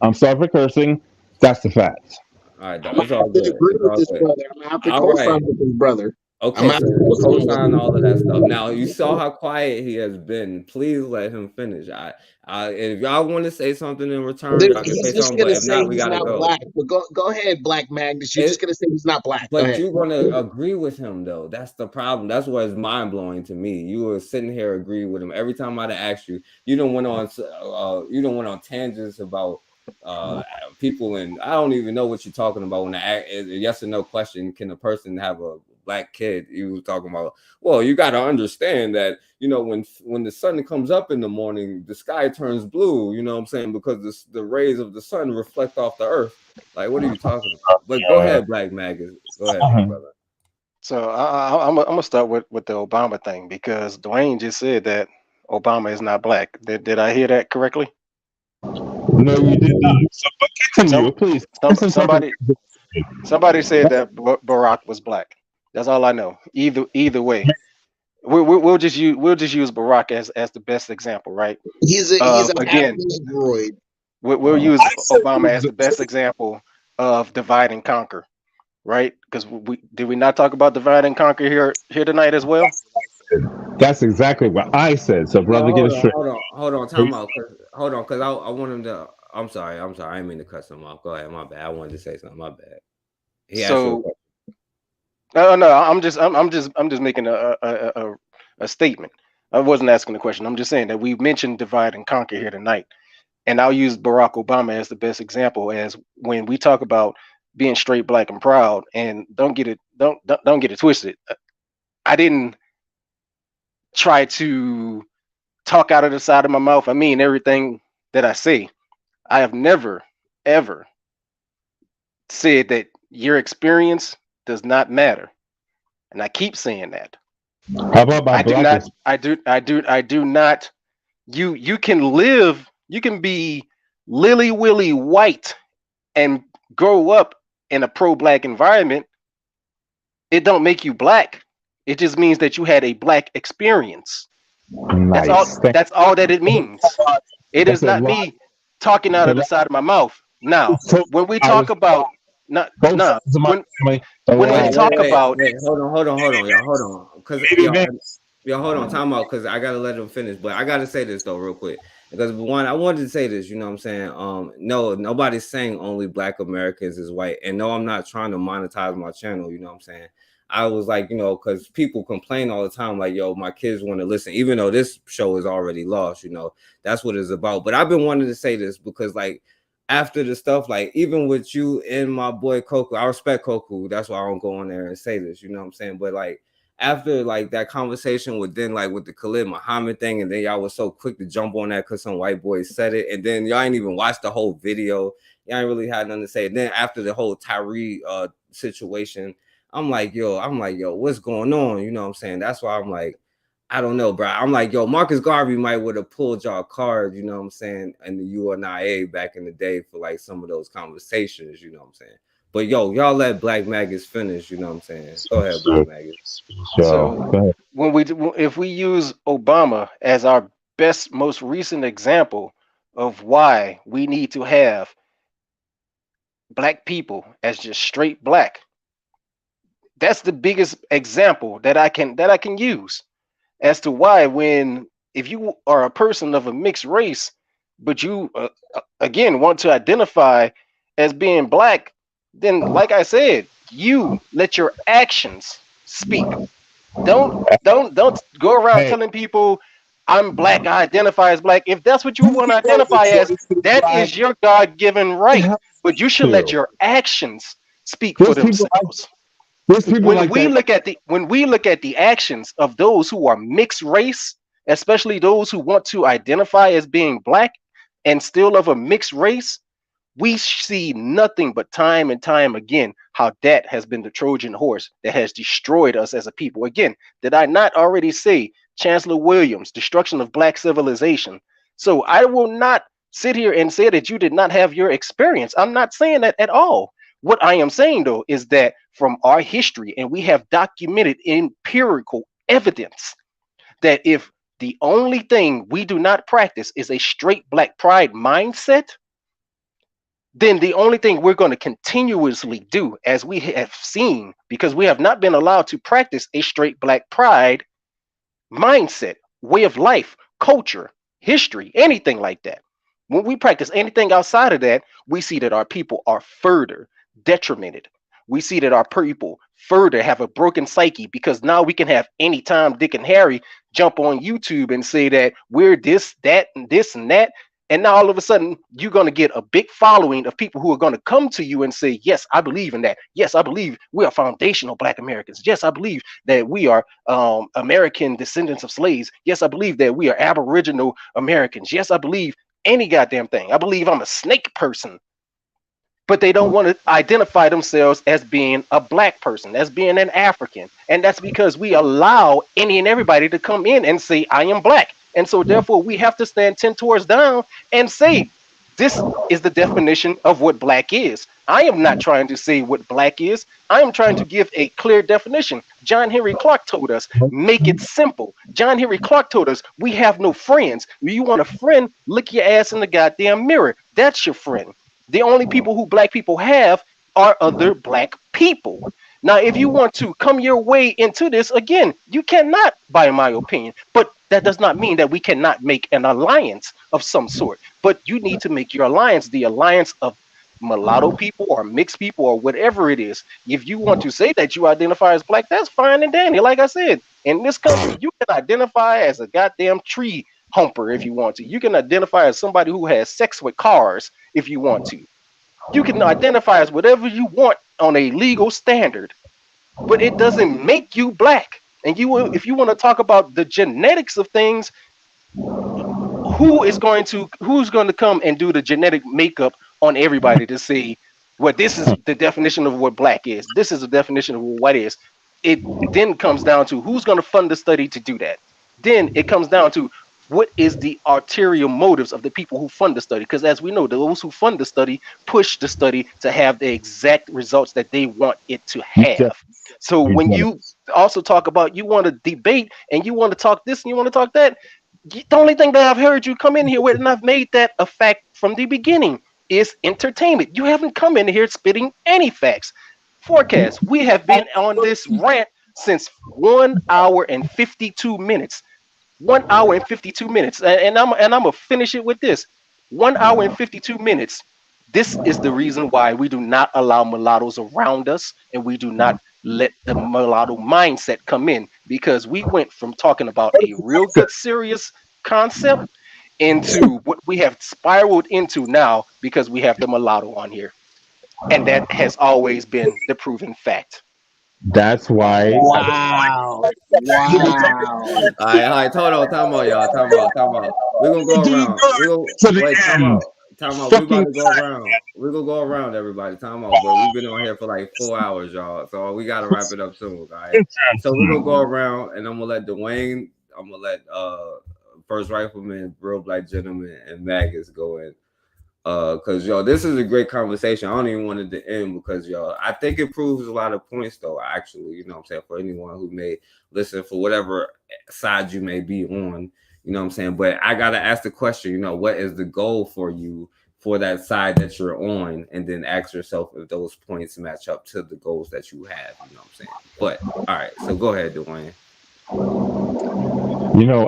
I'm sorry for cursing. That's the facts. All right, I'm it's gonna all have to good. agree It's with all this good. brother. I'm gonna have to All co-sign right. with this brother. I'm Okay, gonna have so to co-sign with co-sign him. all of that stuff. Now you saw how quiet he has been. Please let him finish. If y'all want to say something in return, y'all can He's say just something. But gonna if say not, we he's gotta not go. black. But go ahead, Black Magnus. You're just gonna say he's not black. Go But ahead. you're gonna agree with him though. That's the problem. That's what is mind blowing to me. You were sitting here agreeing with him every time I'd asked you. You don't went on tangents about people, and I don't even know what you're talking about when a yes or no question. Can a person have a black kid? You was talking about. Well, you got to understand that when the sun comes up in the morning, the sky turns blue. You know what I'm saying? Because the rays of the sun reflect off the earth. Like, what are you talking about? But go ahead, Black Maggot. Go ahead, big brother. So I'm gonna start with the Obama thing because Dwayne just said that Obama is not black. Did I hear that correctly? No, you did not. So, but continue, please. Somebody said that Barack was black. That's all I know. Either way, we'll just use Barack as the best example, right? He's an Again, droid. we'll use Obama as the best example of divide and conquer, right? Because did we not talk about divide and conquer here tonight as well? That's exactly what I said. So, brother, get it straight. Hold on, time out. Hold on, because I want him to. I'm sorry. I didn't mean to cut him off. Go ahead, my bad. I wanted to say something. My bad. He asked you a question. No, I'm just making a statement. I wasn't asking the question. I'm just saying that we mentioned divide and conquer here tonight, and I'll use Barack Obama as the best example. As when we talk about being straight, black, and proud, and don't get it twisted. I didn't try to talk out of the side of my mouth. I mean everything that I say. I have never, ever said that your experience does not matter. And I keep saying that. How about my I do blackness? not. I do not. You can live. You can be lily willy white and grow up in a pro-black environment. It don't make you black. It just means that you had a black experience. That's all. Nice. Thank That's all that it means. It That's is a not lot. me talking out A of the lot. side of my mouth. Now, So when we I talk was about not both nah, sides of my family. when we Wait, wait, talk wait, about wait. Hold on, y'all. Hold on, because Native y'all, events. y'all, hold on. Time out, because I gotta let them finish. But I gotta say this though, real quick, because one, I wanted to say this. You know what I'm saying? No, nobody's saying only Black Americans is white, and no, I'm not trying to monetize my channel. You know what I'm saying? I was like, you know, because people complain all the time, like, yo, my kids want to listen, even though this show is already lost. You know, that's what it's about. But I've been wanting to say this because, like, after the stuff, like even with you and my boy Koku, I respect Koku. That's why I don't go on there and say this, you know what I'm saying? But like after like that conversation with then like with the Khalid Muhammad thing, and then y'all was so quick to jump on that because some white boy said it, and then y'all ain't even watched the whole video. Y'all ain't really had nothing to say. Then after the whole Tyree situation, I'm like, yo, what's going on? You know what I'm saying? That's why I'm like, I don't know, bro. I'm like, yo, Marcus Garvey might would have pulled y'all card, you know what I'm saying, in the UNIA back in the day for like some of those conversations, you know what I'm saying. But yo, y'all let Black Maggots finish, you know what I'm saying. Go ahead, Black Maggots. so if we use Obama as our best, most recent example of why we need to have black people as just straight black, that's the biggest example that I can use as to why when if you are a person of a mixed race but you again want to identify as being black, then like I said, you let your actions speak. Don't go around Hey, telling people I'm black, I identify as black. If that's what you want to know the identify as, choice to that black. is your God-given right, but you should let Too. your actions speak for There's people like themselves. like that. When we look at the actions of those who are mixed race, especially those who want to identify as being black and still of a mixed race, we see nothing but time and time again how that has been the Trojan horse that has destroyed us as a people. Again, did I not already say Chancellor Williams, destruction of black civilization? So I will not sit here and say that you did not have your experience. I'm not saying that at all. What I am saying though is that from our history, and we have documented empirical evidence that if the only thing we do not practice is a straight black pride mindset, then the only thing we're going to continuously do, as we have seen, because we have not been allowed to practice a straight black pride mindset, way of life, culture, history, anything like that. When we practice anything outside of that, we see that our people are further detrimented. We see that our people further have a broken psyche because now we can have any Tom, Dick, and Harry jump on YouTube and say that we're this, that, and this and that. And now all of a sudden, you're going to get a big following of people who are going to come to you and say, yes, I believe in that. Yes, I believe we are foundational Black Americans. Yes, I believe that we are American descendants of slaves. Yes, I believe that we are Aboriginal Americans. Yes, I believe any goddamn thing. I believe I'm a snake person. But they don't want to identify themselves as being a black person, as being an African. And that's because we allow any and everybody to come in and say, I am black. And so therefore we have to stand 10 toes down and say, this is the definition of what black is. I am not trying to say what black is. I am trying to give a clear definition. John Henry Clark told us, make it simple. John Henry Clark told us, we have no friends. If you want a friend, look your ass in the goddamn mirror. That's your friend. The only people who black people have are other black people. Now, if you want to come your way into this, again, you cannot, by my opinion. But that does not mean that we cannot make an alliance of some sort. But you need to make your alliance the alliance of mulatto people or mixed people or whatever it is. If you want to say that you identify as black, that's fine and dandy. Like I said, in this country, you can identify as a goddamn tree humper if you want to. You can identify as somebody who has sex with cars if you want to. You can identify as whatever you want on a legal standard, but it doesn't make you black. And if you want to talk about the genetics of things, who's going to come and do the genetic makeup on everybody to say, well, this is the definition of what black is. This is the definition of what white is. it then comes down to who's going to fund the study to do that. Then it comes down to what is the ulterior motives of the people who fund the study, because as we know, those who fund the study push the study to have the exact results that they want it to have. So when you also talk about you want to debate and you want to talk this and you want to talk that, the only thing that I've heard you come in here with, and I've made that a fact from the beginning, is entertainment. You haven't come in here spitting any facts. Forecast, we have been on this rant since 1 hour and 52 minutes. 1 hour and 52 minutes. And I'm gonna finish it with this. 1 hour and 52 minutes. This is the reason why we do not allow mulattoes around us, and we do not let the mulatto mindset come in, because we went from talking about a real good serious concept into what we have spiraled into now because we have the mulatto on here. And that has always been the proven fact. That's why. Wow. Wow. All right, hold on, time out, y'all. Time out. We're gonna go around. We're gonna To the wait, time end. out. Time out. We about to go around. We're gonna go around, everybody. Time out, but we've been on here for like 4 hours, y'all. So we gotta wrap it up soon, all right? So we're gonna go around, and I'm gonna let Dwayne, I'm gonna let First Rifleman, Real Black Gentleman, and Magus go in. Cause this is a great conversation. I don't even want it to end because I think it proves a lot of points though, actually, you know what I'm saying, for anyone who may listen, for whatever side you may be on, you know what I'm saying. But I gotta ask the question, what is the goal for you for that side that you're on, and then ask yourself if those points match up to the goals that you have, you know what I'm saying. But all right, so go ahead, Dwayne.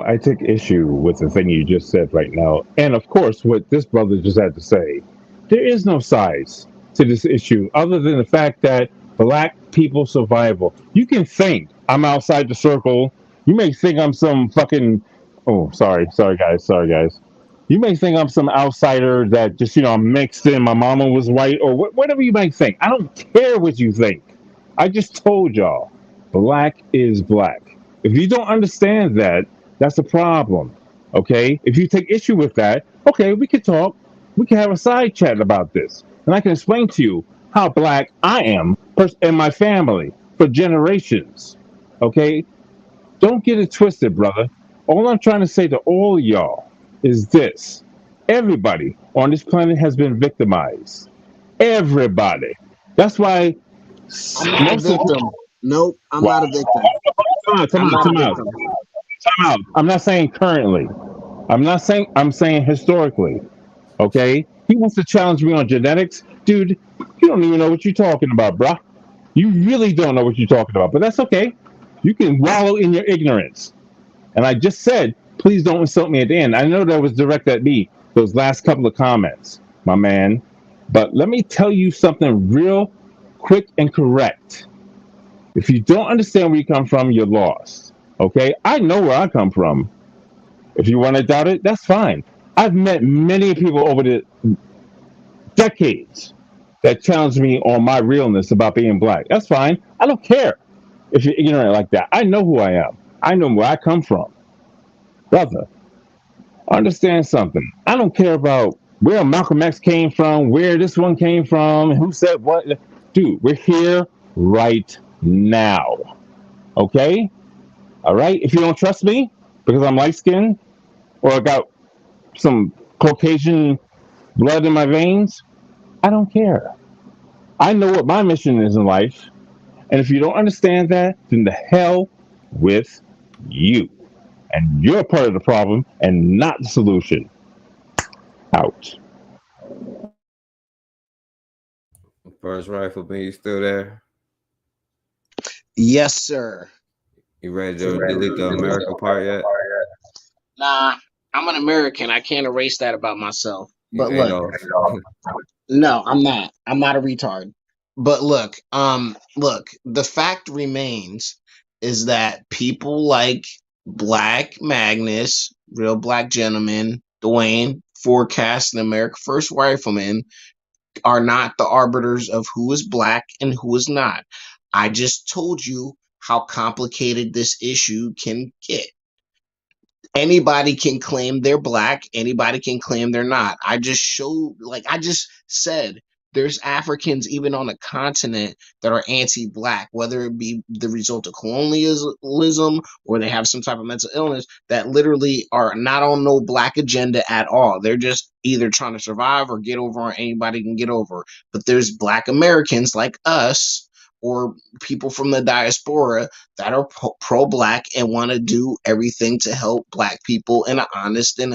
I take issue with the thing you just said right now. And of course, what this brother just had to say. There is no sides to this issue other than the fact that black people survival. You can think I'm outside the circle. You may think I'm some fucking, oh, sorry guys. You may think I'm some outsider that just, I'm mixed in. My mama was white or whatever you might think. I don't care what you think. I just told y'all, black is black. If you don't understand that, that's a problem. Okay? If you take issue with that, okay, we can talk. We can have a side chat about this. And I can explain to you how black I am and my family for generations. Okay? Don't get it twisted, brother. All I'm trying to say to all y'all is this. Everybody on this planet has been victimized. Everybody. That's why I'm not a victim. Nope, I'm not a victim. Time out. I'm not saying currently. I'm saying historically. Okay? He wants to challenge me on genetics. Dude, you don't even know what you're talking about, bruh. You really don't know what you're talking about, but that's okay. You can wallow in your ignorance. And I just said, please don't insult me at the end. I know that was directed at me, those last couple of comments, my man. But let me tell you something real quick and correct. If you don't understand where you come from, you're lost. Okay? I know where I come from. If you want to doubt it, that's fine. I've met many people over the decades that challenge me on my realness about being black. That's fine. I don't care if you're ignorant like that. I know who I am. I know where I come from. Brother, understand something. I don't care about where Malcolm X came from, where this one came from, who said what. Dude, we're here right now. Okay? All right? If you don't trust me because I'm light skinned or I got some Caucasian blood in my veins, I don't care. I know what my mission is in life. And if you don't understand that, then the hell with you. And you're part of the problem and not the solution. Out. First Rifleman, you still there? Yes, sir. You ready to delete the America part yet? Nah, I'm an American. I can't erase that about myself. But Ain't look, no, I'm not. I'm not a retard. But look, the fact remains is that people like Black Magnus, Real Black Gentleman, Dwayne, Forecast, and America First Rifleman are not the arbiters of who is black and who is not. I just told you how complicated this issue can get. Anybody can claim they're black. Anybody can claim they're not. I just said there's Africans even on the continent that are anti-black, whether it be the result of colonialism or they have some type of mental illness, that literally are not on no black agenda at all. They're just either trying to survive or get over on anybody can get over. But there's black Americans like us or people from the diaspora that are pro-black and want to do everything to help black people in an honest and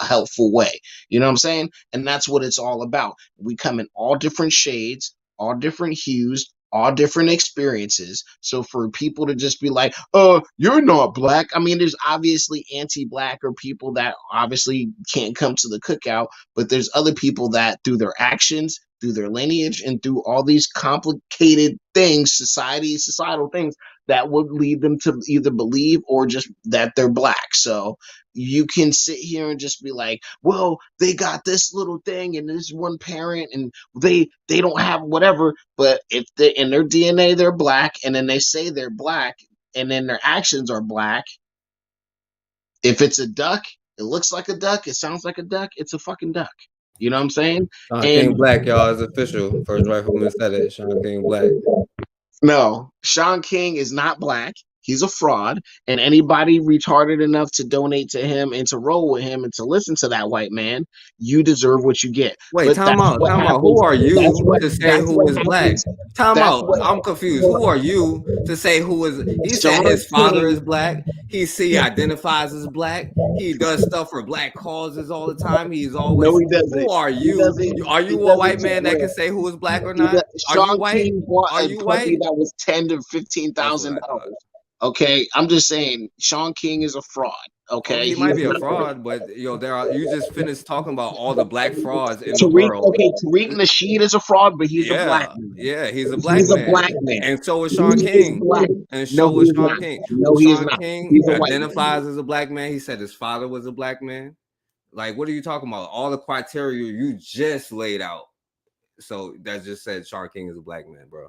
helpful way. You know what I'm saying? And that's what it's all about. We come in all different shades, all different hues, all different experiences. So for people to just be like, oh, you're not black. I mean, there's obviously anti-black or people that obviously can't come to the cookout, but there's other people that through their actions, through their lineage, and through all these complicated things, societal things, that would lead them to either believe or just that they're black. So you can sit here and just be like, well, they got this little thing and this one parent and they don't have whatever, but if they in their DNA they're black and then they say they're black and then their actions are black. If it's a duck, it looks like a duck, it sounds like a duck, it's a fucking duck. You know what I'm saying? Sean King Black, y'all, is official. First rifleman said it. Sean King Black. No, Sean King is not black. He's a fraud. And anybody retarded enough to donate to him and to roll with him and to listen to that white man, you deserve what you get. Wait, time out. Who are you to say who is black? Time out. I'm confused. Who are you to say who is? He said his father is black. He identifies as black. He does stuff for black causes all the time. He's always. No, he doesn't. Who are you? Are you a white man that can say who is black or not? Are you white? Are you white? That was $10,000 to $15,000. Okay, I'm just saying, Sean King is a fraud. Okay, he might be a fraud, but you just finished talking about all the black frauds in the world. Okay, Tariq Nasheed is a fraud, but he's a black man. Yeah, he's a black man. And so is Sean King. And so is Sean King. No, he is not. King identifies as a black man. He said his father was a black man. Like, what are you talking about? All the criteria you just laid out. So that just said Sean King is a black man, bro.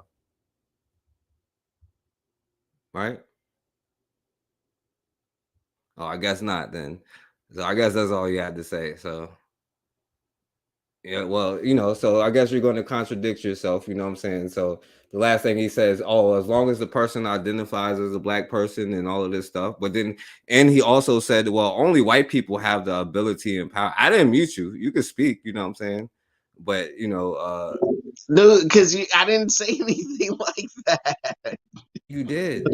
Right? Oh, I guess not then. So I guess that's all you had to say. So yeah, well, so I guess you're going to contradict yourself, you know what I'm saying? So the last thing he says, oh, as long as the person identifies as a black person and all of this stuff. But then, and he also said, well, only white people have the ability and power. I didn't mute you. You could speak, you know what I'm saying? But, no, because I didn't say anything like that. You did.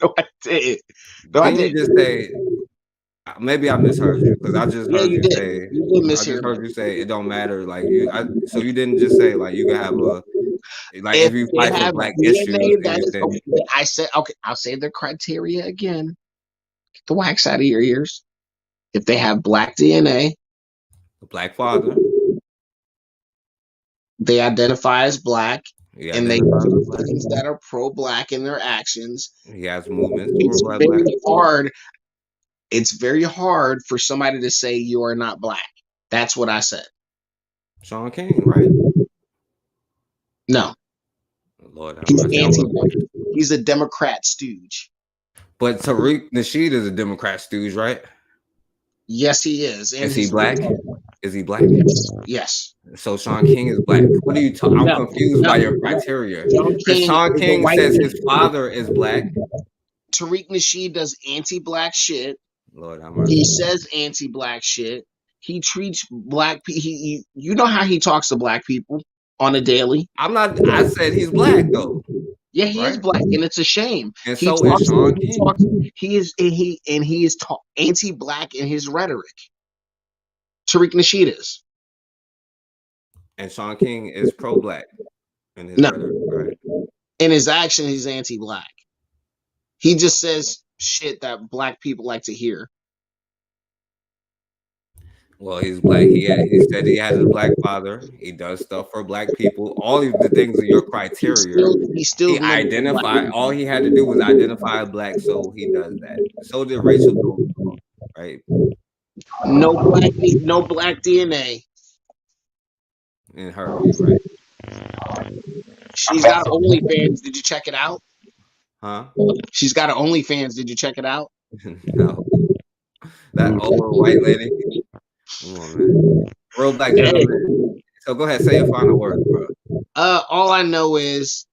No, I did. No, I didn't just say. Maybe I misheard you because I just heard you say. I just heard you say it don't matter. Like you, so you didn't just say like you can have a if you fight for black issues. I said okay. I'll say the criteria again. Get the wax out of your ears. If they have black DNA, a black father, they identify as black. And they do things that are pro-black in their actions. He has movements. It's very hard. It's very hard for somebody to say you are not black. That's what I said. Sean King, right? No. Lord, he's a Democrat stooge. But Tariq Nasheed is a Democrat stooge, right? Yes, he is. And is he black? Is he black? Yes. So Sean King is black. What are you talking? I'm confused by your criteria. Sean King says his father is black. Tariq Nasheed does anti-black shit. Lord, he says anti-black shit. He treats black people. You know how he talks to black people on a daily. I said he's black though. Yeah, he is black, and it's a shame. And so is Sean King. He is anti-black in his rhetoric. Tariq Nasheed is. And Sean King is pro-black in his rhetoric, right? In his action, he's anti-black. He just says shit that black people like to hear. Well, he's black. He said he has a black father. He does stuff for black people. All of the things are your criteria. He identified. All he had to do was identify black, so he does that. So did Rachel do, right? No black DNA. In her, right? She's got OnlyFans. Did you check it out? Huh? She's got an OnlyFans. Did you check it out? No. That old white lady. Come on, man. Real black gentleman. So go ahead, say your final word, bro. All I know is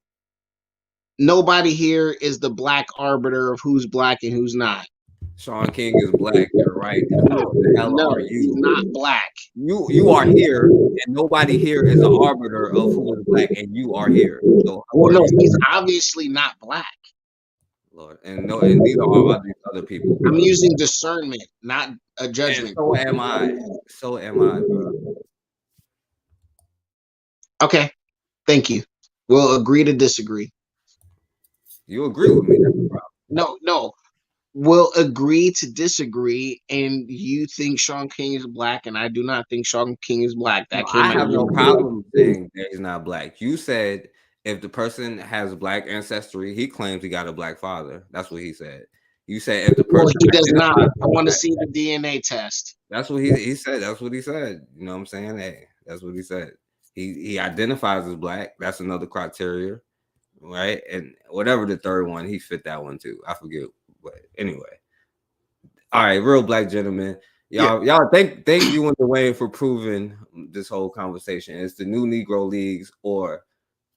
nobody here is the black arbiter of who's black and who's not. Sean King is black. You're right. Who the hell No, are he's you? not black. You are here, and nobody here is an arbiter of who is black, and you are here. So who Well, are no, you? he's obviously not black. Lord, and neither are these other people. I'm Bro. using discernment, not a And judgment. so am I. So am I, bro. Okay, thank you. We'll agree to disagree. You agree with me? That's the problem. No. We'll agree to disagree, and you think Sean King is black, and I do not think Sean King is black. That came I out have of no your problem saying that he's not black. You said if the person has black ancestry, he claims he got a black father. That's what he said. You said if the person he does not. identifies I want to black, see the DNA test. that's what he said. That's what he said. You know what I'm saying? Hey, that's what he said. He identifies as black. That's another criteria, right? And whatever the third one, he fit that one too. I forget. But anyway. All right, real black gentlemen. Y'all thank you and Dwayne for proving this whole conversation. It's the new Negro leagues, or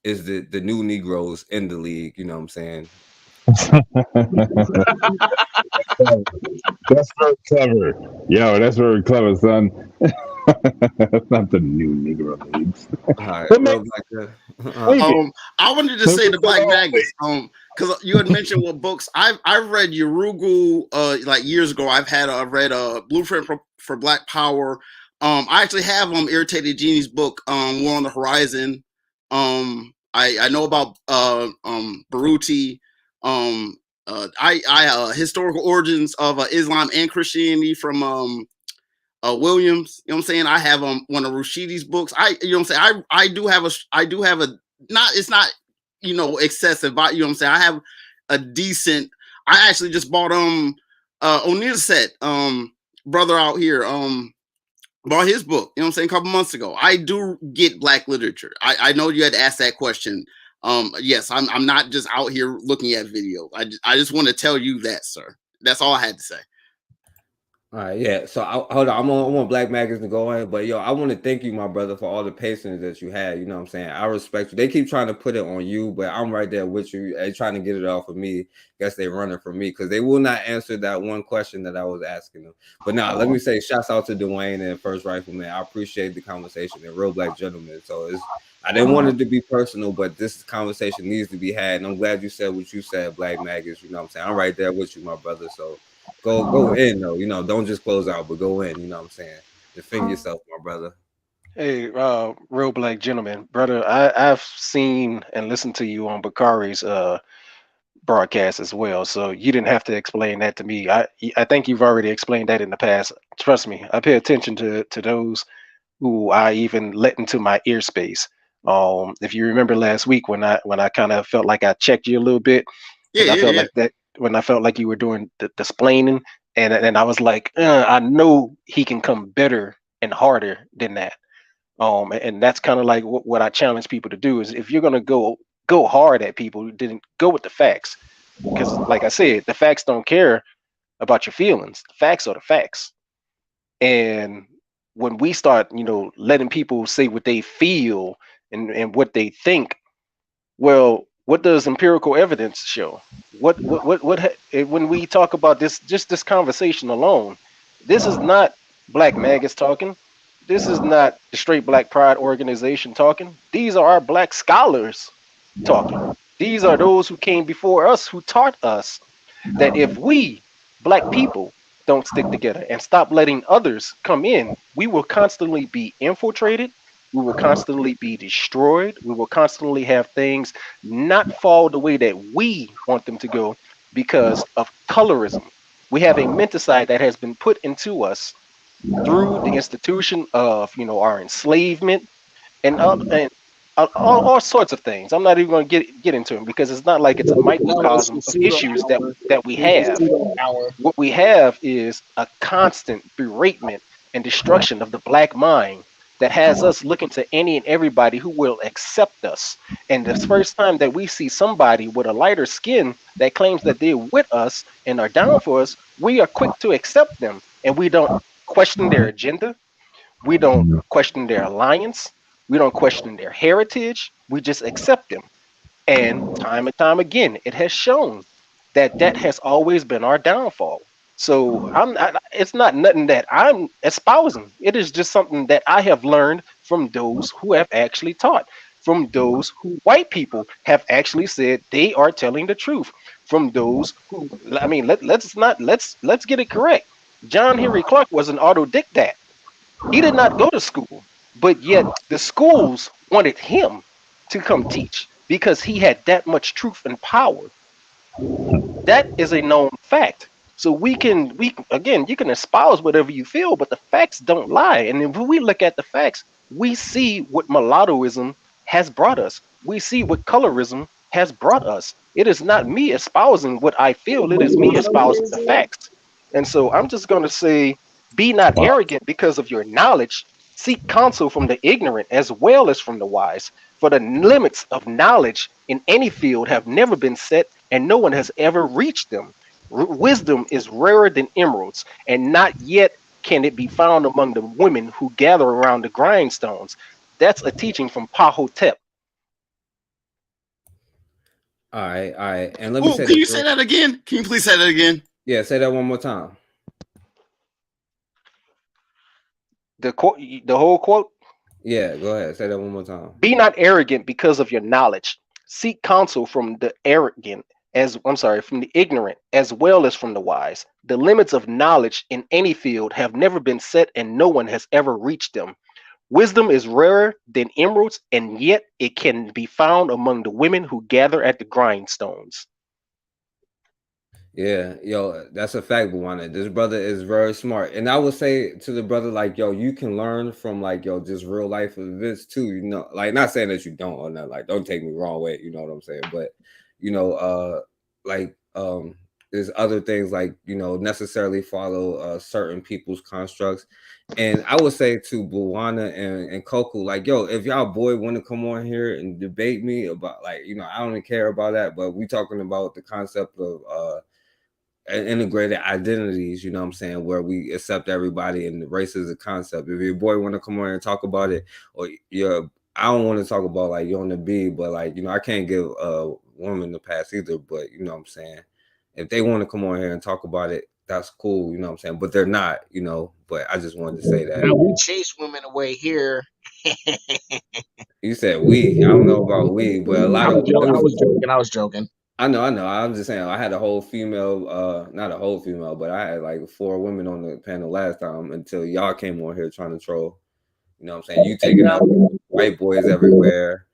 is the new Negroes in the league? You know what I'm saying? That's very clever. Yo, that's very clever, son. That's not the new Negro leagues. All right, real black. I wanted to say the Black Maggots, because you had mentioned what books I've read. Urugu, like years ago. I've read Blueprint for Black Power. I actually have Irritated Genie's book, War on the Horizon. I know about Baruti. Historical origins of Islam and Christianity from Williams. You know what I'm saying? I have one of Rushidi's books. You know what I'm saying? I do have a not, it's not, excessive, but you know what I'm saying? I have a decent. I actually just bought O'Neill set, brother out here, bought his book, you know what I'm saying, a couple months ago. I do get black literature. I know you had asked that question. Yes, I'm not just out here looking at video. I just want to tell you that, sir. That's all I had to say. All right, yeah. So hold on, I want Black Maggots to go in, but yo, I want to thank you, my brother, for all the patience that you had. You know what I'm saying? I respect you. They keep trying to put it on you, but I'm right there with you. They trying to get it off of me. Guess they running from me because they will not answer that one question that I was asking them. But now, let me say, shouts out to Dwayne and First Rifleman. I appreciate the conversation and real black gentlemen. So I didn't want it to be personal, but this conversation needs to be had. And I'm glad you said what you said, Black Maggots. You know what I'm saying? I'm right there with you, my brother. So go in though, don't just close out, but go in, you know what I'm saying? Defend yourself, my brother. Hey, real black gentleman, brother, I've seen and listened to you on Bakari's broadcast as well, so you didn't have to explain that to me. I think you've already explained that in the past. Trust me, I pay attention to those who I even let into my ear space. If you remember last week when I kind of felt like I checked you a little bit, because I felt like that when I felt like you were doing the splaining, and I was like, I know he can come better and harder than that. And that's kind of like what I challenge people to do is if you're gonna go hard at people, then go with the facts, because like I said, the facts don't care about your feelings. The facts are the facts. And when we start, letting people say what they feel and what they think, well, what does empirical evidence show? When we talk about this conversation alone, this is not Black Maggots talking. This is not the Straight Black Pride organization talking. These are our black scholars talking. These are those who came before us, who taught us that if we, black people, don't stick together and stop letting others come in, we will constantly be infiltrated. We will constantly be destroyed. We will constantly have things not fall the way that we want them to go because of colorism. We have a menticide that has been put into us through the institution of, our enslavement and all sorts of things. I'm not even going to get into them because it's not like it's a microcosm of issues that we have. What we have is a constant beratement and destruction of the black mind that has us looking to any and everybody who will accept us. And the first time that we see somebody with a lighter skin that claims that they're with us and are down for us, we are quick to accept them, and we don't question their agenda. We don't question their alliance. We don't question their heritage. We just accept them. And time again, it has shown that that has always been our downfall. So it's not nothing that I'm espousing. It is just something that I have learned from those who have actually taught, from those who white people have actually said they are telling the truth, from those who, I mean, let's get it correct. John Henry Clark was an autodidact. He did not go to school, but yet the schools wanted him to come teach because he had that much truth and power. That is a known fact. So we again, you can espouse whatever you feel, but the facts don't lie. And if we look at the facts, we see what mulattoism has brought us. We see what colorism has brought us. It is not me espousing what I feel, it is me espousing the facts. And so I'm just going to say, be not arrogant because of your knowledge. Seek counsel from the ignorant as well as from the wise. For the limits of knowledge in any field have never been set, and no one has ever reached them. Wisdom is rarer than emeralds, and not yet can it be found among the women who gather around the grindstones. That's a teaching from Pahotep. All right. And let me Oh, say can you this. say that again? Can you please say that again? Yeah, say that one more time. The quote, the whole quote. Yeah, go ahead. Say that one more time. Be not arrogant because of your knowledge. Seek counsel from the arrogant, from the ignorant, as well as from the wise. The limits of knowledge in any field have never been set, and no one has ever reached them. Wisdom is rarer than emeralds, and yet it can be found among the women who gather at the grindstones. Yeah, yo, that's a fact, Buwana. This brother is very smart. And I would say to the brother, like, yo, you can learn from like, yo, just real life events too, you know, like not saying that you don't or not, like, don't take me wrong way, you know what I'm saying? But you know, there's other things like, you know, necessarily follow certain people's constructs. And I would say to Buwana and Koku, like, yo, if y'all boy want to come on here and debate me about, like, you know, I don't care about that, but we talking about the concept of integrated identities, you know what I'm saying, where we accept everybody and the race is a concept. If your boy want to come on and talk about it, or I don't want to talk about like you're on the B, but like, you know, I can't give a woman the pass either, but you know what I'm saying, if they want to come on here and talk about it, that's cool, you know what I'm saying, but they're not, you know, but I just wanted to say that. Now, we chase women away here. You said we, I don't know about we, but a lot of I was joking. I know. I'm just saying I had a whole female, not a whole female, but I had like 4 women on the panel last time until y'all came on here trying to troll. You know what I'm saying? You taking out white boys everywhere.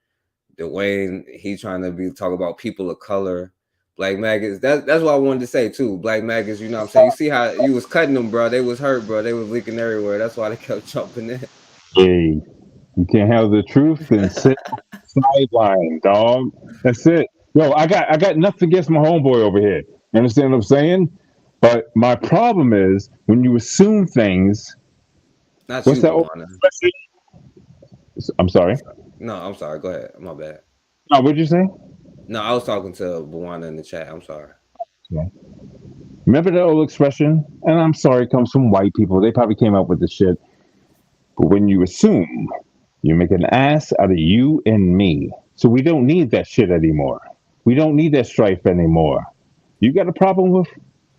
Dwayne, he trying to talk about people of color. Black maggots. That's what I wanted to say too. Black maggots, you know what I'm saying? You see how you was cutting them, bro. They was hurt, bro. They was leaking everywhere. That's why they kept jumping in. Hey, you can't handle the truth and sit sideline, dog. That's it. Yo, I got nothing against my homeboy over here. You understand what I'm saying? But my problem is when you assume things. Not What's you, that old Buwana. expression? I'm sorry. No, I'm sorry. Go ahead. My bad. No, what'd you say? No, I was talking to Buwana in the chat. I'm sorry. Okay. Remember that old expression? And I'm sorry, it comes from white people. They probably came up with the shit. But when you assume, you make an ass out of you and me. So we don't need that shit anymore. We don't need that strife anymore. You got a problem with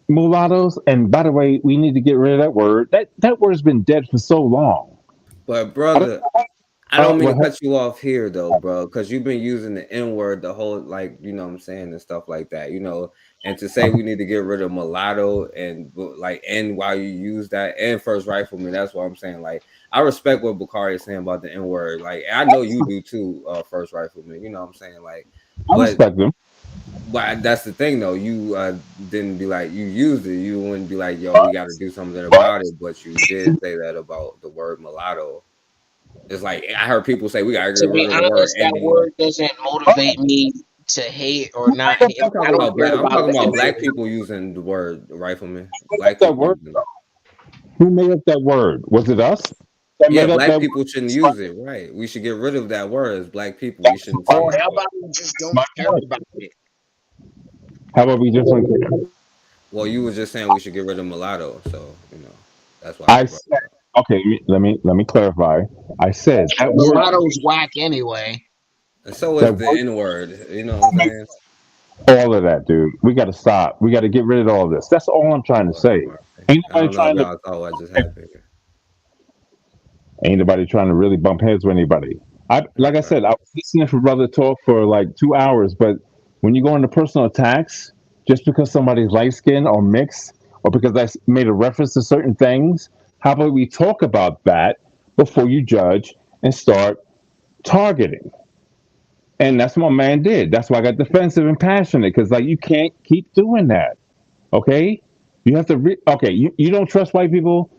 mulattoes? And by the way, we need to get rid of that word. That word's been dead for so long. But brother, I don't mean to cut you off here though, bro, because you've been using the N word the whole, like, you know what I'm saying, and stuff like that, you know, and to say we need to get rid of mulatto and like, and while you use that and first rifleman, that's what I'm saying. Like, I respect what Bakari is saying about the N word. Like, I know you do too, first rifleman, you know what I'm saying? Like, I respect them. But that's the thing though, you didn't be like, you used it, you wouldn't be like, yo, we got to do something about it, but you did say that about the word mulatto. It's like I heard people say we gotta get To be rid of the word. honest, that word doesn't motivate me to hate or not hate. I'm talking about black people using the word rifleman. Black people. Word, who made up that word? Was it us? Yeah, black people shouldn't use it, right? We should get rid of that word as black people. We shouldn't say How it. about we just don't care about it? How about we just don't care? Well, you were just saying we should get rid of mulatto, so you know that's why Okay, let me clarify. I said that word, Mulatto's whack anyway. And so is that the word, N word. You know what I'm saying? all of that, dude. We got to stop. We got to get rid of all this. That's all I'm trying to Lord have say. mercy. Ain't I nobody don't know if trying to. y'all saw what just happened here. Ain't nobody trying to really bump heads with anybody. Like I Right. said, I was listening for brother talk for like 2 hours, but when you go into personal attacks, just because somebody's light skinned or mixed, or because made a reference to certain things, how about we talk about that before you judge and start targeting? And that's what my man did. That's why I got defensive and passionate, because like you can't keep doing that. Okay? You have to okay, you don't trust white people?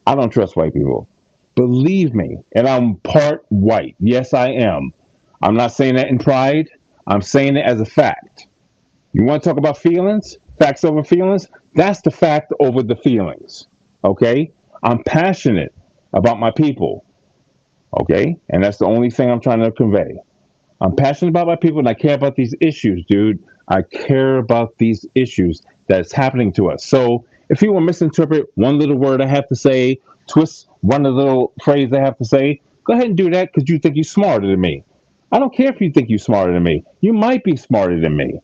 I don't trust white people. Believe me, and I'm part white. Yes, I am. I'm not saying that in pride. I'm saying it as a fact. You want to talk about feelings? Facts over feelings? That's the fact over the feelings. Okay? I'm passionate about my people. Okay? And that's the only thing I'm trying to convey. I'm passionate about my people and I care about these issues, dude. I care about these issues that's happening to us. So if you will misinterpret one little word I have to say, twist one little phrase I have to say, go ahead and do that because you think you're smarter than me. I don't care if you think you're smarter than me. You might be smarter than me.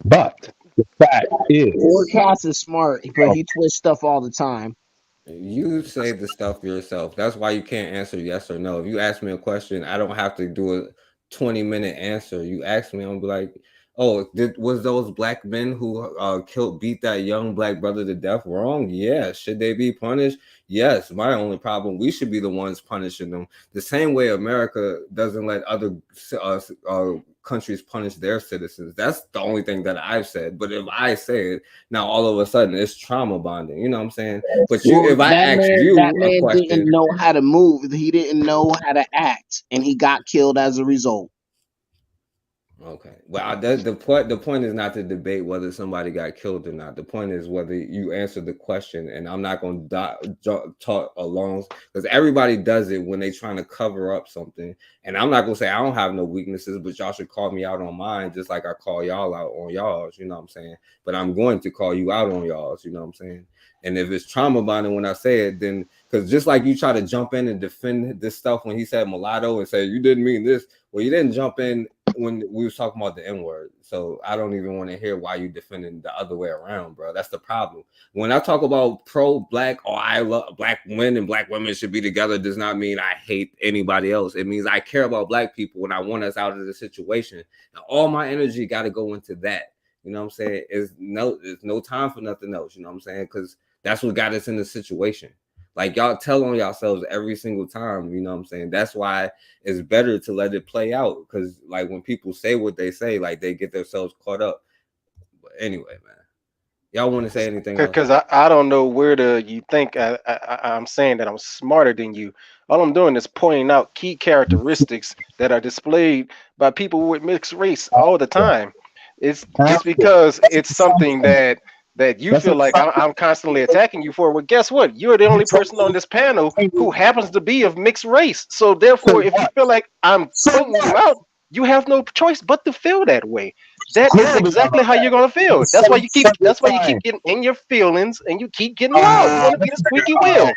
But the fact is, Forecast is smart, but he twists stuff all the time. You say the stuff yourself. That's why you can't answer yes or no. If you ask me a question, I don't have to do a 20-minute answer. You ask me, I'm be like, oh, was those black men who beat that young black brother to death wrong? Yeah. Should they be punished? Yes. My only problem, we should be the ones punishing them. The same way America doesn't let other countries punish their citizens. That's the only thing that I've said. But if I say it, now all of a sudden it's trauma bonding. You know what I'm saying? But Well, if I ask that you a man question, didn't know how to move. He didn't know how to act, and he got killed as a result. okay. Well, the point is not to debate whether somebody got killed or not. The point is whether you answer the question, and I'm not going to talk along because everybody does it when they trying to cover up something. And I'm not going to say I don't have no weaknesses, but y'all should call me out on mine, just like I call y'all out on y'all's. You know what I'm saying? But I'm going to call you out on y'all's. You know what I'm saying? And if it's trauma bonding when I say it, then because just like you try to jump in and defend this stuff when he said mulatto and say you didn't mean this, well, you didn't jump in when we was talking about the N-word. So I don't even want to hear why you defending the other way around, bro. That's the problem. When I talk about pro-black or I love black men and black women should be together does not mean I hate anybody else. It means I care about black people and I want us out of the situation. And all my energy got to go into that. You know what I'm saying? There's no time for nothing else. You know what I'm saying? Because that's what got us in the situation. Like y'all tell on yourselves every single time, you know what I'm saying? That's why it's better to let it play out. Because like when people say what they say, like they get themselves caught up. But anyway, man, y'all want to say anything else? Because I don't know where you think I'm saying that I'm smarter than you. All I'm doing is pointing out key characteristics that are displayed by people with mixed race all the time. It's because it's something that you feel like I'm constantly attacking you for. Well, guess what? You're the only person on this panel who happens to be of mixed race. So therefore, if you feel like I'm pointing you out, you have no choice but to feel that way. That is exactly how you're gonna feel. That's why you keep getting in your feelings and you keep getting loud. You want to be the squeaky wheel.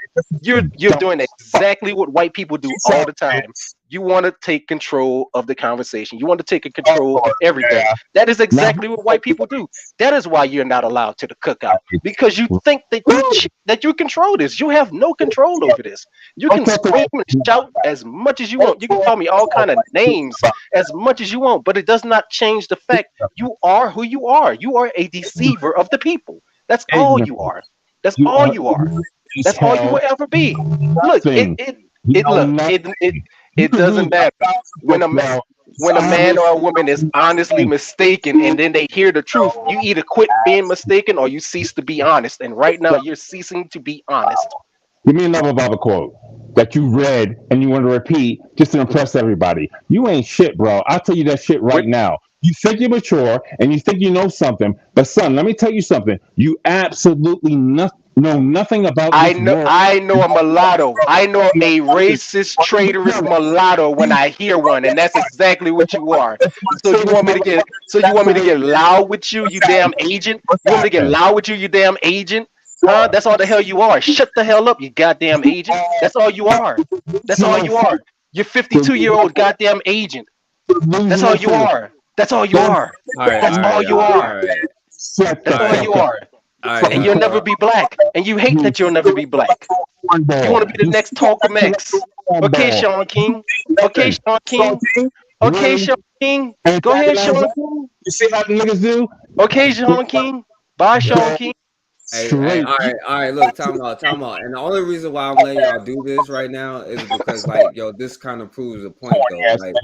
You're doing exactly what white people do all the time. You want to take control of the conversation. You want to take control of everything. That is exactly what white people do. That is why you're not allowed to the cookout, because you think that you control this. You have no control over this. You can scream and shout as much as you want. You can call me all kind of names as much as you want, but it does not change the fact you are who you are. You are a deceiver of the people. That's all you are. That's all you are. That's all you will ever be. Look, it doesn't matter when a man or a woman is honestly mistaken and then they hear the truth. You either quit being mistaken or you cease to be honest. And right now you're ceasing to be honest. Give me another Bible quote that you read and you want to repeat just to impress everybody. You ain't shit, bro. I'll tell you that shit right now. You think you're mature and you think you know something, but son, let me tell you something. You absolutely know nothing about this world. I know a mulatto. I know a racist, traitorous mulatto when I hear one, and that's exactly what you are. So you want me to get loud with you, you damn agent? You want me to get loud with you, you damn agent? Huh? That's all the hell you are. Shut the hell up, you goddamn agent. That's all you are. That's all you are. You're 52-year-old goddamn agent. That's all you are. That's all you are. All right, That's all all right, you y'all. are. All right, That's all you are. all right, And y'all. you'll never be black. And you hate that you'll never be black. You want to be the next Talcum X. Okay, Sean King. Okay, Sean King. Okay, Sean King. Go ahead, Sean King. You see how the niggas do? Okay, Sean King. Bye, Sean King. Hey, all right. Look, time out. And the only reason why I'm letting y'all do this right now is because, like, yo, this kind of proves a point, though. Like,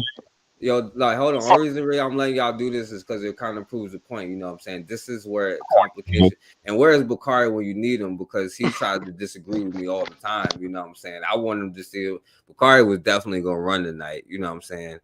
yo, like, hold on. The only reason really I'm letting y'all do this is because it kind of proves a point. You know what I'm saying? This is where it complicates it. And where is Bakari when you need him? Because he tries to disagree with me all the time. You know what I'm saying? I want him to see Bakari was definitely gonna run tonight. You know what I'm saying?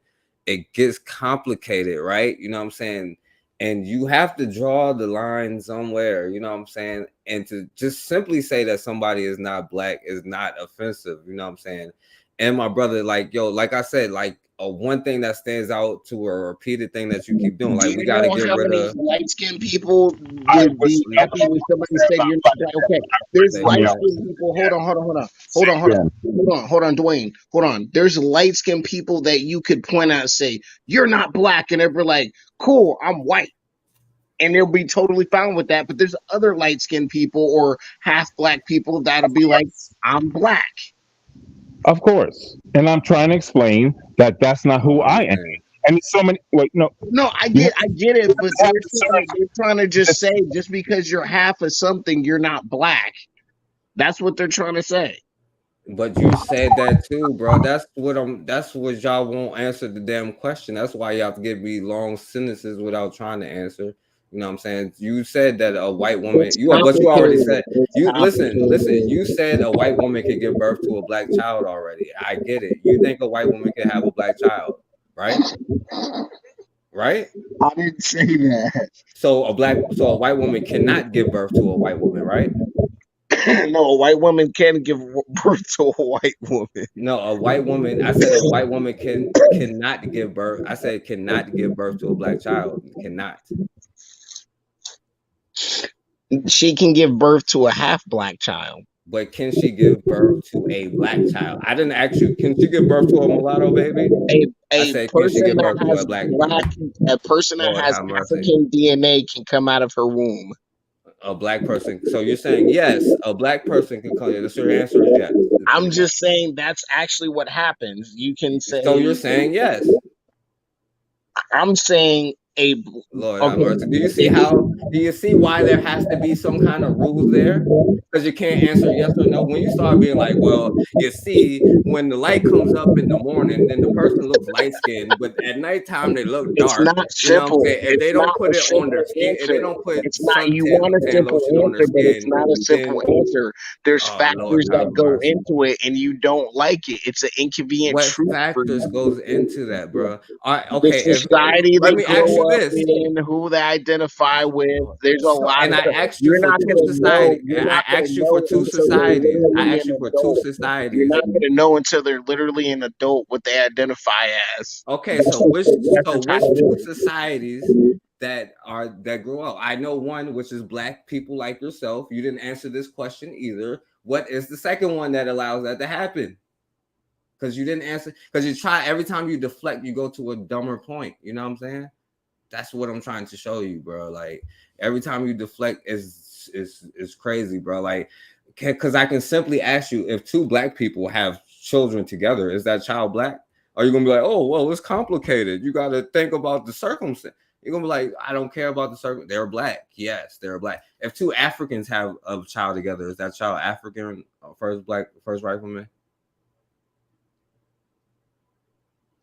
It gets complicated, right? You know what I'm saying? And you have to draw the line somewhere, you know what I'm saying? And to just simply say that somebody is not black is not offensive, you know what I'm saying? And my brother, like, yo, like I said, like, one thing that stands out to a repeated thing that you keep doing, like, Do we you got to know get how rid many of. light-skinned people would be happy when somebody said you're not black? Okay, there's light-skinned people. Hold on, Dwayne. Hold on. There's light-skinned people that you could point out and say you're not black, and they're like, "Cool, I'm white," and they'll be totally fine with that. But there's other light-skinned people or half-black people that'll be like, "I'm black." Of course. And I'm trying to explain that that's not who I am. And so many. Wait, no. No, I get it, but they're trying to just say just because you're half of something, you're not black. That's what they're trying to say. But you said that too, bro. That's what y'all won't answer the damn question. That's why you have to give me long sentences without trying to answer. You know what I'm saying? You said that a white woman, but you already said, listen, you said a white woman could give birth to a black child already. I get it. You think a white woman can have a black child, right? Right? I didn't say that. So a white woman cannot give birth to a white woman, right? No, a white woman can give birth to a white woman. No, a white woman. I said a white woman cannot give birth. I said cannot give birth to a black child. Cannot. She can give birth to a half black child. But can she give birth to a black child? I didn't ask you. Can she give birth to a mulatto baby? I said, can she give birth to a black a person that has African DNA can come out of her womb. A black person. So you're saying yes, a black person can come. The short answer is yes. I'm just saying that's actually what happens. You can say. So you're saying yes. I'm saying Lord have mercy. Do you see why there has to be some kind of rules there? Because you can't answer yes or no. When you start being like, well, you see, when the light comes up in the morning, then the person looks light skinned, but at nighttime they look dark. It's not simple. You know if they don't put it on their skin, if they don't put you want a simple answer, but it's not a simple answer. There's factors that go into it, and you don't like it. It's an inconvenient truth. What factors goes into that, bro? All right, okay. The society let me ask you this: in, who they identify with. There's a lot. And I asked you for two societies. I asked you for two societies. I asked you for two societies. You're not going to know until they're literally an adult what they identify as. Okay, so which two societies that grow up? I know one, which is black people like yourself. You didn't answer this question either. What is the second one that allows that to happen? Because you didn't answer. Because you try every time you deflect, you go to a dumber point. You know what I'm saying? That's what I'm trying to show you, bro. Like every time you deflect is crazy, bro. Like, because I can simply ask you, if two black people have children together, is that child black? Are you gonna be like, oh, well, it's complicated. You got to think about the circumstance. You're gonna be like, I don't care about the circumstance. They're black. Yes, they're black. If two Africans have a child together, is that child African? First rifleman?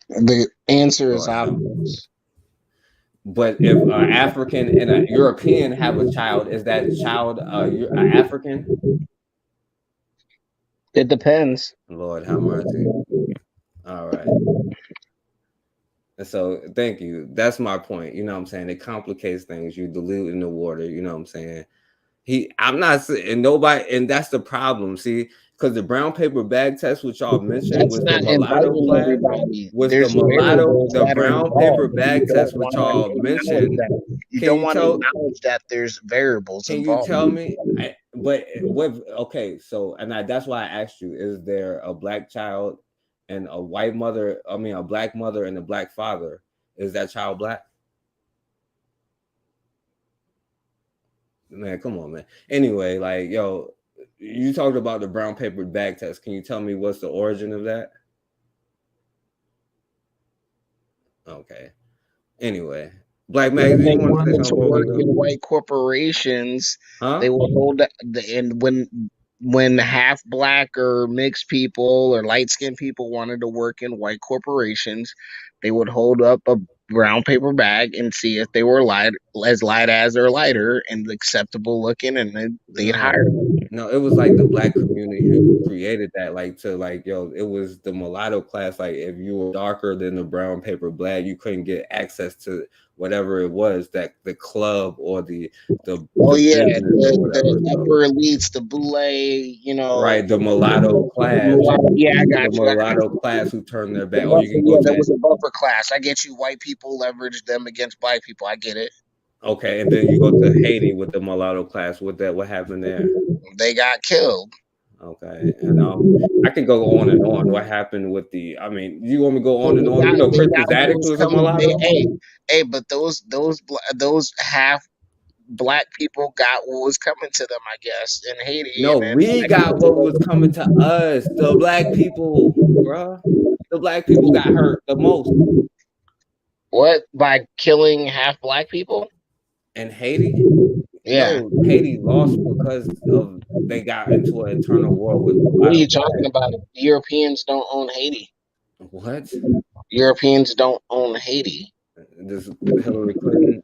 The answer is obvious. But if an African and a European have a child, is that child African? It depends. Lord have mercy. All right. And so thank you. That's my point. You know what I'm saying? It complicates things. You dilute in the water. You know what I'm saying? I'm not saying nobody, and that's the problem. See, because the brown paper bag test, which y'all mentioned, was the mulatto flag. Was the mulatto, the brown paper bag test, which y'all mentioned. You don't want to acknowledge that there's variables involved. Can you tell me? But with okay, so that's why I asked you: is there a black child and a white mother? I mean, a black mother and a black father. Is that child black? Man, come on, man. Anyway, like, yo, you talked about the brown paper bag test. Can you tell me what's the origin of that? Okay. Anyway, Black When Magazine, they you want to say wanted something to before we work go? in white corporations, Huh? they would hold and when half black or mixed people or light skinned people wanted to work in white corporations, they would hold up a brown paper bag and see if they were light as or lighter and acceptable looking, and then they'd hire them. No, it was like the black community who created that. Like to like, yo, it was the mulatto class. Like if you were darker than the brown paper black, you couldn't get access to whatever it was that the club or the Oh yeah, business or whatever. the upper elites, the boule, you know, Right, the mulatto class, yeah, I the got you. mulatto class who turned their The back, or you buffer, can go yeah, there to was a buffer class. I get you. White people leverage them against black people. I get it. okay, and then you go to Haiti with the mulatto class. What happened there? They got killed. Okay, and I could go on and on. What happened with the? I mean, you want me to go on and on? You know, They Chris got what Zadok was was a coming. mulatto. Hey, but those half black people got what was coming to them, I guess, in Haiti, No, and then we got what was coming to us, the black people, bruh. The black people got hurt the most. What, by killing half black people? In Haiti? Yeah. No, Haiti lost because of they got into an internal war with What are mulatto you talking black. about? Europeans don't own Haiti. What? Europeans don't own Haiti. Does Hillary Clinton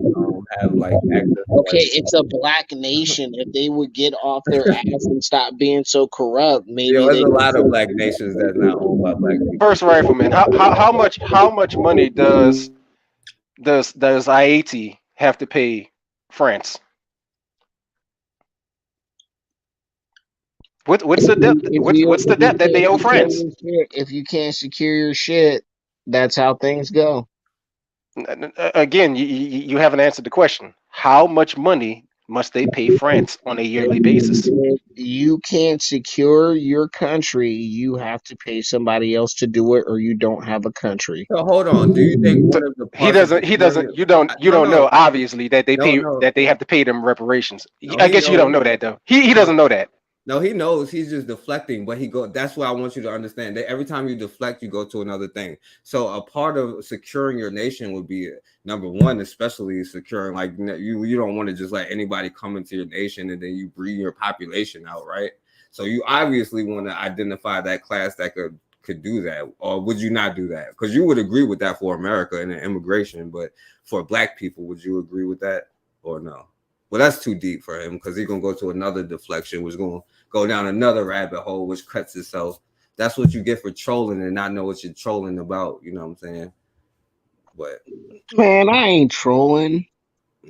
have like access to Okay, like? it's a black nation. If they would get off their ass and stop being so corrupt, Yeah, maybe there's they a lot of could. black nations that's not owned by black people. First rifleman, how much money does Haiti have to pay France? What's the debt? What's the debt that they owe France? If you can't secure your shit, that's how things go. Again, you haven't answered the question. How much money must they pay France on a yearly basis? If you can't secure your country, you have to pay somebody else to do it, or you don't have a country. So hold on. Do you think So one of the he parts of doesn't. He securing doesn't. it? You don't. You No, don't know. no, Obviously, that they no, pay. no, That they have to pay them reparations. no. I He guess you don't knows. know that though. He No, doesn't know that. no, he knows. He's just deflecting, but he go. That's what I want you to understand. That every time you deflect, you go to another thing. So a part of securing your nation would be number one, especially securing like you don't want to just let anybody come into your nation and then you breed your population out, right? So you obviously want to identify that class that could do that, or would you not do that? Because you would agree with that for America and immigration, but for black people, would you agree with that or no? Well, that's too deep for him because he's gonna go to another deflection, which is gonna go down another rabbit hole, which cuts itself. That's what you get for trolling and not know what you're trolling about. You know what I'm saying? But Man, I ain't trolling.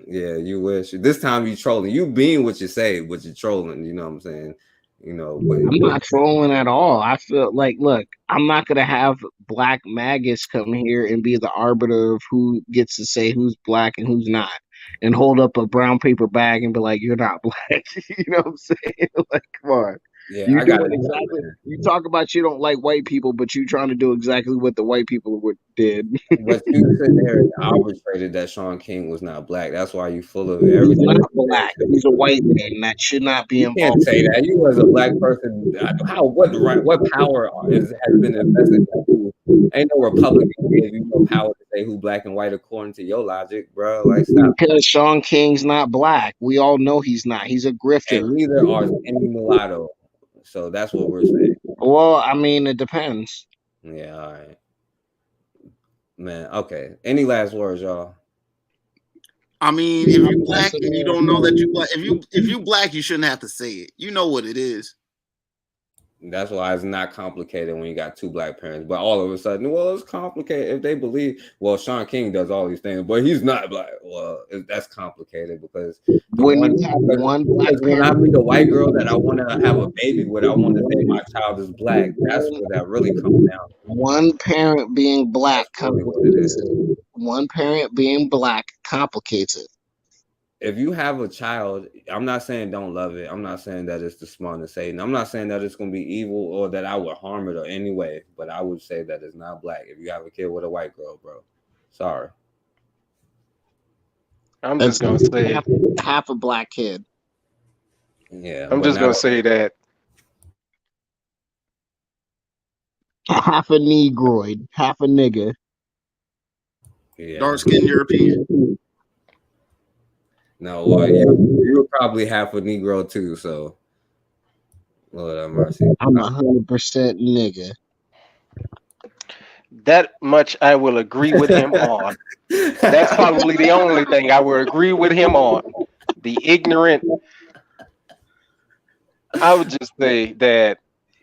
yeah, you wish. This time you trolling. You being what you say, but you're trolling. You know what I'm saying? You know, but I'm not trolling at all. I feel like, look, I'm not gonna have black maggots come here and be the arbiter of who gets to say who's black and who's not, and hold up a brown paper bag and be like, "You're not black." You know what I'm saying? Like, come on. yeah, You're I got doing it. exactly. You talk about you don't like white people, but you trying to do exactly what the white people did. But you sit there and arbitrated that Sean King was not black. That's why you full of He's everything. not black. He's a white man. That should not be You can't involved. say that. You as a black person, what power has been invested in you? Ain't no Republican gave you no power to say who black and white according to your logic, bro. Like stop. Because Sean King's not black. We all know he's not. He's a grifter. And neither are any mulatto. So that's what we're saying. Well, I mean, it depends. Yeah, all right. Man, okay. Any last words, y'all? I mean, if you black and you don't know that you black, if you black, you shouldn't have to say it. You know what it is. That's why it's not complicated when you got two black parents. But all of a sudden, well, it's complicated if they believe. Well, Sean King does all these things, but he's not black. Well, that's complicated because when you have one black when I meet a white girl that I want to have a baby with, I want to say my child is black. That's where that really comes down. One parent being black complicates it. One parent being black complicates it. if you have a child, I'm not saying don't love it. I'm not saying that it's the spawn of Satan. I'm not saying that it's gonna be evil or that I would harm it or any way, but I would say that it's not black. If you have a kid with a white girl, bro, sorry. I'm That's just gonna say, half a black kid. Yeah, I'm but just not gonna say that Half a negroid, half a nigga. yeah. Dark skinned European. No, well, you're probably half a Negro too, so Lord have mercy. I'm 100% nigga. that much I will agree with him on. That's probably the only thing I will agree with him on. The ignorant. I would just say that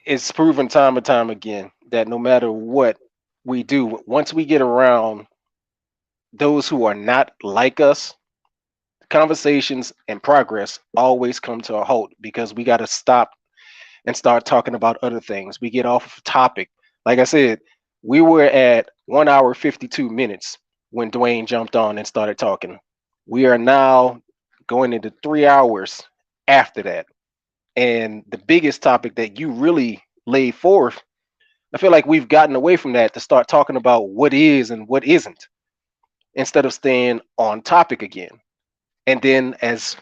it's proven time and time again that no matter what we do, once we get around those who are not like us, conversations and progress always come to a halt because we got to stop and start talking about other things. We get off of topic. Like I said, we were at 1 hour 52 minutes when Dwayne jumped on and started talking. We are now going into 3 hours after that. And the biggest topic that you really laid forth, I feel like we've gotten away from that to start talking about what is and what isn't instead of staying on topic again. And then as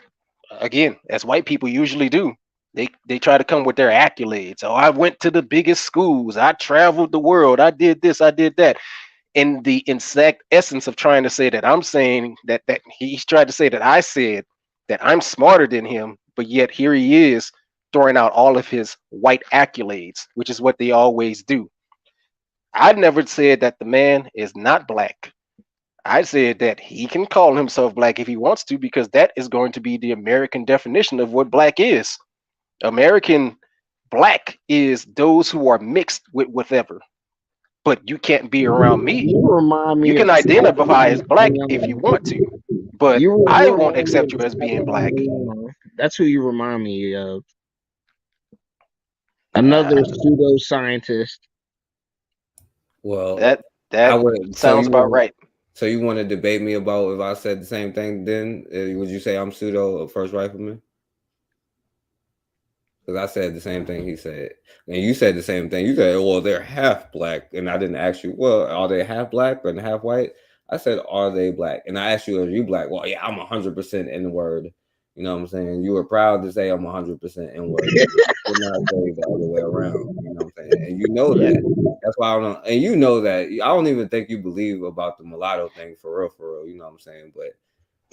white people usually do, they try to come with their accolades. Oh, I went to the biggest schools, I traveled the world, I did this, I did that. In the exact essence of trying to say that I'm saying that he's tried to say that I said that I'm smarter than him, but yet here he is throwing out all of his white accolades, which is what they always do. I never said that the man is not black. I said that he can call himself black if he wants to, because that is going to be the American definition of what black is. American black is those who are mixed with whatever. But you can't be around me. You remind You me can of identify as black if you want to, but I you won't remind me accept you as being black. That's who you remind me of. Uh, Another pseudoscientist. Well, that I would. sounds about right. So you want to debate me about if I said the same thing? Then would you say I'm pseudo a first rifleman? Because I said the same thing he said, and you said the same thing. You said, "Well, they're half black," and I didn't ask you, "Well, are they half black and half white?" I said, "Are they black?" And I asked you, "Are you black?" Well, yeah, I'm 100% N word. You know what I'm saying? You were proud to say I'm 100% N word. You did not say the other way around. You know what I'm saying? And you know that. That's why I don't. And you know that. I don't even think you believe about the mulatto thing for real, for real. You know what I'm saying? But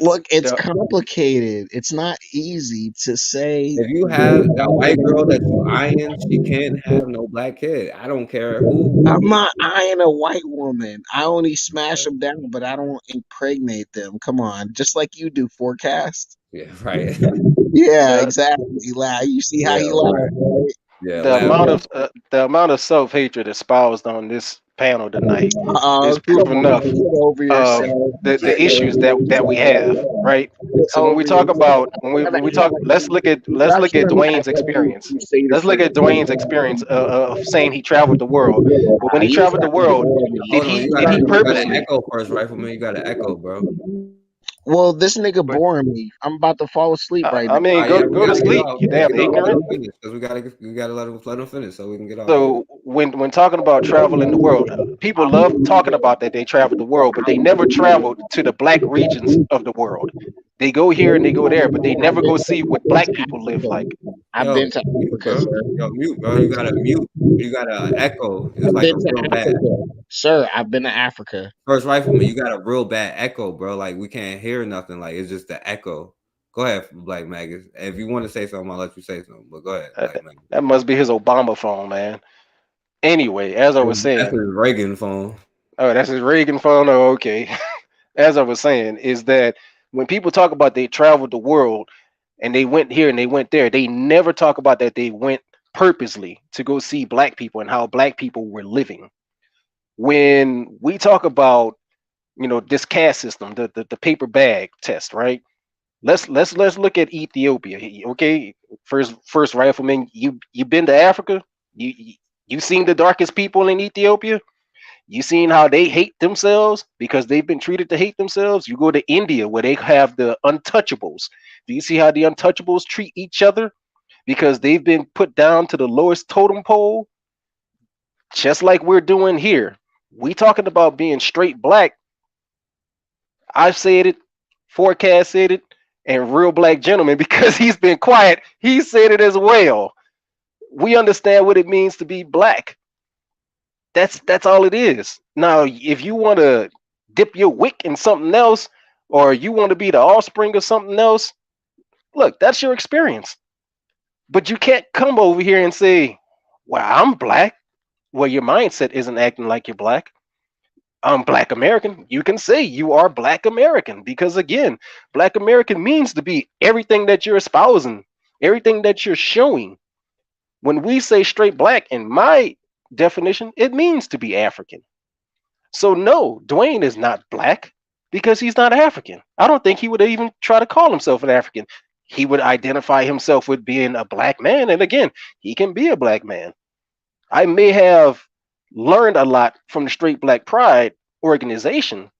Look, it's complicated. It's not easy to say. if you have that white girl that you eyeing, she can't have no black kid. I don't care who. I'm not eyeing a white woman. I only smash them down, but I don't impregnate them. Come on, just like you do, forecast. Yeah, right. Yeah, exactly. You see how Yeah, he laughed, right. right? Yeah, The amount of self hatred espoused on this panel tonight is proof Come enough on, get over of yourself. the issues that we have, right? Get So when we over talk about yourself. when we talk, let's look at That's your Dwayne's act like you experience. Crusader Let's look friend. at Dwayne's experience of saying he traveled the world. But when he You traveled the trying to world, bore me. did Hold on, he you gotta purposely? echo first, rifleman. You gotta echo, bro. Well, this nigga boring me. I'm about to fall asleep right I now. mean, Yeah, we go to gotta get sleep, off. you damn Get off. Let ignorant. him finish because we gotta let him finish so we can get off. So when talking about travel in the world, people love talking about that they traveled the world, but they never traveled to the black regions of the world. They go here and they go there, but they never go see what black people live like. I've Yo, been to mute, Africa, bro. sir. Yo, mute, bro. You gotta mute. You gotta echo. It's I've like a been to real bad Africa, sir. I've been to Africa. first rifleman. You got a real bad echo, bro. Like we can't hear nothing. Like it's just the echo. Go ahead, Black Magus. If you want to say something, I'll let you say something. But go ahead, Black Magus. That must be his Obama phone, man. Anyway, as I was That's saying, his Reagan phone. oh, that's his Reagan phone. Oh, okay. As I was saying, is that when people talk about they traveled the world and they went here and they went there, they never talk about that they went purposely to go see black people and how black people were living. When we talk about, this caste system, the paper bag test, right? Let's look at Ethiopia. Okay, first rifleman, you been to Africa? You seen the darkest people in Ethiopia? You seen how they hate themselves because they've been treated to hate themselves? You go to India where they have the untouchables. Do you see how the untouchables treat each other because they've been put down to the lowest totem pole? Just like we're doing here. We talking about being straight black. I've said it, Forecast said it, and Real Black Gentleman, because he's been quiet, he said it as well. We understand what it means to be black. That's all it is. Now, if you want to dip your wick in something else, or you want to be the offspring of something else, look, that's your experience. But you can't come over here and say, well, I'm black. Well, your mindset isn't acting like you're black. I'm Black American. You can say you are Black American because, again, Black American means to be everything that you're espousing, everything that you're showing. When we say straight black, in my definition, it means to be African. So no, Dwayne is not black because he's not African. I don't think he would even try to call himself an African. He would identify himself with being a black man, and again, he can be a black man. I may have learned a lot from the Straight Black Pride organization,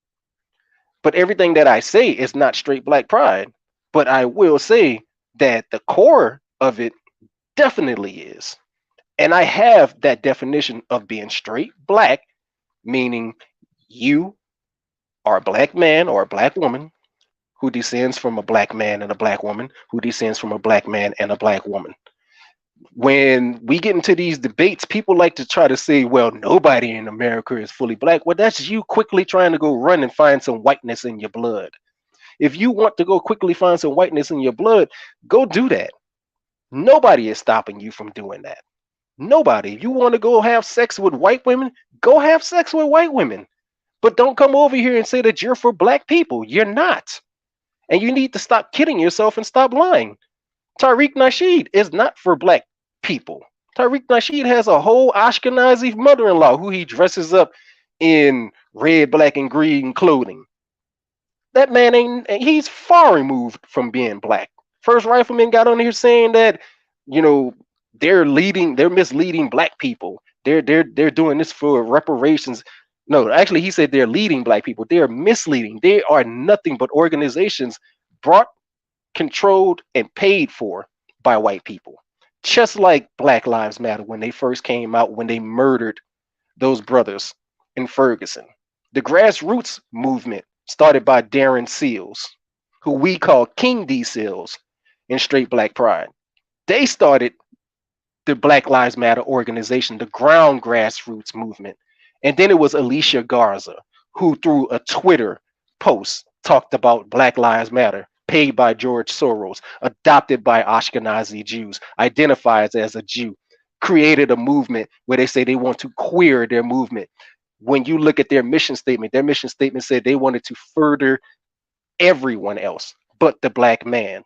but everything that I say is not Straight Black Pride. But I will say that the core of it definitely is. And I have that definition of being straight black, meaning you are a black man or a black woman who descends from a black man and a black woman who descends from a black man and a black woman. When we get into these debates, people like to try to say, well, nobody in America is fully black. Well, that's you quickly trying to go run and find some whiteness in your blood. If you want to go quickly find some whiteness in your blood, go do that. Nobody is stopping you from doing that. Nobody. If you want to go have sex with white women, go have sex with white women. But don't come over here and say that you're for black people. You're not. And you need to stop kidding yourself and stop lying. Tariq Nasheed is not for black people. Tariq Nasheed has a whole Ashkenazi mother-in-law who he dresses up in red, black, and green clothing. That man he's far removed from being black. First Rifleman got on here saying that, they're misleading black people. They're doing this for reparations. No, actually, he said they're leading black people. They are misleading. They are nothing but organizations brought, controlled, and paid for by white people. Just like Black Lives Matter when they first came out, when they murdered those brothers in Ferguson. The grassroots movement started by Darren Seals, who we call King D. Seals in Straight Black Pride. They started the Black Lives Matter organization, the ground grassroots movement. And then it was Alicia Garza, who through a Twitter post talked about Black Lives Matter, paid by George Soros, adopted by Ashkenazi Jews, identifies as a Jew, created a movement where they say they want to queer their movement. When you look at their mission statement said they wanted to further everyone else but the black man.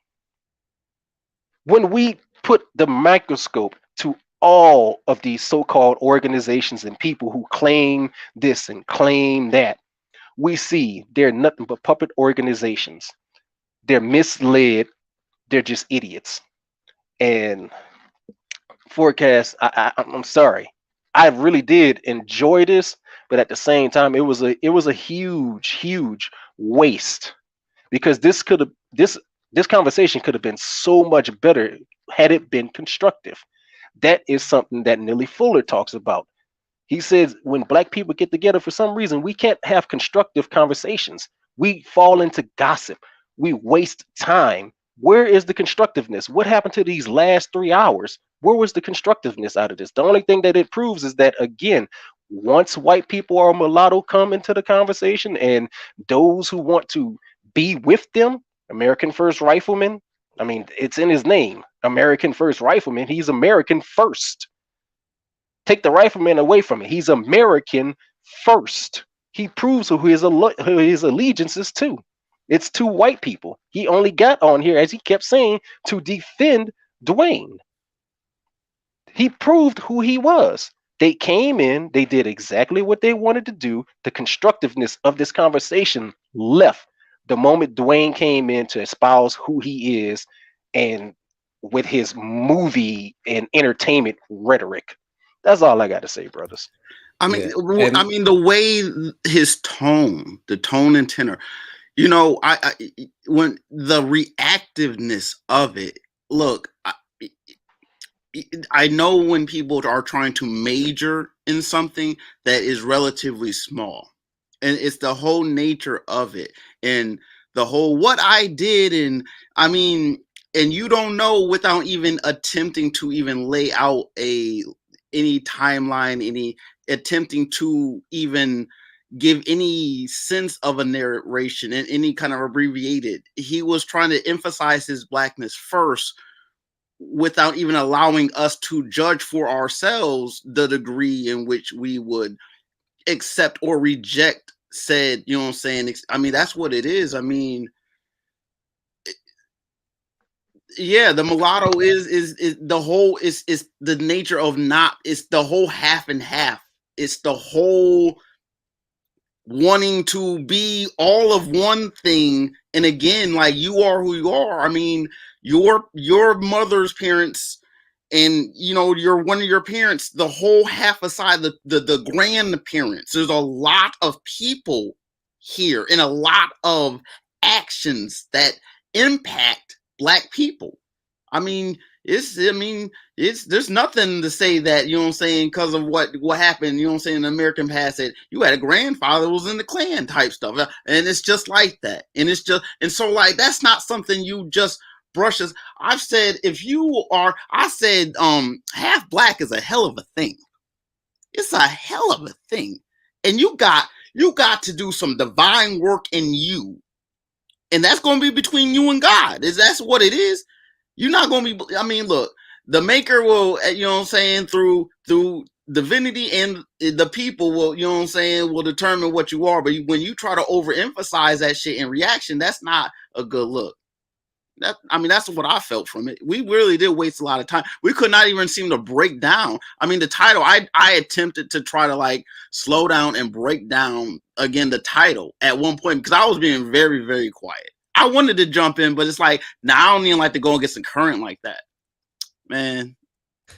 When we put the microscope to all of these so-called organizations and people who claim this and claim that, we see they're nothing but puppet organizations. They're misled. They're just idiots. And Forecast, I'm sorry. I really did enjoy this, but at the same time, it was a huge waste, because this conversation could have been so much better had it been constructive. That is something that Nelly Fuller talks about. He says when black people get together, for some reason, we can't have constructive conversations. We fall into gossip. We waste time. Where is the constructiveness? What happened to these last 3 hours? Where was the constructiveness out of this? The only thing that it proves is that, again, once white people or mulatto come into the conversation, and those who want to be with them, American First Rifleman, I mean, it's in his name, American First Rifleman. He's American first. Take the rifleman away from it. He's American first. He proves who his allegiance is to. It's to white people. He only got on here, as he kept saying, to defend Dwayne. He proved who he was. They came in, they did exactly what they wanted to do. The constructiveness of this conversation left the moment Dwayne came in to espouse who he is, and with his movie and entertainment rhetoric. That's all I got to say, brothers. I mean, Yeah. I mean the way his tone, the tone and tenor, you know, I when the reactiveness of it. Look, I know when people are trying to major in something that is relatively small, and it's the whole nature of it, and the whole what I did, and I mean, and you don't know without even attempting to even lay out any timeline, any attempting to even give any sense of a narration and any kind of abbreviated. He was trying to emphasize his blackness first without even allowing us to judge for ourselves the degree in which we would accept or reject said, you know what I'm saying? I mean, that's what it is. I mean, yeah, the mulatto is the whole is the nature of not, it's the whole half and half. It's the whole wanting to be all of one thing. And again, like, you are who you are. I mean, your mother's parents, and you know, you're one of your parents, the whole half aside, the grandparents, there's a lot of people here and a lot of actions that impact Black people. I mean, it's there's nothing to say that, you know what I'm saying, because of what happened, you know what I'm saying, in the American past, that you had a grandfather who was in the Klan type stuff. And it's just like that. And it's just, and so, like, that's not something you just brushes. I've said, if you are, I said, half Black is a hell of a thing. It's a hell of a thing. And you got to do some divine work in you. And that's going to be between you and God. That's what it is. You're not going to be, I mean, look, the maker will, you know what I'm saying, through divinity, and the people will, you know what I'm saying, will determine what you are. But when you try to overemphasize that shit in reaction, that's not a good look. I mean, that's what I felt from it. We really did waste a lot of time. We could not even seem to break down. I mean, the title, I attempted to try to, like, slow down and break down again the title at one point, because I was being very, very quiet. I wanted to jump in, but it's like, now I don't even like to go against the current like that, man.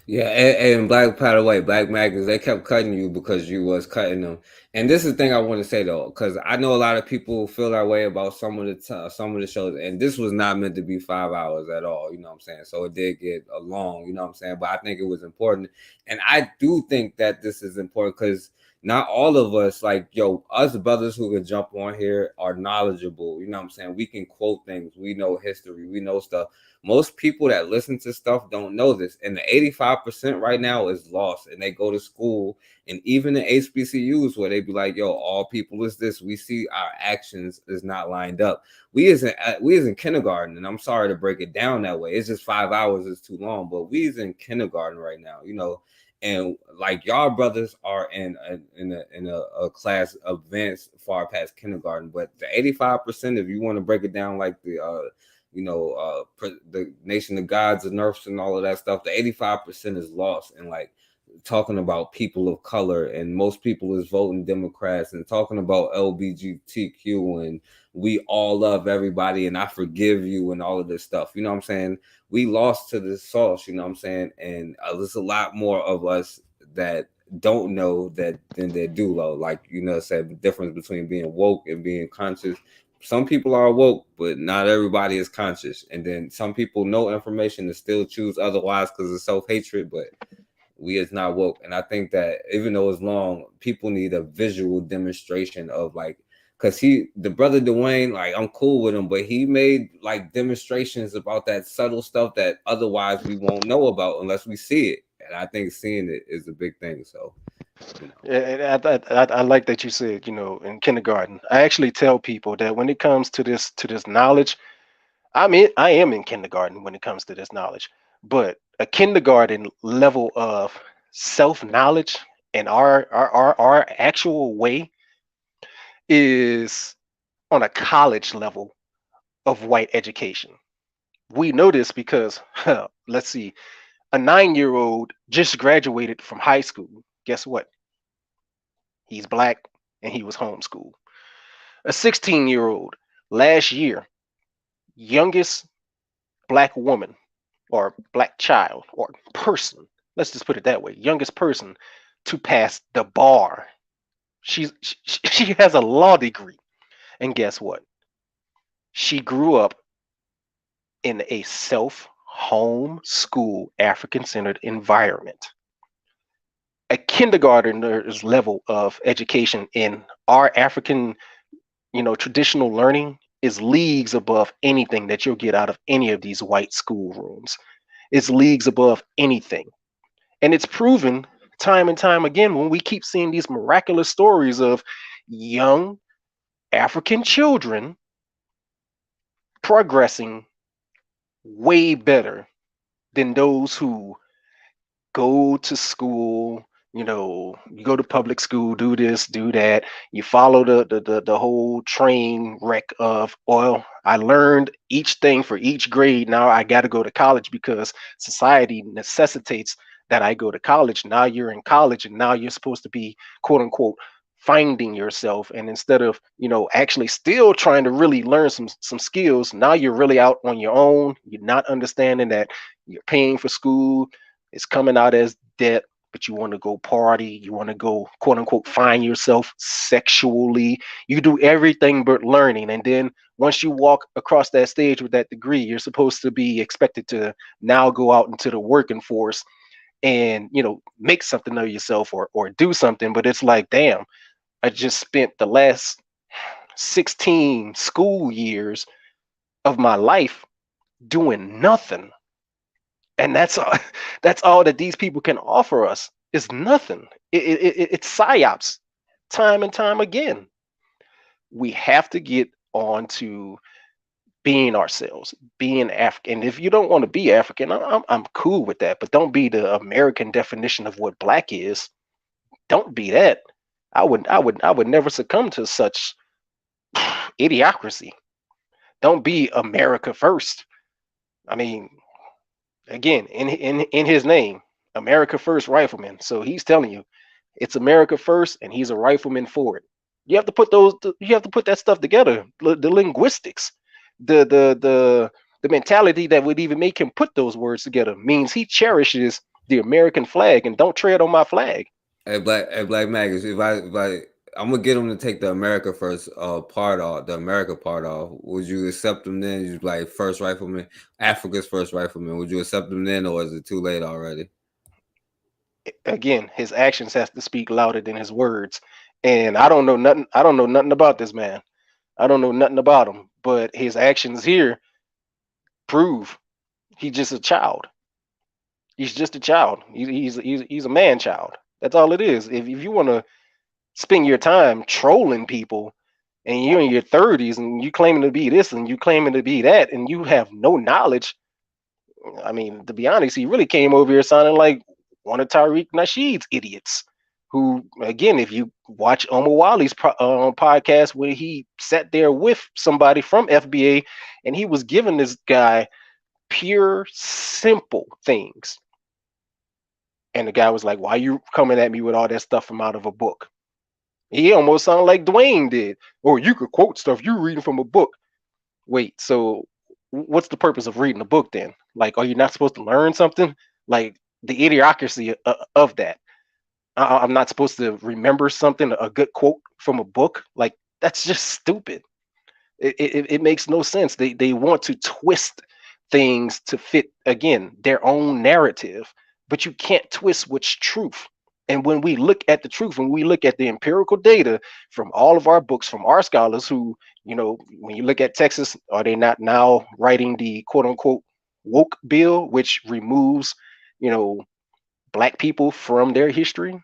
Yeah, and Black, by the way, Black Maggers, they kept cutting you because you was cutting them. And this is the thing I want to say, though, because I know a lot of people feel that way about some of the shows, and this was not meant to be 5 hours at all, you know what I'm saying? So it did get long, you know what I'm saying? But I think it was important. And I do think that this is important because not all of us, like, us brothers who can jump on here are knowledgeable, you know what I'm saying? We can quote things, we know history, we know stuff. Most people that listen to stuff don't know this, and the 85% right now is lost, and they go to school, and even the HBCUs where they be like, all people is this. We see our actions is not lined up. We is in kindergarten, and I'm sorry to break it down that way. It's just 5 hours is too long, but we is in kindergarten right now, you know. And like, y'all brothers are in a class advanced far past kindergarten, but the 85%, if you want to break it down like the the Nation of Gods and Earths and all of that stuff, the 85% is lost. And like, talking about people of color, and most people is voting Democrats, and talking about LGBTQ, and we all love everybody, and I forgive you, and all of this stuff, you know what I'm saying? We lost to the sauce, you know what I'm saying? And there's a lot more of us that don't know that than they do, though. Like, you know, said the difference between being woke and being conscious. Some people are woke, but not everybody is conscious. And then some people know information and still choose otherwise because of self-hatred, but we is not woke. And I think that even though it's long, people need a visual demonstration of, like, because the brother Dwayne, like, I'm cool with him, but he made like demonstrations about that subtle stuff that otherwise we won't know about unless we see it. And I think seeing it is a big thing. So, you know. Yeah, and I like that you said, you know, in kindergarten. I actually tell people that when it comes to this knowledge, I am in kindergarten when it comes to this knowledge, but a kindergarten level of self-knowledge and our actual way is on a college level of white education. We know this because, let's see, a 9-year-old just graduated from high school. Guess what? He's Black and he was homeschooled. A 16-year-old last year, youngest Black woman or Black child or person, let's just put it that way, youngest person to pass the bar. She has a law degree. And guess what? She grew up in a self-home school African-centered environment. A kindergartner's level of education in our African, traditional learning is leagues above anything that you'll get out of any of these white schoolrooms. It's leagues above anything. And it's proven time and time again when we keep seeing these miraculous stories of young African children progressing way better than those who go to school. You go to public school, do this, do that. You follow the whole train wreck of, well, I learned each thing for each grade. Now I got to go to college because society necessitates that I go to college. Now you're in college and now you're supposed to be, quote unquote, finding yourself. And instead of, actually still trying to really learn some skills, now you're really out on your own. You're not understanding that you're paying for school. It's coming out as debt, but you want to go party. You want to go, quote unquote, find yourself sexually. You do everything but learning. And then once you walk across that stage with that degree, you're supposed to be expected to now go out into the working force and, make something of yourself or do something. But it's like, damn, I just spent the last 16 school years of my life doing nothing. And that's all that these people can offer us is nothing. It's psyops time and time again. We have to get on to being ourselves, being African. If you don't want to be African, I'm cool with that, but don't be the American definition of what black is. Don't be that. I would never succumb to such idiocracy. Don't be America first. I mean, again, in his name, America First Rifleman. So he's telling you it's America first, and he's a rifleman for it. You have to put that stuff together. The linguistics, the mentality that would even make him put those words together means he cherishes the American flag and don't tread on my flag. Hey, Black Magus, if I I'm gonna get him to take the America First part off, the America part off. Would you accept him then? You like first rifleman, Africa's first rifleman. Would you accept him then, or is it too late already? Again, his actions has to speak louder than his words. And I don't know nothing about this man. I don't know nothing about him, but his actions here prove he's just a child. He's just a child. He's a man child. That's all it is. If you want to spend your time trolling people and you're in your 30s and you claiming to be this and you claiming to be that and you have no knowledge, I mean, to be honest, he really came over here sounding like one of Tariq Nasheed's idiots. Who, again, if you watch Omar Wali's podcast where he sat there with somebody from FBA and he was giving this guy pure, simple things. And the guy was like, why are you coming at me with all that stuff from out of a book? He almost sounded like Dwayne did. Or you could quote stuff you're reading from a book. Wait, so what's the purpose of reading a book then? Like, are you not supposed to learn something? Like the idiocracy of that. I'm not supposed to remember something, a good quote from a book. Like, that's just stupid. It makes no sense. They want to twist things to fit, again, their own narrative, but you can't twist what's truth. And when we look at the truth, when we look at the empirical data from all of our books, from our scholars who, when you look at Texas, are they not now writing the quote unquote woke bill, which removes, black people from their history?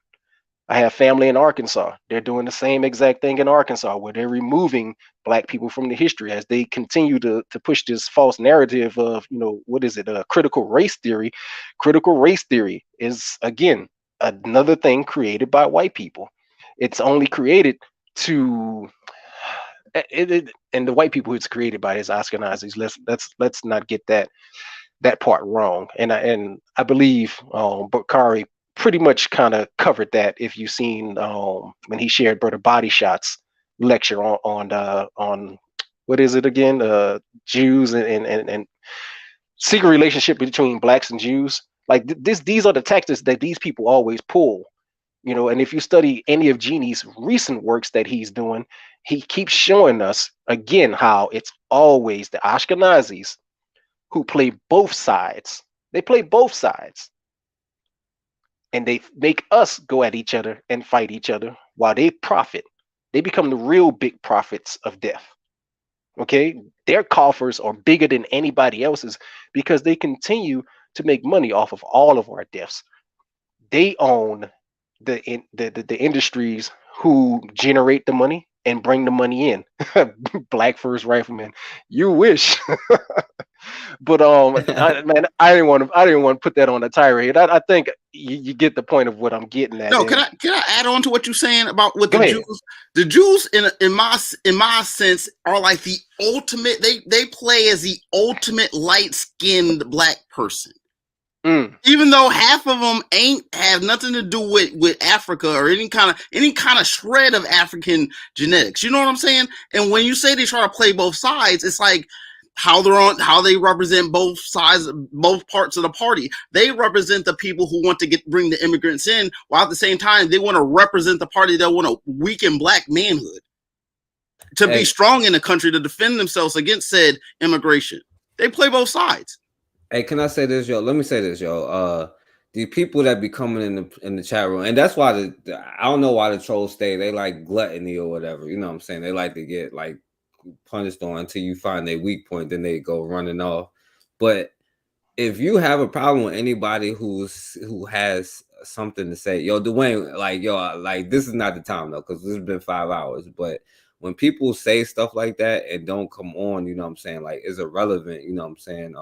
I have family in Arkansas. They're doing the same exact thing in Arkansas, where they're removing black people from the history as they continue to push this false narrative of, what is it? Critical race theory. Critical race theory is, again, another thing created by white people. It's only created to and the white people it's created by is Ashkenazis. Let's not get that part wrong. And I believe Bakari pretty much kind of covered that if you've seen when he shared Brother Body Shot's lecture on what is it again? Jews and secret relationship between blacks and Jews. Like these are the tactics that these people always pull You know, and if you study any of Genie's recent works that he's doing, he keeps showing us again how it's always the Ashkenazis who play both sides. They play both sides. And they make us go at each other and fight each other while they profit. They become the real big prophets of death. Okay? Their coffers are bigger than anybody else's because they continue to make money off of all of our deaths. They own the industries who generate the money and bring the money in. Black First Rifleman, you wish. But I didn't want to put that on a tirade. I think you get the point of what I'm getting at. No, can I add on to what you're saying about with Go the ahead. Jews? The Jews, in my sense, are like the ultimate. They play as the ultimate light-skinned black person. Even though half of them have nothing to do with Africa or any kind of shred of African genetics. You know what I'm saying? And when you say they try to play both sides, it's like how they represent both sides, both parts of the party. They represent the people who want to bring the immigrants in, while at the same time they want to represent the party that want to weaken black manhood to be strong in the country to defend themselves against said immigration. They play both sides. Hey, can I say this, yo? Let me say this, yo. The people that be coming in the chat room, and that's why I don't know why the trolls stay. They like gluttony or whatever. You know what I'm saying? They like to get like punished on until you find their weak point, then they go running off. But if you have a problem with anybody who has something to say, yo, Dwayne, like this is not the time though, because this has been 5 hours. But when people say stuff like that and don't come on, you know what I'm saying, like it's irrelevant, you know what I'm saying?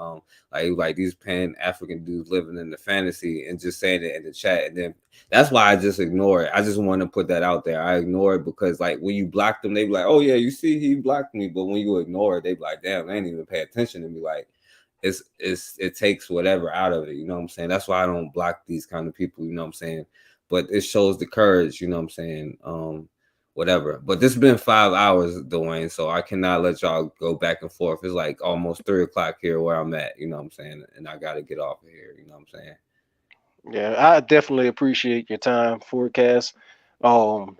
Like these Pan-African dudes living in the fantasy and just saying it in the chat. And then that's why I just ignore it. I just want to put that out there. I ignore it because like when you block them, they be like, oh yeah, you see, he blocked me. But when you ignore it, they be like, damn, they ain't even pay attention to me. Like it takes whatever out of it, you know what I'm saying? That's why I don't block these kind of people, you know what I'm saying? But it shows the courage, you know what I'm saying? Whatever. But this has been 5 hours, Dwayne, so I cannot let y'all go back and forth. It's like almost 3 o'clock here where I'm at, you know what I'm saying? And I got to get off of here, you know what I'm saying? Yeah, I definitely appreciate your time, Forecast. Hell,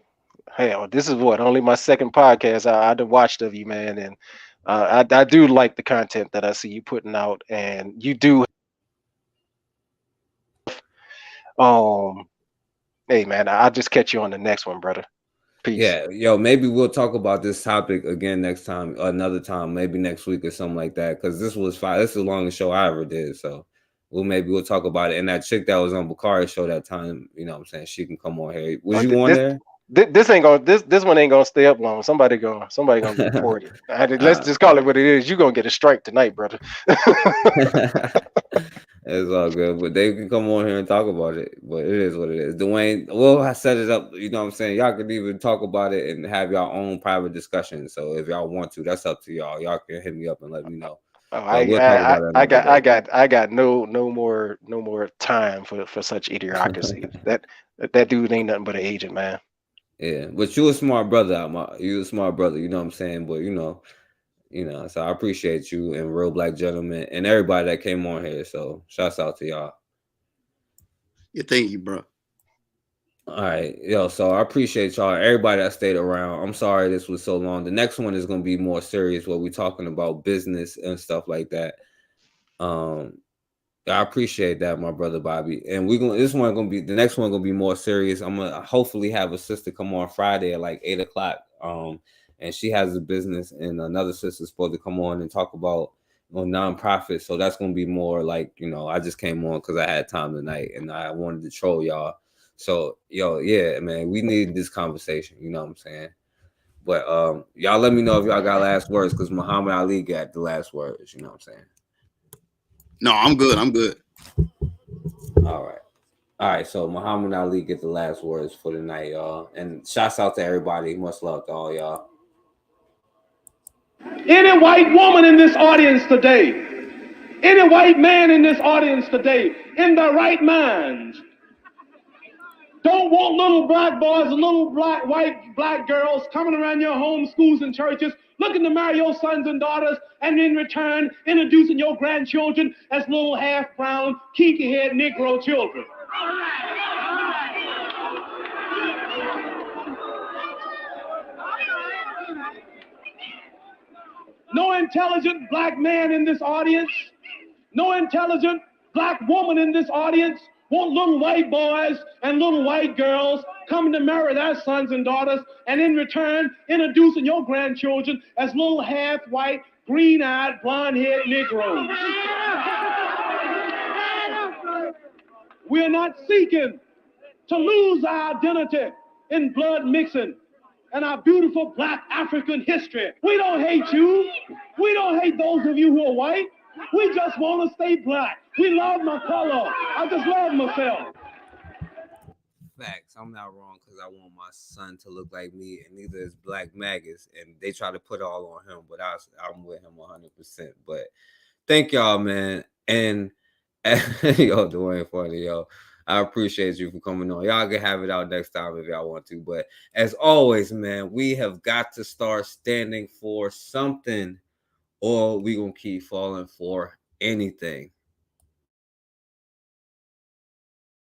this is only my second podcast I've watched of you, man, and I do like the content that I see you putting out, and you do. Hey, man, I'll just catch you on the next one, brother. Peace. Yeah, yo, maybe we'll talk about this topic again next time, another time, maybe next week or something like that. Because this is the longest show I ever did. So we'll talk about it. And that chick that was on Bakari's show that time, you know what I'm saying? She can come on here. Was you on there? This one ain't gonna stay up long. Somebody gonna get reported. Let's just call it what it is. You gonna get a strike tonight, brother. It's all good, but they can come on here and talk about it. But it is what it is. Dwayne, well, I set it up. You know what I'm saying? Y'all can even talk about it and have your own private discussion. So if y'all want to, that's up to y'all. Y'all can hit me up and let me know. I got no more time for such idiocracy. that dude ain't nothing but an agent, man. Yeah, but you a smart brother. You a smart brother. You know what I'm saying? But you know, so I appreciate you and Real Black Gentleman and everybody that came on here. So shouts out to y'all. Yeah, thank you, bro. All right, yo. So I appreciate y'all. Everybody that stayed around. I'm sorry this was so long. The next one is gonna be more serious, where we're talking about business and stuff like that. I appreciate that, my brother Bobby. And the next one gonna be more serious. I'm gonna hopefully have a sister come on Friday at like 8 o'clock. And she has a business, and another sister's supposed to come on and talk about nonprofits. So that's gonna be more like, I just came on because I had time tonight and I wanted to troll y'all. So yeah, man, we need this conversation, you know what I'm saying? But y'all let me know if y'all got last words, because Muhammad Ali got the last words, you know what I'm saying? No, I'm good. All right. So Muhammad Ali get the last words for the night, y'all. And shouts out to everybody. Much love to all y'all. Any white woman in this audience today, any white man in this audience today, in their right minds, don't want little black boys and little black girls coming around your homes, schools, and churches looking to marry your sons and daughters, and in return introducing your grandchildren as little half-brown, kinky-head Negro children. No intelligent black man in this audience, no intelligent black woman in this audience want little white boys and little white girls coming to marry their sons and daughters, and in return introducing your grandchildren as little half-white, green-eyed, blonde-haired Negroes. We're not seeking to lose our identity in blood mixing and our beautiful black African history. We don't hate you. We don't hate those of you who are white. We just want to stay black. We love my color. I just love myself. Facts. I'm not wrong because I want my son to look like me, and neither is Black Magus. And they try to put it all on him, but I'm with him 100%. But thank y'all, man. And yo, Dwayne, funny, yo. I appreciate you for coming on. Y'all can have it out next time if y'all want to. But as always, man, we have got to start standing for something, or we gonna keep falling for anything.